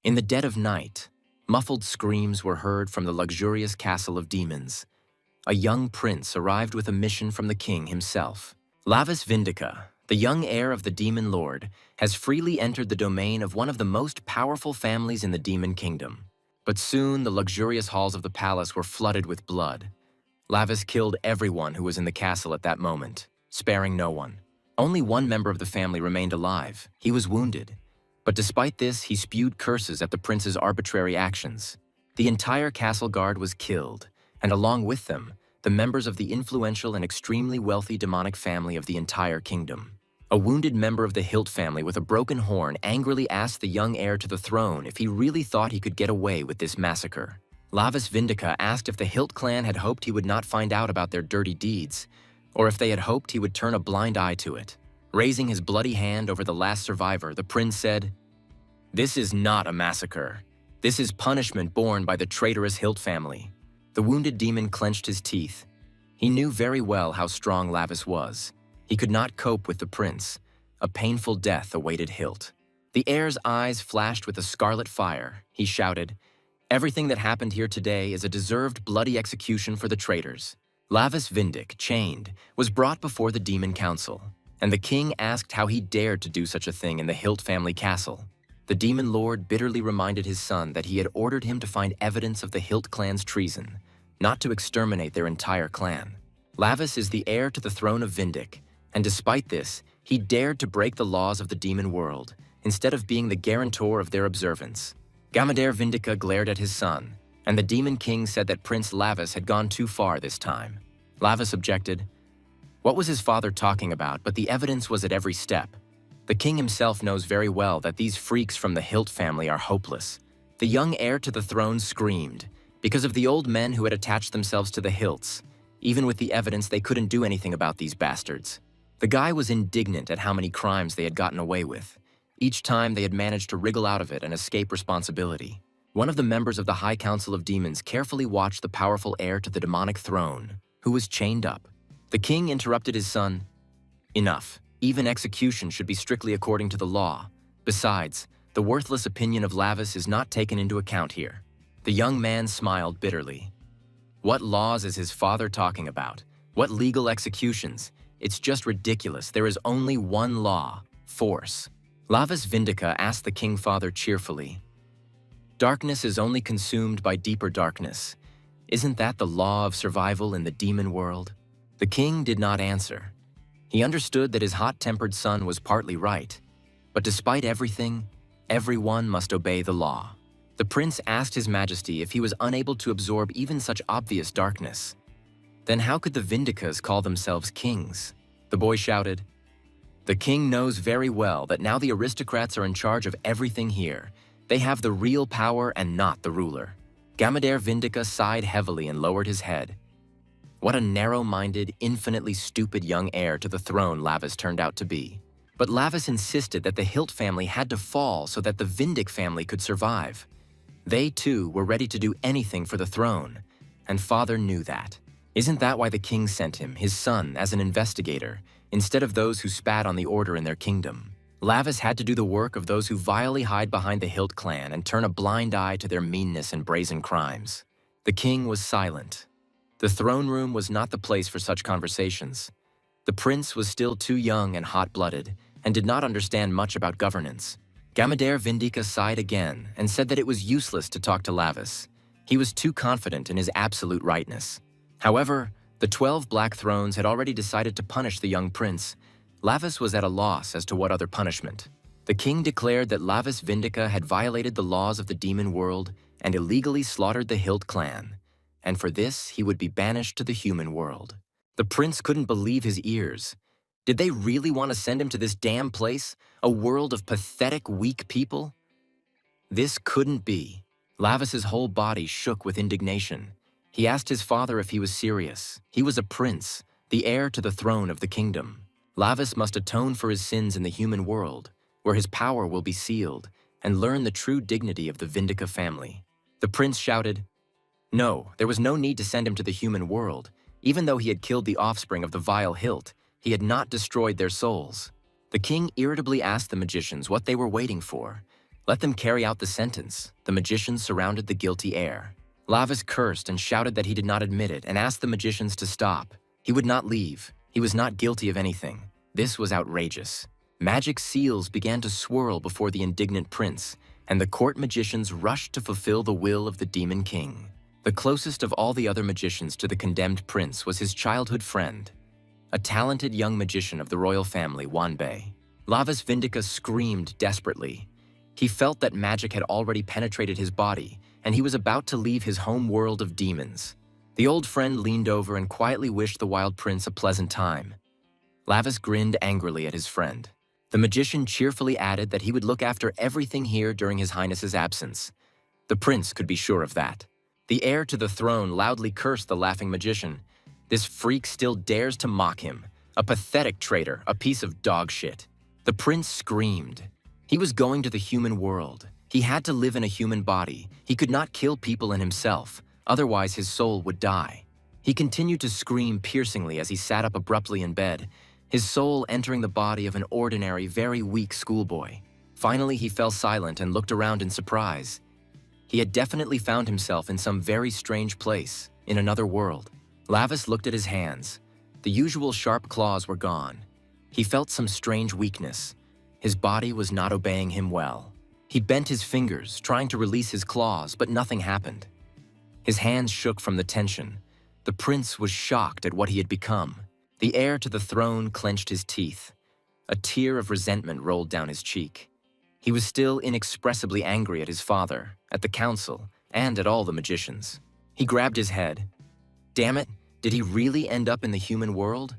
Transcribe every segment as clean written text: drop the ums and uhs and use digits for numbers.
In the dead of night, muffled screams were heard from the luxurious castle of demons. A young prince arrived with a mission from the king himself. Lavis Vindica, the young heir of the demon lord, has freely entered the domain of one of the most powerful families in the demon kingdom. But soon the luxurious halls of the palace were flooded with blood. Lavis killed everyone who was in the castle at that moment, sparing no one. Only one member of the family remained alive. He was wounded. But despite this, he spewed curses at the prince's arbitrary actions. The entire castle guard was killed, and along with them, the members of the influential and extremely wealthy demonic family of the entire kingdom. A wounded member of the Hilt family with a broken horn angrily asked the young heir to the throne if he really thought he could get away with this massacre. Lavis Vindica asked if the Hilt clan had hoped he would not find out about their dirty deeds, or if they had hoped he would turn a blind eye to it. Raising his bloody hand over the last survivor, the prince said, "This is not a massacre. This is punishment borne by the traitorous Hilt family." The wounded demon clenched his teeth. He knew very well how strong Lavis was. He could not cope with the prince. A painful death awaited Hilt. The heir's eyes flashed with a scarlet fire. He shouted, "Everything that happened here today is a deserved bloody execution for the traitors." Lavis Vindic, chained, was brought before the demon council, and the king asked how he dared to do such a thing in the Hilt family castle. The demon lord bitterly reminded his son that he had ordered him to find evidence of the Hilt clan's treason, not to exterminate their entire clan. Lavis is the heir to the throne of Vindic, and despite this, he dared to break the laws of the demon world, instead of being the guarantor of their observance. Gamadare Vindica glared at his son, and the demon king said that Prince Lavis had gone too far this time. Lavis objected. What was his father talking about, but the evidence was at every step. The king himself knows very well that these freaks from the Hilt family are hopeless. The young heir to the throne screamed, because of the old men who had attached themselves to the Hilts. Even with the evidence, they couldn't do anything about these bastards. The guy was indignant at how many crimes they had gotten away with. Each time they had managed to wriggle out of it and escape responsibility. One of the members of the High Council of Demons carefully watched the powerful heir to the demonic throne, who was chained up. The king interrupted his son. Enough. Even execution should be strictly according to the law. Besides, the worthless opinion of Lavis is not taken into account here. The young man smiled bitterly. What laws is his father talking about? What legal executions? It's just ridiculous. There is only one law: force. Lavis Vindica asked the king father cheerfully. Darkness is only consumed by deeper darkness. Isn't that the law of survival in the demon world? The king did not answer. He understood that his hot-tempered son was partly right. But despite everything, everyone must obey the law. The prince asked his majesty if he was unable to absorb even such obvious darkness. Then how could the Vindicas call themselves kings? The boy shouted, "The king knows very well that now the aristocrats are in charge of everything here. They have the real power and not the ruler." Gamadare Vindica sighed heavily and lowered his head. What a narrow-minded, infinitely stupid young heir to the throne Lavis turned out to be. But Lavis insisted that the Hilt family had to fall so that the Vindic family could survive. They, too, were ready to do anything for the throne, and father knew that. Isn't that why the king sent him, his son, as an investigator, instead of those who spat on the order in their kingdom? Lavis had to do the work of those who vilely hide behind the Hilt clan and turn a blind eye to their meanness and brazen crimes. The king was silent. The throne room was not the place for such conversations. The prince was still too young and hot-blooded, and did not understand much about governance. Gamadare Vindica sighed again and said that it was useless to talk to Lavis. He was too confident in his absolute rightness. However, the 12 Black Thrones had already decided to punish the young prince. Lavis was at a loss as to what other punishment. The king declared that Lavis Vindica had violated the laws of the demon world and illegally slaughtered the Hilt clan, and for this he would be banished to the human world. The prince couldn't believe his ears. Did they really want to send him to this damn place? A world of pathetic, weak people? This couldn't be. Lavis's whole body shook with indignation. He asked his father if he was serious. He was a prince, the heir to the throne of the kingdom. Lavis must atone for his sins in the human world, where his power will be sealed, and learn the true dignity of the Vindica family. The prince shouted, "No, there was no need to send him to the human world. Even though he had killed the offspring of the vile Hilt, he had not destroyed their souls." The king irritably asked the magicians what they were waiting for. Let them carry out the sentence. The magicians surrounded the guilty heir. Lavis cursed and shouted that he did not admit it and asked the magicians to stop. He would not leave. He was not guilty of anything. This was outrageous. Magic seals began to swirl before the indignant prince, and the court magicians rushed to fulfill the will of the demon king. The closest of all the other magicians to the condemned prince was his childhood friend, a talented young magician of the royal family, Wanbei. Lavis Vindica screamed desperately. He felt that magic had already penetrated his body, and he was about to leave his home world of demons. The old friend leaned over and quietly wished the wild prince a pleasant time. Lavis grinned angrily at his friend. The magician cheerfully added that he would look after everything here during His Highness's absence. The prince could be sure of that. The heir to the throne loudly cursed the laughing magician. This freak still dares to mock him. A pathetic traitor, a piece of dog shit. The prince screamed. He was going to the human world. He had to live in a human body. He could not kill people in himself, otherwise his soul would die. He continued to scream piercingly as he sat up abruptly in bed, his soul entering the body of an ordinary, very weak schoolboy. Finally, he fell silent and looked around in surprise. He had definitely found himself in some very strange place, in another world. Lavis looked at his hands. The usual sharp claws were gone. He felt some strange weakness. His body was not obeying him well. He bent his fingers, trying to release his claws, but nothing happened. His hands shook from the tension. The prince was shocked at what he had become. The heir to the throne clenched his teeth. A tear of resentment rolled down his cheek. He was still inexpressibly angry at his father, at the council, and at all the magicians. He grabbed his head. Damn it, did he really end up in the human world?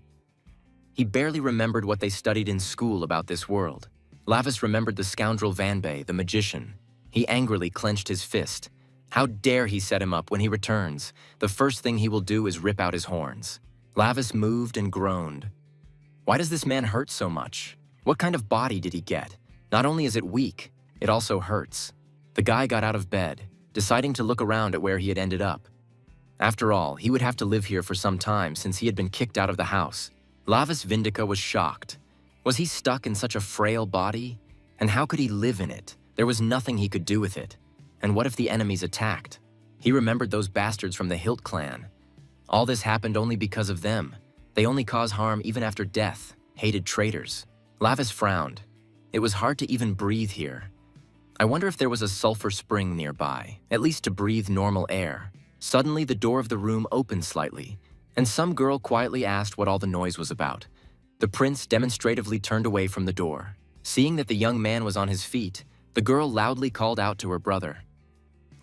He barely remembered what they studied in school about this world. Lavis remembered the scoundrel Vanbei, the magician. He angrily clenched his fist. How dare he set him up when he returns? The first thing he will do is rip out his horns. Lavis moved and groaned. Why does this man hurt so much? What kind of body did he get? Not only is it weak, it also hurts. The guy got out of bed, deciding to look around at where he had ended up. After all, he would have to live here for some time since he had been kicked out of the house. Lavis Vindica was shocked. Was he stuck in such a frail body? And how could he live in it? There was nothing he could do with it. And what if the enemies attacked? He remembered those bastards from the Hilt clan. All this happened only because of them. They only cause harm even after death, hated traitors. Lavis frowned. It was hard to even breathe here. I wonder if there was a sulfur spring nearby, at least to breathe normal air. Suddenly, the door of the room opened slightly, and some girl quietly asked what all the noise was about. The prince demonstratively turned away from the door. Seeing that the young man was on his feet, the girl loudly called out to her brother.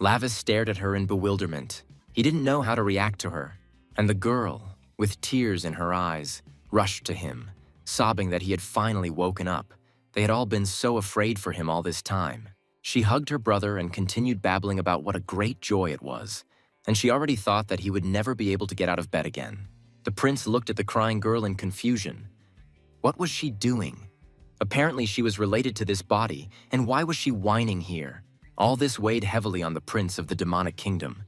Lavis stared at her in bewilderment. He didn't know how to react to her. And the girl, with tears in her eyes, rushed to him, sobbing that he had finally woken up. They had all been so afraid for him all this time. She hugged her brother and continued babbling about what a great joy it was, and she already thought that he would never be able to get out of bed again. The prince looked at the crying girl in confusion. What was she doing? Apparently she was related to this body, and why was she whining here? All this weighed heavily on the prince of the demonic kingdom.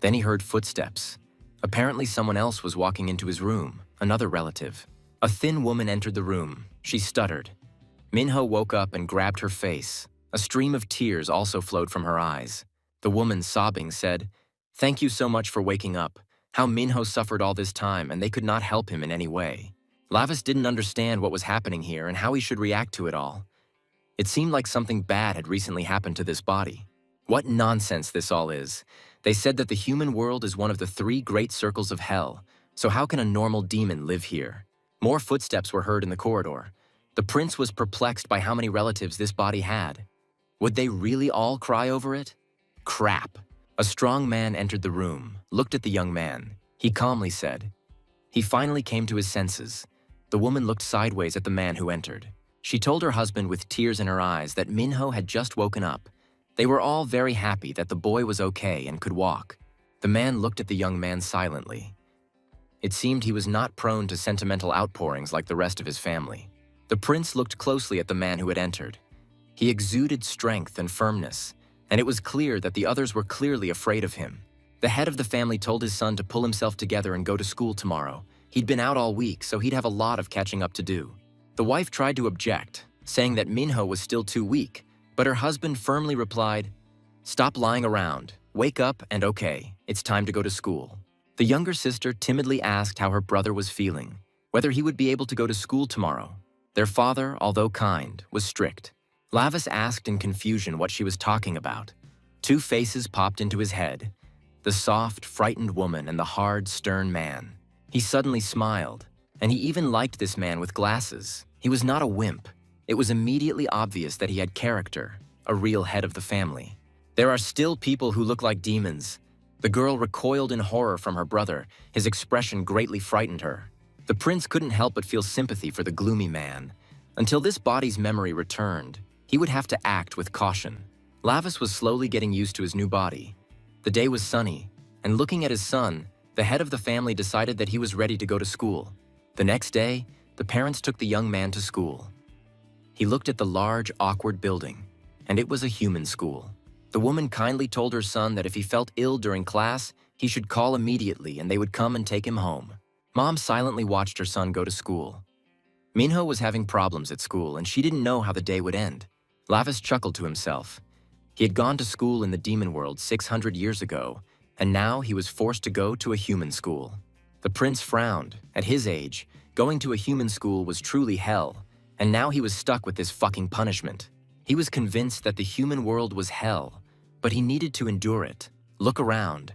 Then he heard footsteps. Apparently someone else was walking into his room, another relative. A thin woman entered the room. She stuttered. Minho woke up and grabbed her face. A stream of tears also flowed from her eyes. The woman, sobbing, said, "Thank you so much for waking up. How Minho suffered all this time and they could not help him in any way." Lavis didn't understand what was happening here and how he should react to it all. It seemed like something bad had recently happened to this body. What nonsense this all is. They said that the human world is one of the 3 great circles of hell, so how can a normal demon live here? More footsteps were heard in the corridor. The prince was perplexed by how many relatives this body had. Would they really all cry over it? Crap. A strong man entered the room, looked at the young man. He calmly said. He finally came to his senses. The woman looked sideways at the man who entered. She told her husband with tears in her eyes that Minho had just woken up. They were all very happy that the boy was okay and could walk. The man looked at the young man silently. It seemed he was not prone to sentimental outpourings like the rest of his family. The prince looked closely at the man who had entered. He exuded strength and firmness, and it was clear that the others were clearly afraid of him. The head of the family told his son to pull himself together and go to school tomorrow. He'd been out all week, so he'd have a lot of catching up to do. The wife tried to object, saying that Minho was still too weak, But her husband firmly replied, "Stop lying around. Wake up and okay, it's time to go to school." The younger sister timidly asked how her brother was feeling, whether he would be able to go to school tomorrow. Their father, although kind, was strict. Lavis asked in confusion what she was talking about. Two faces popped into his head, the soft, frightened woman and the hard, stern man. He suddenly smiled, and he even liked this man with glasses. He was not a wimp. It was immediately obvious that he had character, a real head of the family. "There are still people who look like demons." The girl recoiled in horror from her brother. His expression greatly frightened her. The prince couldn't help but feel sympathy for the gloomy man. Until this body's memory returned, he would have to act with caution. Lavis was slowly getting used to his new body. The day was sunny, and looking at his son, the head of the family decided that he was ready to go to school. The next day, the parents took the young man to school. He looked at the large, awkward building, and it was a human school. The woman kindly told her son that if he felt ill during class, he should call immediately and they would come and take him home. Mom silently watched her son go to school. Minho was having problems at school, and she didn't know how the day would end. Lavis chuckled to himself. He had gone to school in the demon world 600 years ago, and now he was forced to go to a human school. The prince frowned. At his age, going to a human school was truly hell, and now he was stuck with this fucking punishment. He was convinced that the human world was hell, but he needed to endure it. Look around.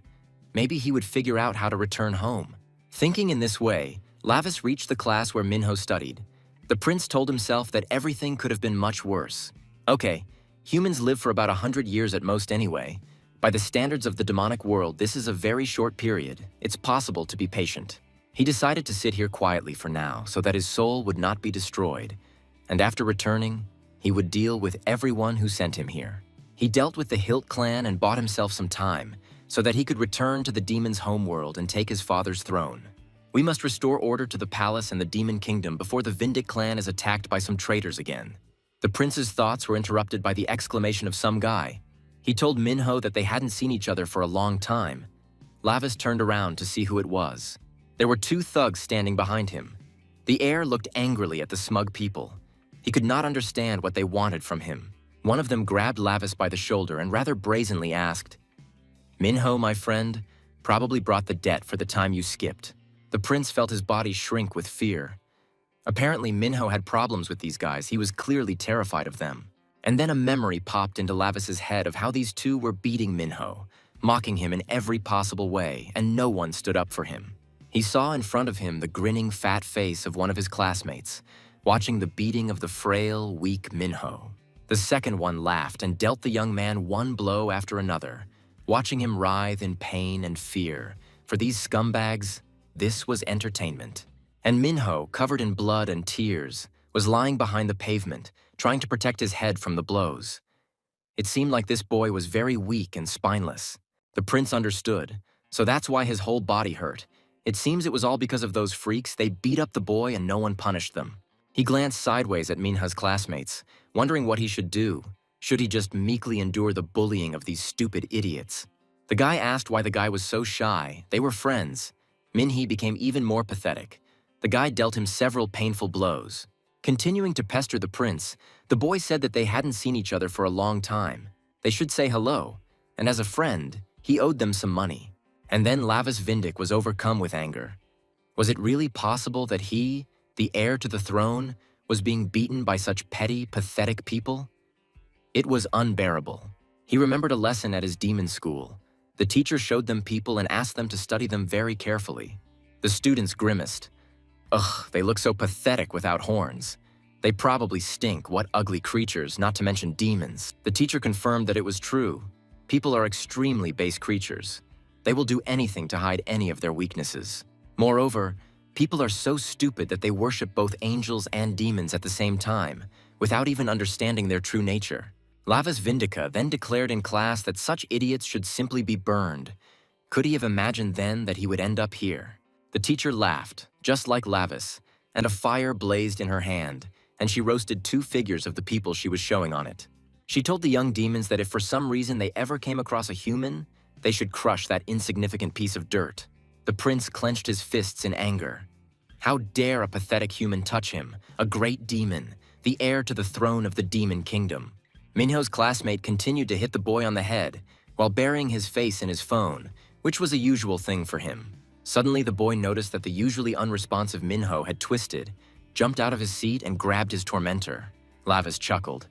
Maybe he would figure out how to return home. Thinking in this way, Lavis reached the class where Minho studied. The prince told himself that everything could have been much worse. Okay, humans live for about 100 years at most anyway. By the standards of the demonic world, this is a very short period. It's possible to be patient. He decided to sit here quietly for now so that his soul would not be destroyed. And after returning, he would deal with everyone who sent him here. He dealt with the Hilt clan and bought himself some time so that he could return to the demon's homeworld and take his father's throne. We must restore order to the palace and the demon kingdom before the Vindic clan is attacked by some traitors again. The prince's thoughts were interrupted by the exclamation of some guy. He told Minho that they hadn't seen each other for a long time. Lavis turned around to see who it was. There were two thugs standing behind him. The heir looked angrily at the smug people. He could not understand what they wanted from him. One of them grabbed Lavis by the shoulder and rather brazenly asked, "Minho, my friend, probably brought the debt for the time you skipped." The prince felt his body shrink with fear. Apparently, Minho had problems with these guys. He was clearly terrified of them. And then a memory popped into Lavis's head of how these two were beating Minho, mocking him in every possible way, and no one stood up for him. He saw in front of him the grinning, fat face of one of his classmates, watching the beating of the frail, weak Minho. The second one laughed and dealt the young man one blow after another, watching him writhe in pain and fear. For these scumbags, this was entertainment. And Minho, covered in blood and tears, was lying behind the pavement, trying to protect his head from the blows. It seemed like this boy was very weak and spineless. The prince understood, so that's why his whole body hurt. It seems it was all because of those freaks. They beat up the boy and no one punished them. He glanced sideways at Minha's classmates, wondering what he should do. Should he just meekly endure the bullying of these stupid idiots? The guy asked why the guy was so shy. They were friends. Minhee became even more pathetic. The guy dealt him several painful blows. Continuing to pester the prince, the boy said that they hadn't seen each other for a long time. They should say hello, and as a friend, he owed them some money. And then Lavis Vindic was overcome with anger. Was it really possible that he, the heir to the throne, was being beaten by such petty, pathetic people? It was unbearable. He remembered a lesson at his demon school. The teacher showed them people and asked them to study them very carefully. The students grimaced. Ugh, they look so pathetic without horns. They probably stink, what ugly creatures, not to mention demons. The teacher confirmed that it was true. People are extremely base creatures. They will do anything to hide any of their weaknesses. Moreover, people are so stupid that they worship both angels and demons at the same time, without even understanding their true nature. Lavis Vindica then declared in class that such idiots should simply be burned. Could he have imagined then that he would end up here? The teacher laughed, just like Lavis, and a fire blazed in her hand, and she roasted two figures of the people she was showing on it. She told the young demons that if for some reason they ever came across a human, they should crush that insignificant piece of dirt. The prince clenched his fists in anger. How dare a pathetic human touch him, a great demon, the heir to the throne of the demon kingdom? Minho's classmate continued to hit the boy on the head while burying his face in his phone, which was a usual thing for him. Suddenly, the boy noticed that the usually unresponsive Minho had twisted, jumped out of his seat, and grabbed his tormentor. Lavis chuckled.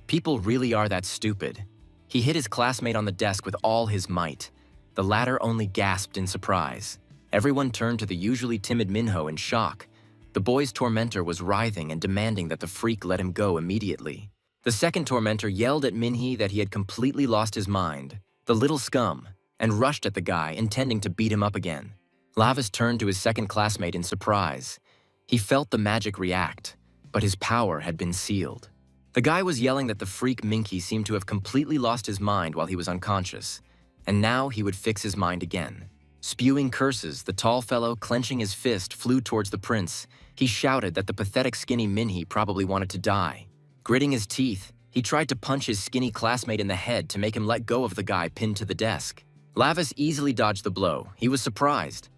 People really are that stupid. He hit his classmate on the desk with all his might. The latter only gasped in surprise. Everyone turned to the usually timid Minho in shock. The boy's tormentor was writhing and demanding that the freak let him go immediately. The second tormentor yelled at Minhee that he had completely lost his mind, the little scum, and rushed at the guy, intending to beat him up again. Lavis turned to his second classmate in surprise. He felt the magic react, but his power had been sealed. The guy was yelling that the freak Minky seemed to have completely lost his mind while he was unconscious, and now he would fix his mind again. Spewing curses, the tall fellow, clenching his fist, flew towards the prince. He shouted that the pathetic skinny Minhee probably wanted to die. Gritting his teeth, he tried to punch his skinny classmate in the head to make him let go of the guy pinned to the desk. Lavis easily dodged the blow. He was surprised.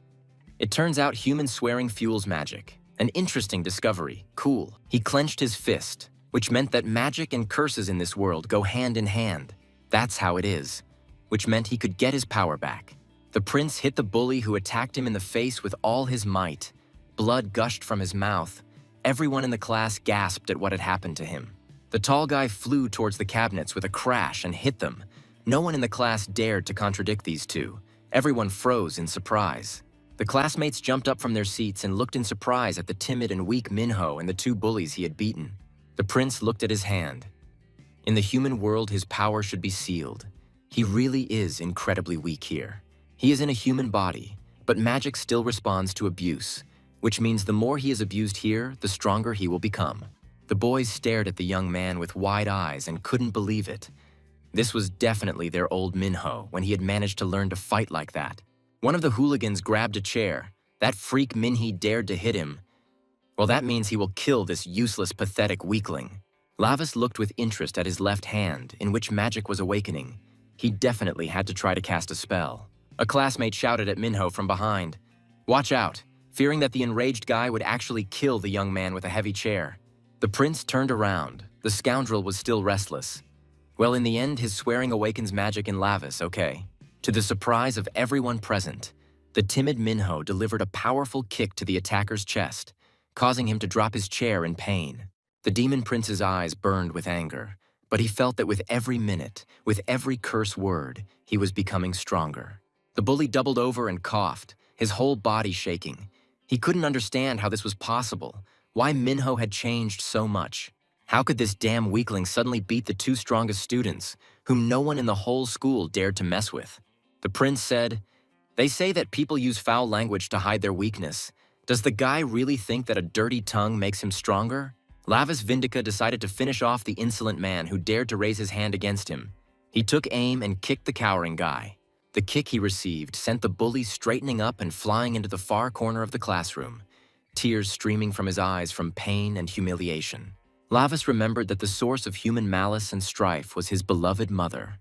It turns out human swearing fuels magic. An interesting discovery. Cool. He clenched his fist, which meant that magic and curses in this world go hand in hand. That's how it is. Which meant he could get his power back. The prince hit the bully who attacked him in the face with all his might. Blood gushed from his mouth. Everyone in the class gasped at what had happened to him. The tall guy flew towards the cabinets with a crash and hit them. No one in the class dared to contradict these two. Everyone froze in surprise. The classmates jumped up from their seats and looked in surprise at the timid and weak Minho and the two bullies he had beaten. The prince looked at his hand. In the human world, his power should be sealed. He really is incredibly weak here. He is in a human body, but magic still responds to abuse, which means the more he is abused here, the stronger he will become. The boys stared at the young man with wide eyes and couldn't believe it. This was definitely their old Minho when he had managed to learn to fight like that. One of the hooligans grabbed a chair. That freak Minhee dared to hit him. Well, that means he will kill this useless, pathetic weakling. Lavis looked with interest at his left hand, in which magic was awakening. He definitely had to try to cast a spell. A classmate shouted at Minho from behind. "Watch out," fearing that the enraged guy would actually kill the young man with a heavy chair. The prince turned around. The scoundrel was still restless. Well, in the end, his swearing awakens magic in Lavis, okay? To the surprise of everyone present, the timid Minho delivered a powerful kick to the attacker's chest, causing him to drop his chair in pain. The demon prince's eyes burned with anger, but he felt that with every minute, with every curse word, he was becoming stronger. The bully doubled over and coughed, his whole body shaking. He couldn't understand how this was possible, why Minho had changed so much. How could this damn weakling suddenly beat the two strongest students, whom no one in the whole school dared to mess with? The prince said, "They say that people use foul language to hide their weakness. Does the guy really think that a dirty tongue makes him stronger?" Lavis Vindica decided to finish off the insolent man who dared to raise his hand against him. He took aim and kicked the cowering guy. The kick he received sent the bully straightening up and flying into the far corner of the classroom, tears streaming from his eyes from pain and humiliation. Lavis remembered that the source of human malice and strife was his beloved mother,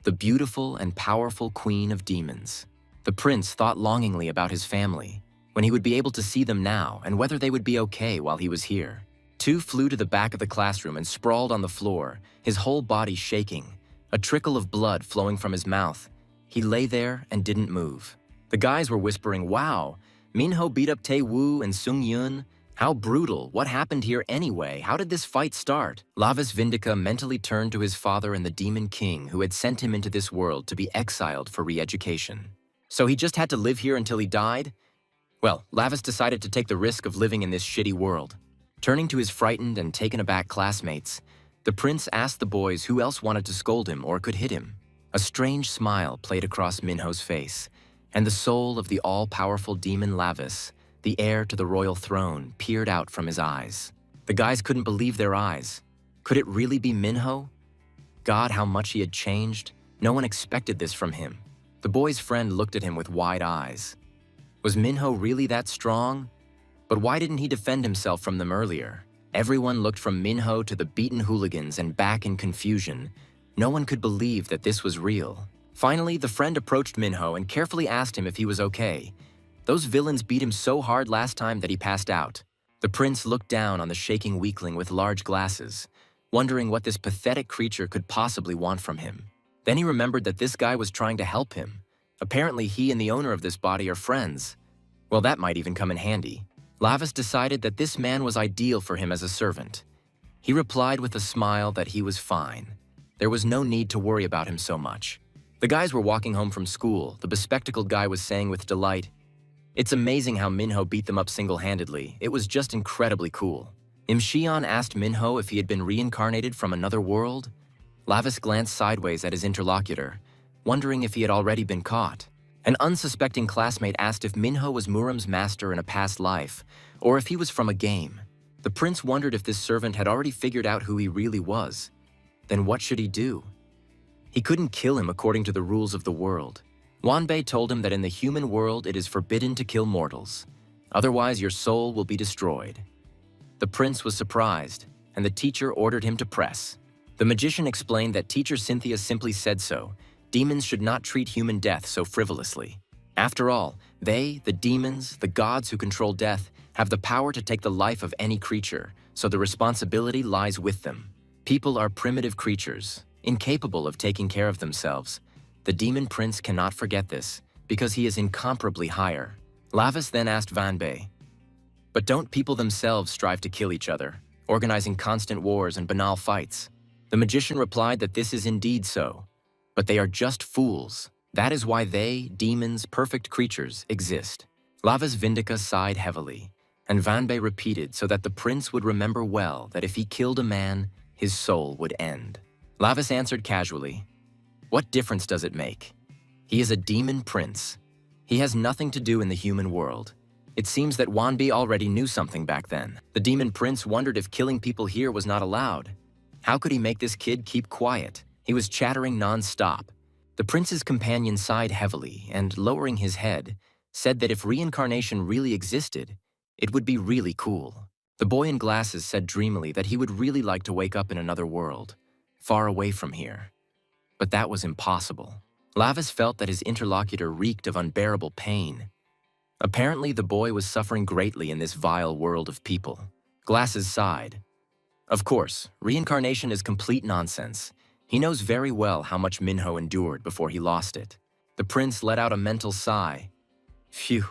the beautiful and powerful queen of demons. The prince thought longingly about his family, when he would be able to see them now and whether they would be okay while he was here. Two flew to the back of the classroom and sprawled on the floor, his whole body shaking, a trickle of blood flowing from his mouth. He lay there and didn't move. The guys were whispering, "Wow, Minho beat up Tae-woo and Sung-yun. How brutal. What happened here anyway? How did this fight start?" Lavis Vindica mentally turned to his father and the Demon King who had sent him into this world to be exiled for re-education. So he just had to live here until he died? Well, Lavis decided to take the risk of living in this shitty world. Turning to his frightened and taken aback classmates, the prince asked the boys who else wanted to scold him or could hit him. A strange smile played across Minho's face, and the soul of the all-powerful demon Lavis, the heir to the royal throne, peered out from his eyes. The guys couldn't believe their eyes. Could it really be Minho? God, how much he had changed. No one expected this from him. The boy's friend looked at him with wide eyes. Was Minho really that strong? But why didn't he defend himself from them earlier? Everyone looked from Minho to the beaten hooligans and back in confusion. No one could believe that this was real. Finally, the friend approached Minho and carefully asked him if he was okay. Those villains beat him so hard last time that he passed out. The prince looked down on the shaking weakling with large glasses. wondering what this pathetic creature could possibly want from him. Then he remembered that this guy was trying to help him. Apparently, he and the owner of this body are friends. Well, that might even come in handy. Lavis decided that this man was ideal for him as a servant. He replied with a smile that he was fine. There was no need to worry about him so much. The guys were walking home from school. The bespectacled guy was saying with delight, "It's amazing how Minho beat them up single-handedly. It was just incredibly cool." Imshion asked Minho if he had been reincarnated from another world. Lavis glanced sideways at his interlocutor, wondering if he had already been caught. An unsuspecting classmate asked if Minho was Muram's master in a past life, or if he was from a game. The prince wondered if this servant had already figured out who he really was. Then what should he do? He couldn't kill him according to the rules of the world. Wanbei told him that in the human world it is forbidden to kill mortals. Otherwise, your soul will be destroyed. The prince was surprised, and the teacher ordered him to press. The magician explained that teacher Cynthia simply said so. Demons should not treat human death so frivolously. After all, they, the demons, the gods who control death, have the power to take the life of any creature, so the responsibility lies with them. People are primitive creatures, incapable of taking care of themselves. The demon prince cannot forget this, because he is incomparably higher. Lavis then asked Wanbei, "But don't people themselves strive to kill each other, organizing constant wars and banal fights?" The magician replied that this is indeed so, but they are just fools. That is why they, demons, perfect creatures, exist. Lavis Vindica sighed heavily, and Wanbei repeated so that the prince would remember well that if he killed a man, his soul would end. Lavis answered casually, "What difference does it make? He is a demon prince. He has nothing to do in the human world." It seems that Wanbei already knew something back then. The demon prince wondered if killing people here was not allowed. How could he make this kid keep quiet? He was chattering non-stop. The prince's companion sighed heavily and, lowering his head, said that if reincarnation really existed, it would be really cool. The boy in glasses said dreamily that he would really like to wake up in another world, far away from here. But that was impossible. Lavis felt that his interlocutor reeked of unbearable pain. Apparently, the boy was suffering greatly in this vile world of people. Glasses sighed. Of course, reincarnation is complete nonsense. He knows very well how much Minho endured before he lost it. The prince let out a mental sigh. Phew.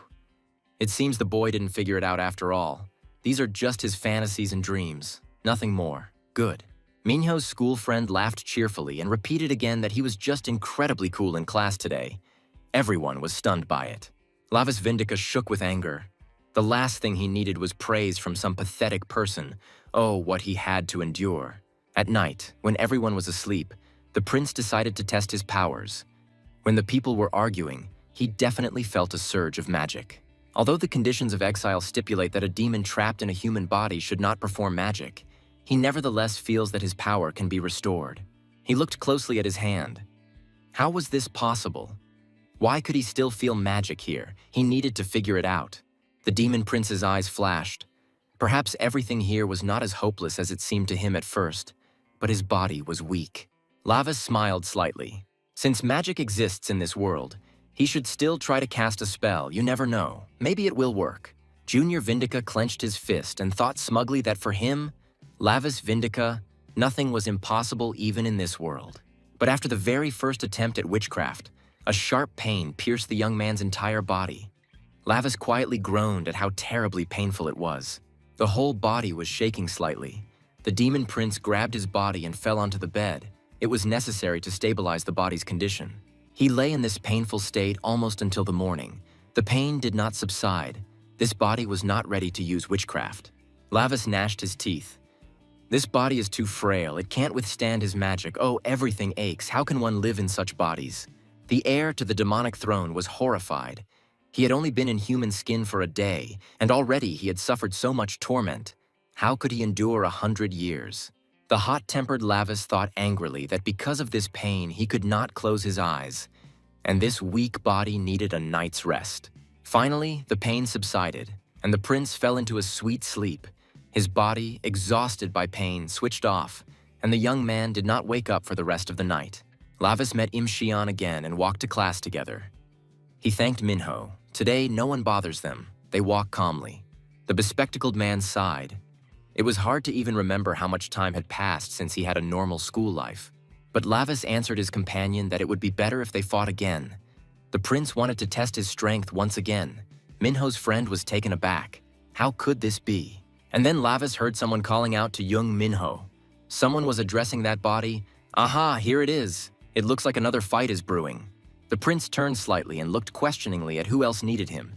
It seems the boy didn't figure it out after all. These are just his fantasies and dreams, nothing more. Good. Minho's school friend laughed cheerfully and repeated again that he was just incredibly cool in class today. Everyone was stunned by it. Lavis Vindica shook with anger. The last thing he needed was praise from some pathetic person. Oh, what he had to endure. At night, when everyone was asleep, the prince decided to test his powers. When the people were arguing, he definitely felt a surge of magic. Although the conditions of exile stipulate that a demon trapped in a human body should not perform magic, he nevertheless feels that his power can be restored. He looked closely at his hand. How was this possible? Why could he still feel magic here? He needed to figure it out. The demon prince's eyes flashed. Perhaps everything here was not as hopeless as it seemed to him at first, but his body was weak. Lavis smiled slightly. Since magic exists in this world, he should still try to cast a spell. You never know. Maybe it will work. Junior Vindica clenched his fist and thought smugly that for him, Lavis Vindica, nothing was impossible even in this world. But after the very first attempt at witchcraft, a sharp pain pierced the young man's entire body. Lavis quietly groaned at how terribly painful it was. The whole body was shaking slightly. The demon prince grabbed his body and fell onto the bed. It was necessary to stabilize the body's condition. He lay in this painful state almost until the morning. The pain did not subside. This body was not ready to use witchcraft. Lavis gnashed his teeth. This body is too frail. It can't withstand his magic. Oh, everything aches. How can one live in such bodies? The heir to the demonic throne was horrified. He had only been in human skin for a day, and already he had suffered so much torment. How could he endure 100 years? The hot-tempered Lavis thought angrily that because of this pain he could not close his eyes, and this weak body needed a night's rest. Finally, the pain subsided, and the prince fell into a sweet sleep. His body, exhausted by pain, switched off, and the young man did not wake up for the rest of the night. Lavis met Imshion again and walked to class together. He thanked Minho. Today, no one bothers them. They walk calmly. The bespectacled man sighed. It was hard to even remember how much time had passed since he had a normal school life. But Lavis answered his companion that it would be better if they fought again. The prince wanted to test his strength once again. Minho's friend was taken aback. How could this be? And then Lavis heard someone calling out to young Minho. Someone was addressing that body. Aha, here it is. It looks like another fight is brewing. The prince turned slightly and looked questioningly at who else needed him.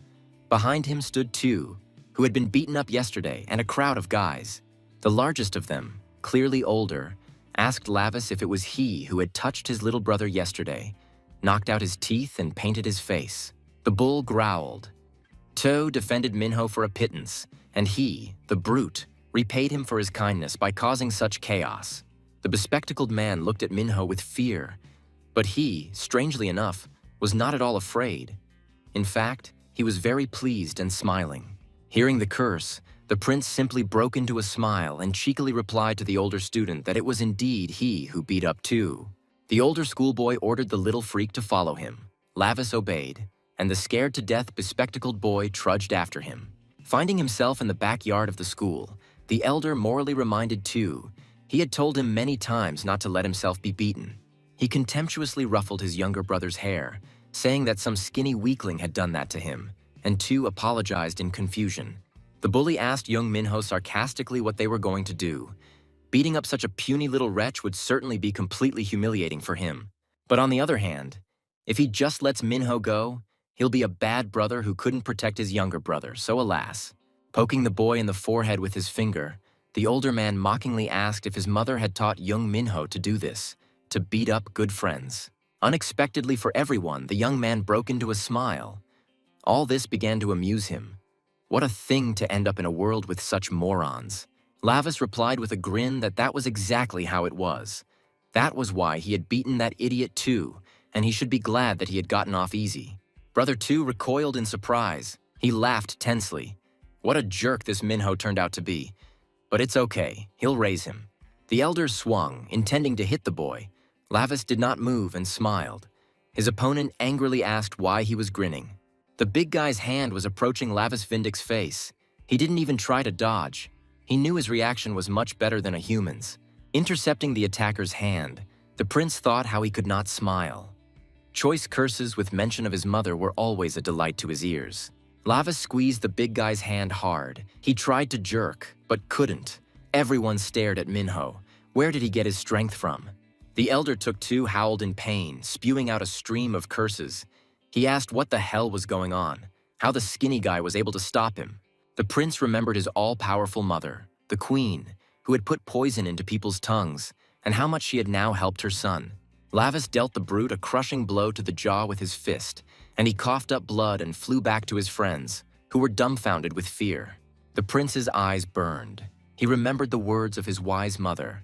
Behind him stood two, who had been beaten up yesterday, and a crowd of guys. The largest of them, clearly older, asked Lavis if it was he who had touched his little brother yesterday, knocked out his teeth and painted his face. The bull growled. To defended Minho for a pittance, and he, the brute, repaid him for his kindness by causing such chaos. The bespectacled man looked at Minho with fear, but he, strangely enough, was not at all afraid. In fact, he was very pleased and smiling. Hearing the curse, the prince simply broke into a smile and cheekily replied to the older student that it was indeed he who beat up two. The older schoolboy ordered the little freak to follow him. Lavis obeyed, and the scared-to-death bespectacled boy trudged after him. Finding himself in the backyard of the school, the elder morally reminded Tu he had told him many times not to let himself be beaten. He contemptuously ruffled his younger brother's hair, saying that some skinny weakling had done that to him, and Tu apologized in confusion. The bully asked young Minho sarcastically what they were going to do. Beating up such a puny little wretch would certainly be completely humiliating for him. But on the other hand, if he just lets Minho go, he'll be a bad brother who couldn't protect his younger brother, so alas. Poking the boy in the forehead with his finger, the older man mockingly asked if his mother had taught young Minho to do this, to beat up good friends. Unexpectedly for everyone, the young man broke into a smile. All this began to amuse him. What a thing to end up in a world with such morons. Lavis replied with a grin that was exactly how it was. That was why he had beaten that idiot too, and he should be glad that he had gotten off easy. Brother Tu recoiled in surprise. He laughed tensely. What a jerk this Minho turned out to be. But it's okay, he'll raise him. The elder swung, intending to hit the boy. Lavis did not move and smiled. His opponent angrily asked why he was grinning. The big guy's hand was approaching Lavis Vindic's face. He didn't even try to dodge. He knew his reaction was much better than a human's. Intercepting the attacker's hand, the prince thought how he could not smile. Choice curses with mention of his mother were always a delight to his ears. Lavis squeezed the big guy's hand hard. He tried to jerk, but couldn't. Everyone stared at Minho. Where did he get his strength from? The elder took two, howled in pain, spewing out a stream of curses. He asked what the hell was going on, how the skinny guy was able to stop him. The prince remembered his all-powerful mother, the queen, who had put poison into people's tongues, and how much she had now helped her son. Lavis dealt the brute a crushing blow to the jaw with his fist, and he coughed up blood and flew back to his friends, who were dumbfounded with fear. The prince's eyes burned. He remembered the words of his wise mother.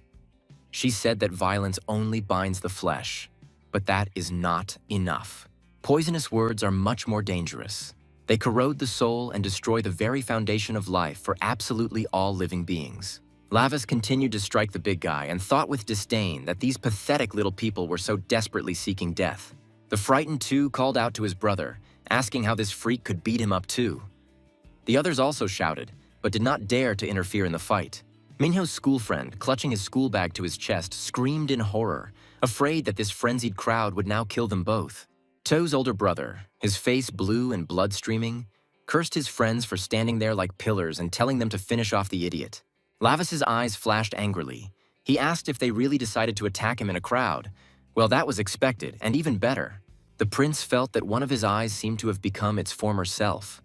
She said that violence only binds the flesh, but that is not enough. Poisonous words are much more dangerous. They corrode the soul and destroy the very foundation of life for absolutely all living beings. Lavis continued to strike the big guy and thought with disdain that these pathetic little people were so desperately seeking death. The frightened Tu called out to his brother, asking how this freak could beat him up too. The others also shouted, but did not dare to interfere in the fight. Minho's school friend, clutching his school bag to his chest, screamed in horror, afraid that this frenzied crowd would now kill them both. To's older brother, his face blue and blood streaming, cursed his friends for standing there like pillars and telling them to finish off the idiot. Lavis's eyes flashed angrily. He asked if they really decided to attack him in a crowd. Well, that was expected, and even better. The prince felt that one of his eyes seemed to have become its former self.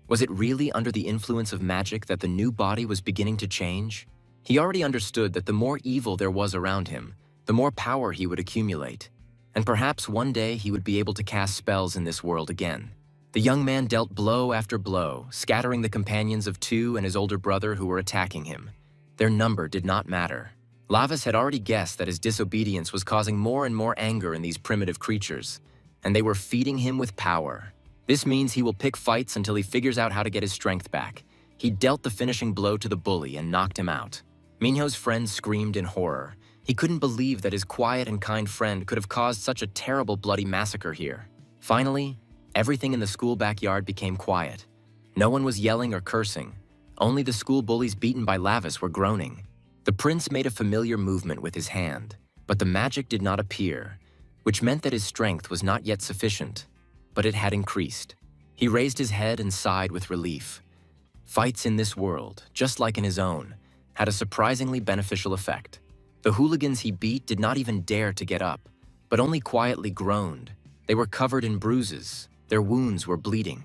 Was it really under the influence of magic that the new body was beginning to change? He already understood that the more evil there was around him, the more power he would accumulate. And perhaps one day he would be able to cast spells in this world again. The young man dealt blow after blow, scattering the companions of Tu and his older brother who were attacking him. Their number did not matter. Lavis had already guessed that his disobedience was causing more and more anger in these primitive creatures, and they were feeding him with power. This means he will pick fights until he figures out how to get his strength back. He dealt the finishing blow to the bully and knocked him out. Minho's friend screamed in horror. He couldn't believe that his quiet and kind friend could have caused such a terrible bloody massacre here. Finally, everything in the school backyard became quiet. No one was yelling or cursing. Only the school bullies beaten by Lavis were groaning. The prince made a familiar movement with his hand, but the magic did not appear, which meant that his strength was not yet sufficient, but it had increased. He raised his head and sighed with relief. Fights in this world, just like in his own, had a surprisingly beneficial effect. The hooligans he beat did not even dare to get up, but only quietly groaned. They were covered in bruises. Their wounds were bleeding.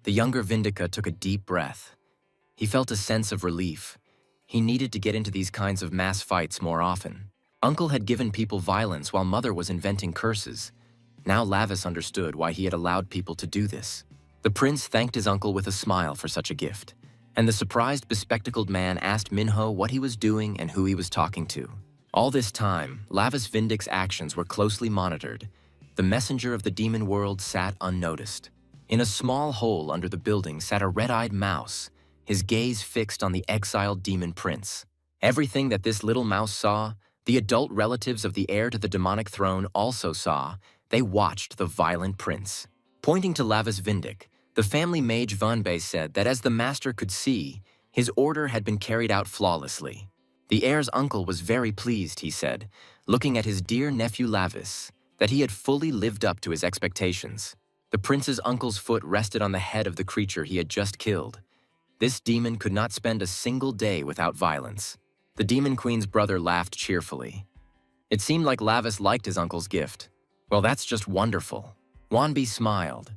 The younger Vindica took a deep breath. He felt a sense of relief. He needed to get into these kinds of mass fights more often. Uncle had given people violence while Mother was inventing curses. Now Lavis understood why he had allowed people to do this. The prince thanked his uncle with a smile for such a gift, and the surprised, bespectacled man asked Minho what he was doing and who he was talking to. All this time, Lavis Vindic's actions were closely monitored. The messenger of the demon world sat unnoticed. In a small hole under the building sat a red-eyed mouse, his gaze fixed on the exiled demon prince. Everything that this little mouse saw, the adult relatives of the heir to the demonic throne also saw. They watched the violent prince. Pointing to Lavis Vindic, the family mage Vanbei said that as the master could see, his order had been carried out flawlessly. The heir's uncle was very pleased, he said, looking at his dear nephew Lavis, that he had fully lived up to his expectations. The prince's uncle's foot rested on the head of the creature he had just killed. This demon could not spend a single day without violence. The demon queen's brother laughed cheerfully. It seemed like Lavis liked his uncle's gift. Well, that's just wonderful. Wanbi smiled.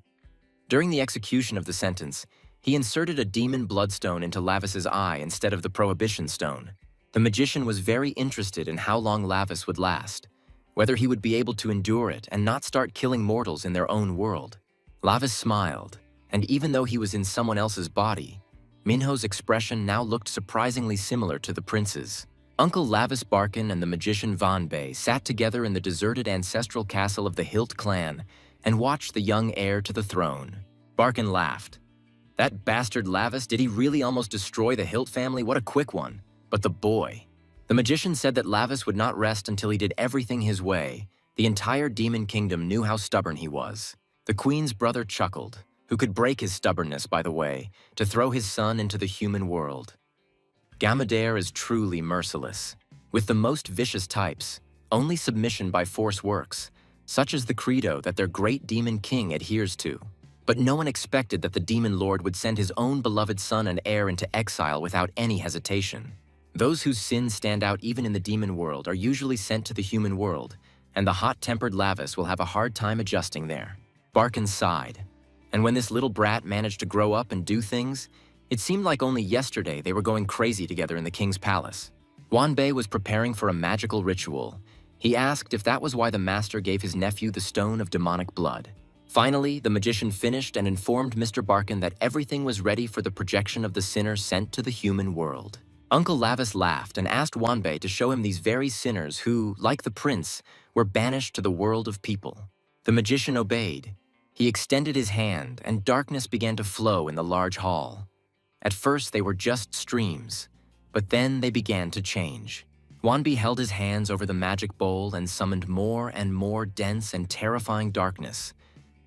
During the execution of the sentence, he inserted a demon bloodstone into Lavis's eye instead of the prohibition stone. The magician was very interested in how long Lavis would last, whether he would be able to endure it and not start killing mortals in their own world. Lavis smiled, and even though he was in someone else's body, Minho's expression now looked surprisingly similar to the prince's. Uncle Lavis Barkin and the magician Vanbei sat together in the deserted ancestral castle of the Hilt clan and watched the young heir to the throne. Barkin laughed. That bastard Lavis, did he really almost destroy the Hilt family? What a quick one. But the boy. The magician said that Lavis would not rest until he did everything his way. The entire demon kingdom knew how stubborn he was. The queen's brother chuckled, who could break his stubbornness, by the way, to throw his son into the human world. Gamadare is truly merciless. With the most vicious types, only submission by force works, such as the credo that their great demon king adheres to. But no one expected that the demon lord would send his own beloved son and heir into exile without any hesitation. Those whose sins stand out even in the demon world are usually sent to the human world, and the hot-tempered Lavis will have a hard time adjusting there. Barkin sighed. And when this little brat managed to grow up and do things, it seemed like only yesterday they were going crazy together in the king's palace. Wanbei was preparing for a magical ritual. He asked if that was why the master gave his nephew the stone of demonic blood. Finally, the magician finished and informed Mr. Barkin that everything was ready for the projection of the sinner sent to the human world. Uncle Lavis laughed and asked Wanbei to show him these very sinners who, like the prince, were banished to the world of people. The magician obeyed. He extended his hand, and darkness began to flow in the large hall. At first, they were just streams, but then they began to change. Wanbi held his hands over the magic bowl and summoned more and more dense and terrifying darkness,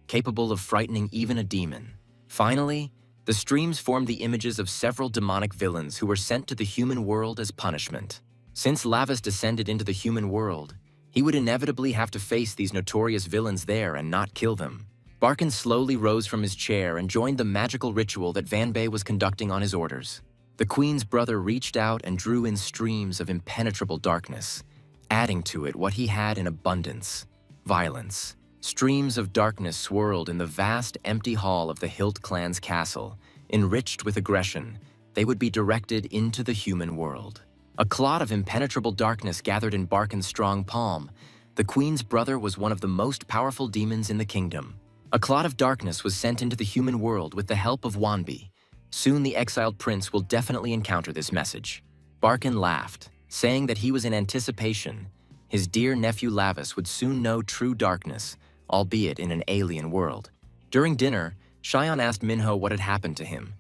capable of frightening even a demon. Finally, the streams formed the images of several demonic villains who were sent to the human world as punishment. Since Lavis descended into the human world, he would inevitably have to face these notorious villains there and not kill them. Barkin slowly rose from his chair and joined the magical ritual that Vanbei was conducting on his orders. The queen's brother reached out and drew in streams of impenetrable darkness, adding to it what he had in abundance: violence. Streams of darkness swirled in the vast, empty hall of the Hilt clan's castle. Enriched with aggression, they would be directed into the human world. A clot of impenetrable darkness gathered in Barkin's strong palm. The queen's brother was one of the most powerful demons in the kingdom. A clot of darkness was sent into the human world with the help of Wanbi. Soon the exiled prince will definitely encounter this message. Barkin laughed, saying that he was in anticipation. His dear nephew Lavis would soon know true darkness, albeit in an alien world. During dinner, Xian asked Minho what had happened to him.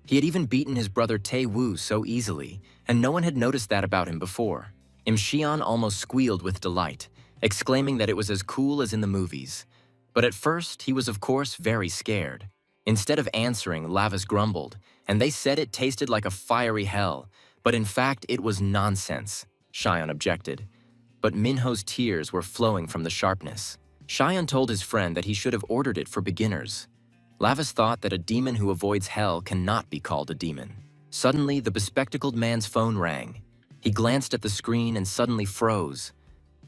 He had even beaten his brother Tae Wu so easily, and no one had noticed that about him before. Xian almost squealed with delight, exclaiming that it was as cool as in the movies. But at first, he was of course very scared. Instead of answering, Lavis grumbled, and they said it tasted like a fiery hell, but in fact it was nonsense, Cheyenne objected. But Minho's tears were flowing from the sharpness. Cheyenne told his friend that he should have ordered it for beginners. Lavis thought that a demon who avoids hell cannot be called a demon. Suddenly, the bespectacled man's phone rang. He glanced at the screen and suddenly froze.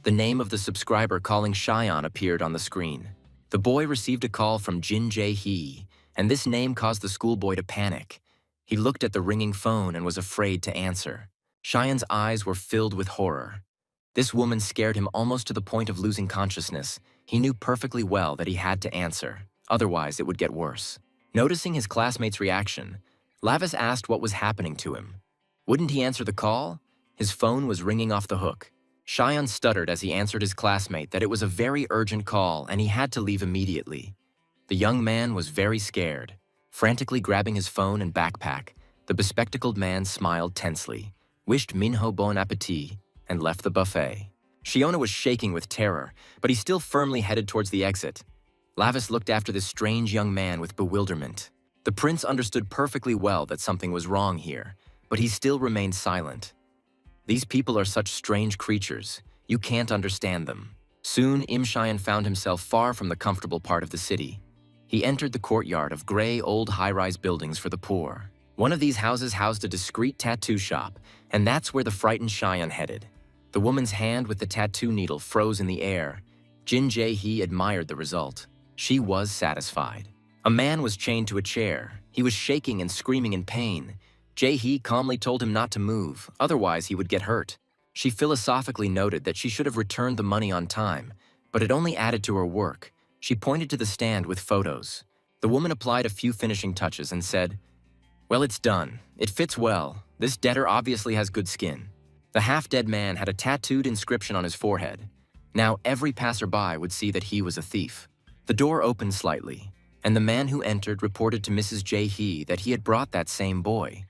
The name of the subscriber calling Cheyenne appeared on the screen. The boy received a call from Jin Jae-hee, and this name caused the schoolboy to panic. He looked at the ringing phone and was afraid to answer. Cheyenne's eyes were filled with horror. This woman scared him almost to the point of losing consciousness. He knew perfectly well that he had to answer, otherwise it would get worse. Noticing his classmate's reaction, Lavis asked what was happening to him. Wouldn't he answer the call? His phone was ringing off the hook. Cheyenne stuttered as he answered his classmate that it was a very urgent call and he had to leave immediately. The young man was very scared. Frantically grabbing his phone and backpack, the bespectacled man smiled tensely, wished Minho bon appétit, and left the buffet. Shiona was shaking with terror, but he still firmly headed towards the exit. Lavis looked after this strange young man with bewilderment. The prince understood perfectly well that something was wrong here, but he still remained silent. These people are such strange creatures. You can't understand them. Soon, Im Cheyenne found himself far from the comfortable part of the city. He entered the courtyard of gray, old high-rise buildings for the poor. One of these houses housed a discreet tattoo shop, and that's where the frightened Cheyenne headed. The woman's hand with the tattoo needle froze in the air. Jin Jae-hee admired the result. She was satisfied. A man was chained to a chair. He was shaking and screaming in pain. Jae-hee calmly told him not to move, otherwise he would get hurt. She philosophically noted that she should have returned the money on time, but it only added to her work. She pointed to the stand with photos. The woman applied a few finishing touches and said, "Well, it's done. It fits well. This debtor obviously has good skin." The half-dead man had a tattooed inscription on his forehead. Now every passerby would see that he was a thief. The door opened slightly, and the man who entered reported to Mrs. Jae-hee that he had brought that same boy.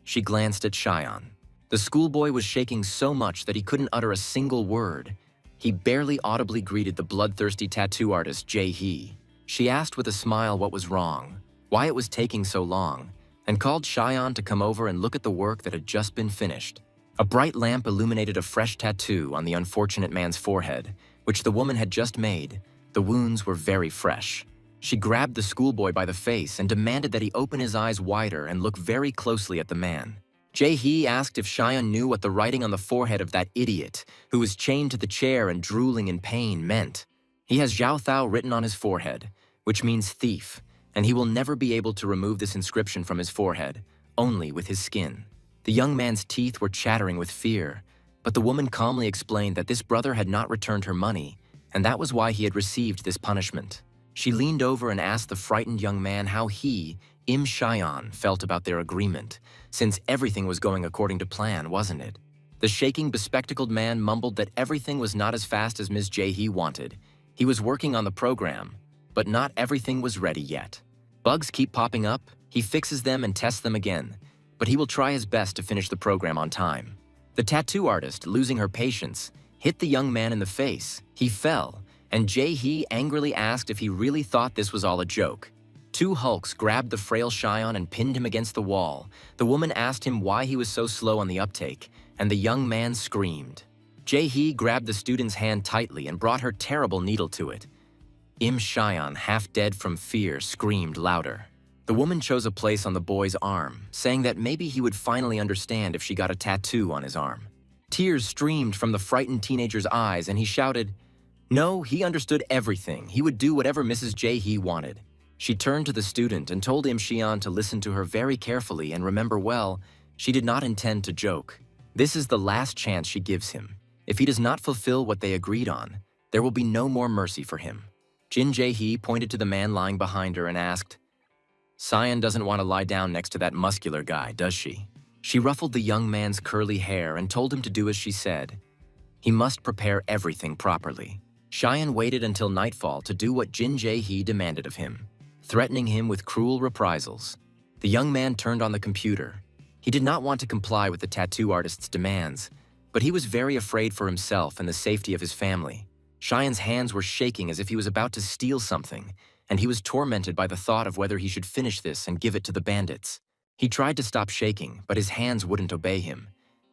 She glanced at Cheyenne. The schoolboy was shaking so much that he couldn't utter a single word. He barely audibly greeted the bloodthirsty tattoo artist Jae-hee. She asked with a smile what was wrong, why it was taking so long, and called Cheyenne to come over and look at the work that had just been finished. A bright lamp illuminated a fresh tattoo on the unfortunate man's forehead, which the woman had just made. The wounds were very fresh. She grabbed the schoolboy by the face and demanded that he open his eyes wider and look very closely at the man. Jae-hee asked if Cheyenne knew what the writing on the forehead of that idiot, who was chained to the chair and drooling in pain, meant. He has Zhao Thao written on his forehead, which means thief, and he will never be able to remove this inscription from his forehead, only with his skin. The young man's teeth were chattering with fear, but the woman calmly explained that this brother had not returned her money, and that was why he had received this punishment. She leaned over and asked the frightened young man how he, Im Cheyenne, felt about their agreement, since everything was going according to plan, wasn't it? The shaking, bespectacled man mumbled that everything was not as fast as Ms. Jae-hee wanted. He was working on the program, but not everything was ready yet. Bugs keep popping up, he fixes them and tests them again, but he will try his best to finish the program on time. The tattoo artist, losing her patience, hit the young man in the face. He fell, and Jae-hee angrily asked if he really thought this was all a joke. Two hulks grabbed the frail Cheyenne and pinned him against the wall. The woman asked him why he was so slow on the uptake, and the young man screamed. Jae-hee grabbed the student's hand tightly and brought her terrible needle to it. Im Cheyenne, half dead from fear, screamed louder. The woman chose a place on the boy's arm, saying that maybe he would finally understand if she got a tattoo on his arm. Tears streamed from the frightened teenager's eyes, and he shouted, "No, he understood everything. He would do whatever Mrs. Jae-hee wanted." She turned to the student and told Im Cheyenne to listen to her very carefully and remember well, she did not intend to joke. This is the last chance she gives him. If he does not fulfill what they agreed on, there will be no more mercy for him. Jin Jae-hee pointed to the man lying behind her and asked, "Cheyenne doesn't want to lie down next to that muscular guy, does she?" She ruffled the young man's curly hair and told him to do as she said. He must prepare everything properly. Cheyenne waited until nightfall to do what Jin Jae-hee demanded of him, threatening him with cruel reprisals. The young man turned on the computer. He did not want to comply with the tattoo artist's demands, but he was very afraid for himself and the safety of his family. Cheyenne's hands were shaking as if he was about to steal something, and he was tormented by the thought of whether he should finish this and give it to the bandits. He tried to stop shaking, but his hands wouldn't obey him.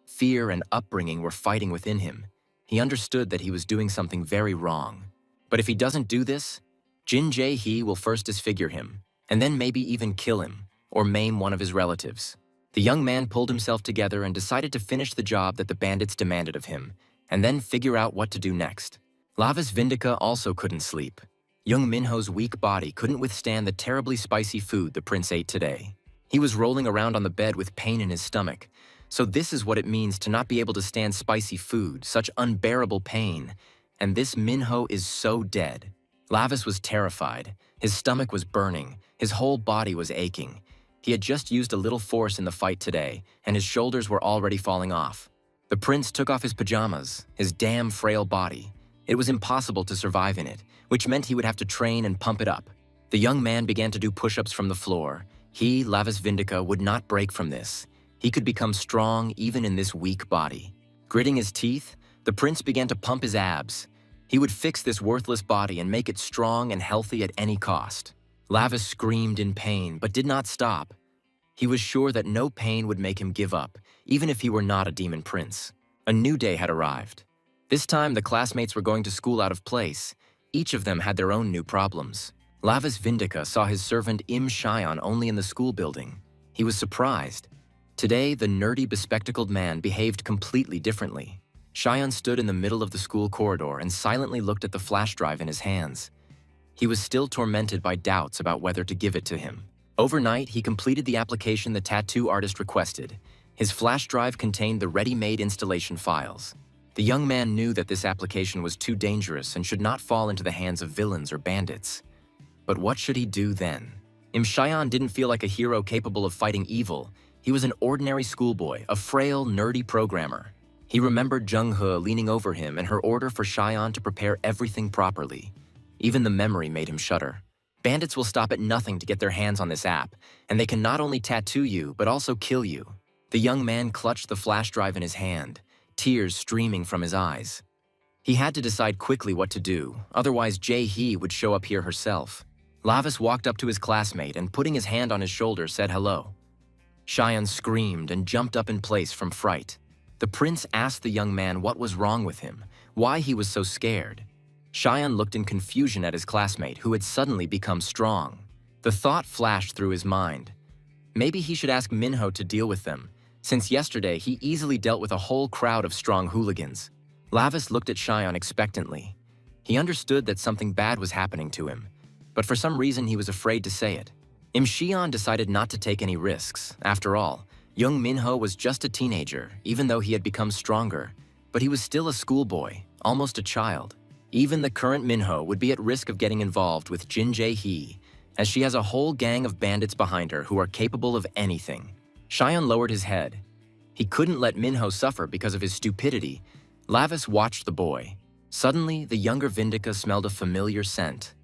Fear and upbringing were fighting within him. He understood that he was doing something very wrong. But if he doesn't do this, Jin Jae-hee will first disfigure him, and then maybe even kill him, or maim one of his relatives. The young man pulled himself together and decided to finish the job that the bandits demanded of him, and then figure out what to do next. Lavis Vindica also couldn't sleep. Young Minho's weak body couldn't withstand the terribly spicy food the prince ate today. He was rolling around on the bed with pain in his stomach. So this is what it means to not be able to stand spicy food, such unbearable pain. And this Minho is so dead. Lavis was terrified. His stomach was burning. His whole body was aching. He had just used a little force in the fight today, and his shoulders were already falling off. The prince took off his pajamas, his damn frail body. It was impossible to survive in it, which meant he would have to train and pump it up. The young man began to do push-ups from the floor. He, Lavis Vindica, would not break from this. He could become strong even in this weak body. Gritting his teeth, the prince began to pump his abs. He would fix this worthless body and make it strong and healthy at any cost. Lavis screamed in pain, but did not stop. He was sure that no pain would make him give up, even if he were not a demon prince. A new day had arrived. This time, the classmates were going to school out of place. Each of them had their own new problems. Lavis Vindica saw his servant Im Shion only in the school building. He was surprised. Today, the nerdy, bespectacled man behaved completely differently. Shion stood in the middle of the school corridor and silently looked at the flash drive in his hands. He was still tormented by doubts about whether to give it to him. Overnight, he completed the application the tattoo artist requested. His flash drive contained the ready-made installation files. The young man knew that this application was too dangerous and should not fall into the hands of villains or bandits. But what should he do then? Im Shion didn't feel like a hero capable of fighting evil. He was an ordinary schoolboy, a frail, nerdy programmer. He remembered Jung-he leaning over him and her order for Shion to prepare everything properly. Even the memory made him shudder. Bandits will stop at nothing to get their hands on this app, and they can not only tattoo you, but also kill you. The young man clutched the flash drive in his hand, tears streaming from his eyes. He had to decide quickly what to do, otherwise Jae-hee would show up here herself. Lavis walked up to his classmate and, putting his hand on his shoulder, said hello. Shion screamed and jumped up in place from fright. The prince asked the young man what was wrong with him, why he was so scared. Shion looked in confusion at his classmate, who had suddenly become strong. The thought flashed through his mind. Maybe he should ask Minho to deal with them, since yesterday he easily dealt with a whole crowd of strong hooligans. Lavis looked at Shion expectantly. He understood that something bad was happening to him, but for some reason he was afraid to say it. Im Shion decided not to take any risks. After all, young Minho was just a teenager, even though he had become stronger. But he was still a schoolboy, almost a child. Even the current Minho would be at risk of getting involved with Jin Jae-hee, as she has a whole gang of bandits behind her who are capable of anything. Shion lowered his head. He couldn't let Minho suffer because of his stupidity. Lavis watched the boy. Suddenly, the younger Vindica smelled a familiar scent.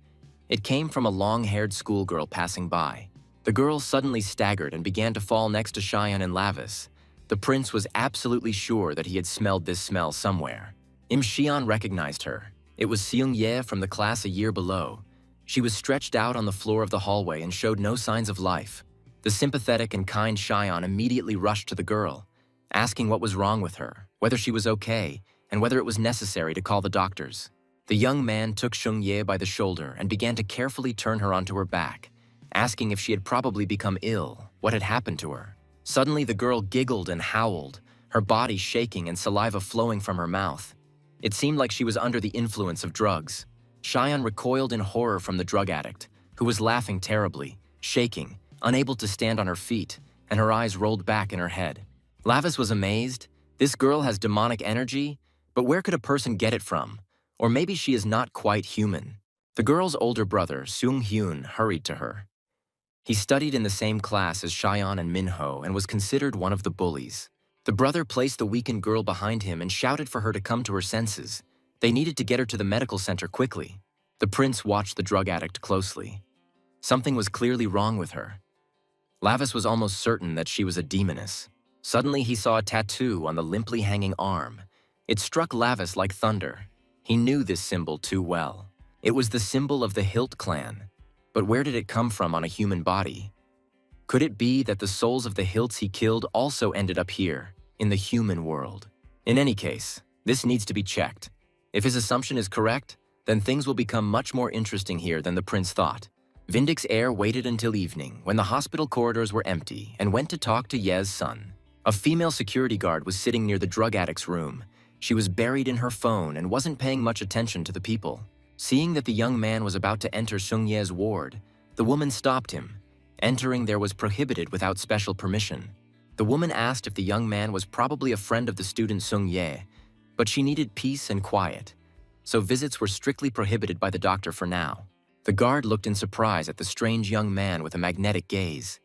It came from a long-haired schoolgirl passing by. The girl suddenly staggered and began to fall next to Shion and Lavis. The prince was absolutely sure that he had smelled this smell somewhere. Im Shion recognized her. It was Seung-ye from the class a year below. She was stretched out on the floor of the hallway and showed no signs of life. The sympathetic and kind Shion immediately rushed to the girl, asking what was wrong with her, whether she was okay, and whether it was necessary to call the doctors. The young man took Seung-ye by the shoulder and began to carefully turn her onto her back, asking if she had probably become ill, what had happened to her. Suddenly, the girl giggled and howled, her body shaking and saliva flowing from her mouth. It seemed like she was under the influence of drugs. Shion recoiled in horror from the drug addict, who was laughing terribly, shaking, unable to stand on her feet, and her eyes rolled back in her head. Lavis was amazed. This girl has demonic energy, but where could a person get it from? Or maybe she is not quite human. The girl's older brother, Seung-hyun, hurried to her. He studied in the same class as Shion and Minho and was considered one of the bullies. The brother placed the weakened girl behind him and shouted for her to come to her senses. They needed to get her to the medical center quickly. The prince watched the drug addict closely. Something was clearly wrong with her. Lavis was almost certain that she was a demoness. Suddenly, he saw a tattoo on the limply hanging arm. It struck Lavis like thunder. He knew this symbol too well. It was the symbol of the Hilt clan. But where did it come from on a human body? Could it be that the souls of the Hilts he killed also ended up here, in the human world? In any case, this needs to be checked. If his assumption is correct, then things will become much more interesting here than the prince thought. Vindic's heir waited until evening, when the hospital corridors were empty, and went to talk to Ye's son. A female security guard was sitting near the drug addict's room. She was buried in her phone and wasn't paying much attention to the people. Seeing that the young man was about to enter Sung Ye's ward, the woman stopped him. Entering there was prohibited without special permission. The woman asked if the young man was probably a friend of the student Sung Ye, but she needed peace and quiet, so visits were strictly prohibited by the doctor for now. The guard looked in surprise at the strange young man with a magnetic gaze.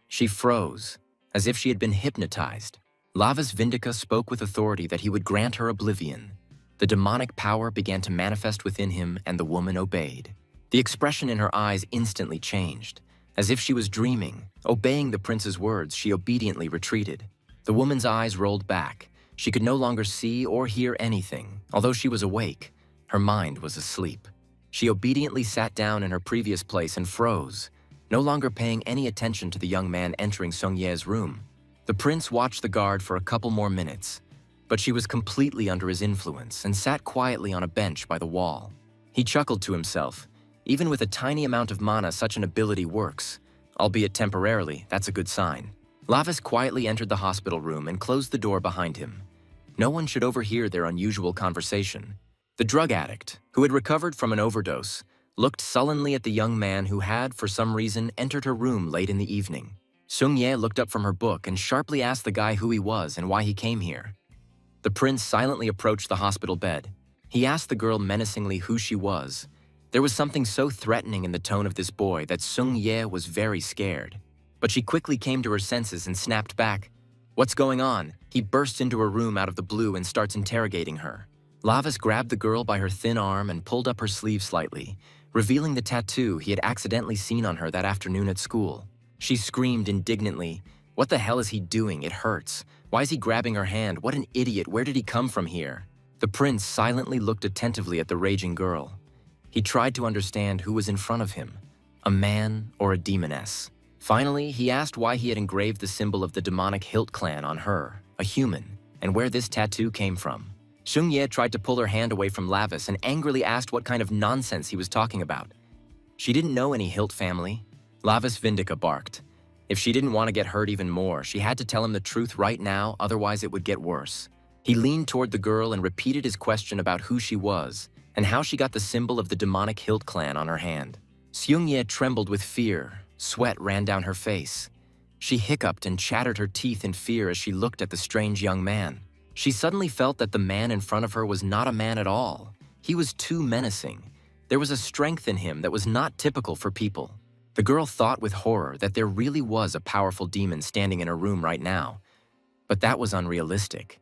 She froze, as if she had been hypnotized. Lavas Vindica spoke with authority that he would grant her oblivion. The demonic power began to manifest within him, and the woman obeyed. The expression in her eyes instantly changed. As if she was dreaming, obeying the prince's words, she obediently retreated. The woman's eyes rolled back. She could no longer see or hear anything. Although she was awake, her mind was asleep. She obediently sat down in her previous place and froze, no longer paying any attention to the young man entering Sung Ye's room. The prince watched the guard for a couple more minutes, but she was completely under his influence and sat quietly on a bench by the wall. He chuckled to himself. Even with a tiny amount of mana, such an ability works. Albeit temporarily, that's a good sign. Lavas quietly entered the hospital room and closed the door behind him. No one should overhear their unusual conversation. The drug addict, who had recovered from an overdose, looked sullenly at the young man who had, for some reason, entered her room late in the evening. Sung Ye looked up from her book and sharply asked the guy who he was and why he came here. The prince silently approached the hospital bed. He asked the girl menacingly who she was. There was something so threatening in the tone of this boy that Sung Ye was very scared. But she quickly came to her senses and snapped back. "What's going on?" He bursts into her room out of the blue and starts interrogating her. Lavas grabbed the girl by her thin arm and pulled up her sleeve slightly, revealing the tattoo he had accidentally seen on her that afternoon at school. She screamed indignantly, "What the hell is he doing? It hurts. Why is he grabbing her hand? What an idiot. Where did he come from here?" The prince silently looked attentively at the raging girl. He tried to understand who was in front of him, a man or a demoness. Finally, he asked why he had engraved the symbol of the demonic Hilt clan on her, a human, and where this tattoo came from. Sung Ye tried to pull her hand away from Lavas and angrily asked what kind of nonsense he was talking about. She didn't know any Hilt family. Lavas Vindica barked. If she didn't want to get hurt even more, she had to tell him the truth right now, otherwise it would get worse. He leaned toward the girl and repeated his question about who she was and how she got the symbol of the demonic Hilt clan on her hand. Sung Ye trembled with fear. Sweat ran down her face. She hiccuped and chattered her teeth in fear as she looked at the strange young man. She suddenly felt that the man in front of her was not a man at all. He was too menacing. There was a strength in him that was not typical for people. The girl thought with horror that there really was a powerful demon standing in her room right now. But that was unrealistic.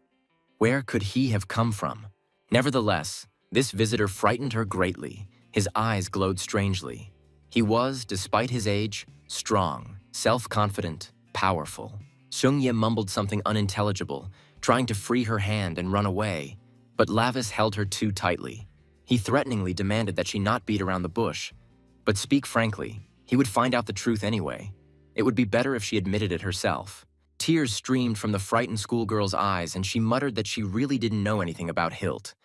Where could he have come from? Nevertheless, this visitor frightened her greatly. His eyes glowed strangely. He was, despite his age, strong, self-confident, powerful. Sung Ye mumbled something unintelligible, trying to free her hand and run away, but Lavas held her too tightly. He threateningly demanded that she not beat around the bush. But speak frankly, he would find out the truth anyway. It would be better if she admitted it herself. Tears streamed from the frightened schoolgirl's eyes, and she muttered that she really didn't know anything about Hilt.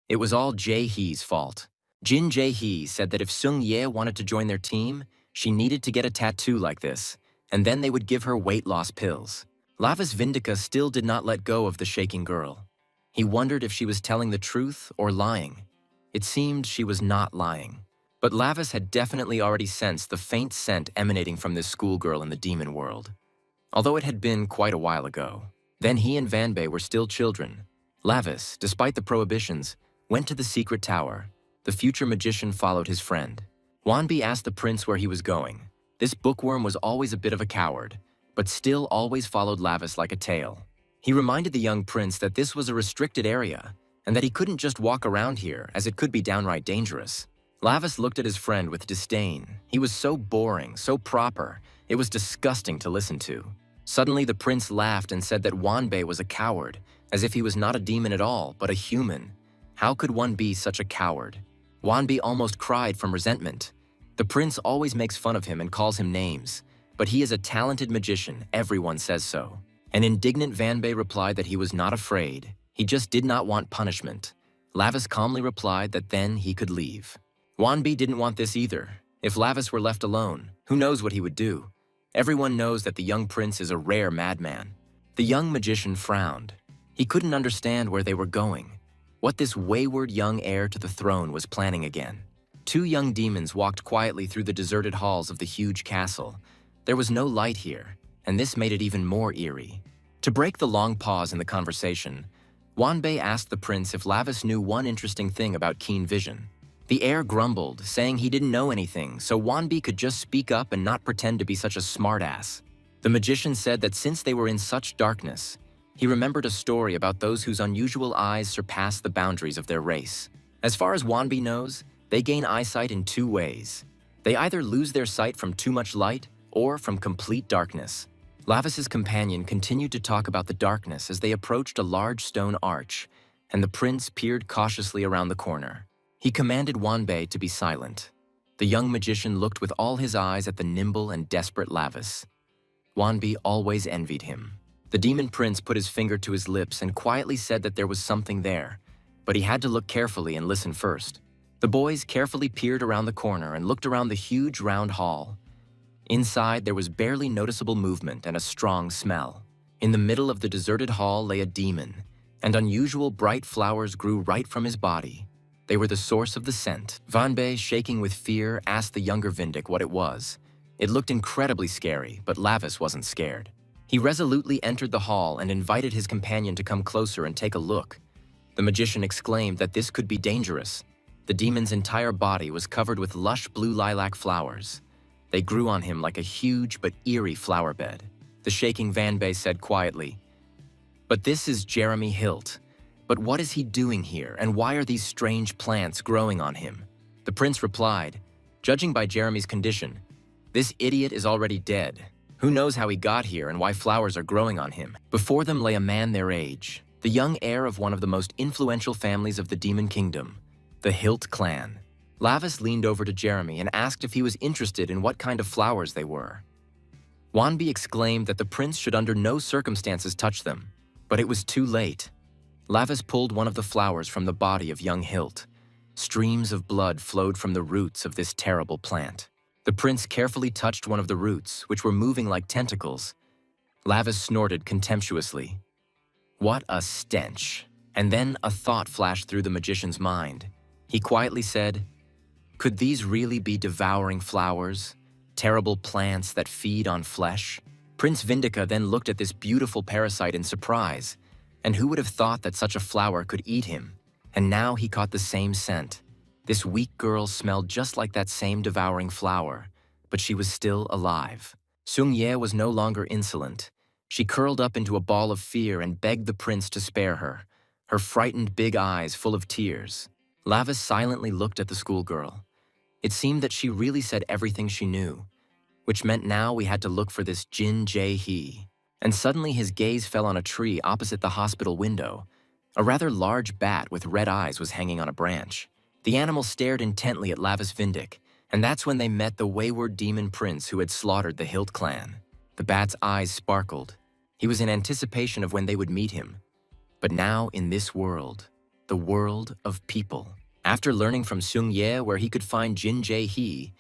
It was all Jae-hee's fault. Jin Jae-hee said that if Sung Ye wanted to join their team, she needed to get a tattoo like this, and then they would give her weight loss pills. Lavas Vindica still did not let go of the shaking girl. He wondered if she was telling the truth or lying. It seemed she was not lying. But Lavas had definitely already sensed the faint scent emanating from this schoolgirl in the demon world, although it had been quite a while ago. Then he and Vanbei were still children. Lavas, despite the prohibitions, went to the secret tower. The future magician followed his friend. Wanbi asked the prince where he was going. This bookworm was always a bit of a coward, but still always followed Lavas like a tail. He reminded the young prince that this was a restricted area, and that he couldn't just walk around here, as it could be downright dangerous. Lavas looked at his friend with disdain. He was so boring, so proper, it was disgusting to listen to. Suddenly the prince laughed and said that Wanbei was a coward, as if he was not a demon at all, but a human. How could one be such a coward? Wanbi almost cried from resentment. The prince always makes fun of him and calls him names, But he is a talented magician, everyone says so. An indignant Vanbei replied that he was not afraid, he just did not want punishment. Lavis calmly replied that then he could leave. Wanbi didn't want this either. If Lavis were left alone, who knows what he would do? Everyone knows that the young prince is a rare madman. The young magician frowned. He couldn't understand where they were going, what this wayward young heir to the throne was planning again. Two young demons walked quietly through the deserted halls of the huge castle. There was no light here, and this made it even more eerie. To break the long pause in the conversation, Wanbei asked the prince if Lavis knew one interesting thing about keen vision. The heir grumbled, saying he didn't know anything, so Wanbei could just speak up and not pretend to be such a smartass. The magician said that since they were in such darkness, he remembered a story about those whose unusual eyes surpass the boundaries of their race. As far as Wanbei knows, they gain eyesight in two ways. They either lose their sight from too much light or from complete darkness. Lavis's companion continued to talk about the darkness as they approached a large stone arch, and the prince peered cautiously around the corner. He commanded Wanbei to be silent. The young magician looked with all his eyes at the nimble and desperate Lavis. Wanbei always envied him. The demon prince put his finger to his lips and quietly said that there was something there, but he had to look carefully and listen first. The boys carefully peered around the corner and looked around the huge round hall. Inside, there was barely noticeable movement and a strong smell. In the middle of the deserted hall lay a demon, and unusual bright flowers grew right from his body. They were the source of the scent. Vanbei, shaking with fear, asked the younger Vindic what it was. It looked incredibly scary, but Lavis wasn't scared. He resolutely entered the hall and invited his companion to come closer and take a look. The magician exclaimed that this could be dangerous. The demon's entire body was covered with lush blue lilac flowers. They grew on him like a huge but eerie flower bed. The shaking Vanbei said quietly, "But this is Jeremy Hilt. But what is he doing here, and why are these strange plants growing on him?" The prince replied, "Judging by Jeremy's condition, this idiot is already dead. Who knows how he got here and why flowers are growing on him?" Before them lay a man their age, the young heir of one of the most influential families of the Demon Kingdom, the Hilt clan. Lavis leaned over to Jeremy and asked if he was interested in what kind of flowers they were. Wanbei exclaimed that the prince should under no circumstances touch them, but it was too late. Lavis pulled one of the flowers from the body of young Hilt. Streams of blood flowed from the roots of this terrible plant. The prince carefully touched one of the roots, which were moving like tentacles. Lavis snorted contemptuously. What a stench! And then a thought flashed through the magician's mind. He quietly said, "Could these really be devouring flowers? Terrible plants that feed on flesh?" Prince Vindica then looked at this beautiful parasite in surprise. And who would have thought that such a flower could eat him? And now he caught the same scent. This weak girl smelled just like that same devouring flower, but she was still alive. Sung Ye was no longer insolent. She curled up into a ball of fear and begged the prince to spare her, her frightened big eyes full of tears. Lavis silently looked at the schoolgirl. It seemed that she really said everything she knew, which meant now we had to look for this Jin Jae-hee. And suddenly his gaze fell on a tree opposite the hospital window. A rather large bat with red eyes was hanging on a branch. The animal stared intently at Lavis Vindic, and that's when they met the wayward demon prince who had slaughtered the Hilt clan. The bat's eyes sparkled. He was in anticipation of when they would meet him. But now in this world, the world of people. After learning from Sung Ye where he could find Jin Jae-hee,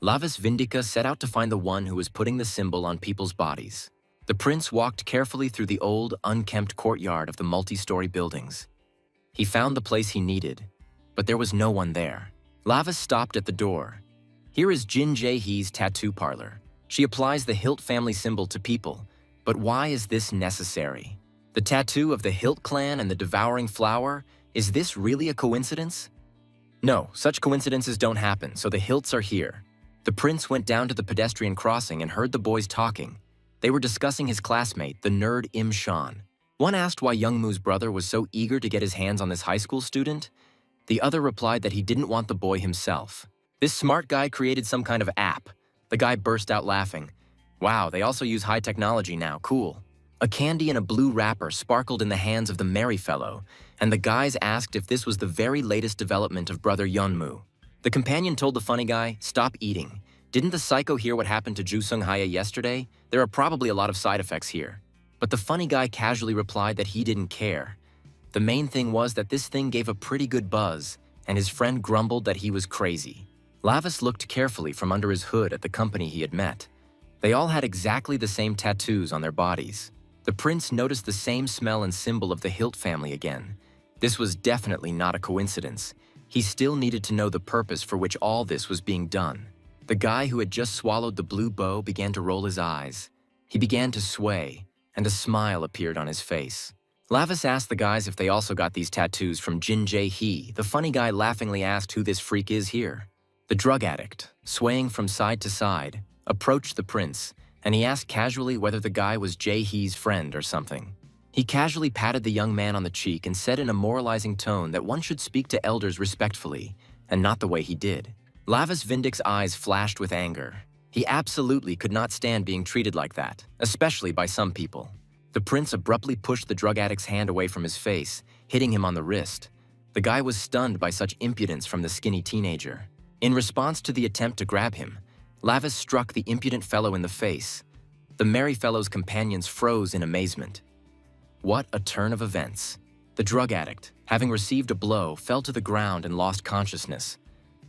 Lavis Vindica set out to find the one who was putting the symbol on people's bodies. The prince walked carefully through the old, unkempt courtyard of the multi-story buildings. He found the place he needed, but there was no one there. Lavis stopped at the door. Here is Jin Jae-hee's tattoo parlor. She applies the Hilt family symbol to people, but why is this necessary? The tattoo of the Hilt clan and the devouring flower, is this really a coincidence? No, such coincidences don't happen, so the Hilts are here. The prince went down to the pedestrian crossing and heard the boys talking. They were discussing his classmate, the nerd Im Shan. One asked why Youngmu's brother was so eager to get his hands on this high school student. The other replied that he didn't want the boy himself. This smart guy created some kind of app. The guy burst out laughing. Wow, they also use high technology now, cool. A candy in a blue wrapper sparkled in the hands of the merry fellow, and the guys asked if this was the very latest development of brother Yeonmu. The companion told the funny guy, "Stop eating. Didn't the psycho hear what happened to Ju Sung Haya yesterday? There are probably a lot of side effects here. But the funny guy casually replied that he didn't care. The main thing was that this thing gave a pretty good buzz, and his friend grumbled that he was crazy. Lavis looked carefully from under his hood at the company he had met. They all had exactly the same tattoos on their bodies. The prince noticed the same smell and symbol of the Hilt family again. This was definitely not a coincidence. He still needed to know the purpose for which all this was being done. The guy who had just swallowed the blue bow began to roll his eyes. He began to sway, and a smile appeared on his face. Lavis asked the guys if they also got these tattoos from Jin Jae-hee. The funny guy laughingly asked who this freak is here. The drug addict, swaying from side to side, approached the prince, and he asked casually whether the guy was Jae-hee's friend or something. He casually patted the young man on the cheek and said in a moralizing tone that one should speak to elders respectfully, and not the way he did. Lavis Vindic's eyes flashed with anger. He absolutely could not stand being treated like that, especially by some people. The prince abruptly pushed the drug addict's hand away from his face, hitting him on the wrist. The guy was stunned by such impudence from the skinny teenager. In response to the attempt to grab him, Lavis struck the impudent fellow in the face. The merry fellow's companions froze in amazement. What a turn of events. The drug addict, having received a blow, fell to the ground and lost consciousness.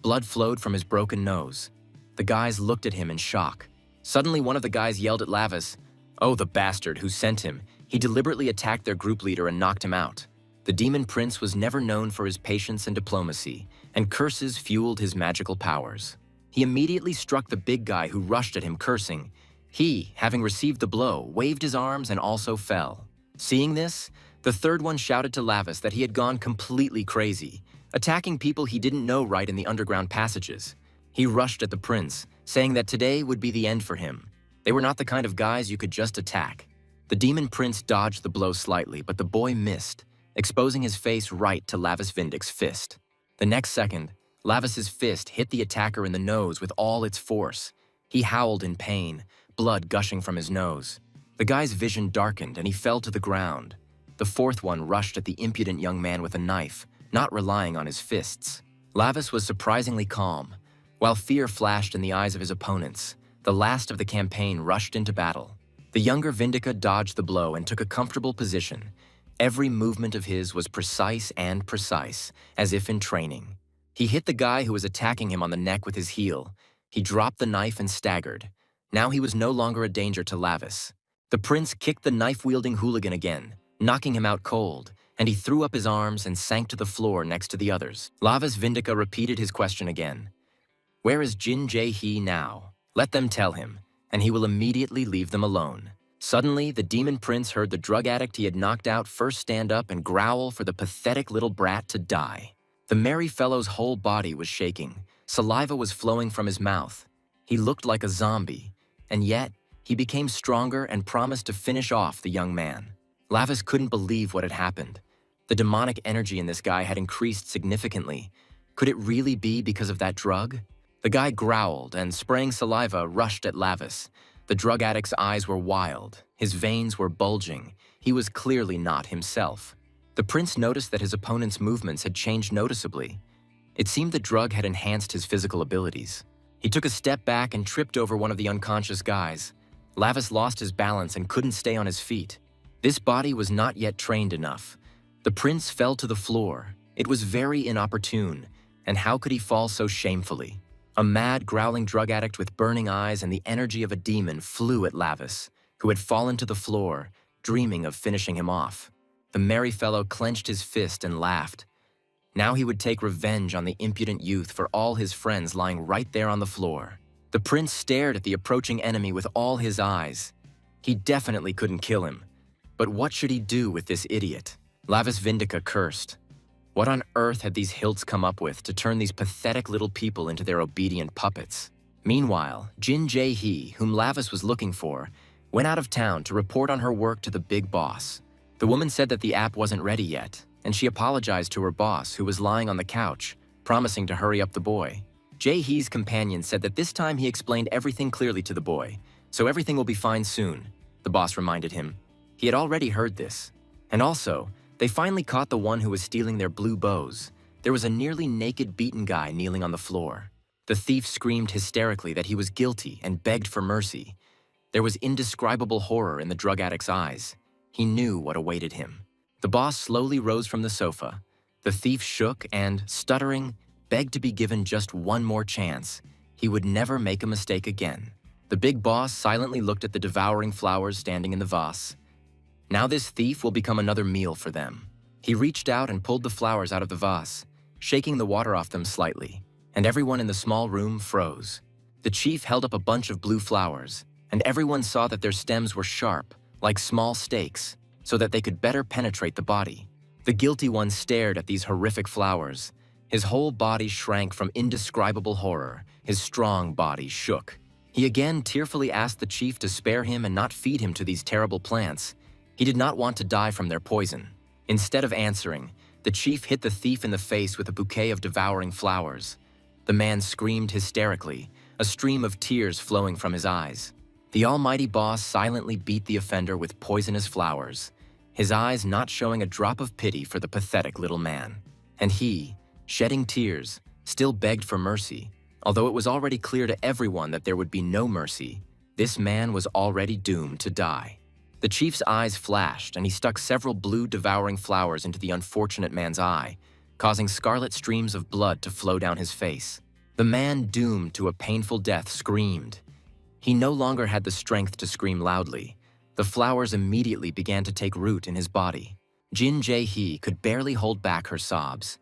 Blood flowed from his broken nose. The guys looked at him in shock. Suddenly, one of the guys yelled at Lavis, "Oh, the bastard who sent him." He deliberately attacked their group leader and knocked him out. The demon prince was never known for his patience and diplomacy, and curses fueled his magical powers. He immediately struck the big guy who rushed at him cursing. He, having received the blow, waved his arms and also fell. Seeing this, the third one shouted to Lavis that he had gone completely crazy, attacking people he didn't know right in the underground passages. He rushed at the prince, saying that today would be the end for him. They were not the kind of guys you could just attack. The demon prince dodged the blow slightly, but the boy missed, exposing his face right to Lavis Vindic's fist. The next second, Lavis's fist hit the attacker in the nose with all its force. He howled in pain, blood gushing from his nose. The guy's vision darkened and he fell to the ground. The fourth one rushed at the impudent young man with a knife, not relying on his fists. Lavis was surprisingly calm. While fear flashed in the eyes of his opponents, the last of the campaign rushed into battle. The younger Vindica dodged the blow and took a comfortable position. Every movement of his was precise, as if in training. He hit the guy who was attacking him on the neck with his heel. He dropped the knife and staggered. Now he was no longer a danger to Lavis. The prince kicked the knife-wielding hooligan again, knocking him out cold, and he threw up his arms and sank to the floor next to the others. Lavis Vindica repeated his question again. "Where is Jin Jae-hee now? Let them tell him, and he will immediately leave them alone." Suddenly, the demon prince heard the drug addict he had knocked out first stand up and growl for the pathetic little brat to die. The merry fellow's whole body was shaking. Saliva was flowing from his mouth. He looked like a zombie, and yet he became stronger and promised to finish off the young man. Lavis couldn't believe what had happened. The demonic energy in this guy had increased significantly. Could it really be because of that drug? The guy growled and, spraying saliva, rushed at Lavis. The drug addict's eyes were wild. His veins were bulging. He was clearly not himself. The prince noticed that his opponent's movements had changed noticeably. It seemed the drug had enhanced his physical abilities. He took a step back and tripped over one of the unconscious guys. Lavis lost his balance and couldn't stay on his feet. This body was not yet trained enough. The prince fell to the floor. It was very inopportune, and how could he fall so shamefully? A mad, growling drug addict with burning eyes and the energy of a demon flew at Lavis, who had fallen to the floor, dreaming of finishing him off. The merry fellow clenched his fist and laughed. Now he would take revenge on the impudent youth for all his friends lying right there on the floor. The prince stared at the approaching enemy with all his eyes. He definitely couldn't kill him. But what should he do with this idiot? Lavis Vindica cursed. What on earth had these Hilts come up with to turn these pathetic little people into their obedient puppets? Meanwhile, Jin Jae-hee, whom Lavis was looking for, went out of town to report on her work to the big boss. The woman said that the app wasn't ready yet, and she apologized to her boss, who was lying on the couch, promising to hurry up the boy. Jae-hee's companion said that this time he explained everything clearly to the boy, so everything will be fine soon, the boss reminded him. He had already heard this. And also, they finally caught the one who was stealing their blue bows. There was a nearly naked beaten guy kneeling on the floor. The thief screamed hysterically that he was guilty and begged for mercy. There was indescribable horror in the drug addict's eyes. He knew what awaited him. The boss slowly rose from the sofa. The thief shook and, stuttering, begged to be given just one more chance. He would never make a mistake again. The big boss silently looked at the devouring flowers standing in the vase. Now this thief will become another meal for them. He reached out and pulled the flowers out of the vase, shaking the water off them slightly, and everyone in the small room froze. The chief held up a bunch of blue flowers, and everyone saw that their stems were sharp, like small stakes, so that they could better penetrate the body. The guilty one stared at these horrific flowers. His whole body shrank from indescribable horror. His strong body shook. He again tearfully asked the chief to spare him and not feed him to these terrible plants. He did not want to die from their poison. Instead of answering, the chief hit the thief in the face with a bouquet of devouring flowers. The man screamed hysterically, a stream of tears flowing from his eyes. The almighty boss silently beat the offender with poisonous flowers, his eyes not showing a drop of pity for the pathetic little man. And he, shedding tears, still begged for mercy. Although it was already clear to everyone that there would be no mercy, this man was already doomed to die. The chief's eyes flashed, and he stuck several blue devouring flowers into the unfortunate man's eye, causing scarlet streams of blood to flow down his face. The man doomed to a painful death screamed. He no longer had the strength to scream loudly. The flowers immediately began to take root in his body. Jin Jae-hee could barely hold back her sobs.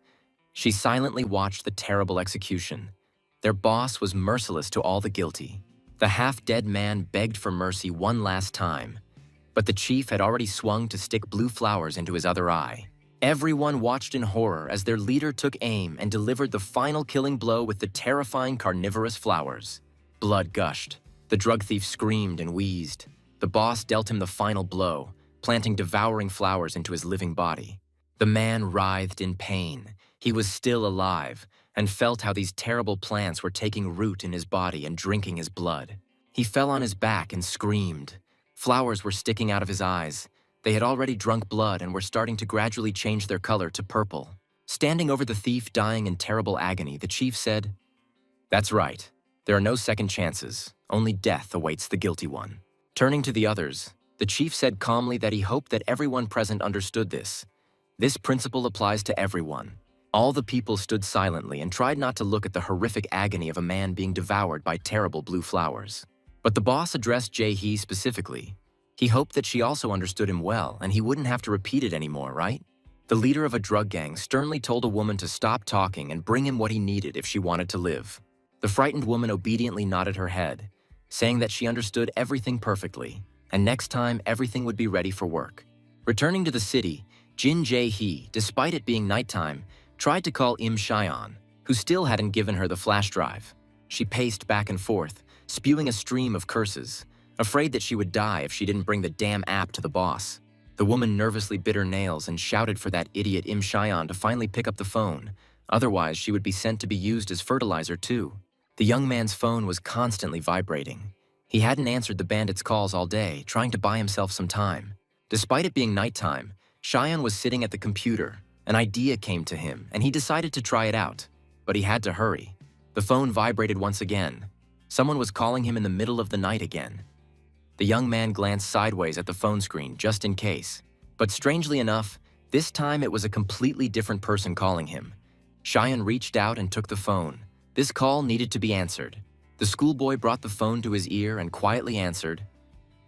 She silently watched the terrible execution. Their boss was merciless to all the guilty. The half-dead man begged for mercy one last time, but the chief had already swung to stick blue flowers into his other eye. Everyone watched in horror as their leader took aim and delivered the final killing blow with the terrifying carnivorous flowers. Blood gushed. The drug thief screamed and wheezed. The boss dealt him the final blow, planting devouring flowers into his living body. The man writhed in pain. He was still alive and felt how these terrible plants were taking root in his body and drinking his blood. He fell on his back and screamed. Flowers were sticking out of his eyes. They had already drunk blood and were starting to gradually change their color to purple. Standing over the thief dying in terrible agony, the chief said, "That's right. There are no second chances. Only death awaits the guilty one." Turning to the others, the chief said calmly that he hoped that everyone present understood this. This principle applies to everyone. All the people stood silently and tried not to look at the horrific agony of a man being devoured by terrible blue flowers. But the boss addressed Jae-hee specifically. He hoped that she also understood him well and he wouldn't have to repeat it anymore, right? The leader of a drug gang sternly told a woman to stop talking and bring him what he needed if she wanted to live. The frightened woman obediently nodded her head, saying that she understood everything perfectly, and next time everything would be ready for work. Returning to the city, Jin Jae-hee, despite it being nighttime, tried to call Im Cheon, who still hadn't given her the flash drive. She paced back and forth, spewing a stream of curses, afraid that she would die if she didn't bring the damn app to the boss. The woman nervously bit her nails and shouted for that idiot Im Cheon to finally pick up the phone, otherwise she would be sent to be used as fertilizer too. The young man's phone was constantly vibrating. He hadn't answered the bandits' calls all day, trying to buy himself some time. Despite it being nighttime, Cheon was sitting at the computer. An idea came to him, and he decided to try it out, but he had to hurry. The phone vibrated once again. Someone was calling him in the middle of the night again. The young man glanced sideways at the phone screen just in case, but strangely enough, this time it was a completely different person calling him. Cheon reached out and took the phone. This call needed to be answered. The schoolboy brought the phone to his ear and quietly answered.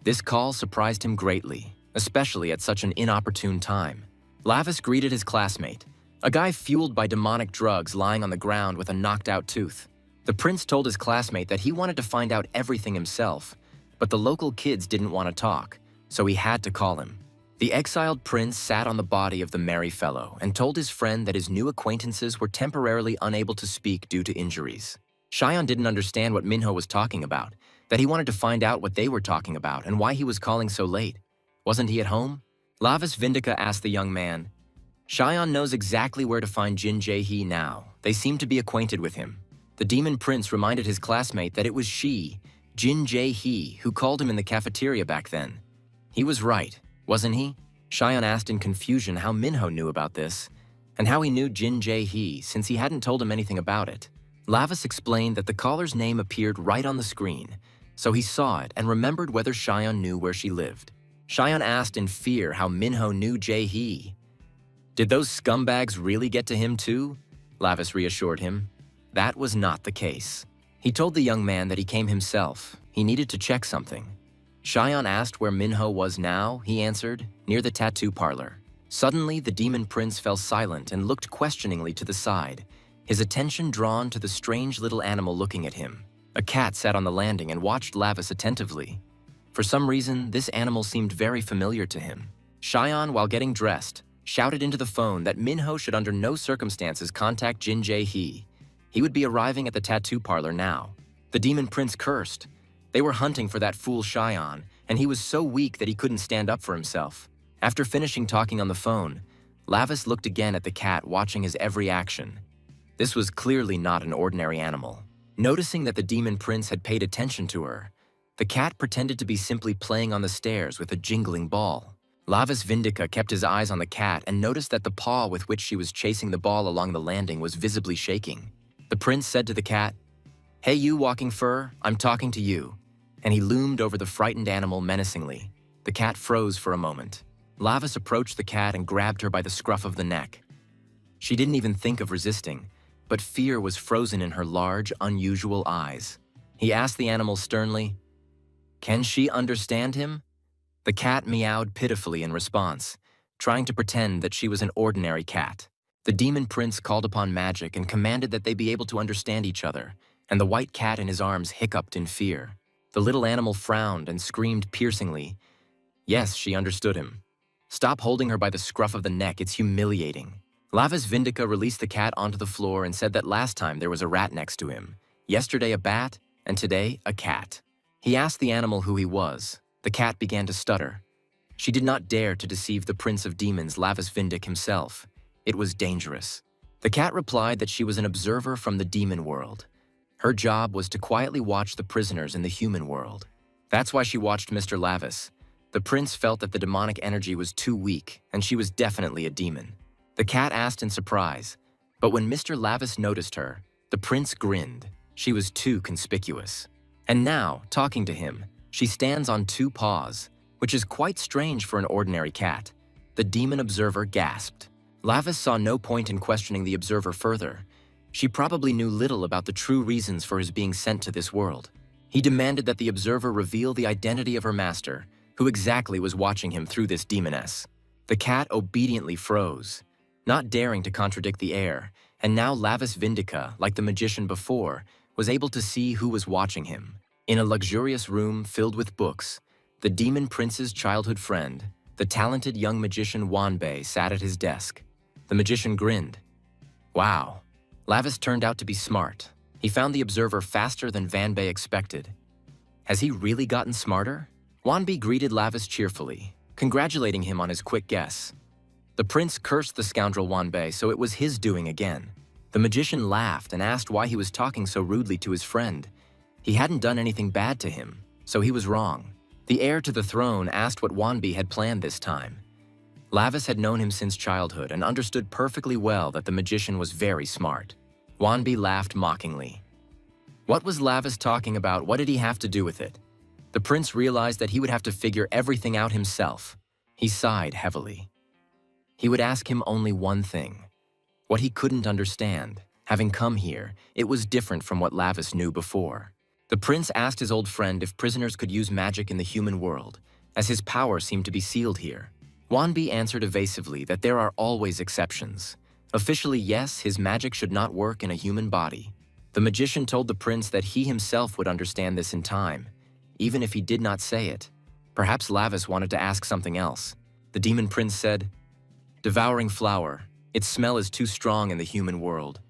This call surprised him greatly, especially at such an inopportune time. Lavis greeted his classmate, a guy fueled by demonic drugs lying on the ground with a knocked-out tooth. The prince told his classmate that he wanted to find out everything himself, but the local kids didn't want to talk, so he had to call him. The exiled prince sat on the body of the merry fellow and told his friend that his new acquaintances were temporarily unable to speak due to injuries. Cheon didn't understand what Minho was talking about, that he wanted to find out what they were talking about and why he was calling so late. Wasn't he at home? Lavis Vindica asked the young man. Cheon knows exactly where to find Jin Jae-hee now. They seem to be acquainted with him. The demon prince reminded his classmate that it was she, Jin Jae-hee, who called him in the cafeteria back then. He was right, wasn't he? Cheon asked in confusion how Minho knew about this, and how he knew Jin Jae-hee since he hadn't told him anything about it. Lavis explained that the caller's name appeared right on the screen, so he saw it and remembered whether Cheyenne knew where she lived. Cheyenne asked in fear how Minho knew Jae-hee. Did those scumbags really get to him too? Lavis reassured him. That was not the case. He told the young man that he came himself. He needed to check something. Cheyenne asked where Minho was now. He answered, near the tattoo parlor. Suddenly, the demon prince fell silent and looked questioningly to the side, his attention drawn to the strange little animal looking at him. A cat sat on the landing and watched Lavis attentively. For some reason, this animal seemed very familiar to him. Cheyenne, while getting dressed, shouted into the phone that Minho should under no circumstances contact Jin Jae-hee. He would be arriving at the tattoo parlor now. The demon prince cursed. They were hunting for that fool Cheyenne, and he was so weak that he couldn't stand up for himself. After finishing talking on the phone, Lavis looked again at the cat, watching his every action. This was clearly not an ordinary animal. Noticing that the demon prince had paid attention to her, the cat pretended to be simply playing on the stairs with a jingling ball. Lavis Vindica kept his eyes on the cat and noticed that the paw with which she was chasing the ball along the landing was visibly shaking. The prince said to the cat, "Hey you, walking fur, I'm talking to you," and he loomed over the frightened animal menacingly. The cat froze for a moment. Lavis approached the cat and grabbed her by the scruff of the neck. She didn't even think of resisting, but fear was frozen in her large, unusual eyes. He asked the animal sternly, "Can she understand him?" The cat meowed pitifully in response, trying to pretend that she was an ordinary cat. The demon prince called upon magic and commanded that they be able to understand each other, and the white cat in his arms hiccuped in fear. The little animal frowned and screamed piercingly. Yes, she understood him. "Stop holding her by the scruff of the neck, it's humiliating." Lavis Vindica released the cat onto the floor and said that last time there was a rat next to him, yesterday a bat, and today a cat. He asked the animal who he was. The cat began to stutter. She did not dare to deceive the prince of demons, Lavis Vindic himself. It was dangerous. The cat replied that she was an observer from the demon world. Her job was to quietly watch the prisoners in the human world. That's why she watched Mr. Lavis. The prince felt that the demonic energy was too weak, and she was definitely a demon. The cat asked in surprise, but when Mr. Lavis noticed her, the prince grinned. She was too conspicuous. And now, talking to him, she stands on two paws, which is quite strange for an ordinary cat. The demon observer gasped. Lavis saw no point in questioning the observer further. She probably knew little about the true reasons for his being sent to this world. He demanded that the observer reveal the identity of her master, who exactly was watching him through this demoness. The cat obediently froze, not daring to contradict the air, and now Lavis Vindica, like the magician before, was able to see who was watching him. In a luxurious room filled with books, the demon prince's childhood friend, the talented young magician Wanbei, sat at his desk. The magician grinned. Wow, Lavis turned out to be smart. He found the observer faster than Wanbei expected. Has he really gotten smarter? Wanbei greeted Lavis cheerfully, congratulating him on his quick guess. The prince cursed the scoundrel Wanbei, so it was his doing again. The magician laughed and asked why he was talking so rudely to his friend. He hadn't done anything bad to him, so he was wrong. The heir to the throne asked what Wanbei had planned this time. Lavis had known him since childhood and understood perfectly well that the magician was very smart. Wanbei laughed mockingly. What was Lavis talking about? What did he have to do with it? The prince realized that he would have to figure everything out himself. He sighed heavily. He would ask him only one thing. What he couldn't understand. Having come here, it was different from what Lavis knew before. The prince asked his old friend if prisoners could use magic in the human world, as his power seemed to be sealed here. Wanbei answered evasively that there are always exceptions. Officially, yes, his magic should not work in a human body. The magician told the prince that he himself would understand this in time, even if he did not say it. Perhaps Lavis wanted to ask something else. The demon prince said, "Devouring flower. Its smell is too strong in the human world.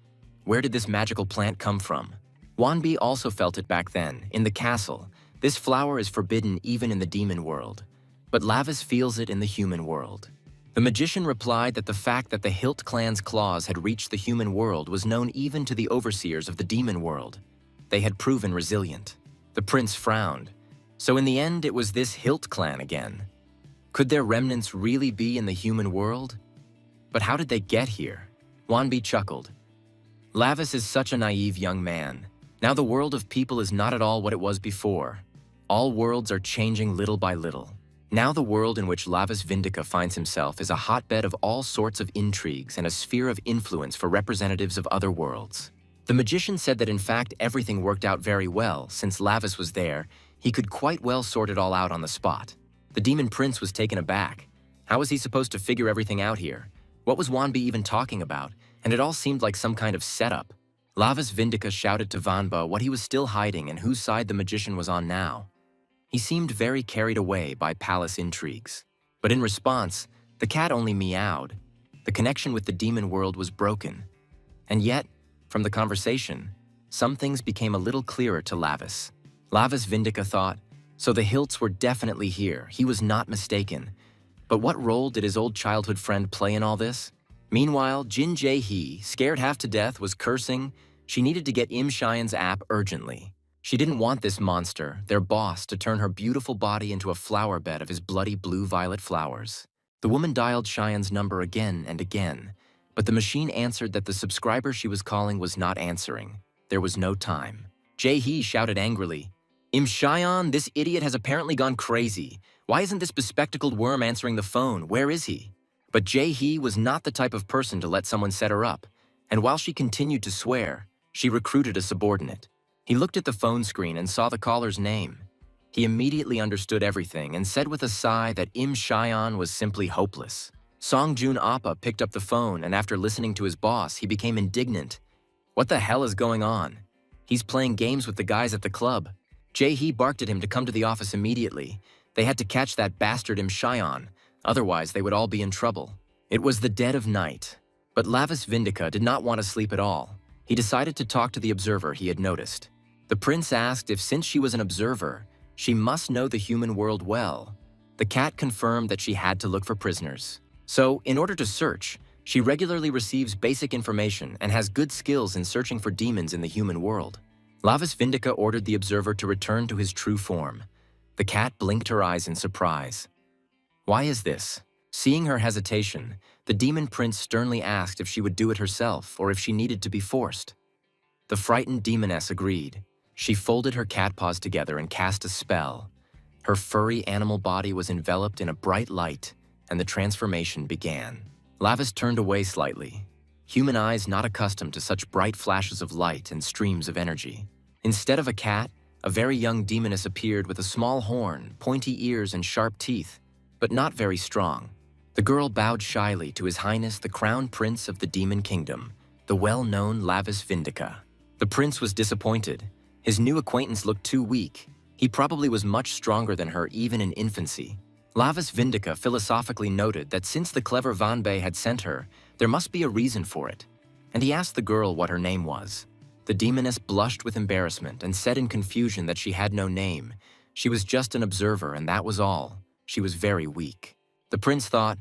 Where did this magical plant come from?" Wanbei also felt it back then, in the castle. This flower is forbidden even in the demon world. But Lavis feels it in the human world. The magician replied that the fact that the Hilt clan's claws had reached the human world was known even to the overseers of the demon world. They had proven resilient. The prince frowned. So in the end, it was this Hilt clan again. Could their remnants really be in the human world? But how did they get here? Wanbei chuckled. Lavis is such a naive young man. Now the world of people is not at all what it was before. All worlds are changing little by little. Now the world in which Lavis Vindica finds himself is a hotbed of all sorts of intrigues and a sphere of influence for representatives of other worlds. The magician said that in fact everything worked out very well. Since Lavis was there, he could quite well sort it all out on the spot. The demon prince was taken aback. How was he supposed to figure everything out here? What was Wanbi even talking about? And it all seemed like some kind of setup. Lavis Vindica shouted to Vanba what he was still hiding and whose side the magician was on now. He seemed very carried away by palace intrigues. But in response, the cat only meowed. The connection with the demon world was broken. And yet, from the conversation, some things became a little clearer to Lavis. Lavis Vindica thought, so the Hilts were definitely here. He was not mistaken. But what role did his old childhood friend play in all this? Meanwhile, Jin Jae-hee, scared half to death, was cursing. She needed to get Im Cheon's app urgently. She didn't want this monster, their boss, to turn her beautiful body into a flower bed of his bloody blue-violet flowers. The woman dialed Cheon's number again and again, but the machine answered that the subscriber she was calling was not answering. There was no time. Jae-hee shouted angrily, Im Cheon, this idiot has apparently gone crazy. Why isn't this bespectacled worm answering the phone? Where is he? But Jae-hee was not the type of person to let someone set her up, and while she continued to swear, she recruited a subordinate. He looked at the phone screen and saw the caller's name. He immediately understood everything and said with a sigh that Im Cheon was simply hopeless. Songjun Appa picked up the phone, and after listening to his boss, he became indignant. What the hell is going on? He's playing games with the guys at the club. Jae-hee barked at him to come to the office immediately. They had to catch that bastard Im Cheon, otherwise they would all be in trouble. It was the dead of night, but Lavis Vindica did not want to sleep at all. He decided to talk to the observer he had noticed. The prince asked if since she was an observer, she must know the human world well. The cat confirmed that she had to look for prisoners. So, in order to search, she regularly receives basic information and has good skills in searching for demons in the human world. Lavis Vindica ordered the observer to return to his true form. The cat blinked her eyes in surprise. Why is this? Seeing her hesitation, the demon prince sternly asked if she would do it herself or if she needed to be forced. The frightened demoness agreed. She folded her cat paws together and cast a spell. Her furry animal body was enveloped in a bright light, and the transformation began. Lavis turned away slightly, human eyes not accustomed to such bright flashes of light and streams of energy. Instead of a cat, a very young demoness appeared with a small horn, pointy ears, and sharp teeth, but not very strong. The girl bowed shyly to His Highness the Crown Prince of the Demon Kingdom, the well-known Lavis Vindica. The prince was disappointed. His new acquaintance looked too weak. He probably was much stronger than her even in infancy. Lavis Vindica philosophically noted that since the clever Vanbei had sent her, there must be a reason for it, and he asked the girl what her name was. The demoness blushed with embarrassment and said in confusion that she had no name. She was just an observer, and that was all. She was very weak. The prince thought,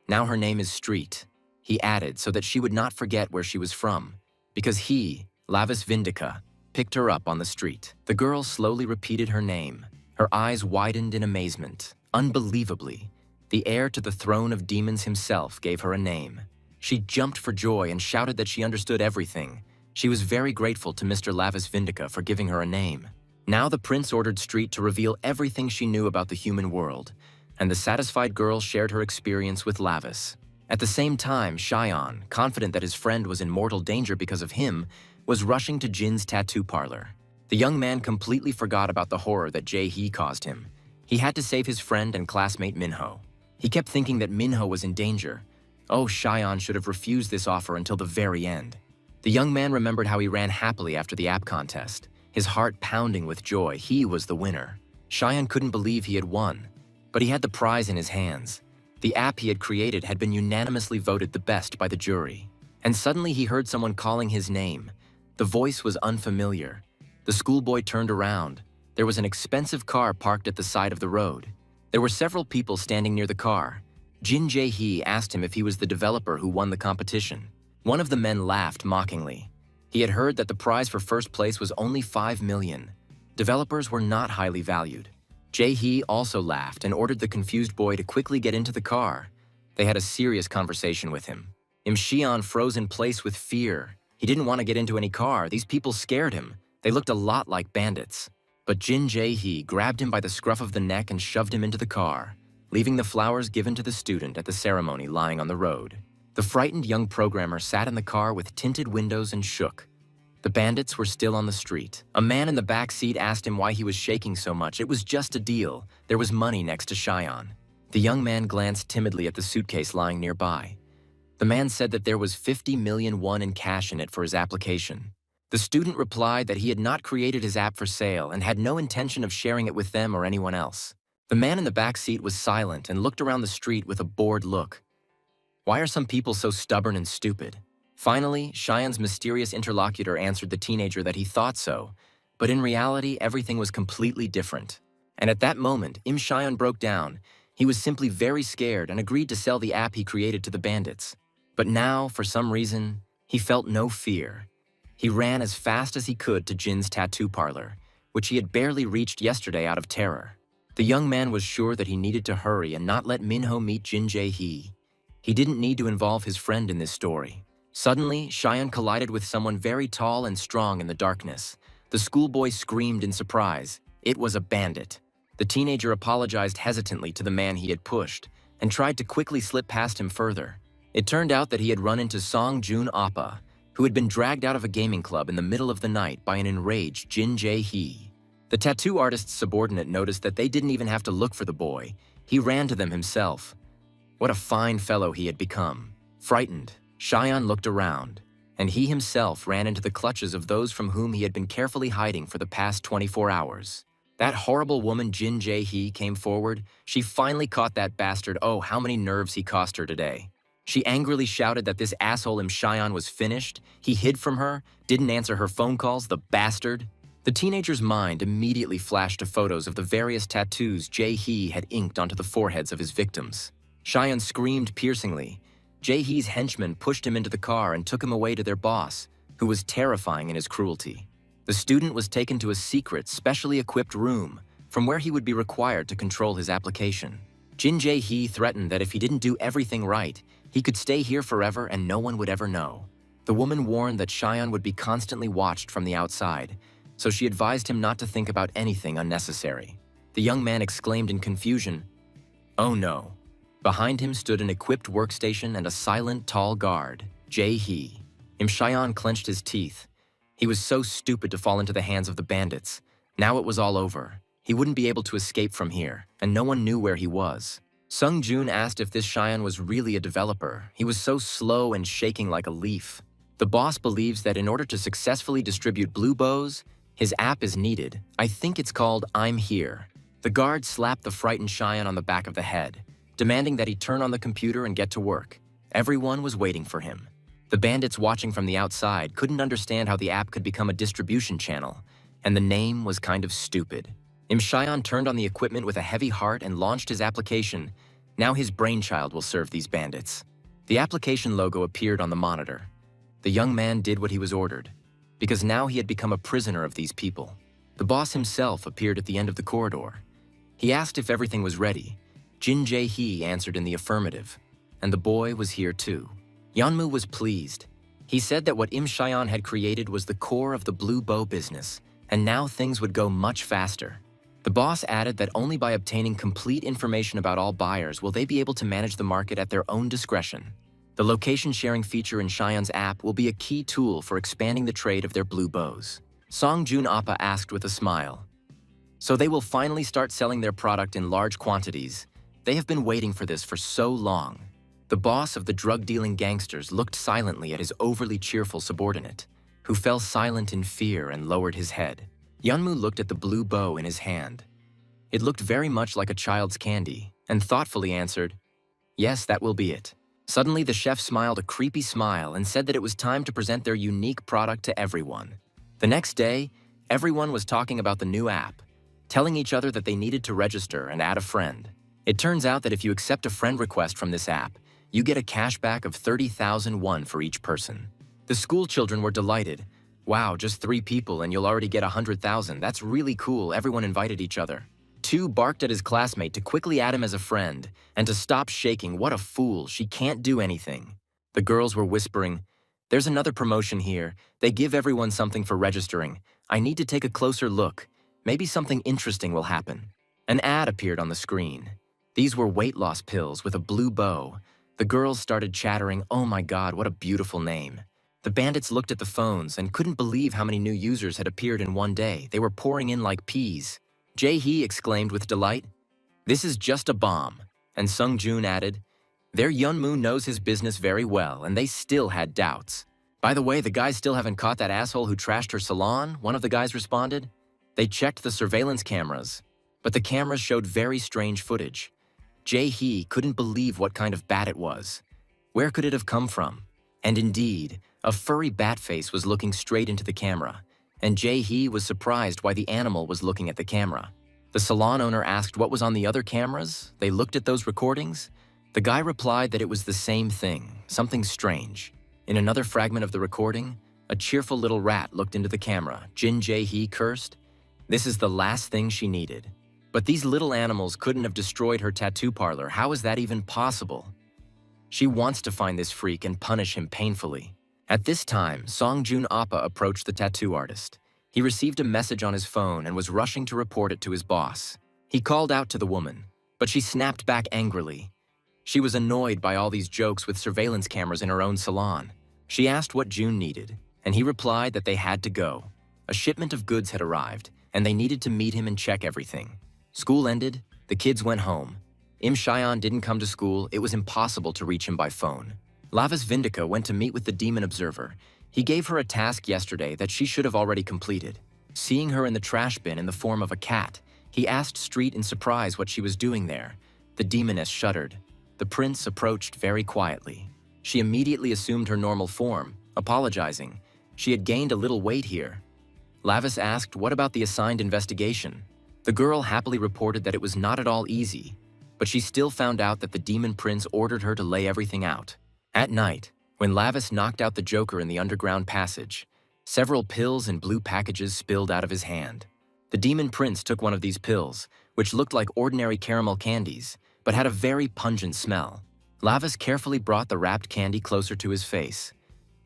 now her name is Street. He added so that she would not forget where she was from, because he, Lavis Vindica, picked her up on the street. The girl slowly repeated her name. Her eyes widened in amazement. Unbelievably, the heir to the throne of demons himself gave her a name. She jumped for joy and shouted that she understood everything. She was very grateful to Mr. Lavis Vindica for giving her a name. Now the prince ordered Street to reveal everything she knew about the human world, and the satisfied girl shared her experience with Lavis. At the same time, Cheon, confident that his friend was in mortal danger because of him, was rushing to Jin's tattoo parlor. The young man completely forgot about the horror that Jae-hee caused him. He had to save his friend and classmate Minho. He kept thinking that Minho was in danger. Oh, Cheon should have refused this offer until the very end. The young man remembered how he ran happily after the app contest, his heart pounding with joy. He was the winner. Cheon couldn't believe he had won, but he had the prize in his hands. The app he had created had been unanimously voted the best by the jury. And suddenly he heard someone calling his name. The voice was unfamiliar. The schoolboy turned around. There was an expensive car parked at the side of the road. There were several people standing near the car. Jin Jae-hee asked him if he was the developer who won the competition. One of the men laughed mockingly. He had heard that the prize for first place was only 5 million. Developers were not highly valued. Jae-hee also laughed and ordered the confused boy to quickly get into the car. They had a serious conversation with him. Im Cheon froze in place with fear. He didn't want to get into any car. These people scared him. They looked a lot like bandits. But Jin Jae-hee grabbed him by the scruff of the neck and shoved him into the car, leaving the flowers given to the student at the ceremony lying on the road. The frightened young programmer sat in the car with tinted windows and shook. The bandits were still on the street. A man in the back seat asked him why he was shaking so much. It was just a deal. There was money next to Cheyenne. The young man glanced timidly at the suitcase lying nearby. The man said that there was 50 million won in cash in it for his application. The student replied that he had not created his app for sale and had no intention of sharing it with them or anyone else. The man in the back seat was silent and looked around the street with a bored look. Why are some people so stubborn and stupid? Finally, Cheyenne's mysterious interlocutor answered the teenager that he thought so, but in reality, everything was completely different. And at that moment, Cheyenne broke down. He was simply very scared and agreed to sell the app he created to the bandits. But now, for some reason, he felt no fear. He ran as fast as he could to Jin's tattoo parlor, which he had barely reached yesterday out of terror. The young man was sure that he needed to hurry and not let Minho meet Jin Jae-hee. He didn't need to involve his friend in this story. Suddenly, Cheyenne collided with someone very tall and strong in the darkness. The schoolboy screamed in surprise. It was a bandit. The teenager apologized hesitantly to the man he had pushed and tried to quickly slip past him further. It turned out that he had run into Song Joon Appa, who had been dragged out of a gaming club in the middle of the night by an enraged Jin Jae-hee. The tattoo artist's subordinate noticed that they didn't even have to look for the boy. He ran to them himself. What a fine fellow he had become. Frightened, Cheyenne looked around, and he himself ran into the clutches of those from whom he had been carefully hiding for the past 24 hours. That horrible woman Jin Jae-hee came forward. She finally caught that bastard. Oh, how many nerves he cost her today. She angrily shouted that this asshole Cheyenne was finished. He hid from her, didn't answer her phone calls, the bastard. The teenager's mind immediately flashed to photos of the various tattoos Jae-hee had inked onto the foreheads of his victims. Cheyenne screamed piercingly. Jae-hee's henchmen pushed him into the car and took him away to their boss, who was terrifying in his cruelty. The student was taken to a secret, specially equipped room, from where he would be required to control his application. Jin Jae-hee threatened that if he didn't do everything right, he could stay here forever and no one would ever know. The woman warned that Cheyenne would be constantly watched from the outside, so she advised him not to think about anything unnecessary. The young man exclaimed in confusion, "Oh no." Behind him stood an equipped workstation and a silent, tall guard, Jae-hee. Cheyenne clenched his teeth. He was so stupid to fall into the hands of the bandits. Now it was all over. He wouldn't be able to escape from here, and no one knew where he was. Sung Joon asked if this Cheyenne was really a developer. He was so slow and shaking like a leaf. The boss believes that in order to successfully distribute blue bows, his app is needed. I think it's called I'm Here. The guard slapped the frightened Cheyenne on the back of the head, demanding that he turn on the computer and get to work. Everyone was waiting for him. The bandits watching from the outside couldn't understand how the app could become a distribution channel, and the name was kind of stupid. Cheyenne turned on the equipment with a heavy heart and launched his application. Now his brainchild will serve these bandits. The application logo appeared on the monitor. The young man did what he was ordered, because now he had become a prisoner of these people. The boss himself appeared at the end of the corridor. He asked if everything was ready. Jin Jae-hee answered in the affirmative, and the boy was here too. Yeonmu was pleased. He said that what Cheyenne had created was the core of the blue bow business, and now things would go much faster. The boss added that only by obtaining complete information about all buyers will they be able to manage the market at their own discretion. The location-sharing feature in Cheyenne's app will be a key tool for expanding the trade of their blue bows. Song Joon Appa asked with a smile. So they will finally start selling their product in large quantities. They have been waiting for this for so long. The boss of the drug-dealing gangsters looked silently at his overly cheerful subordinate, who fell silent in fear and lowered his head. Yeonmu looked at the blue bow in his hand. It looked very much like a child's candy, and thoughtfully answered, "Yes, that will be it." Suddenly, the chef smiled a creepy smile and said that it was time to present their unique product to everyone. The next day, everyone was talking about the new app, telling each other that they needed to register and add a friend. It turns out that if you accept a friend request from this app, you get a cashback of 30,000 won for each person. The school children were delighted. Wow, just 3 people and you'll already get 100,000. That's really cool. Everyone invited each other. 2 barked at his classmate to quickly add him as a friend and to stop shaking. What a fool. She can't do anything. The girls were whispering, There's another promotion here. They give everyone something for registering. I need to take a closer look. Maybe something interesting will happen. An ad appeared on the screen. These were weight loss pills with a blue bow. The girls started chattering, "Oh my God, what a beautiful name." The bandits looked at the phones and couldn't believe how many new users had appeared in one day. They were pouring in like peas. Jae-hee exclaimed with delight, "This is just a bomb." And Sung-joon added, "Their Yeonmu knows his business very well, and they still had doubts. By the way, the guys still haven't caught that asshole who trashed her salon," one of the guys responded. They checked the surveillance cameras, but the cameras showed very strange footage. Jae-hee couldn't believe what kind of bat it was. Where could it have come from? And indeed, a furry bat face was looking straight into the camera, and Jae-hee was surprised why the animal was looking at the camera. The salon owner asked what was on the other cameras. They looked at those recordings. The guy replied that it was the same thing, something strange. In another fragment of the recording, a cheerful little rat looked into the camera. Jin Jae-hee cursed. This is the last thing she needed. But these little animals couldn't have destroyed her tattoo parlor. How is that even possible? She wants to find this freak and punish him painfully. At this time, Song-joon Appa approached the tattoo artist. He received a message on his phone and was rushing to report it to his boss. He called out to the woman, but she snapped back angrily. She was annoyed by all these jokes with surveillance cameras in her own salon. She asked what June needed, and he replied that they had to go. A shipment of goods had arrived, and they needed to meet him and check everything. School ended, the kids went home. Im Chyon didn't come to school. It was impossible to reach him by phone. Lavis Vindica went to meet with the demon observer. He gave her a task yesterday that she should have already completed. Seeing her in the trash bin in the form of a cat, he asked Street in surprise what she was doing there. The demoness shuddered. The prince approached very quietly. She immediately assumed her normal form, apologizing. She had gained a little weight here. Lavis asked, "What about the assigned investigation?" The girl happily reported that it was not at all easy, but she still found out that the demon prince ordered her to lay everything out. At night, when Lavis knocked out the Joker in the underground passage, several pills and blue packages spilled out of his hand. The demon prince took one of these pills, which looked like ordinary caramel candies, but had a very pungent smell. Lavis carefully brought the wrapped candy closer to his face.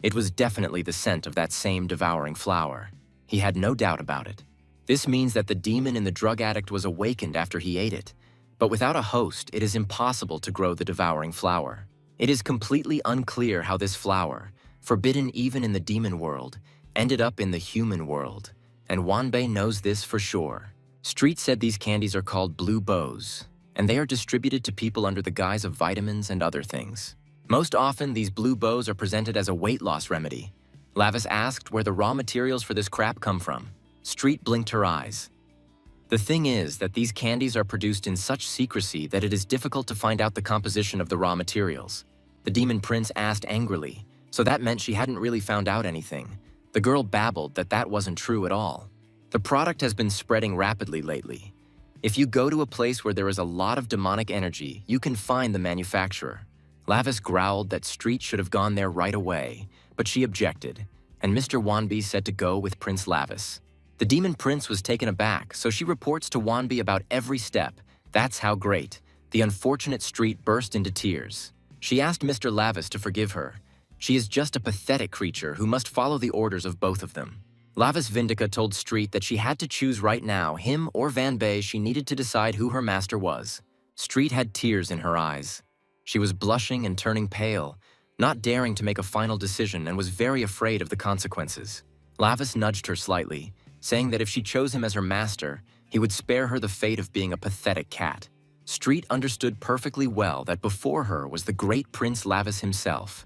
It was definitely the scent of that same devouring flower. He had no doubt about it. This means that the demon in the drug addict was awakened after he ate it. But without a host, it is impossible to grow the devouring flower. It is completely unclear how this flower, forbidden even in the demon world, ended up in the human world. And Wanbei knows this for sure. Street said these candies are called blue bows, and they are distributed to people under the guise of vitamins and other things. Most often, these blue bows are presented as a weight loss remedy. Lavis asked where the raw materials for this crap come from. Street blinked her eyes. The thing is that these candies are produced in such secrecy that it is difficult to find out the composition of the raw materials. The demon prince asked angrily, so that meant she hadn't really found out anything. The girl babbled that that wasn't true at all. The product has been spreading rapidly lately. If you go to a place where there is a lot of demonic energy, you can find the manufacturer. Lavis growled that Street should have gone there right away, but she objected, and Mr. Wanbi said to go with Prince Lavis. The demon prince was taken aback, so she reports to Wanbi about every step. That's how great. The unfortunate Street burst into tears. She asked Mr. Lavis to forgive her. She is just a pathetic creature who must follow the orders of both of them. Lavis Vindica told Street that she had to choose right now, him or Van Bay. She needed to decide who her master was. Street had tears in her eyes. She was blushing and turning pale, not daring to make a final decision, and was very afraid of the consequences. Lavis nudged her slightly, saying that if she chose him as her master, he would spare her the fate of being a pathetic cat. Street understood perfectly well that before her was the great Prince Lavis himself,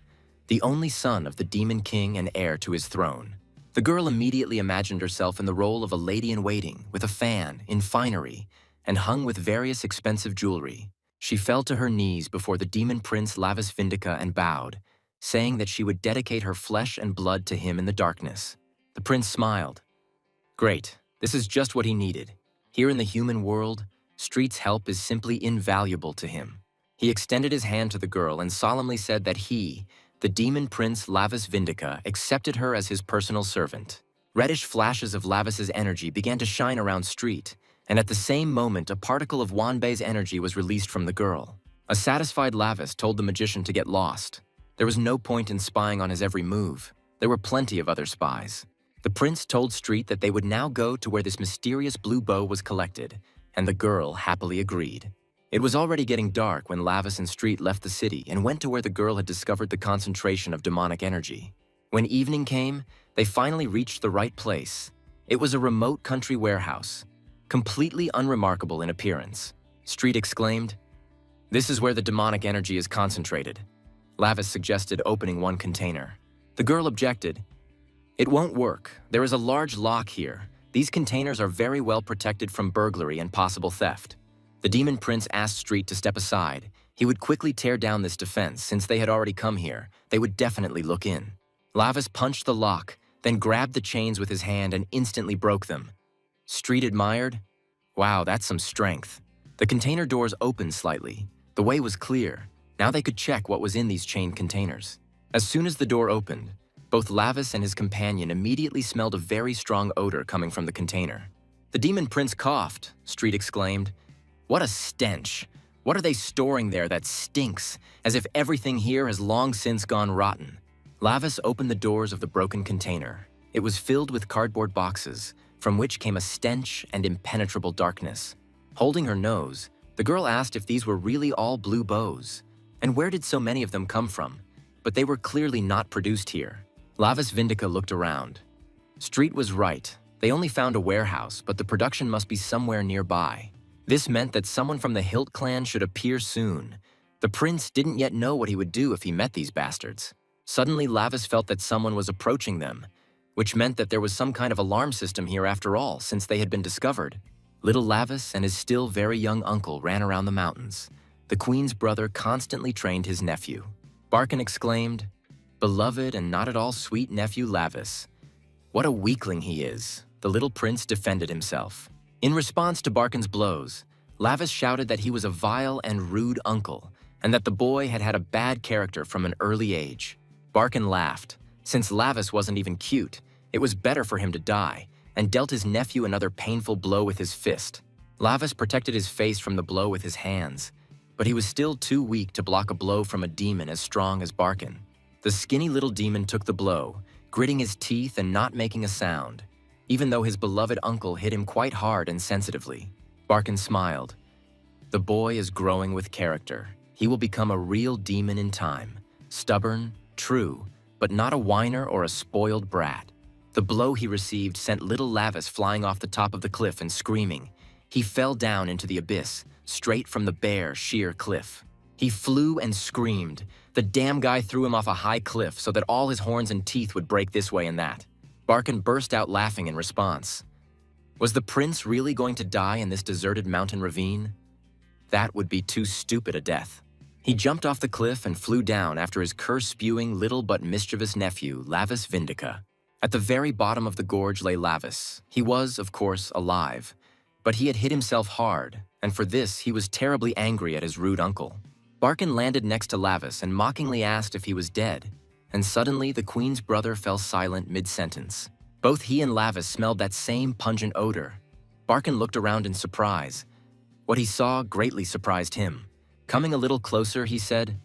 the only son of the Demon King and heir to his throne. The girl immediately imagined herself in the role of a lady-in-waiting, with a fan, in finery, and hung with various expensive jewelry. She fell to her knees before the Demon Prince Lavis Vindica and bowed, saying that she would dedicate her flesh and blood to him in the darkness. The prince smiled. Great, this is just what he needed. Here in the human world, Street's help is simply invaluable to him. He extended his hand to the girl and solemnly said that he, the demon prince Lavis Vindica, accepted her as his personal servant. Reddish flashes of Lavis's energy began to shine around Street, and at the same moment a particle of Wanbei's energy was released from the girl. A satisfied Lavis told the magician to get lost. There was no point in spying on his every move. There were plenty of other spies. The prince told Street that they would now go to where this mysterious blue bow was collected, and the girl happily agreed. It was already getting dark when Lavis and Street left the city and went to where the girl had discovered the concentration of demonic energy. When evening came, they finally reached the right place. It was a remote country warehouse, completely unremarkable in appearance. Street exclaimed, "This is where the demonic energy is concentrated." Lavis suggested opening one container. The girl objected. "It won't work. There is a large lock here. These containers are very well protected from burglary and possible theft." The demon prince asked Street to step aside. He would quickly tear down this defense. Since they had already come here, they would definitely look in. Lavis punched the lock, then grabbed the chains with his hand and instantly broke them. Street admired, "Wow, that's some strength." The container doors opened slightly. The way was clear. Now they could check what was in these chained containers. As soon as the door opened, both Lavis and his companion immediately smelled a very strong odor coming from the container. "The demon prince coughed," Street exclaimed. "What a stench! What are they storing there that stinks, as if everything here has long since gone rotten?" Lavis opened the doors of the broken container. It was filled with cardboard boxes, from which came a stench and impenetrable darkness. Holding her nose, the girl asked if these were really all blue bows, and where did so many of them come from? But they were clearly not produced here. Lavis Vindica looked around. Street was right. They only found a warehouse, but the production must be somewhere nearby. This meant that someone from the Hilt clan should appear soon. The prince didn't yet know what he would do if he met these bastards. Suddenly, Lavis felt that someone was approaching them, which meant that there was some kind of alarm system here after all, since they had been discovered. Little Lavis and his still very young uncle ran around the mountains. The queen's brother constantly trained his nephew. Barkin exclaimed, "Beloved and not at all sweet nephew Lavis. What a weakling he is." The little prince defended himself. In response to Barkin's blows, Lavis shouted that he was a vile and rude uncle, and that the boy had had a bad character from an early age. Barkin laughed. Since Lavis wasn't even cute, it was better for him to die, and dealt his nephew another painful blow with his fist. Lavis protected his face from the blow with his hands, but he was still too weak to block a blow from a demon as strong as Barkin. The skinny little demon took the blow, gritting his teeth and not making a sound, even though his beloved uncle hit him quite hard and sensitively. Barkin smiled. "The boy is growing with character. He will become a real demon in time. Stubborn, true, but not a whiner or a spoiled brat." The blow he received sent little Lavis flying off the top of the cliff and screaming. He fell down into the abyss, straight from the bare, sheer cliff. He flew and screamed. The damn guy threw him off a high cliff so that all his horns and teeth would break this way and that. Barkin burst out laughing in response. Was the prince really going to die in this deserted mountain ravine? That would be too stupid a death. He jumped off the cliff and flew down after his curse-spewing little but mischievous nephew, Lavis Vindica. At the very bottom of the gorge lay Lavis. He was, of course, alive, but he had hit himself hard, and for this he was terribly angry at his rude uncle. Barkin landed next to Lavis and mockingly asked if he was dead, and suddenly the queen's brother fell silent mid-sentence. Both he and Lavis smelled that same pungent odor. Barkin looked around in surprise. What he saw greatly surprised him. Coming a little closer, he said,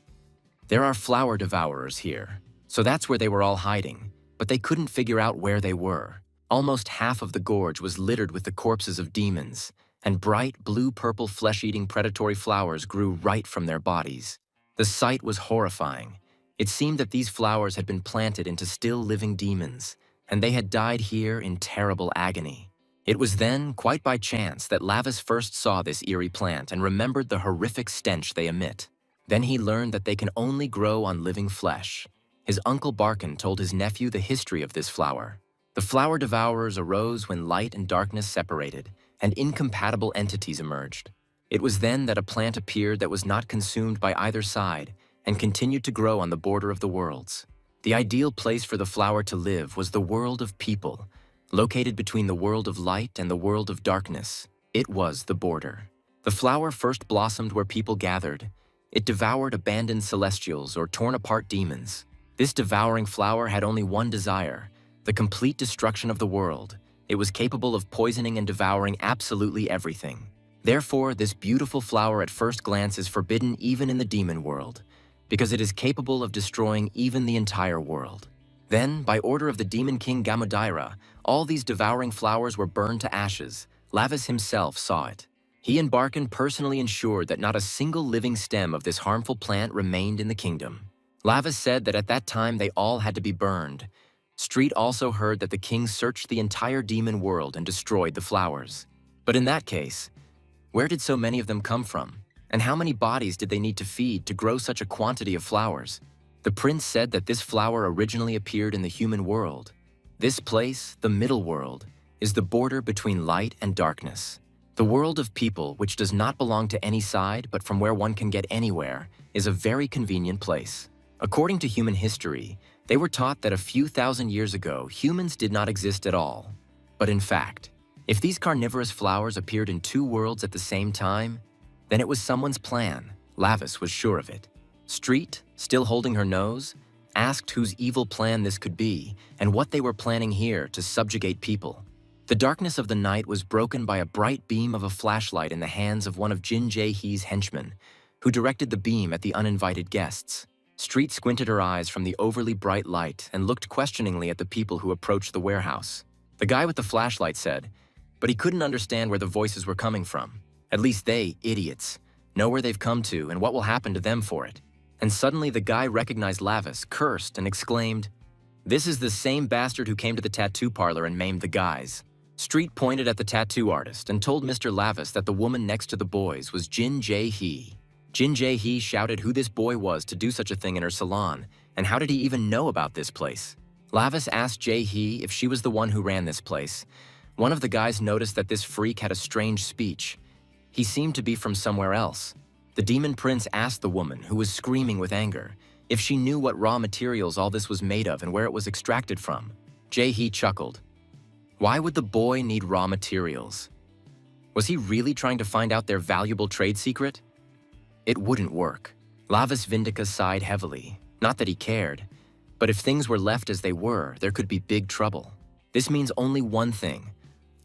"There are flower devourers here." So that's where they were all hiding, but they couldn't figure out where they were. Almost half of the gorge was littered with the corpses of demons, and bright blue-purple flesh-eating predatory flowers grew right from their bodies. The sight was horrifying. It seemed that these flowers had been planted into still living demons, and they had died here in terrible agony. It was then, quite by chance, that Lavis first saw this eerie plant and remembered the horrific stench they emit. Then he learned that they can only grow on living flesh. His uncle Barkin told his nephew the history of this flower. The flower devourers arose when light and darkness separated, and incompatible entities emerged. It was then that a plant appeared that was not consumed by either side and continued to grow on the border of the worlds. The ideal place for the flower to live was the world of people, located between the world of light and the world of darkness. It was the border. The flower first blossomed where people gathered. It devoured abandoned celestials or torn-apart demons. This devouring flower had only one desire: the complete destruction of the world. It was capable of poisoning and devouring absolutely everything. Therefore, this beautiful flower at first glance is forbidden even in the demon world. because it is capable of destroying even the entire world. Then, by order of the demon king Gamudaira, all these devouring flowers were burned to ashes. Lavis himself saw it. He and Barkin personally ensured that not a single living stem of this harmful plant remained in the kingdom. Lavis said that at that time they all had to be burned. Street also heard that the king searched the entire demon world and destroyed the flowers. But in that case, where did so many of them come from? And how many bodies did they need to feed to grow such a quantity of flowers? The prince said that this flower originally appeared in the human world. This place, the middle world, is the border between light and darkness. The world of people, which does not belong to any side but from where one can get anywhere, is a very convenient place. According to human history, they were taught that a few thousand years ago, humans did not exist at all. But in fact, if these carnivorous flowers appeared in two worlds at the same time, then it was someone's plan. Lavis was sure of it. Street, still holding her nose, asked whose evil plan this could be and what they were planning here to subjugate people. The darkness of the night was broken by a bright beam of a flashlight in the hands of one of Jin Jae-hee's henchmen, who directed the beam at the uninvited guests. Street squinted her eyes from the overly bright light and looked questioningly at the people who approached the warehouse. The guy with the flashlight said, but he couldn't understand where the voices were coming from. At least they, idiots, know where they've come to and what will happen to them for it. And suddenly the guy recognized Lavis, cursed, and exclaimed, "This is the same bastard who came to the tattoo parlor and maimed the guys." Street pointed at the tattoo artist and told Mr. Lavis that the woman next to the boys was Jin Jae-hee. Jin Jae-hee shouted who this boy was to do such a thing in her salon, and how did he even know about this place? Lavis asked Jae-hee if she was the one who ran this place. One of the guys noticed that this freak had a strange speech. He seemed to be from somewhere else. The demon prince asked the woman, who was screaming with anger, if she knew what raw materials all this was made of and where it was extracted from. Jae-hee chuckled. Why would the boy need raw materials? Was he really trying to find out their valuable trade secret? It wouldn't work. Lavis Vindika sighed heavily. Not that he cared, but if things were left as they were, there could be big trouble. This means only one thing.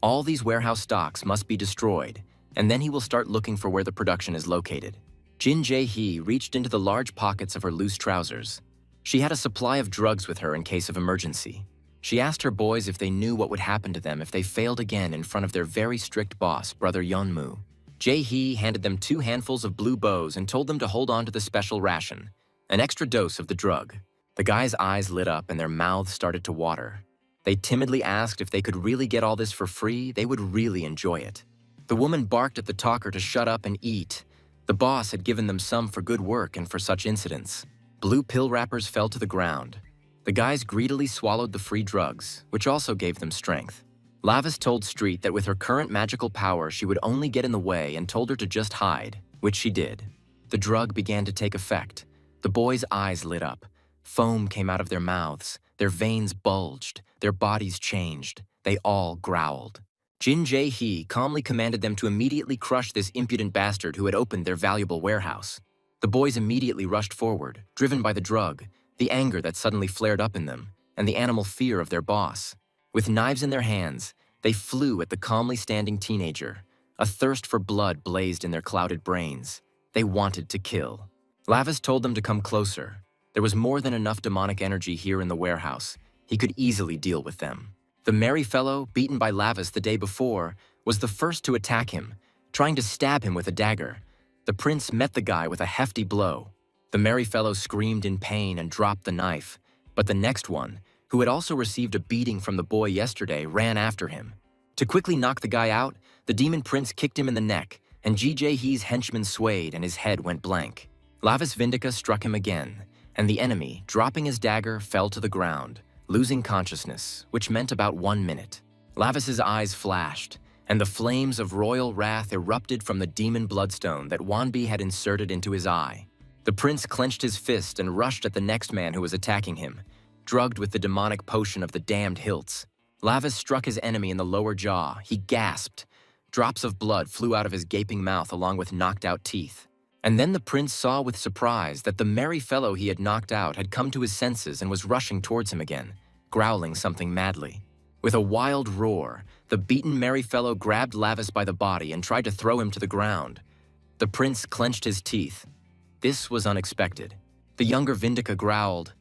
All these warehouse stocks must be destroyed, and then he will start looking for where the production is located. Jin Jae-hee reached into the large pockets of her loose trousers. She had a supply of drugs with her in case of emergency. She asked her boys if they knew what would happen to them if they failed again in front of their very strict boss, Brother Yeonmu. Jae-hee handed them 2 handfuls of blue bows and told them to hold on to the special ration, an extra dose of the drug. The guys' eyes lit up and their mouths started to water. They timidly asked if they could really get all this for free, they would really enjoy it. The woman barked at the talker to shut up and eat. The boss had given them some for good work and for such incidents. Blue pill wrappers fell to the ground. The guys greedily swallowed the free drugs, which also gave them strength. Lavis told Street that with her current magical power, she would only get in the way and told her to just hide, which she did. The drug began to take effect. The boys' eyes lit up. Foam came out of their mouths. Their veins bulged. Their bodies changed. They all growled. Jin Jae-hee calmly commanded them to immediately crush this impudent bastard who had opened their valuable warehouse. The boys immediately rushed forward, driven by the drug, the anger that suddenly flared up in them, and the animal fear of their boss. With knives in their hands, they flew at the calmly standing teenager. A thirst for blood blazed in their clouded brains. They wanted to kill. Lavis told them to come closer. There was more than enough demonic energy here in the warehouse. He could easily deal with them. The merry fellow, beaten by Lavis the day before, was the first to attack him, trying to stab him with a dagger. The prince met the guy with a hefty blow. The merry fellow screamed in pain and dropped the knife, but the next one, who had also received a beating from the boy yesterday, ran after him. To quickly knock the guy out, the demon prince kicked him in the neck, and Ji Jae-hee's henchman swayed and his head went blank. Lavis Vindika struck him again, and the enemy, dropping his dagger, fell to the ground, losing consciousness, which meant about 1 minute. Lavis's eyes flashed, and the flames of royal wrath erupted from the demon bloodstone that Wanbi had inserted into his eye. The prince clenched his fist and rushed at the next man who was attacking him, drugged with the demonic potion of the damned hilts. Lavis struck his enemy in the lower jaw. He gasped. Drops of blood flew out of his gaping mouth along with knocked-out teeth. And then the prince saw with surprise that the merry fellow he had knocked out had come to his senses and was rushing towards him again, growling something madly. With a wild roar, the beaten merry fellow grabbed Lavis by the body and tried to throw him to the ground. The prince clenched his teeth. This was unexpected. The younger Vindika growled,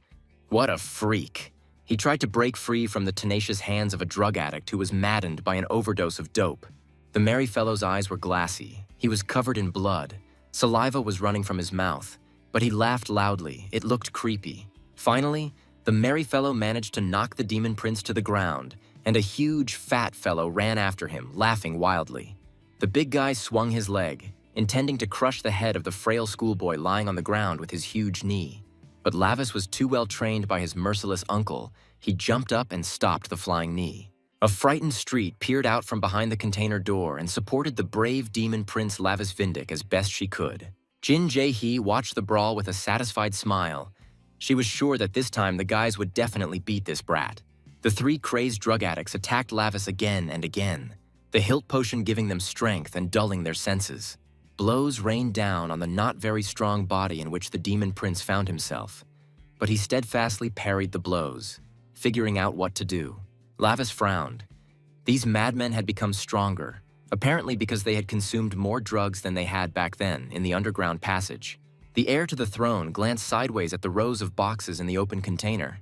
"What a freak." He tried to break free from the tenacious hands of a drug addict who was maddened by an overdose of dope. The merry fellow's eyes were glassy. He was covered in blood. Saliva was running from his mouth, but he laughed loudly. It looked creepy. Finally, the merry fellow managed to knock the demon prince to the ground, and a huge, fat fellow ran after him, laughing wildly. The big guy swung his leg, intending to crush the head of the frail schoolboy lying on the ground with his huge knee. But Lavis was too well trained by his merciless uncle. He jumped up and stopped the flying knee. A frightened Street peered out from behind the container door and supported the brave demon prince Lavis Vindic as best she could. Jin Jae-hee watched the brawl with a satisfied smile. She was sure that this time the guys would definitely beat this brat. The three crazed drug addicts attacked Lavis again and again, the hilt potion giving them strength and dulling their senses. Blows rained down on the not very strong body in which the demon prince found himself, but he steadfastly parried the blows, figuring out what to do. Lavis frowned. These madmen had become stronger, apparently because they had consumed more drugs than they had back then in the underground passage. The heir to the throne glanced sideways at the rows of boxes in the open container.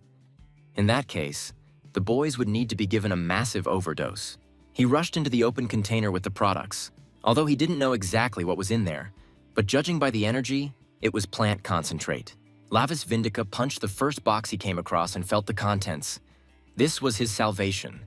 In that case, the boys would need to be given a massive overdose. He rushed into the open container with the products, although he didn't know exactly what was in there, but judging by the energy, it was plant concentrate. Lavis Vindica punched the first box he came across and felt the contents. This was his salvation.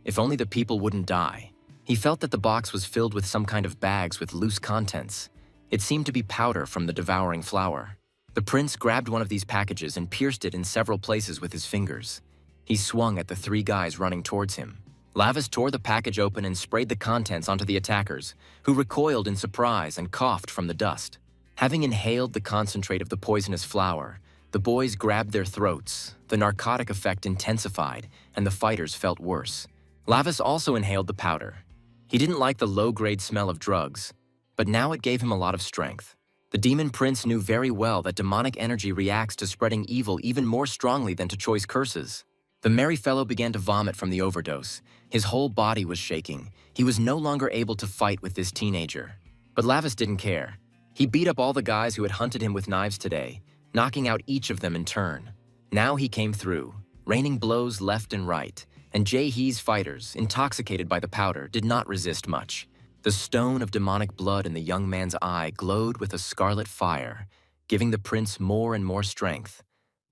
If only the people wouldn't die. He felt that the box was filled with some kind of bags with loose contents. It seemed to be powder from the devouring flower. The prince grabbed one of these packages and pierced it in several places with his fingers. He swung at the three guys running towards him. Lavis tore the package open and sprayed the contents onto the attackers, who recoiled in surprise and coughed from the dust. Having inhaled the concentrate of the poisonous flower, the boys grabbed their throats. The narcotic effect intensified, and the fighters felt worse. Lavis also inhaled the powder. He didn't like the low-grade smell of drugs, but now it gave him a lot of strength. The demon prince knew very well that demonic energy reacts to spreading evil even more strongly than to choice curses. The merry fellow began to vomit from the overdose. His whole body was shaking. He was no longer able to fight with this teenager. But Lavis didn't care. He beat up all the guys who had hunted him with knives today, knocking out each of them in turn. Now he came through, raining blows left and right, and Jae-hee's fighters, intoxicated by the powder, did not resist much. The stone of demonic blood in the young man's eye glowed with a scarlet fire, giving the prince more and more strength.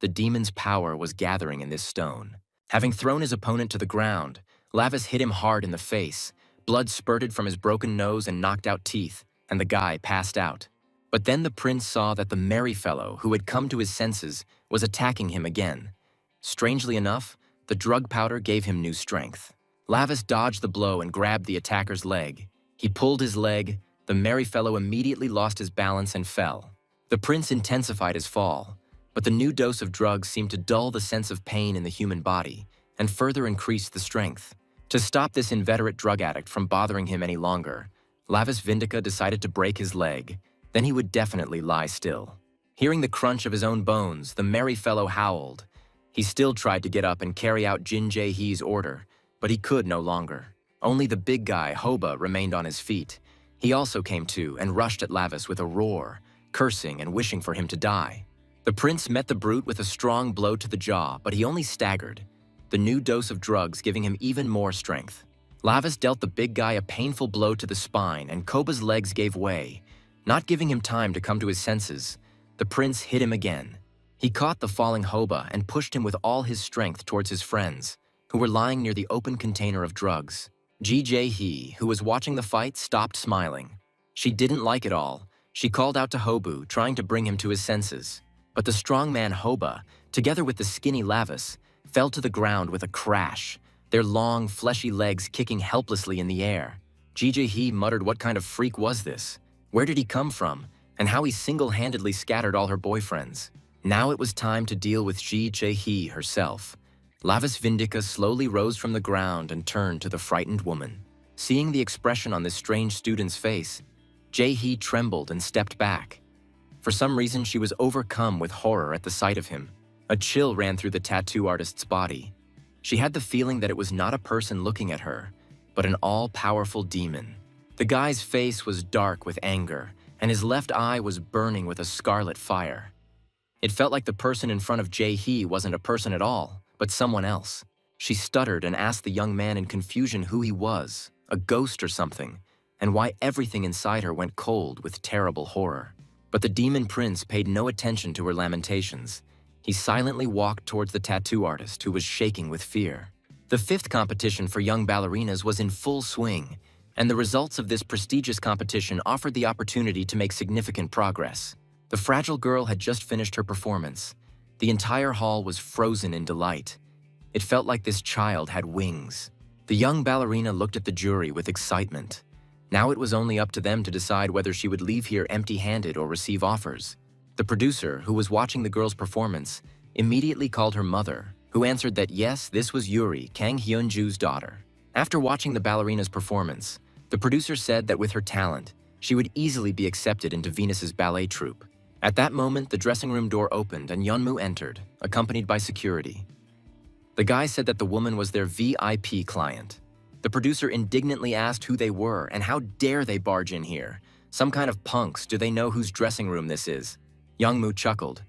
The demon's power was gathering in this stone. Having thrown his opponent to the ground, Lavis hit him hard in the face. Blood spurted from his broken nose and knocked out teeth, and the guy passed out. But then the prince saw that the merry fellow, who had come to his senses, was attacking him again. Strangely enough, the drug powder gave him new strength. Lavis dodged the blow and grabbed the attacker's leg. He pulled his leg. The merry fellow immediately lost his balance and fell. The prince intensified his fall, but the new dose of drugs seemed to dull the sense of pain in the human body and further increased the strength. To stop this inveterate drug addict from bothering him any longer, Lavis Vindica decided to break his leg. Then he would definitely lie still. Hearing the crunch of his own bones, the merry fellow howled. He still tried to get up and carry out Jin Jae-hee's order, but he could no longer. Only the big guy, Hoba, remained on his feet. He also came to and rushed at Lavis with a roar, cursing and wishing for him to die. The prince met the brute with a strong blow to the jaw, but he only staggered, the new dose of drugs giving him even more strength. Lavis dealt the big guy a painful blow to the spine, and Koba's legs gave way. Not giving him time to come to his senses, the prince hit him again. He caught the falling Hoba and pushed him with all his strength towards his friends, who were lying near the open container of drugs. Ji Jae-hee, who was watching the fight, stopped smiling. She didn't like it all. She called out to Hobu, trying to bring him to his senses. But the strong man Hoba, together with the skinny Lavis, fell to the ground with a crash, their long, fleshy legs kicking helplessly in the air. Ji Jae-hee muttered what kind of freak was this? Where did he come from, and how he single-handedly scattered all her boyfriends? Now it was time to deal with Ji Jae-hee herself. Lavis Vindica slowly rose from the ground and turned to the frightened woman. Seeing the expression on this strange student's face, Jae-hee trembled and stepped back. For some reason, she was overcome with horror at the sight of him. A chill ran through the tattoo artist's body. She had the feeling that it was not a person looking at her, but an all-powerful demon. The guy's face was dark with anger, and his left eye was burning with a scarlet fire. It felt like the person in front of Jae-hee wasn't a person at all, but someone else. She stuttered and asked the young man in confusion who he was, a ghost or something, and why everything inside her went cold with terrible horror. But the demon prince paid no attention to her lamentations. He silently walked towards the tattoo artist, who was shaking with fear. The fifth competition for young ballerinas was in full swing, and the results of this prestigious competition offered the opportunity to make significant progress. The fragile girl had just finished her performance. The entire hall was frozen in delight. It felt like this child had wings. The young ballerina looked at the jury with excitement. Now it was only up to them to decide whether she would leave here empty-handed or receive offers. The producer, who was watching the girl's performance, immediately called her mother, who answered that yes, this was Yuri, Kang Hyunju's daughter. After watching the ballerina's performance, the producer said that with her talent, she would easily be accepted into Venus's ballet troupe. At that moment, the dressing room door opened and Yeonmu entered, accompanied by security. The guy said that the woman was their VIP client. The producer indignantly asked who they were and how dare they barge in here. Some kind of punks, do they know whose dressing room this is? Yeonmu chuckled.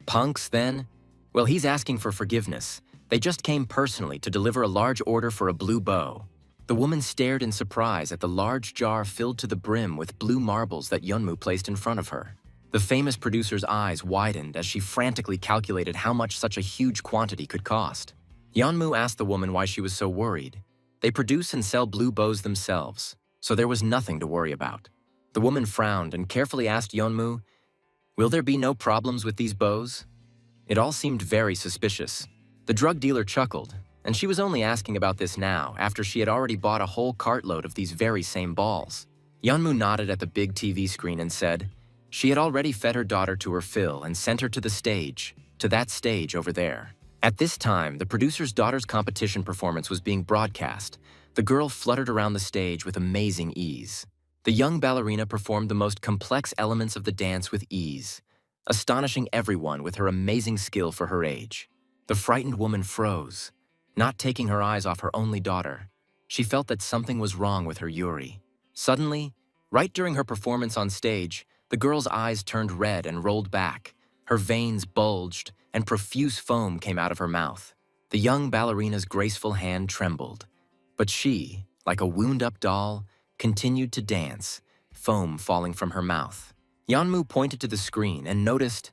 Punks, then? Well, he's asking for forgiveness. They just came personally to deliver a large order for a blue bow. The woman stared in surprise at the large jar filled to the brim with blue marbles that Yeonmu placed in front of her. The famous producer's eyes widened as she frantically calculated how much such a huge quantity could cost. Yeonmu asked the woman why she was so worried. They produce and sell blue bows themselves, so there was nothing to worry about. The woman frowned and carefully asked Yeonmu, "Will there be no problems with these bows?" It all seemed very suspicious. The drug dealer chuckled, and she was only asking about this now after she had already bought a whole cartload of these very same balls. Yeonmu nodded at the big TV screen and said, she had already fed her daughter to her fill and sent her to the stage, to that stage over there. At this time, the producer's daughter's competition performance was being broadcast. The girl fluttered around the stage with amazing ease. The young ballerina performed the most complex elements of the dance with ease, astonishing everyone with her amazing skill for her age. The frightened woman froze, not taking her eyes off her only daughter. She felt that something was wrong with her Yuri. Suddenly, right during her performance on stage, the girl's eyes turned red and rolled back. Her veins bulged, and profuse foam came out of her mouth. The young ballerina's graceful hand trembled. But she, like a wound-up doll, continued to dance, foam falling from her mouth. Yeonmu pointed to the screen and noticed,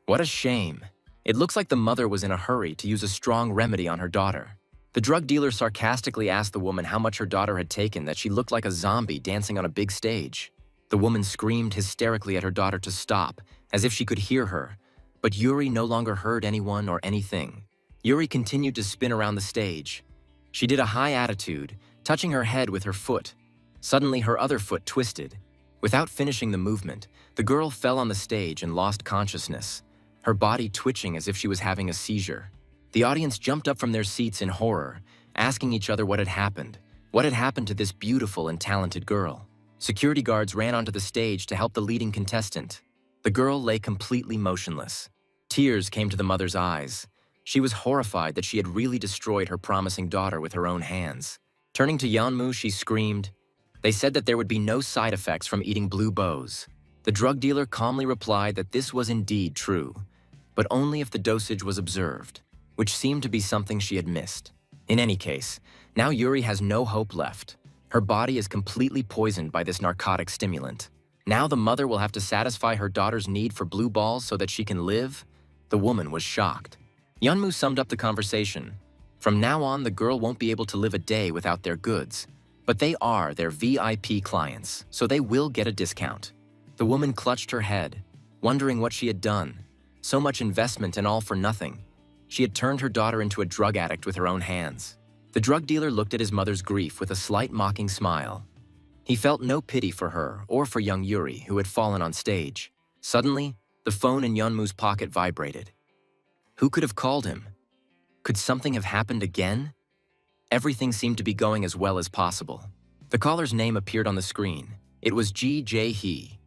"What a shame. It looks like the mother was in a hurry to use a strong remedy on her daughter." The drug dealer sarcastically asked the woman how much her daughter had taken that she looked like a zombie dancing on a big stage. The woman screamed hysterically at her daughter to stop, as if she could hear her, but Yuri no longer heard anyone or anything. Yuri continued to spin around the stage. She did a high attitude, touching her head with her foot. Suddenly, her other foot twisted. Without finishing the movement, the girl fell on the stage and lost consciousness, her body twitching as if she was having a seizure. The audience jumped up from their seats in horror, asking each other what had happened. What had happened to this beautiful and talented girl? Security guards ran onto the stage to help the leading contestant. The girl lay completely motionless. Tears came to the mother's eyes. She was horrified that she had really destroyed her promising daughter with her own hands. Turning to Yeonmu, she screamed, "They said that there would be no side effects from eating blue bows." The drug dealer calmly replied that this was indeed true, but only if the dosage was observed, which seemed to be something she had missed. In any case, now Yuri has no hope left. Her body is completely poisoned by this narcotic stimulant. Now the mother will have to satisfy her daughter's need for blue balls so that she can live? The woman was shocked. Yeonmu summed up the conversation. From now on, the girl won't be able to live a day without their goods. But they are their VIP clients, so they will get a discount. The woman clutched her head, wondering what she had done. So much investment and all for nothing. She had turned her daughter into a drug addict with her own hands. The drug dealer looked at his mother's grief with a slight mocking smile. He felt no pity for her or for young Yuri, who had fallen on stage. Suddenly, the phone in Yeonmu's pocket vibrated. Who could have called him? Could something have happened again? Everything seemed to be going as well as possible. The caller's name appeared on the screen. It was Ji Jae-hee.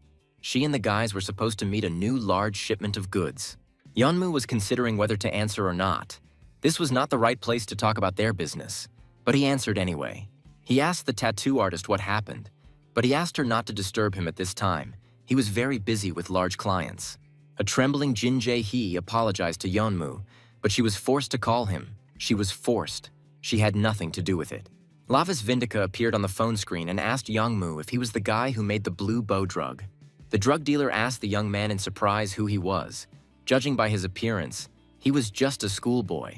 She and the guys were supposed to meet a new large shipment of goods. Yeonmu was considering whether to answer or not. This was not the right place to talk about their business, but he answered anyway. He asked the tattoo artist what happened, but he asked her not to disturb him at this time. He was very busy with large clients. A trembling Jin Jae-hee apologized to Yeonmu, but she was forced to call him. She was forced. She had nothing to do with it. Lavis Vindica appeared on the phone screen and asked Yeonmu if he was the guy who made the blue bow drug. The drug dealer asked the young man in surprise who he was. Judging by his appearance, he was just a schoolboy.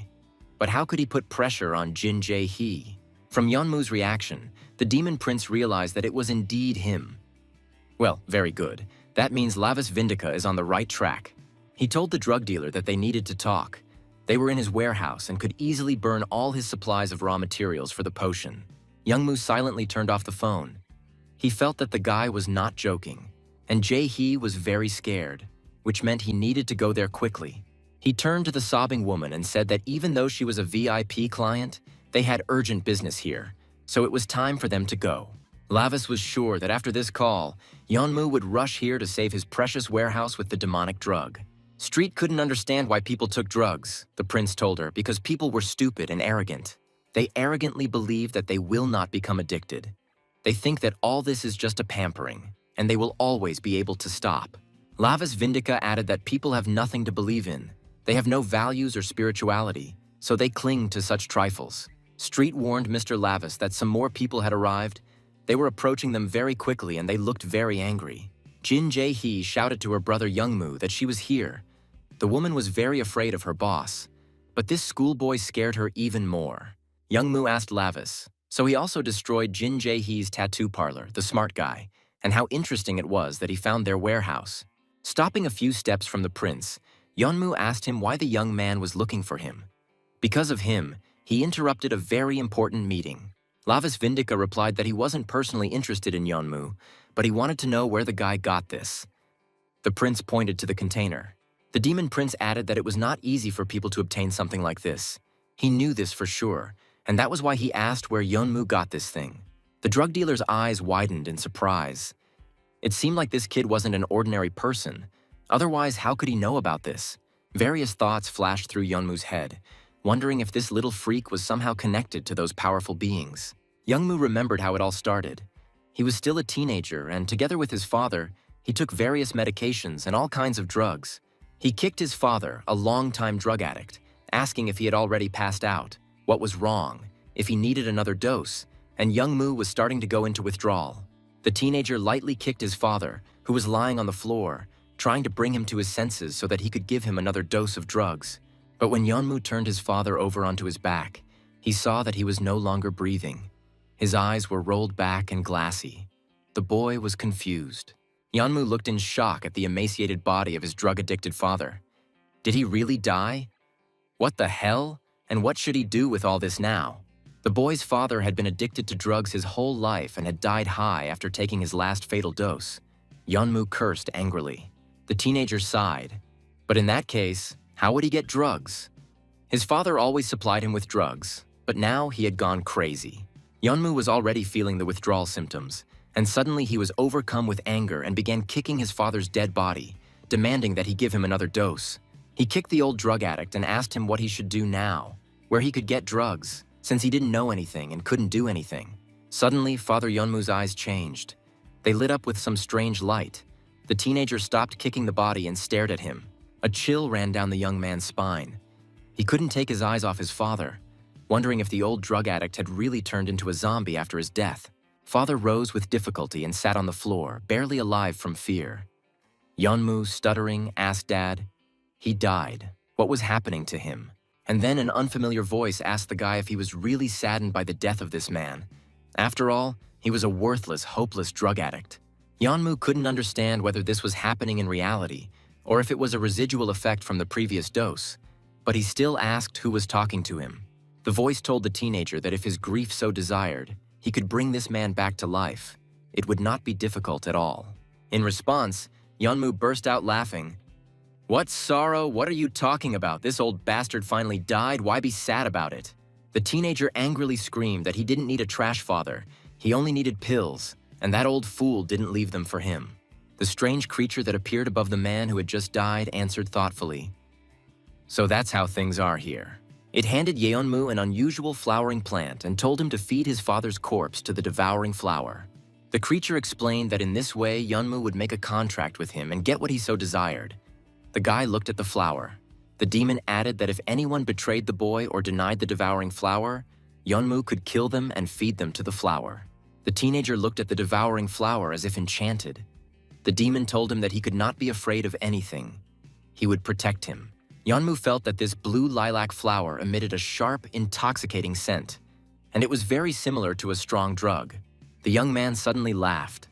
But how could he put pressure on Jin Jae-hee? From Yeonmu's reaction, the demon prince realized that it was indeed him. Well, very good. That means Lavis Vindica is on the right track. He told the drug dealer that they needed to talk. They were in his warehouse and could easily burn all his supplies of raw materials for the potion. Yeonmu silently turned off the phone. He felt that the guy was not joking, and Jae-hee was very scared, which meant he needed to go there quickly. He turned to the sobbing woman and said that even though she was a VIP client, they had urgent business here, so it was time for them to go. Lavis was sure that after this call, Yeonmu would rush here to save his precious warehouse with the demonic drug. Street couldn't understand why people took drugs, the prince told her, because people were stupid and arrogant. They arrogantly believe that they will not become addicted. They think that all this is just a pampering, and they will always be able to stop. Lavis Vindica added that people have nothing to believe in. They have no values or spirituality, so they cling to such trifles. Street warned Mr. Lavis that some more people had arrived. They were approaching them very quickly and they looked very angry. Jin Jae-hee shouted to her brother Youngmu that she was here. The woman was very afraid of her boss, but this schoolboy scared her even more. Youngmu asked Lavis, so he also destroyed Jin Jae-hee's tattoo parlor, the smart guy, and how interesting it was that he found their warehouse. Stopping a few steps from the prince, Yeonmu asked him why the young man was looking for him. Because of him, he interrupted a very important meeting. Lavis Vindica replied that he wasn't personally interested in Yeonmu, but he wanted to know where the guy got this. The prince pointed to the container. The demon prince added that it was not easy for people to obtain something like this. He knew this for sure, and that was why he asked where Yeonmu got this thing. The drug dealer's eyes widened in surprise. It seemed like this kid wasn't an ordinary person. Otherwise, how could he know about this? Various thoughts flashed through Yeonmu's head, wondering if this little freak was somehow connected to those powerful beings. Youngmu remembered how it all started. He was still a teenager, and together with his father, he took various medications and all kinds of drugs. He kicked his father, a long-time drug addict, asking if he had already passed out, what was wrong, if he needed another dose, and Youngmu was starting to go into withdrawal. The teenager lightly kicked his father, who was lying on the floor, trying to bring him to his senses so that he could give him another dose of drugs. But when Yeonmu turned his father over onto his back, he saw that he was no longer breathing. His eyes were rolled back and glassy. The boy was confused. Yeonmu looked in shock at the emaciated body of his drug-addicted father. Did he really die? What the hell? And what should he do with all this now? The boy's father had been addicted to drugs his whole life and had died high after taking his last fatal dose. Yeonmu cursed angrily. The teenager sighed. But in that case, how would he get drugs? His father always supplied him with drugs, but now he had gone crazy. Yeonmu was already feeling the withdrawal symptoms, and suddenly he was overcome with anger and began kicking his father's dead body, demanding that he give him another dose. He kicked the old drug addict and asked him what he should do now, where he could get drugs, since he didn't know anything and couldn't do anything. Suddenly, Father Yeonmu's eyes changed. They lit up with some strange light. The teenager stopped kicking the body and stared at him. A chill ran down the young man's spine. He couldn't take his eyes off his father, wondering if the old drug addict had really turned into a zombie after his death. Father rose with difficulty and sat on the floor, barely alive from fear. Yeonmu, stuttering, asked Dad. He died. What was happening to him? And then an unfamiliar voice asked the guy if he was really saddened by the death of this man. After all, he was a worthless, hopeless drug addict. Yeonmu couldn't understand whether this was happening in reality, or if it was a residual effect from the previous dose, but he still asked who was talking to him. The voice told the teenager that if his grief so desired, he could bring this man back to life. It would not be difficult at all. In response, Yeonmu burst out laughing. What sorrow? What are you talking about? This old bastard finally died. Why be sad about it? The teenager angrily screamed that he didn't need a trash father. He only needed pills, and that old fool didn't leave them for him. The strange creature that appeared above the man who had just died answered thoughtfully. So that's how things are here. It handed Yeonmu an unusual flowering plant and told him to feed his father's corpse to the devouring flower. The creature explained that in this way Yeonmu would make a contract with him and get what he so desired. The guy looked at the flower. The demon added that if anyone betrayed the boy or denied the devouring flower, Yeonmu could kill them and feed them to the flower. The teenager looked at the devouring flower as if enchanted. The demon told him that he could not be afraid of anything. He would protect him. Yeonmu felt that this blue lilac flower emitted a sharp, intoxicating scent, and it was very similar to a strong drug. The young man suddenly laughed.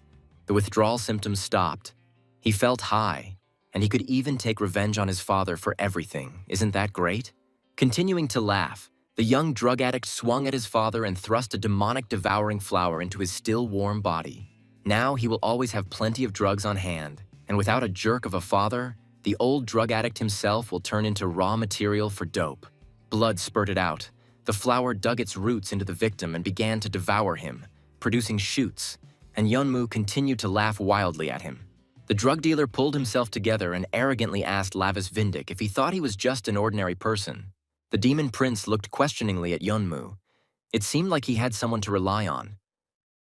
The withdrawal symptoms stopped. He felt high, and he could even take revenge on his father for everything. Isn't that great? Continuing to laugh, the young drug addict swung at his father and thrust a demonic devouring flower into his still warm body. Now he will always have plenty of drugs on hand, and without a jerk of a father, the old drug addict himself will turn into raw material for dope. Blood spurted out. The flower dug its roots into the victim and began to devour him, producing shoots, and Yeonmu continued to laugh wildly at him. The drug dealer pulled himself together and arrogantly asked Lavis Vindic if he thought he was just an ordinary person. The demon prince looked questioningly at Yeonmu. It seemed like he had someone to rely on.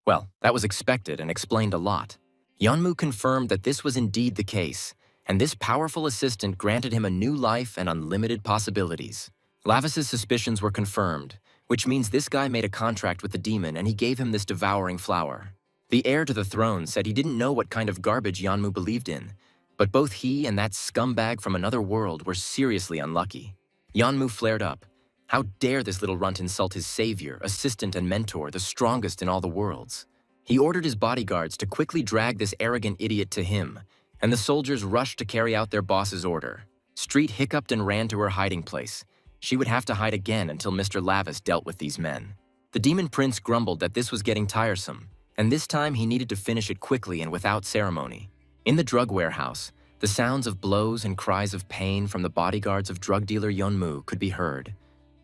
Well, that was expected and explained a lot. Yeonmu confirmed that this was indeed the case, and this powerful assistant granted him a new life and unlimited possibilities. Lavis's suspicions were confirmed, which means this guy made a contract with the demon and he gave him this devouring flower. The heir to the throne said he didn't know what kind of garbage Yeonmu believed in, but both he and that scumbag from another world were seriously unlucky. Yeonmu flared up. How dare this little runt insult his savior, assistant and mentor, the strongest in all the worlds. He ordered his bodyguards to quickly drag this arrogant idiot to him, and the soldiers rushed to carry out their boss's order. Street hiccuped and ran to her hiding place. She would have to hide again until Mr. Lavis dealt with these men. The demon prince grumbled that this was getting tiresome, and this time he needed to finish it quickly and without ceremony. In the drug warehouse, the sounds of blows and cries of pain from the bodyguards of drug dealer Yeonmu could be heard.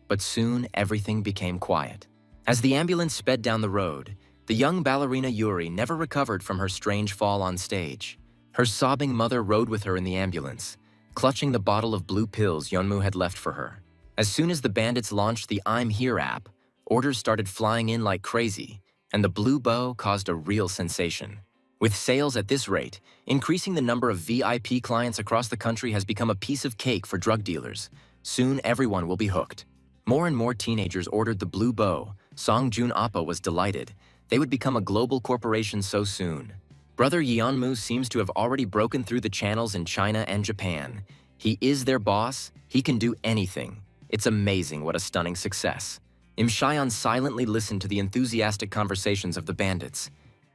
But soon everything became quiet. As the ambulance sped down the road, the young ballerina Yuri never recovered from her strange fall on stage. Her sobbing mother rode with her in the ambulance, clutching the bottle of blue pills Yeonmu had left for her. As soon as the bandits launched the I'm Here app, orders started flying in like crazy, and the blue bow caused a real sensation. With sales at this rate, increasing the number of VIP clients across the country has become a piece of cake for drug dealers. Soon everyone will be hooked. More and more teenagers ordered the blue bow. Songjun Appa was delighted. They would become a global corporation so soon. Brother Yeonmu seems to have already broken through the channels in China and Japan. He is their boss. He can do anything. It's amazing what a stunning success. Im Shayan silently listened to the enthusiastic conversations of the bandits.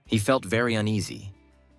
He felt very uneasy,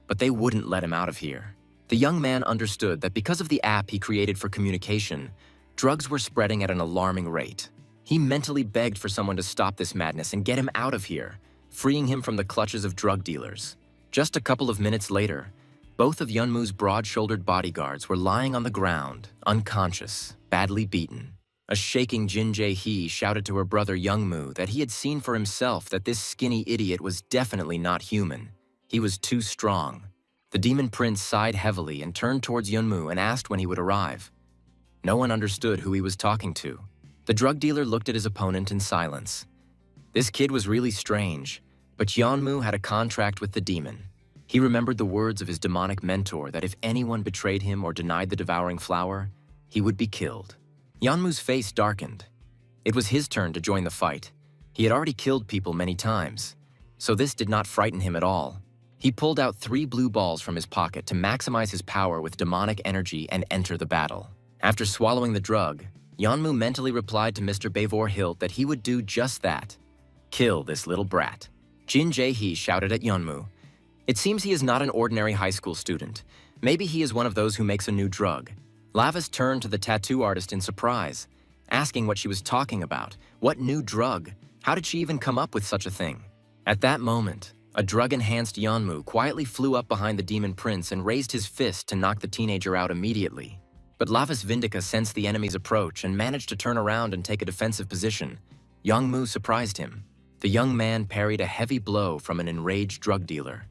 but they wouldn't let him out of here. The young man understood that because of the app he created for communication, drugs were spreading at an alarming rate. He mentally begged for someone to stop this madness and get him out of here, freeing him from the clutches of drug dealers. Just a couple of minutes later, both of Yeonmu's broad-shouldered bodyguards were lying on the ground, unconscious, badly beaten. A shaking Jin Jae-hee shouted to her brother Youngmu that he had seen for himself that this skinny idiot was definitely not human. He was too strong. The demon prince sighed heavily and turned towards Yeonmu and asked when he would arrive. No one understood who he was talking to. The drug dealer looked at his opponent in silence. This kid was really strange, but Yeonmu had a contract with the demon. He remembered the words of his demonic mentor that if anyone betrayed him or denied the devouring flower, he would be killed. Yeonmu's face darkened. It was his turn to join the fight. He had already killed people many times, so this did not frighten him at all. He pulled out 3 blue balls from his pocket to maximize his power with demonic energy and enter the battle. After swallowing the drug, Yeonmu mentally replied to Mr. Bavor Hilt that he would do just that. Kill this little brat. Jin Jae-hee shouted at Yeonmu. It seems he is not an ordinary high school student. Maybe he is one of those who makes a new drug. Lavis turned to the tattoo artist in surprise, asking what she was talking about. What new drug? How did she even come up with such a thing? At that moment, a drug-enhanced Yeonmu quietly flew up behind the demon prince and raised his fist to knock the teenager out immediately. But Lavis Vindica sensed the enemy's approach and managed to turn around and take a defensive position. Yeonmu surprised him. The young man parried a heavy blow from an enraged drug dealer.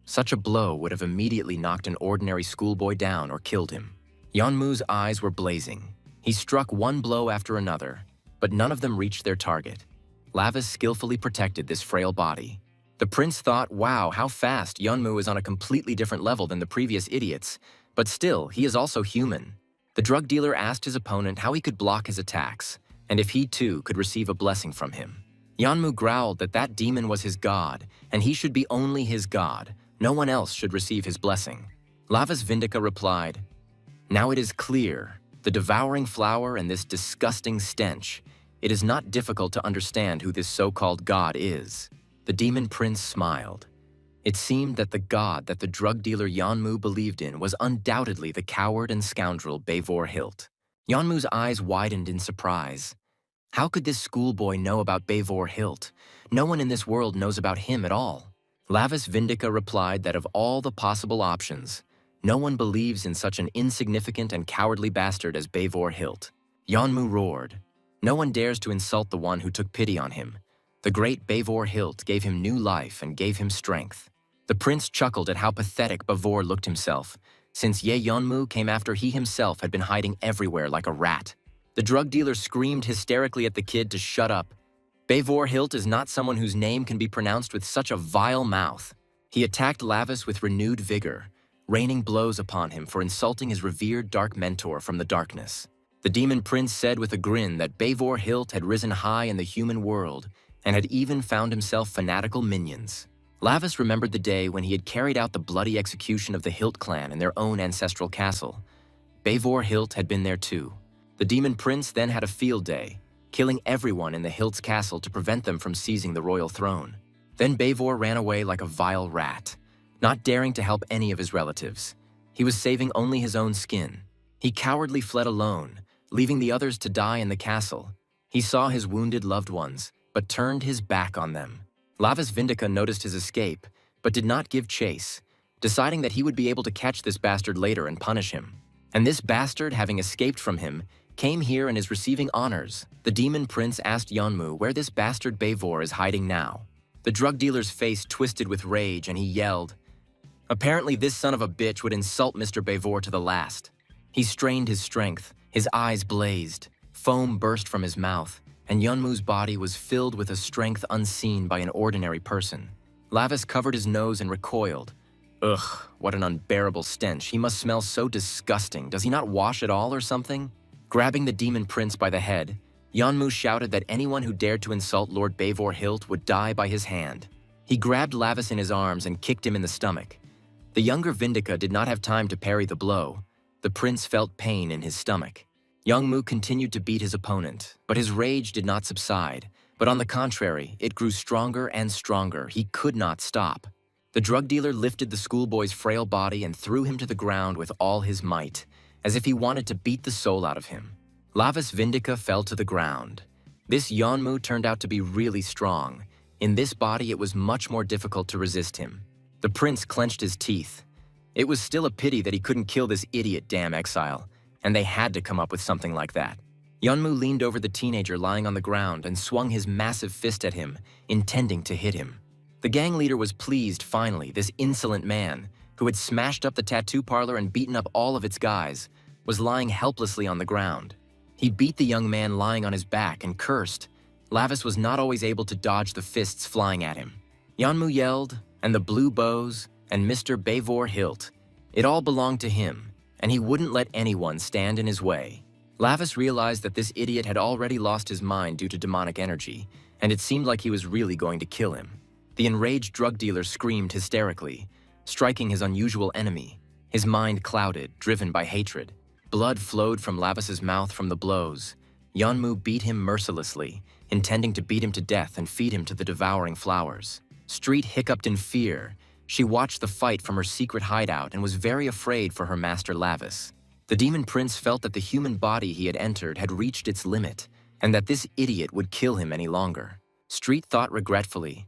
Such a blow would have immediately knocked an ordinary schoolboy down or killed him. Yeonmu's eyes were blazing. He struck one blow after another, but none of them reached their target. Lavis skillfully protected this frail body. The prince thought, wow, how fast. Yeonmu is on a completely different level than the previous idiots, but still, he is also human. The drug dealer asked his opponent how he could block his attacks, and if he too could receive a blessing from him. Yanmu growled that that demon was his god, and he should be only his god. No one else should receive his blessing. Lavas Vindica replied, "Now it is clear, the devouring flower and this disgusting stench. It is not difficult to understand who this so-called god is." The demon prince smiled. It seemed that the god that the drug dealer Yanmu believed in was undoubtedly the coward and scoundrel Beivor Hilt. Yanmu's eyes widened in surprise. How could this schoolboy know about Beivor Hilt? No one in this world knows about him at all. Lavas Vindica replied that of all the possible options, no one believes in such an insignificant and cowardly bastard as Beivor Hilt. Yanmu roared. No one dares to insult the one who took pity on him. The great Beivor Hilt gave him new life and gave him strength. The prince chuckled at how pathetic Beivor looked himself, since Ye Yanmu came after he himself had been hiding everywhere like a rat. The drug dealer screamed hysterically at the kid to shut up. Beivor Hilt is not someone whose name can be pronounced with such a vile mouth. He attacked Lavas with renewed vigor, raining blows upon him for insulting his revered dark mentor from the darkness. The demon prince said with a grin that Beivor Hilt had risen high in the human world and had even found himself fanatical minions. Lavas remembered the day when he had carried out the bloody execution of the Hilt clan in their own ancestral castle. Beivor Hilt had been there too. The demon prince then had a field day, killing everyone in the Hilt's castle to prevent them from seizing the royal throne. Then Beivor ran away like a vile rat, not daring to help any of his relatives. He was saving only his own skin. He cowardly fled alone, leaving the others to die in the castle. He saw his wounded loved ones, but turned his back on them. Lavas Vindica noticed his escape, but did not give chase, deciding that he would be able to catch this bastard later and punish him. And this bastard, having escaped from him, came here and is receiving honors. The demon prince asked Yanmu where this bastard Beivor is hiding now. The drug dealer's face twisted with rage and he yelled, "Apparently this son of a bitch would insult Mr. Beivor to the last." He strained his strength, his eyes blazed, foam burst from his mouth, and Yanmu's body was filled with a strength unseen by an ordinary person. Lavas covered his nose and recoiled. Ugh, what an unbearable stench. He must smell so disgusting. Does he not wash at all or something? Grabbing the demon prince by the head, Yanmu shouted that anyone who dared to insult Lord Beivor Hilt would die by his hand. He grabbed Lavas in his arms and kicked him in the stomach. The younger Vindica did not have time to parry the blow. The prince felt pain in his stomach. Yanmu continued to beat his opponent, but his rage did not subside. But on the contrary, it grew stronger and stronger. He could not stop. The drug dealer lifted the schoolboy's frail body and threw him to the ground with all his might, as if he wanted to beat the soul out of him. Lavas Vindica fell to the ground. This Yanmu turned out to be really strong. In this body, it was much more difficult to resist him. The prince clenched his teeth. It was still a pity that he couldn't kill this idiot damn exile, and they had to come up with something like that. Yanmu leaned over the teenager lying on the ground and swung his massive fist at him, intending to hit him. The gang leader was pleased finally. This insolent man, who had smashed up the tattoo parlor and beaten up all of its guys, was lying helplessly on the ground. He beat the young man lying on his back and cursed. Lavas was not always able to dodge the fists flying at him. Yanmu yelled, and the blue bows, and Mr. Beivor Hilt. It all belonged to him, and he wouldn't let anyone stand in his way. Lavas realized that this idiot had already lost his mind due to demonic energy, and it seemed like he was really going to kill him. The enraged drug dealer screamed hysterically, striking his unusual enemy, his mind clouded, driven by hatred. Blood flowed from Lavas's mouth from the blows. Yanmu beat him mercilessly, intending to beat him to death and feed him to the devouring flowers. Street hiccuped in fear. She watched the fight from her secret hideout and was very afraid for her master Lavas. The demon prince felt that the human body he had entered had reached its limit, and that this idiot would kill him any longer. Street thought regretfully,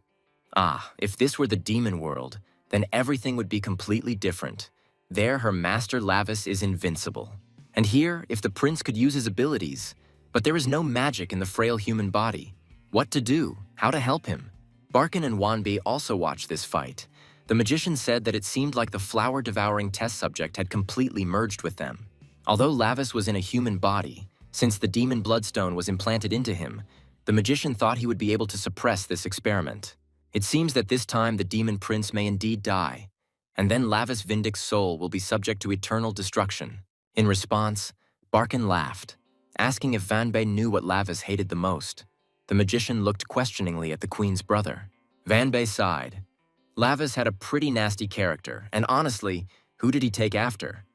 if this were the demon world, then everything would be completely different. There her master Lavas is invincible. And here, if the prince could use his abilities, but there is no magic in the frail human body. What to do? How to help him? Barkin and Wanbi also watched this fight. The magician said that it seemed like the flower-devouring test subject had completely merged with them. Although Lavas was in a human body, since the demon bloodstone was implanted into him, the magician thought he would be able to suppress this experiment. It seems that this time the demon prince may indeed die, and then Lavas Vindic's soul will be subject to eternal destruction. In response, Barkin laughed, asking if Vanbei knew what Lavis hated the most. The magician looked questioningly at the queen's brother. Vanbei sighed. Lavis had a pretty nasty character, and honestly, who did he take after?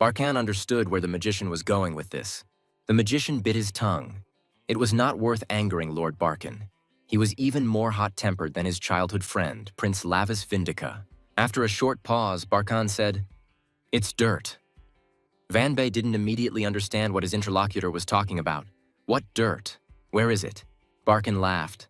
Barkan understood where the magician was going with this. The magician bit his tongue. It was not worth angering Lord Barkin. He was even more hot-tempered than his childhood friend, Prince Lavis Vindica. After a short pause, Barkan said, "It's dirt." Vanbei didn't immediately understand what his interlocutor was talking about. What dirt? Where is it? Barkin laughed.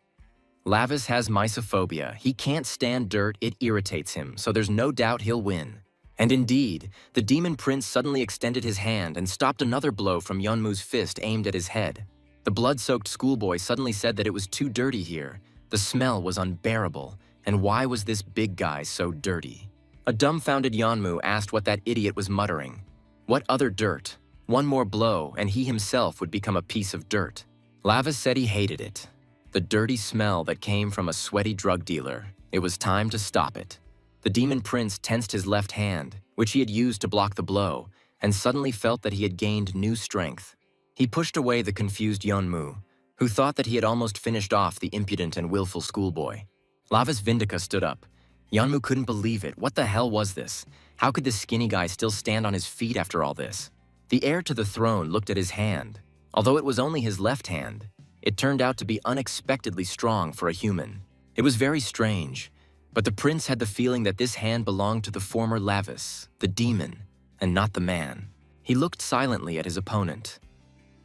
Lavis has mysophobia. He can't stand dirt, it irritates him, so there's no doubt he'll win. And indeed, the demon prince suddenly extended his hand and stopped another blow from Yeonmu's fist aimed at his head. The blood-soaked schoolboy suddenly said that it was too dirty here. The smell was unbearable, and why was this big guy so dirty? A dumbfounded Yeonmu asked what that idiot was muttering. What other dirt? One more blow, and he himself would become a piece of dirt. Lavis said he hated it. The dirty smell that came from a sweaty drug dealer. It was time to stop it. The demon prince tensed his left hand, which he had used to block the blow, and suddenly felt that he had gained new strength. He pushed away the confused Yeonmu, who thought that he had almost finished off the impudent and willful schoolboy. Lavis Vindica stood up. Yeonmu couldn't believe it. What the hell was this? How could this skinny guy still stand on his feet after all this? The heir to the throne looked at his hand. Although it was only his left hand, it turned out to be unexpectedly strong for a human. It was very strange, but the prince had the feeling that this hand belonged to the former Lavis, the demon, and not the man. He looked silently at his opponent.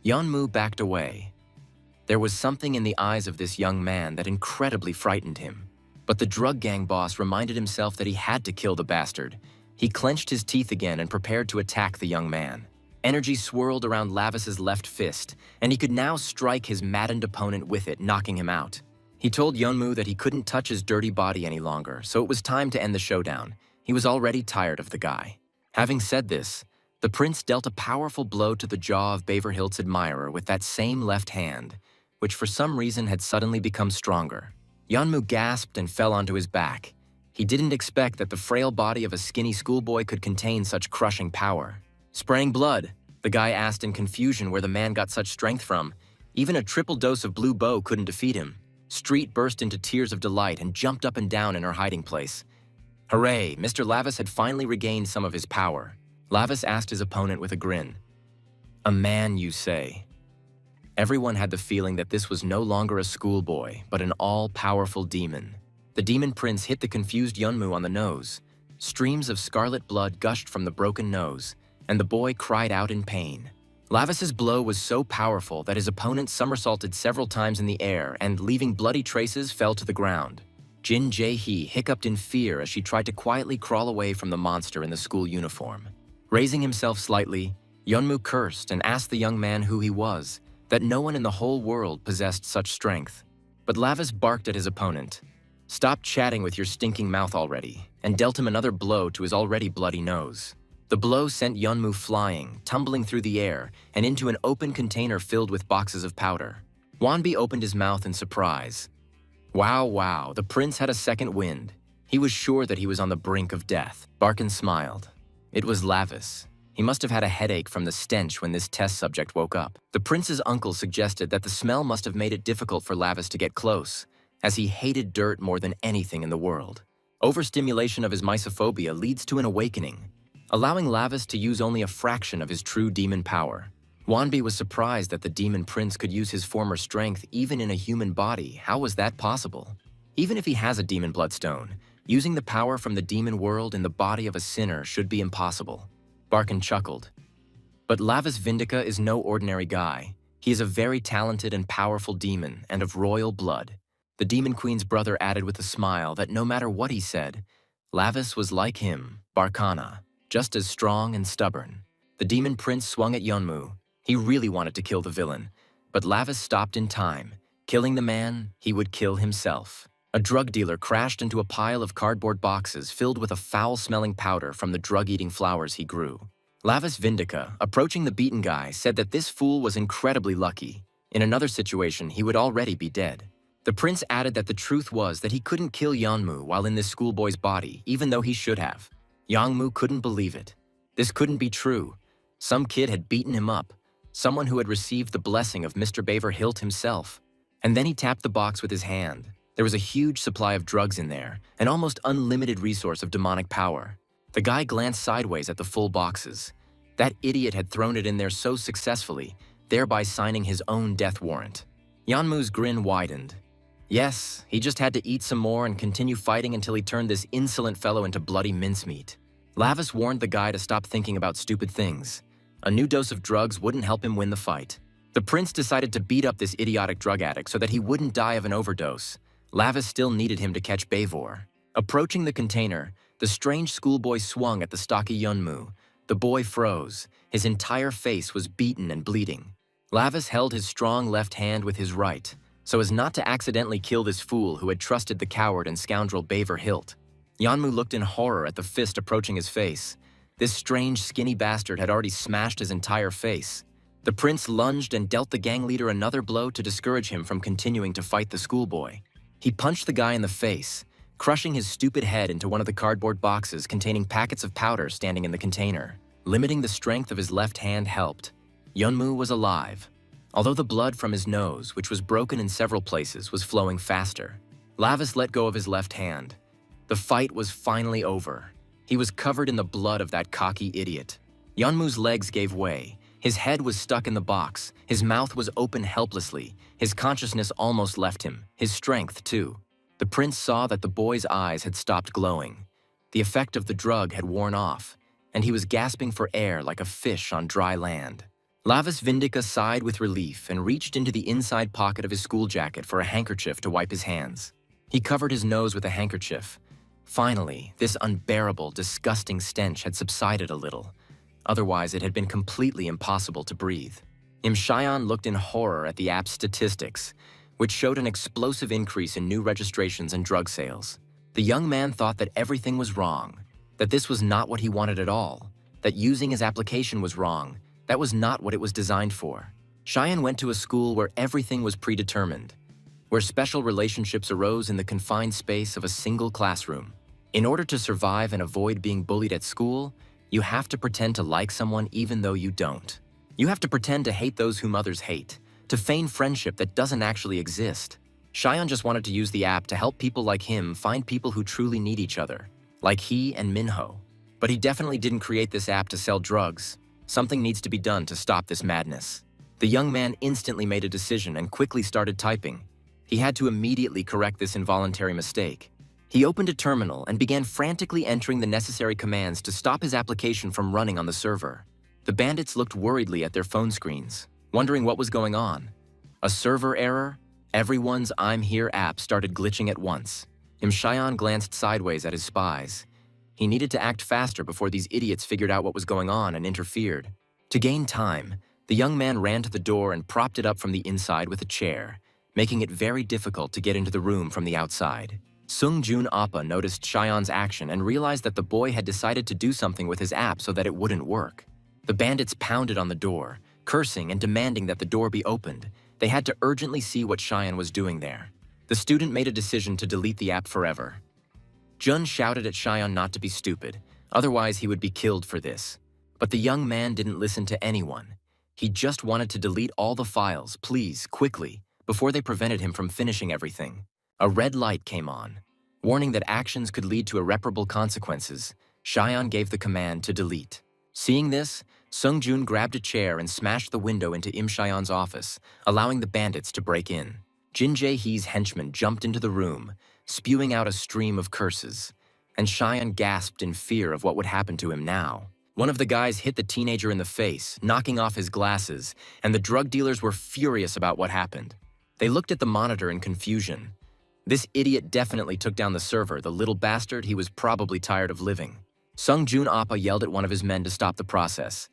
Yeonmu backed away. There was something in the eyes of this young man that incredibly frightened him. But the drug gang boss reminded himself that he had to kill the bastard. He clenched his teeth again and prepared to attack the young man. Energy swirled around Lavis's left fist, and he could now strike his maddened opponent with it, knocking him out. He told Yeonmu that he couldn't touch his dirty body any longer, so it was time to end the showdown. He was already tired of the guy. Having said this, the prince dealt a powerful blow to the jaw of Beverhilt's admirer with that same left hand, which for some reason had suddenly become stronger. Yeonmu gasped and fell onto his back. He didn't expect that the frail body of a skinny schoolboy could contain such crushing power. Spraying blood, the guy asked in confusion where the man got such strength from. Even a triple dose of blue bow couldn't defeat him. Street burst into tears of delight and jumped up and down in her hiding place. Hooray, Mr. Lavis had finally regained some of his power. Lavis asked his opponent with a grin. A man, you say? Everyone had the feeling that this was no longer a schoolboy, but an all-powerful demon. The demon prince hit the confused Yeonmu on the nose. Streams of scarlet blood gushed from the broken nose, and the boy cried out in pain. Lavis's blow was so powerful that his opponent somersaulted several times in the air and, leaving bloody traces, fell to the ground. Jin Jae-hee hiccuped in fear as she tried to quietly crawl away from the monster in the school uniform. Raising himself slightly, Yeonmu cursed and asked the young man who he was, that no one in the whole world possessed such strength. But Lavis barked at his opponent. Stop chatting with your stinking mouth already, and dealt him another blow to his already bloody nose. The blow sent Yeonmu flying, tumbling through the air, and into an open container filled with boxes of powder. Wonbi opened his mouth in surprise. Wow, the prince had a second wind. He was sure that he was on the brink of death. Barkin smiled. It was Lavis. He must have had a headache from the stench when this test subject woke up. The prince's uncle suggested that the smell must have made it difficult for Lavis to get close, as he hated dirt more than anything in the world. Overstimulation of his mysophobia leads to an awakening, allowing Lavis to use only a fraction of his true demon power. Wonbi was surprised that the demon prince could use his former strength even in a human body. How was that possible? Even if he has a demon bloodstone, using the power from the demon world in the body of a sinner should be impossible. Barkin chuckled. But Lavis Vindica is no ordinary guy. He is a very talented and powerful demon and of royal blood. The demon queen's brother added with a smile that no matter what he said, Lavis was like him, Barkana, just as strong and stubborn. The demon prince swung at Yeonmu. He really wanted to kill the villain, but Lavis stopped in time. Killing the man, he would kill himself. A drug dealer crashed into a pile of cardboard boxes filled with a foul-smelling powder from the drug-eating flowers he grew. Lavis Vindica, approaching the beaten guy, said that this fool was incredibly lucky. In another situation, he would already be dead. The prince added that the truth was that he couldn't kill Yeonmu while in this schoolboy's body, even though he should have. Yeonmu couldn't believe it. This couldn't be true. Some kid had beaten him up. someone who had received the blessing of Mr. Baver Hilt himself. And then he tapped the box with his hand. There was a huge supply of drugs in there, an almost unlimited resource of demonic power. The guy glanced sideways at the full boxes. That idiot had thrown it in there so successfully, thereby signing his own death warrant. Yeonmu's grin widened. Yes, he just had to eat some more and continue fighting until he turned this insolent fellow into bloody mincemeat. Lavis warned the guy to stop thinking about stupid things. A new dose of drugs wouldn't help him win the fight. The prince decided to beat up this idiotic drug addict so that he wouldn't die of an overdose. Lavis still needed him to catch Bavor. Approaching the container, the strange schoolboy swung at the stocky Yeonmu. The boy froze. His entire face was beaten and bleeding. Lavis held his strong left hand with his right, so as not to accidentally kill this fool who had trusted the coward and scoundrel Baver Hilt. Yeonmu looked in horror at the fist approaching his face. This strange, skinny bastard had already smashed his entire face. The prince lunged and dealt the gang leader another blow to discourage him from continuing to fight the schoolboy. He punched the guy in the face, crushing his stupid head into one of the cardboard boxes containing packets of powder standing in the container. Limiting the strength of his left hand helped. Yeonmu was alive, although the blood from his nose, which was broken in several places, was flowing faster. Lavis let go of his left hand. The fight was finally over. He was covered in the blood of that cocky idiot. Yeonmu's legs gave way. His head was stuck in the box. His mouth was open helplessly. His consciousness almost left him. His strength, too. The prince saw that the boy's eyes had stopped glowing. The effect of the drug had worn off, and he was gasping for air like a fish on dry land. Lavis Vindica sighed with relief and reached into the inside pocket of his school jacket for a handkerchief to wipe his hands. He covered his nose with a handkerchief. Finally, this unbearable, disgusting stench had subsided a little. Otherwise, it had been completely impossible to breathe. Im Cheon looked in horror at the app's statistics, which showed an explosive increase in new registrations and drug sales. The young man thought that everything was wrong, that this was not what he wanted at all, that using his application was wrong. That was not what it was designed for. Cheyenne went to a school where everything was predetermined, where special relationships arose in the confined space of a single classroom. In order to survive and avoid being bullied at school, you have to pretend to like someone even though you don't. You have to pretend to hate those whom others hate, to feign friendship that doesn't actually exist. Cheyenne just wanted to use the app to help people like him find people who truly need each other, like he and Minho. But he definitely didn't create this app to sell drugs. Something needs to be done to stop this madness. The young man instantly made a decision and quickly started typing. He had to immediately correct this involuntary mistake. He opened a terminal and began frantically entering the necessary commands to stop his application from running on the server. The bandits looked worriedly at their phone screens, wondering what was going on. A server error? Everyone's I'm Here app started glitching at once. Im Cheon glanced sideways at his spies. He needed to act faster before these idiots figured out what was going on and interfered. To gain time, the young man ran to the door and propped it up from the inside with a chair, making it very difficult to get into the room from the outside. Sung Jun Appa noticed Cheon's action and realized that the boy had decided to do something with his app so that it wouldn't work. The bandits pounded on the door, cursing and demanding that the door be opened. They had to urgently see what Cheyenne was doing there. The student made a decision to delete the app forever. Jun shouted at Cheyenne not to be stupid, otherwise he would be killed for this. But the young man didn't listen to anyone. He just wanted to delete all the files, please, quickly, before they prevented him from finishing everything. A red light came on, warning that actions could lead to irreparable consequences. Cheyenne gave the command to delete. Seeing this, Sung Jun grabbed a chair and smashed the window into Im Cheon's office, allowing the bandits to break in. Jin Jae-hee's henchmen jumped into the room, spewing out a stream of curses, and Cheyenne gasped in fear of what would happen to him now. One of the guys hit the teenager in the face, knocking off his glasses, and the drug dealers were furious about what happened. They looked at the monitor in confusion. This idiot definitely took down the server, the little bastard. He was probably tired of living. Sung Jun Appa yelled at one of his men to stop the process.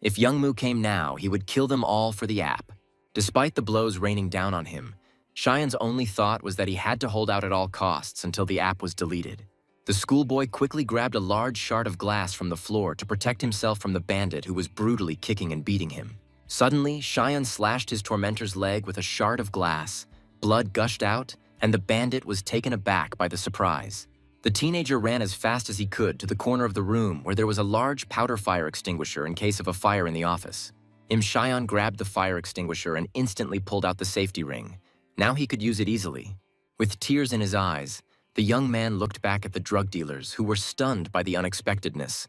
If Youngmoo came now, he would kill them all for the app. Despite the blows raining down on him, Cheyenne's only thought was that he had to hold out at all costs until the app was deleted. The schoolboy quickly grabbed a large shard of glass from the floor to protect himself from the bandit who was brutally kicking and beating him. Suddenly, Cheyenne slashed his tormentor's leg with a shard of glass. Blood gushed out, and the bandit was taken aback by the surprise. The teenager ran as fast as he could to the corner of the room where there was a large powder fire extinguisher in case of a fire in the office. Shayan grabbed the fire extinguisher and instantly pulled out the safety ring. Now he could use it easily. With tears in his eyes, the young man looked back at the drug dealers who were stunned by the unexpectedness.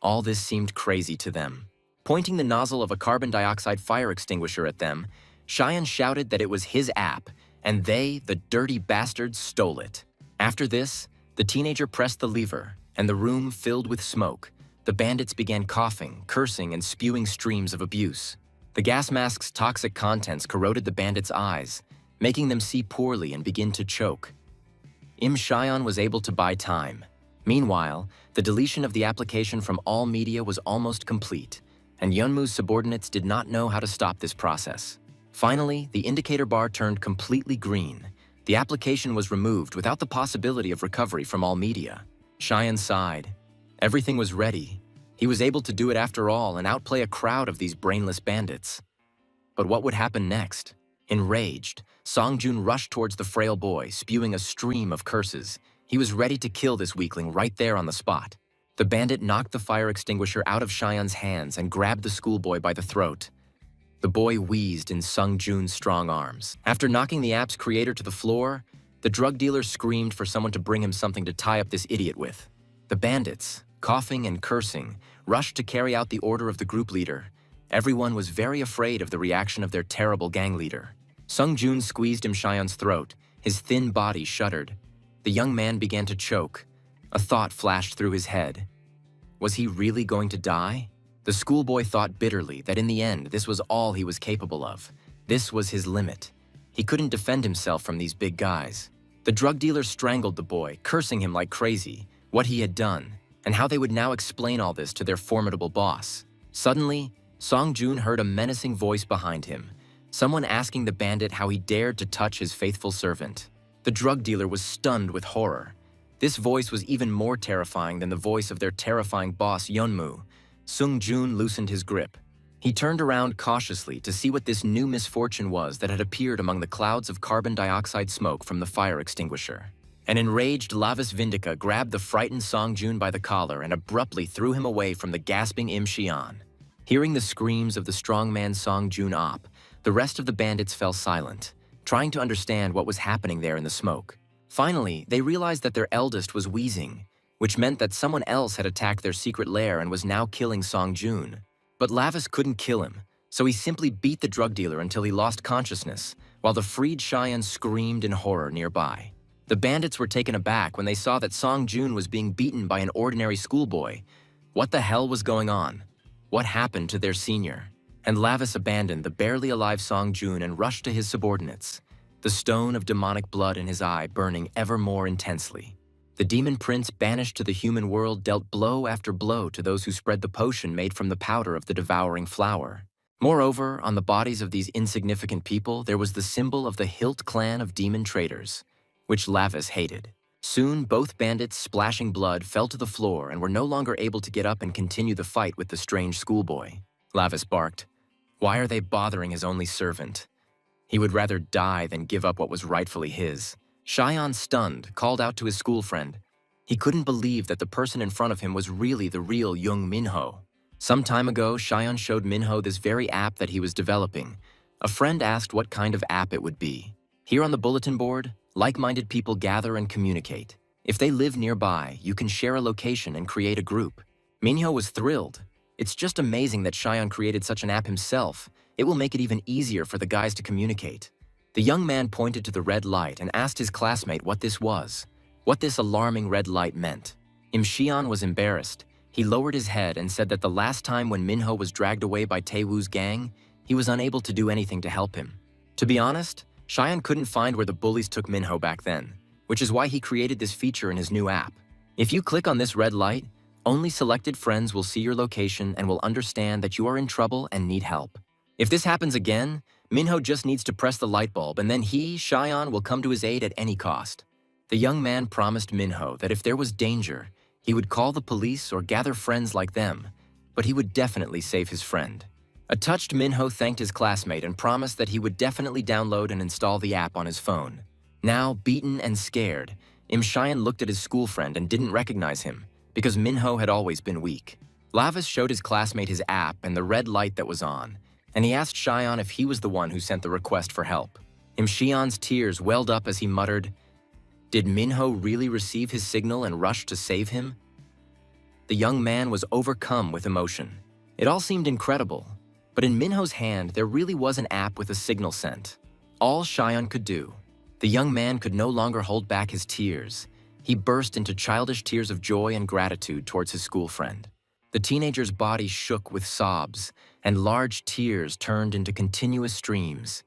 All this seemed crazy to them. Pointing the nozzle of a carbon dioxide fire extinguisher at them, Shayan shouted that it was his app, and they, the dirty bastards, stole it. After this, the teenager pressed the lever, and the room filled with smoke. The bandits began coughing, cursing, and spewing streams of abuse. The gas mask's toxic contents corroded the bandits' eyes, making them see poorly and begin to choke. Shayan was able to buy time. Meanwhile, the deletion of the application from all media was almost complete, and Yeonmu's subordinates did not know how to stop this process. Finally, the indicator bar turned completely green. The application was removed without the possibility of recovery from all media. Shayan sighed. Everything was ready. He was able to do it after all and outplay a crowd of these brainless bandits. But what would happen next? Enraged, Songjun rushed towards the frail boy, spewing a stream of curses. He was ready to kill this weakling right there on the spot. The bandit knocked the fire extinguisher out of Shayan's hands and grabbed the schoolboy by the throat. The boy wheezed in Songjun's strong arms. After knocking the app's creator to the floor, the drug dealer screamed for someone to bring him something to tie up this idiot with. The bandits, coughing and cursing, rushed to carry out the order of the group leader. Everyone was very afraid of the reaction of their terrible gang leader. Songjun squeezed Shayan's throat. His thin body shuddered. The young man began to choke. A thought flashed through his head. Was he really going to die? The schoolboy thought bitterly that in the end, this was all he was capable of. This was his limit. He couldn't defend himself from these big guys. The drug dealer strangled the boy, cursing him like crazy, what he had done, and how they would now explain all this to their formidable boss. Suddenly, Songjun heard a menacing voice behind him, someone asking the bandit how he dared to touch his faithful servant. The drug dealer was stunned with horror. This voice was even more terrifying than the voice of their terrifying boss, Yeonmu. Songjun loosened his grip. He turned around cautiously to see what this new misfortune was that had appeared among the clouds of carbon dioxide smoke from the fire extinguisher. An enraged Lavis Vindika grabbed the frightened Songjun by the collar and abruptly threw him away from the gasping Shayan. Hearing the screams of the strongman Songjun op, the rest of the bandits fell silent, trying to understand what was happening there in the smoke. Finally, they realized that their eldest was wheezing, which meant that someone else had attacked their secret lair and was now killing Songjun. But Lavis couldn't kill him, so he simply beat the drug dealer until he lost consciousness, while the freed Shayan screamed in horror nearby. The bandits were taken aback when they saw that Songjun was being beaten by an ordinary schoolboy. What the hell was going on? What happened to their senior? And Lavis abandoned the barely alive Songjun and rushed to his subordinates, the stone of demonic blood in his eye burning ever more intensely. The demon prince banished to the human world dealt blow after blow to those who spread the potion made from the powder of the devouring flower. Moreover, on the bodies of these insignificant people there was the symbol of the Hilt clan of demon traders, which Lavis hated. Soon, both bandits, splashing blood, fell to the floor and were no longer able to get up and continue the fight with the strange schoolboy. Lavis barked. Why are they bothering his only servant? He would rather die than give up what was rightfully his. Shayan, stunned, called out to his school friend. He couldn't believe that the person in front of him was really the real young Minho. Some time ago, Shayan showed Minho this very app that he was developing. A friend asked what kind of app it would be. Here on the bulletin board, like-minded people gather and communicate. If they live nearby, you can share a location and create a group. Minho was thrilled. It's just amazing that Shayan created such an app himself. It will make it even easier for the guys to communicate. The young man pointed to the red light and asked his classmate what this was, what this alarming red light meant. Shayan was embarrassed. He lowered his head and said that the last time when Minho was dragged away by Taewoo's gang, he was unable to do anything to help him. To be honest, Shayan couldn't find where the bullies took Minho back then, which is why he created this feature in his new app. If you click on this red light, only selected friends will see your location and will understand that you are in trouble and need help. If this happens again, Minho just needs to press the light bulb and then he, Shayan, will come to his aid at any cost. The young man promised Minho that if there was danger, he would call the police or gather friends like them, but he would definitely save his friend. A touched Minho thanked his classmate and promised that he would definitely download and install the app on his phone. Now, beaten and scared, Shayan looked at his school friend and didn't recognize him, because Minho had always been weak. Lavis showed his classmate his app and the red light that was on. and he asked Xion if he was the one who sent the request for help. Xion's tears welled up as he muttered, "Did Minho really receive his signal and rush to save him?" The young man was overcome with emotion. It all seemed incredible, but in Minho's hand there really was an app with a signal sent. All Xion could do. The young man could no longer hold back his tears. He burst into childish tears of joy and gratitude towards his school friend. The teenager's body shook with sobs, and large tears turned into continuous streams.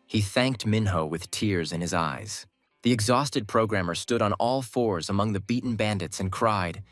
He thanked Minho with tears in his eyes. The exhausted programmer stood on all fours among the beaten bandits and cried.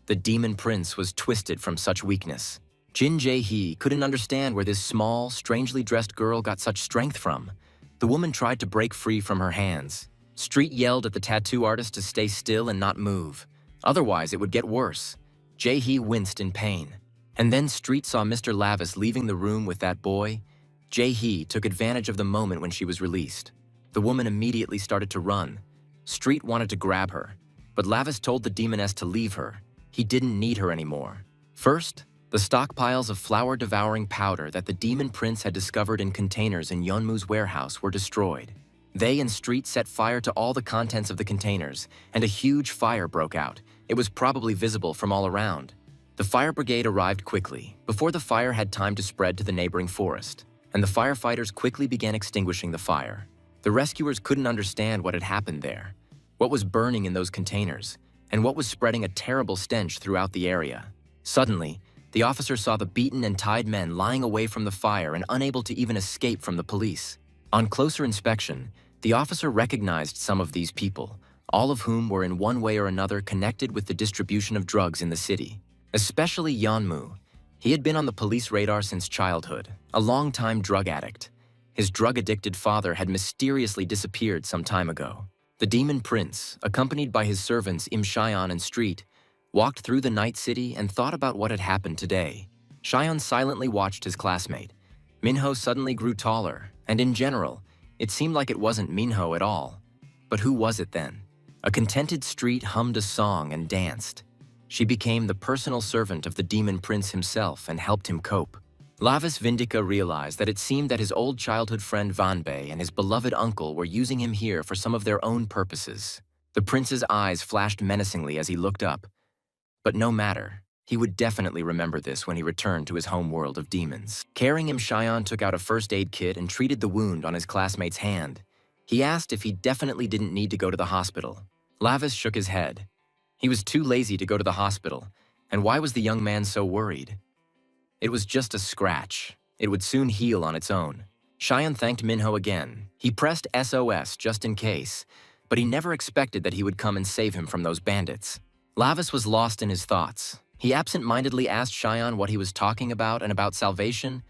The demon prince was twisted from such weakness. Jin Jae-hee couldn't understand where this small, strangely dressed girl got such strength from. The woman tried to break free from her hands. Street yelled at the tattoo artist to stay still and not move. Otherwise, it would get worse. Jae-hee winced in pain. And then Street saw Mr. Lavis leaving the room with that boy. Jae-hee took advantage of the moment when she was released. The woman immediately started to run. Street wanted to grab her, but Lavis told the demoness to leave her. He didn't need her anymore. First, the stockpiles of flower-devouring powder that the demon prince had discovered in containers in Yeonmu's warehouse were destroyed. They and Street set fire to all the contents of the containers, and a huge fire broke out. It was probably visible from all around. The fire brigade arrived quickly, before the fire had time to spread to the neighboring forest, and the firefighters quickly began extinguishing the fire. The rescuers couldn't understand what had happened there, what was burning in those containers, and what was spreading a terrible stench throughout the area. Suddenly, the officer saw the beaten and tied men lying away from the fire and unable to even escape from the police. On closer inspection, the officer recognized some of these people, all of whom were in one way or another connected with the distribution of drugs in the city. Especially Yeonmu. He had been on the police radar since childhood, a long-time drug addict. His drug-addicted father had mysteriously disappeared some time ago. The demon prince, accompanied by his servants Xion and Street, walked through the night city and thought about what had happened today. Xion silently watched his classmate. Minho suddenly grew taller, and in general, it seemed like it wasn't Minho at all. But who was it then? A contented Street hummed a song and danced. She became the personal servant of the demon prince himself and helped him cope. Lavis Vindica realized that it seemed that his old childhood friend Vanbei and his beloved uncle were using him here for some of their own purposes. The prince's eyes flashed menacingly as he looked up. But no matter, he would definitely remember this when he returned to his home world of demons. Carrying him, Xion took out a first aid kit and treated the wound on his classmate's hand. He asked if he definitely didn't need to go to the hospital. Lavis shook his head. He was too lazy to go to the hospital, and why was the young man so worried? It was just a scratch. It would soon heal on its own. Xion thanked Minho again. He pressed SOS just in case, but he never expected that he would come and save him from those bandits. Lavis was lost in his thoughts. He absent-mindedly asked Xion what he was talking about and about salvation.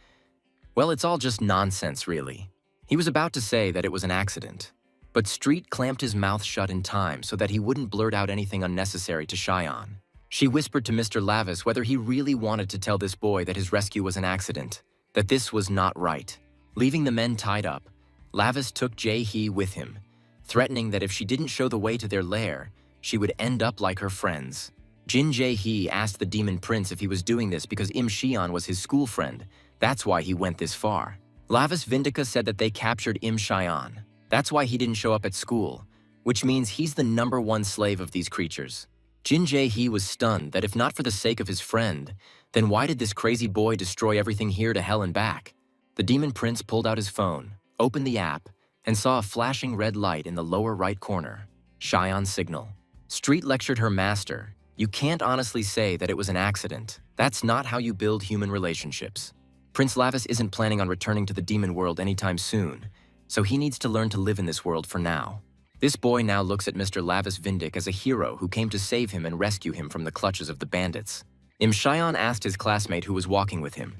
Well, it's all just nonsense, really. He was about to say that it was an accident, but Street clamped his mouth shut in time so that he wouldn't blurt out anything unnecessary to Xion. She whispered to Mr. Lavis whether he really wanted to tell this boy that his rescue was an accident, that this was not right. Leaving the men tied up, Lavis took Jae-hee with him, threatening that if she didn't show the way to their lair, she would end up like her friends. Jin Jae-hee asked the demon prince if he was doing this because Xion was his school friend. That's why he went this far. Lavis Vindica said that they captured Xion. That's why he didn't show up at school, which means he's the #1 slave of these creatures. Jin Jae-hee was stunned that if not for the sake of his friend, then why did this crazy boy destroy everything here to hell and back? The demon prince pulled out his phone, opened the app, and saw a flashing red light in the lower right corner. Xion's signal. Street lectured her master. You can't honestly say that it was an accident. That's not how you build human relationships. Prince Lavis isn't planning on returning to the demon world anytime soon, so he needs to learn to live in this world for now. This boy now looks at Mr. Lavis Vindic as a hero who came to save him and rescue him from the clutches of the bandits. Xion asked his classmate who was walking with him.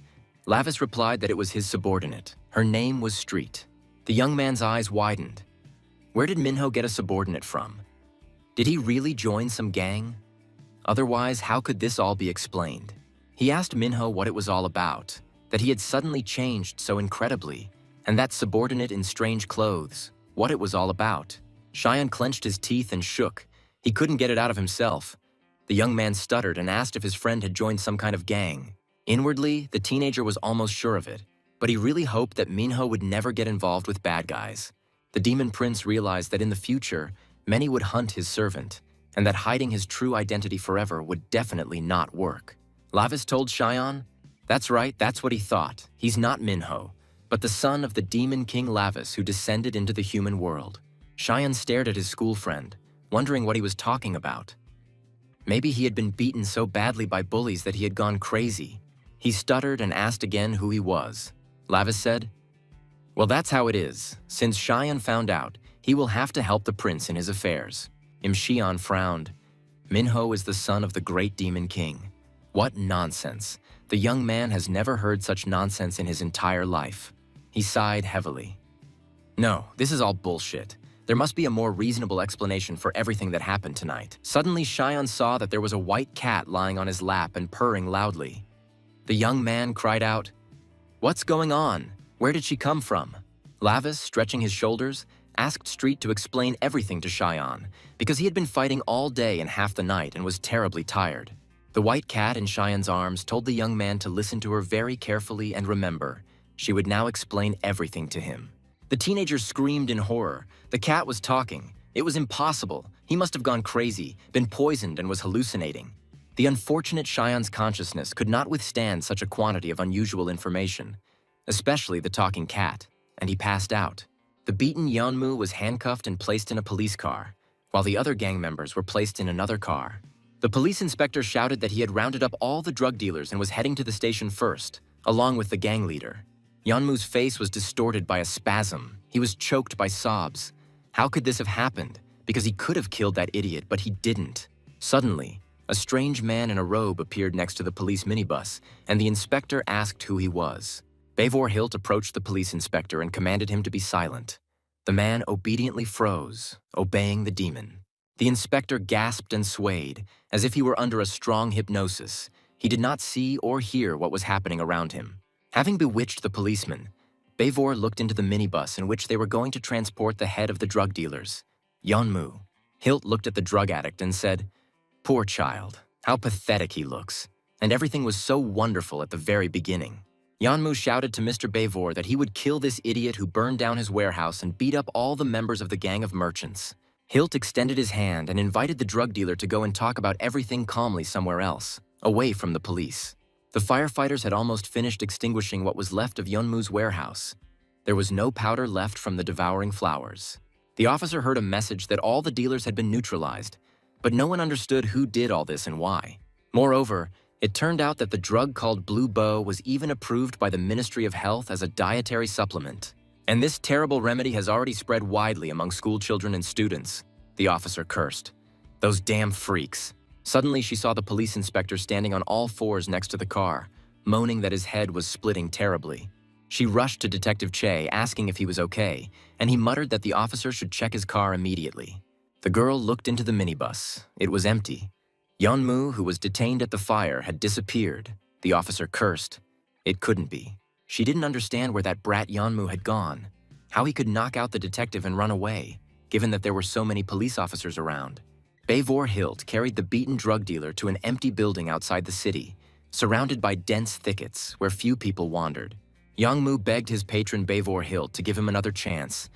Lavis replied that it was his subordinate. Her name was Street. The young man's eyes widened. Where did Minho get a subordinate from? Did he really join some gang? Otherwise, how could this all be explained? He asked Minho what it was all about, that he had suddenly changed so incredibly, and that subordinate in strange clothes, what it was all about. Xion clenched his teeth and shook. He couldn't get it out of himself. The young man stuttered and asked if his friend had joined some kind of gang. Inwardly, the teenager was almost sure of it. but he really hoped that Minho would never get involved with bad guys. The demon prince realized that in the future, many would hunt his servant, and that hiding his true identity forever would definitely not work. Lavis told Cheyenne, "That's right, that's what he thought. He's not Minho, but the son of the demon king Lavis who descended into the human world." Cheyenne stared at his school friend, wondering what he was talking about. Maybe he had been beaten so badly by bullies that he had gone crazy. He stuttered and asked again who he was. Lavis said, "Well, that's how it is. Since Cheyenne found out, he will have to help the prince in his affairs." Imxian frowned. "Minho is the son of the great demon king." What nonsense. The young man has never heard such nonsense in his entire life. He sighed heavily. "No, this is all bullshit. There must be a more reasonable explanation for everything that happened tonight." Suddenly, Cheyenne saw that there was a white cat lying on his lap and purring loudly. The young man cried out, "What's going on? Where did she come from?" Lavis, stretching his shoulders, asked Street to explain everything to Cheyenne, because he had been fighting all day and half the night and was terribly tired. The white cat in Cheyenne's arms told the young man to listen to her very carefully and remember, she would now explain everything to him. The teenager screamed in horror. The cat was talking. It was impossible. He must have gone crazy, been poisoned, and was hallucinating. The unfortunate Cheyenne's consciousness could not withstand such a quantity of unusual information, especially the talking cat, and he passed out. The beaten Yeonmu was handcuffed and placed in a police car, while the other gang members were placed in another car. The police inspector shouted that he had rounded up all the drug dealers and was heading to the station first, along with the gang leader. Yeonmu's face was distorted by a spasm. He was choked by sobs. How could this have happened? Because he could have killed that idiot, but he didn't. Suddenly, a strange man in a robe appeared next to the police minibus, and the inspector asked who he was. Bavor Hilt approached the police inspector and commanded him to be silent. The man obediently froze, obeying the demon. The inspector gasped and swayed, as if he were under a strong hypnosis. He did not see or hear what was happening around him. Having bewitched the policeman, Bavor looked into the minibus in which they were going to transport the head of the drug dealers, Yeonmu. Hilt looked at the drug addict and said, "Poor child, how pathetic he looks. And everything was so wonderful at the very beginning." Yeonmu shouted to Mr. Bavor that he would kill this idiot who burned down his warehouse and beat up all the members of the gang of merchants. Hilt extended his hand and invited the drug dealer to go and talk about everything calmly somewhere else, away from the police. The firefighters had almost finished extinguishing what was left of Yeonmu's warehouse. There was no powder left from the devouring flowers. The officer heard a message that all the dealers had been neutralized, but no one understood who did all this and why. Moreover, it turned out that the drug called Blue Bow was even approved by the Ministry of Health as a dietary supplement. And this terrible remedy has already spread widely among school children and students, the officer cursed. Those damn freaks. Suddenly, she saw the police inspector standing on all fours next to the car, moaning that his head was splitting terribly. She rushed to Detective Che, asking if he was okay, and he muttered that the officer should check his car immediately. The girl looked into the minibus. It was empty. Yeonmu, who was detained at the fire, had disappeared. The officer cursed. It couldn't be. She didn't understand where that brat Yeonmu had gone, how he could knock out the detective and run away, given that there were so many police officers around. Bavor Hilt carried the beaten drug dealer to an empty building outside the city, surrounded by dense thickets where few people wandered. Yeonmu begged his patron Bavor Hilt to give him another chance.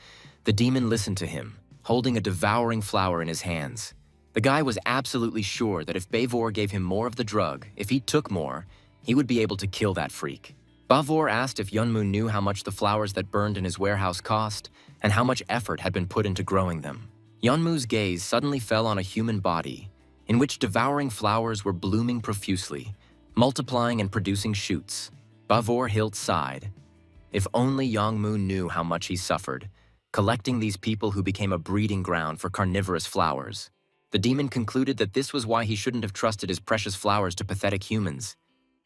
The demon listened to him, holding a devouring flower in his hands. The guy was absolutely sure that if Bavor gave him more of the drug, if he took more, he would be able to kill that freak. Bavor asked if Yeonmu knew how much the flowers that burned in his warehouse cost and how much effort had been put into growing them. Yeonmu's gaze suddenly fell on a human body, in which devouring flowers were blooming profusely, multiplying and producing shoots. Bavor Hilt sighed. If only Yeonmu knew how much he suffered, collecting these people who became a breeding ground for carnivorous flowers. The demon concluded that this was why he shouldn't have trusted his precious flowers to pathetic humans.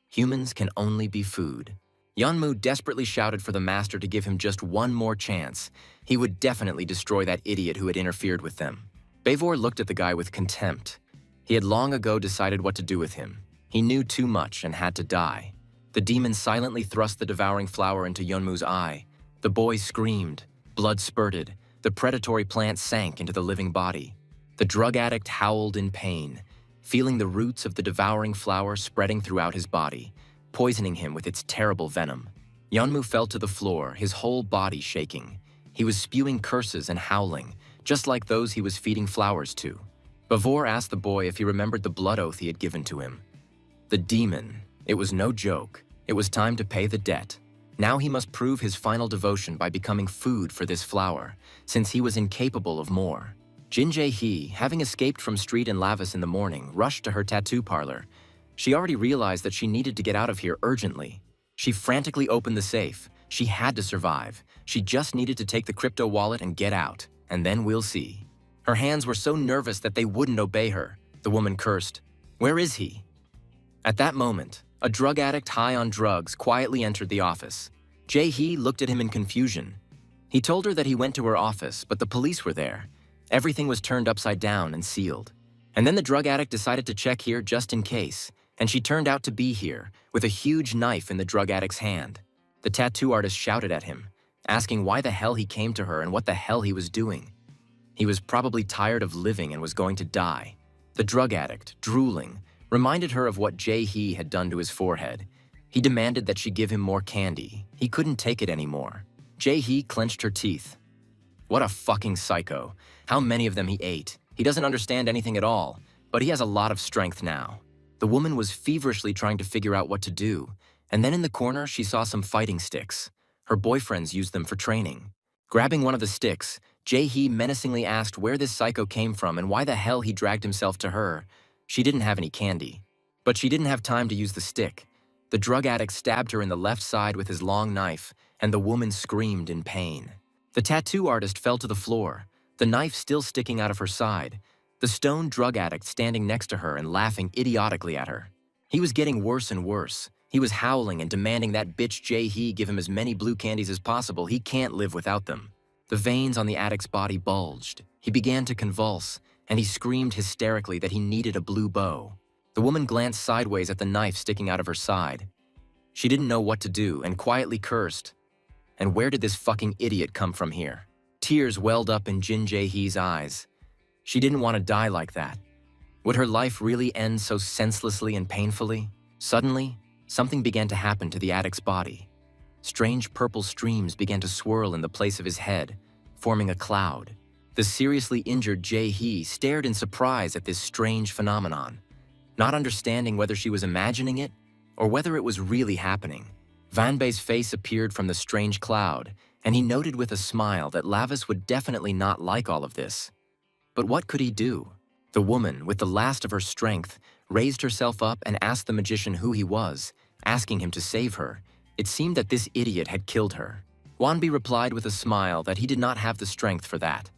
Humans can only be food. Yeonmu desperately shouted for the master to give him just one more chance. He would definitely destroy that idiot who had interfered with them. Bavor looked at the guy with contempt. He had long ago decided what to do with him. He knew too much and had to die. The demon silently thrust the devouring flower into Yeonmu's eye. The boy screamed. Blood spurted. The predatory plant sank into the living body. The drug addict howled in pain, feeling the roots of the devouring flower spreading throughout his body, poisoning him with its terrible venom. Yeonmu fell to the floor, his whole body shaking. He was spewing curses and howling, just like those he was feeding flowers to. Bavor asked the boy if he remembered the blood oath he had given to him. The demon. It was no joke. It was time to pay the debt. Now he must prove his final devotion by becoming food for this flower, since he was incapable of more. Jin Jae-hee, having escaped from Street and Lavis in the morning, rushed to her tattoo parlor. She already realized that she needed to get out of here urgently. She frantically opened the safe. She had to survive. She just needed to take the crypto wallet and get out, and then we'll see. Her hands were so nervous that they wouldn't obey her. The woman cursed. "Where is he?" At that moment, a drug addict high on drugs quietly entered the office. Jae-hee looked at him in confusion. He told her that he went to her office, but the police were there. Everything was turned upside down and sealed. And then the drug addict decided to check here just in case, and she turned out to be here, with a huge knife in the drug addict's hand. The tattoo artist shouted at him, asking why the hell he came to her and what the hell he was doing. He was probably tired of living and was going to die. The drug addict, drooling, reminded her of what Jae-hee had done to his forehead. He demanded that she give him more candy. He couldn't take it anymore. Jae-hee clenched her teeth. What a fucking psycho. How many of them he ate. He doesn't understand anything at all, but he has a lot of strength now. The woman was feverishly trying to figure out what to do, and then in the corner she saw some fighting sticks. Her boyfriends used them for training. Grabbing one of the sticks, Jae-hee menacingly asked where this psycho came from and why the hell he dragged himself to her. She didn't have any candy, but she didn't have time to use the stick. The drug addict stabbed her in the left side with his long knife, and the woman screamed in pain. The tattoo artist fell to the floor, the knife still sticking out of her side, the stoned drug addict standing next to her and laughing idiotically at her. He was getting worse and worse. He was howling and demanding that bitch Jae-hee give him as many blue candies as possible. He can't live without them. The veins on the addict's body bulged. He began to convulse, and he screamed hysterically that he needed a blue bow. The woman glanced sideways at the knife sticking out of her side. She didn't know what to do and quietly cursed. And where did this fucking idiot come from here? Tears welled up in Jin Jae-hee's eyes. She didn't want to die like that. Would her life really end so senselessly and painfully? Suddenly, something began to happen to the addict's body. Strange purple streams began to swirl in the place of his head, forming a cloud. The seriously injured Jae-hee stared in surprise at this strange phenomenon, not understanding whether she was imagining it or whether it was really happening. Vanbei's face appeared from the strange cloud, and he noted with a smile that Lavis would definitely not like all of this. But what could he do? The woman, with the last of her strength, raised herself up and asked the magician who he was, asking him to save her. It seemed that this idiot had killed her. Wanbi replied with a smile that he did not have the strength for that,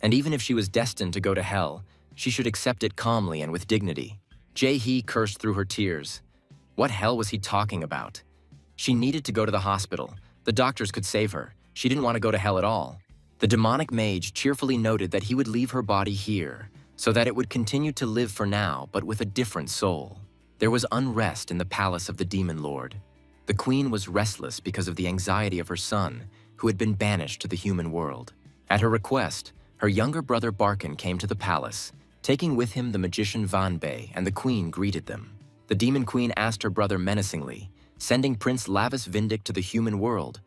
and even if she was destined to go to hell, she should accept it calmly and with dignity. Jae-hee cursed through her tears. What hell was he talking about? She needed to go to the hospital. The doctors could save her. She didn't want to go to hell at all. The demonic mage cheerfully noted that he would leave her body here, so that it would continue to live for now, but with a different soul. There was unrest in the palace of the demon lord. The queen was restless because of the anxiety of her son, who had been banished to the human world. At her request, her younger brother Barkin came to the palace, taking with him the magician Vanbei, and the queen greeted them. The demon queen asked her brother menacingly, sending Prince Lavis Vindic to the human world.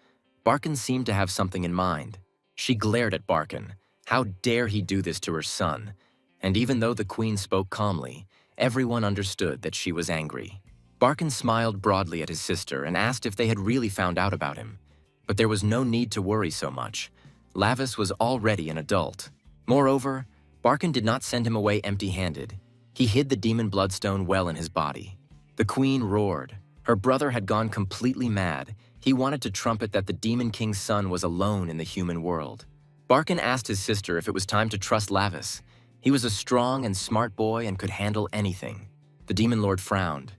Barkin seemed to have something in mind. She glared at Barkin. How dare he do this to her son? And even though the queen spoke calmly, everyone understood that she was angry. Barkin smiled broadly at his sister and asked if they had really found out about him. But there was no need to worry so much. Lavis was already an adult. Moreover, Barkin did not send him away empty-handed. He hid the demon bloodstone well in his body. The queen roared. Her brother had gone completely mad. He wanted to trumpet that the demon king's son was alone in the human world. Barkin asked his sister if it was time to trust Lavis. He was a strong and smart boy and could handle anything. The demon lord frowned.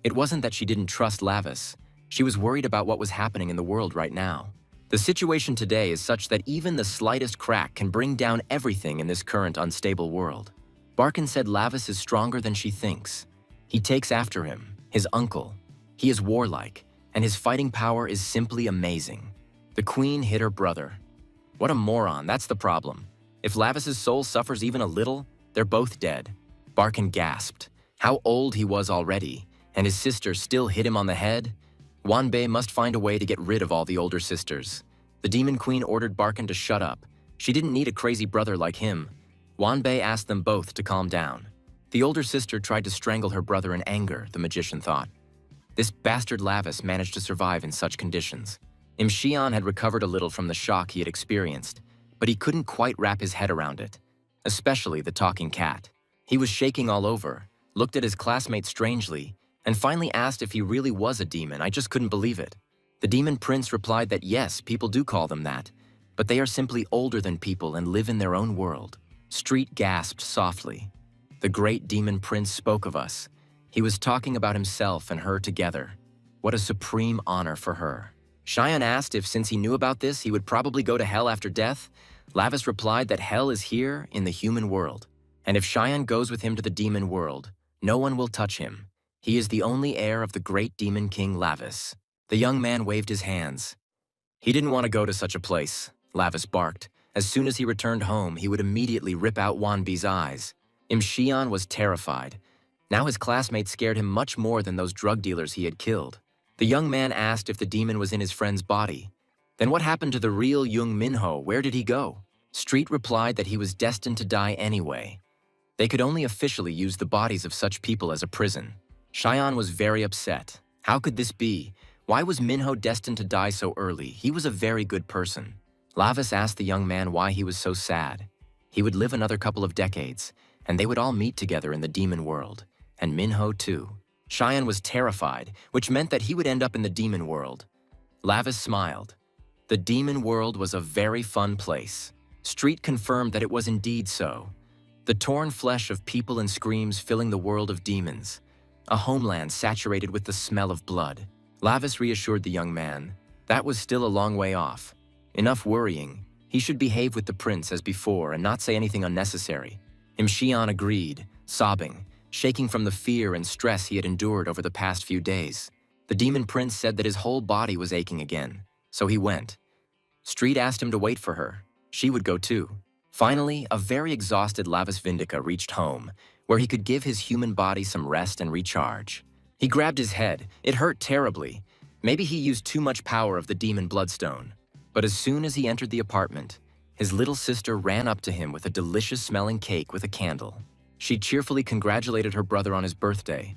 It wasn't that she didn't trust Lavis. She was worried about what was happening in the world right now. The situation today is such that even the slightest crack can bring down everything in this current unstable world. Barkin said Lavis is stronger than she thinks. He takes after him, his uncle. He is warlike, and his fighting power is simply amazing. The queen hit her brother. What a moron, that's the problem. If Lavis's soul suffers even a little, they're both dead. Barkin gasped. How old he was already, and his sister still hit him on the head? Wanbei must find a way to get rid of all the older sisters. The Demon Queen ordered Barkin to shut up. She didn't need a crazy brother like him. Wanbei asked them both to calm down. The older sister tried to strangle her brother in anger, the magician thought. This bastard Lavis managed to survive in such conditions. Xian had recovered a little from the shock he had experienced, but he couldn't quite wrap his head around it, especially the talking cat. He was shaking all over, looked at his classmates strangely, and finally asked if he really was a demon. I just couldn't believe it. The demon prince replied that yes, people do call them that, but they are simply older than people and live in their own world. Street gasped softly. The great demon prince spoke of us. He was talking about himself and her together. What a supreme honor for her. Cheyenne asked if since he knew about this, he would probably go to hell after death. Lavis replied that hell is here in the human world, and if Cheyenne goes with him to the demon world, no one will touch him. He is the only heir of the great demon king Lavis. The young man waved his hands. He didn't want to go to such a place, Lavis barked. As soon as he returned home, he would immediately rip out Wanbi's eyes. Xian was terrified. Now his classmates scared him much more than those drug dealers he had killed. The young man asked if the demon was in his friend's body. Then what happened to the real Jung Minho? Where did he go? Street replied that he was destined to die anyway. They could only officially use the bodies of such people as a prison. Cheyenne was very upset. How could this be? Why was Minho destined to die so early? He was a very good person. Lavis asked the young man why he was so sad. He would live another couple of decades, and they would all meet together in the demon world. And Minho too. Cheyenne was terrified, which meant that he would end up in the demon world. Lavis smiled. The demon world was a very fun place. Street confirmed that it was indeed so. The torn flesh of people and screams filling the world of demons. A homeland saturated with the smell of blood. Lavis reassured the young man. That was still a long way off. Enough worrying. He should behave with the prince as before and not say anything unnecessary. Xian agreed, sobbing, shaking from the fear and stress he had endured over the past few days. The demon prince said that his whole body was aching again, so he went. Street asked him to wait for her. She would go too. Finally, a very exhausted Lavis Vindica reached home, where he could give his human body some rest and recharge. He grabbed his head. It hurt terribly. Maybe he used too much power of the demon bloodstone. But as soon as he entered the apartment, his little sister ran up to him with a delicious-smelling cake with a candle. She cheerfully congratulated her brother on his birthday.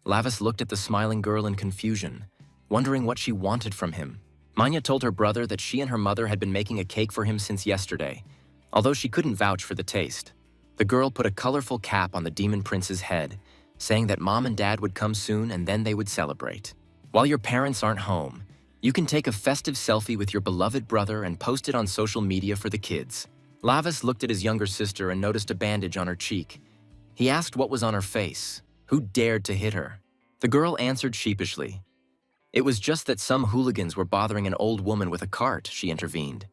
Lavis looked at the smiling girl in confusion, wondering what she wanted from him. Manya told her brother that she and her mother had been making a cake for him since yesterday, although she couldn't vouch for the taste. The girl put a colorful cap on the demon prince's head, saying that mom and dad would come soon and then they would celebrate. While your parents aren't home, you can take a festive selfie with your beloved brother and post it on social media for the kids. Lavis looked at his younger sister and noticed a bandage on her cheek. He asked what was on her face. Who dared to hit her? The girl answered sheepishly. It was just that some hooligans were bothering an old woman with a cart, she intervened.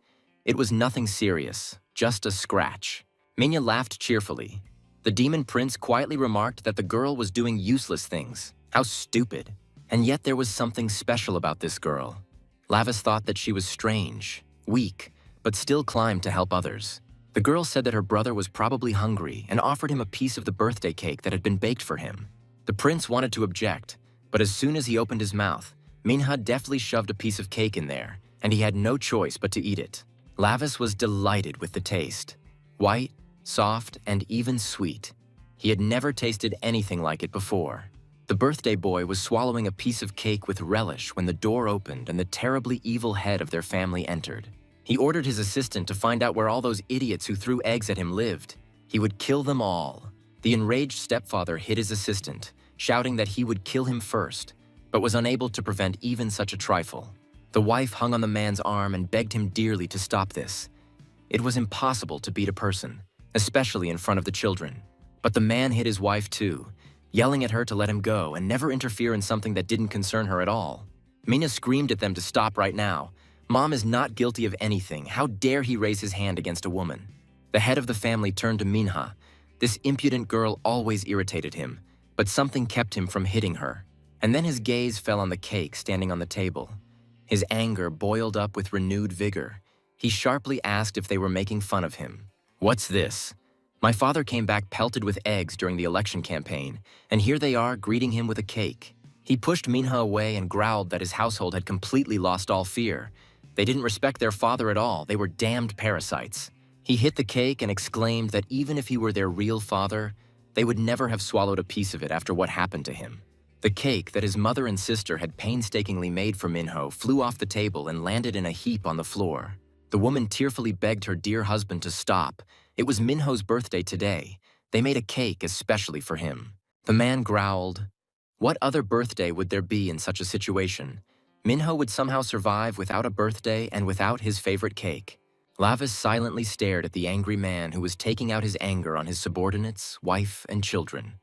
It was nothing serious, just a scratch. Minya laughed cheerfully. The demon prince quietly remarked that the girl was doing useless things. How stupid. And yet there was something special about this girl. Lavis thought that she was strange, weak, but still climbed to help others. The girl said that her brother was probably hungry and offered him a piece of the birthday cake that had been baked for him. The prince wanted to object, but as soon as he opened his mouth, Minha deftly shoved a piece of cake in there, and he had no choice but to eat it. Lavis was delighted with the taste. White, soft, and even sweet. He had never tasted anything like it before. The birthday boy was swallowing a piece of cake with relish when the door opened and the terribly evil head of their family entered. He ordered his assistant to find out where all those idiots who threw eggs at him lived. He would kill them all. The enraged stepfather hit his assistant, shouting that he would kill him first, but was unable to prevent even such a trifle. The wife hung on the man's arm and begged him dearly to stop this. It was impossible to beat a person, especially in front of the children. But the man hit his wife too, yelling at her to let him go and never interfere in something that didn't concern her at all. Mina screamed at them to stop right now. Mom is not guilty of anything. How dare he raise his hand against a woman? The head of the family turned to Minha. This impudent girl always irritated him, but something kept him from hitting her. And then his gaze fell on the cake standing on the table. His anger boiled up with renewed vigor. He sharply asked if they were making fun of him. What's this? My father came back pelted with eggs during the election campaign, and here they are greeting him with a cake. He pushed Minha away and growled that his household had completely lost all fear. They didn't respect their father at all. They were damned parasites. He hit the cake and exclaimed that even if he were their real father, they would never have swallowed a piece of it after what happened to him. The cake that his mother and sister had painstakingly made for Minho flew off the table and landed in a heap on the floor. The woman tearfully begged her dear husband to stop. It was Minho's birthday today. They made a cake especially for him. The man growled, "What other birthday would there be in such a situation? Minho would somehow survive without a birthday and without his favorite cake." Lavis silently stared at the angry man who was taking out his anger on his subordinates, wife, and children.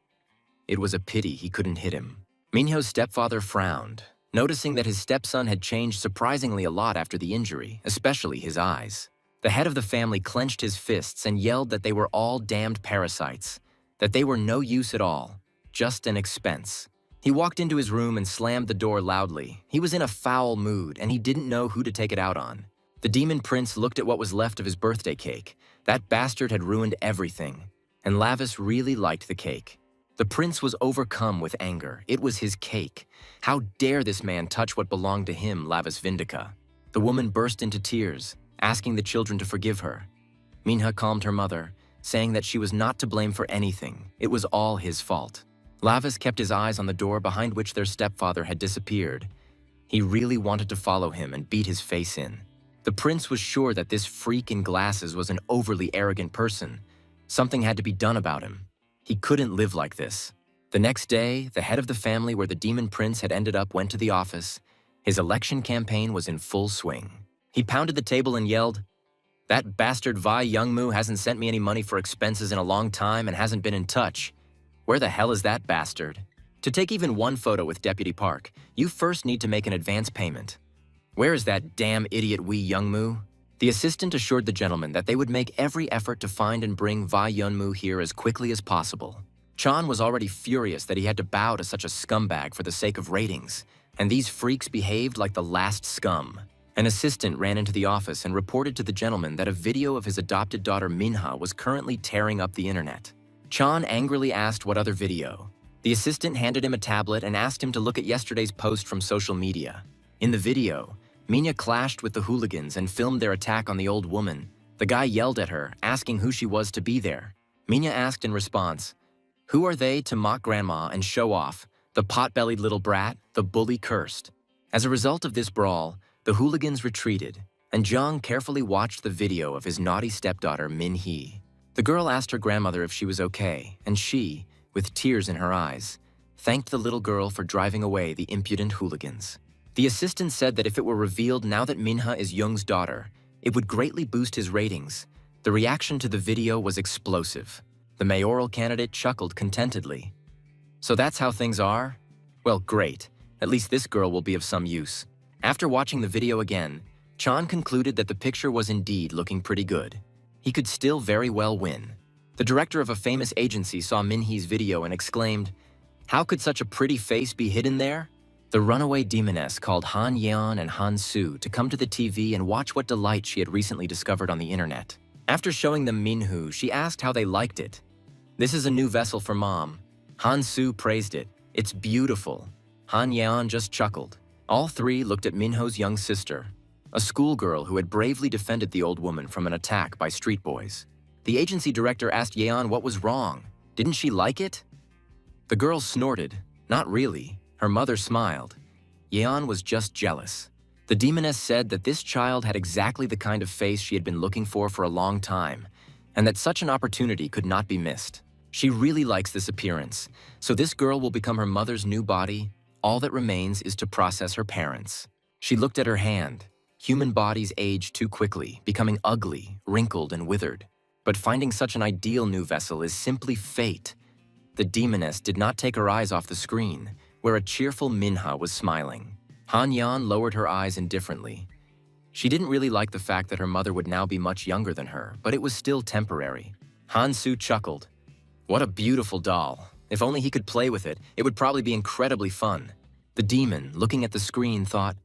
It was a pity he couldn't hit him. Minho's stepfather frowned, noticing that his stepson had changed surprisingly a lot after the injury, especially his eyes. The head of the family clenched his fists and yelled that they were all damned parasites, that they were no use at all, just an expense. He walked into his room and slammed the door loudly. He was in a foul mood, and he didn't know who to take it out on. The demon prince looked at what was left of his birthday cake. That bastard had ruined everything, and Lavis really liked the cake. The prince was overcome with anger. It was his cake. How dare this man touch what belonged to him, Lavis Vindica? The woman burst into tears, asking the children to forgive her. Minha calmed her mother, saying that she was not to blame for anything. It was all his fault. Lavis kept his eyes on the door behind which their stepfather had disappeared. He really wanted to follow him and beat his face in. The prince was sure that this freak in glasses was an overly arrogant person. Something had to be done about him. He couldn't live like this. The next day, the head of the family where the demon prince had ended up went to the office. His election campaign was in full swing. He pounded the table and yelled, "That bastard Vi Youngmoo hasn't sent me any money for expenses in a long time and hasn't been in touch. Where the hell is that bastard? To take even one photo with Deputy Park, you first need to make an advance payment. Where is that damn idiot Wee Youngmoo?" The assistant assured the gentleman that they would make every effort to find and bring Vi Youngmoo here as quickly as possible. Chan was already furious that he had to bow to such a scumbag for the sake of ratings, and these freaks behaved like the last scum. An assistant ran into the office and reported to the gentleman that a video of his adopted daughter Minha was currently tearing up the internet. Chan angrily asked what other video. The assistant handed him a tablet and asked him to look at yesterday's post from social media. In the video, Minha clashed with the hooligans and filmed their attack on the old woman. The guy yelled at her, asking who she was to be there. Minha asked in response, "Who are they to mock grandma and show off? The pot-bellied little brat, the bully cursed." As a result of this brawl, the hooligans retreated, and Jung carefully watched the video of his naughty stepdaughter Min Hee. The girl asked her grandmother if she was okay, and she, with tears in her eyes, thanked the little girl for driving away the impudent hooligans. The assistant said that if it were revealed now that Minha is Jung's daughter, it would greatly boost his ratings. The reaction to the video was explosive. The mayoral candidate chuckled contentedly. "So that's how things are? Well, great. At least this girl will be of some use." After watching the video again, Chan concluded that the picture was indeed looking pretty good. He could still very well win. The director of a famous agency saw Minhee's video and exclaimed, "How could such a pretty face be hidden there?" The runaway demoness called Han Yeon and Han Su to come to the TV and watch what delight she had recently discovered on the internet. After showing them Minhu, she asked how they liked it. "This is a new vessel for Mom." Han Su praised it. "It's beautiful." Han Yeon just chuckled. All three looked at Minho's young sister, a schoolgirl who had bravely defended the old woman from an attack by street boys. The agency director asked Yeon what was wrong. Didn't she like it? The girl snorted. Not really. Her mother smiled. Yeon was just jealous. The demoness said that this child had exactly the kind of face she had been looking for a long time, and that such an opportunity could not be missed. She really likes this appearance, so this girl will become her mother's new body. All that remains is to process her parents. She looked at her hand. Human bodies age too quickly, becoming ugly, wrinkled, and withered. But finding such an ideal new vessel is simply fate. The demoness did not take her eyes off the screen, where a cheerful Minha was smiling. Han Yeon lowered her eyes indifferently. She didn't really like the fact that her mother would now be much younger than her, but it was still temporary. Han Su chuckled. "What a beautiful doll. If only he could play with it, it would probably be incredibly fun." The demon, looking at the screen, thought,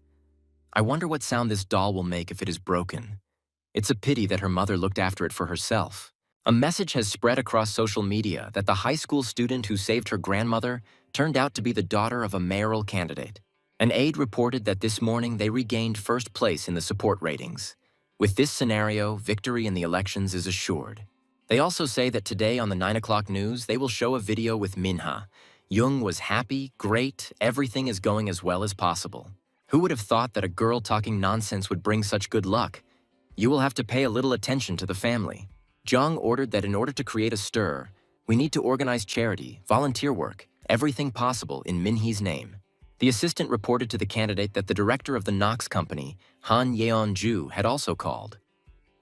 "I wonder what sound this doll will make if it is broken. It's a pity that her mother looked after it for herself." A message has spread across social media that the high school student who saved her grandmother turned out to be the daughter of a mayoral candidate. An aide reported that this morning they regained first place in the support ratings. With this scenario, victory in the elections is assured. They also say that today on the 9 o'clock news, they will show a video with Minha. Jung was happy, great, everything is going as well as possible. Who would have thought that a girl talking nonsense would bring such good luck? You will have to pay a little attention to the family. Jung ordered that in order to create a stir, we need to organize charity, volunteer work, everything possible in Minhe's name. The assistant reported to the candidate that the director of the Knox company, Han Yeon-ju, had also called.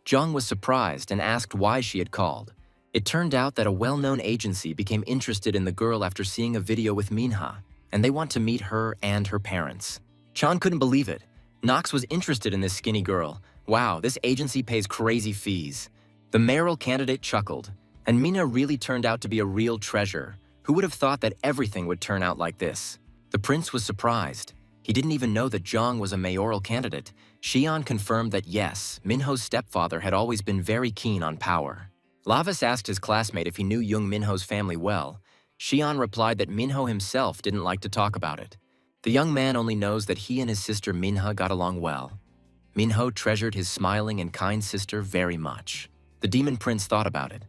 Jung was surprised and asked why she had called. It turned out that a well-known agency became interested in the girl after seeing a video with Minha, and they want to meet her and her parents. Chan couldn't believe it. Knox was interested in this skinny girl. Wow, this agency pays crazy fees. The mayoral candidate chuckled, and Minha really turned out to be a real treasure. Who would have thought that everything would turn out like this? The prince was surprised. He didn't even know that Jung was a mayoral candidate. Xian confirmed that yes, Minho's stepfather had always been very keen on power. Lavis asked his classmate if he knew Jung Minho's family well. Xian replied that Minho himself didn't like to talk about it. The young man only knows that he and his sister Minha got along well. Minho treasured his smiling and kind sister very much. The demon prince thought about it.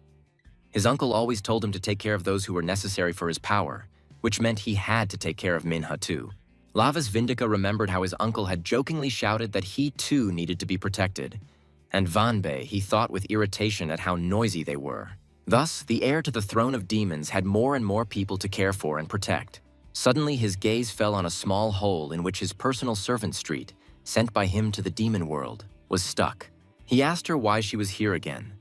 His uncle always told him to take care of those who were necessary for his power, which meant he had to take care of Minha too. Lavas Vindica remembered how his uncle had jokingly shouted that he too needed to be protected, and Vanbei he thought with irritation at how noisy they were. Thus, the heir to the throne of demons had more and more people to care for and protect. Suddenly his gaze fell on a small hole in which his personal servant Street, sent by him to the demon world, was stuck. He asked her why she was here again.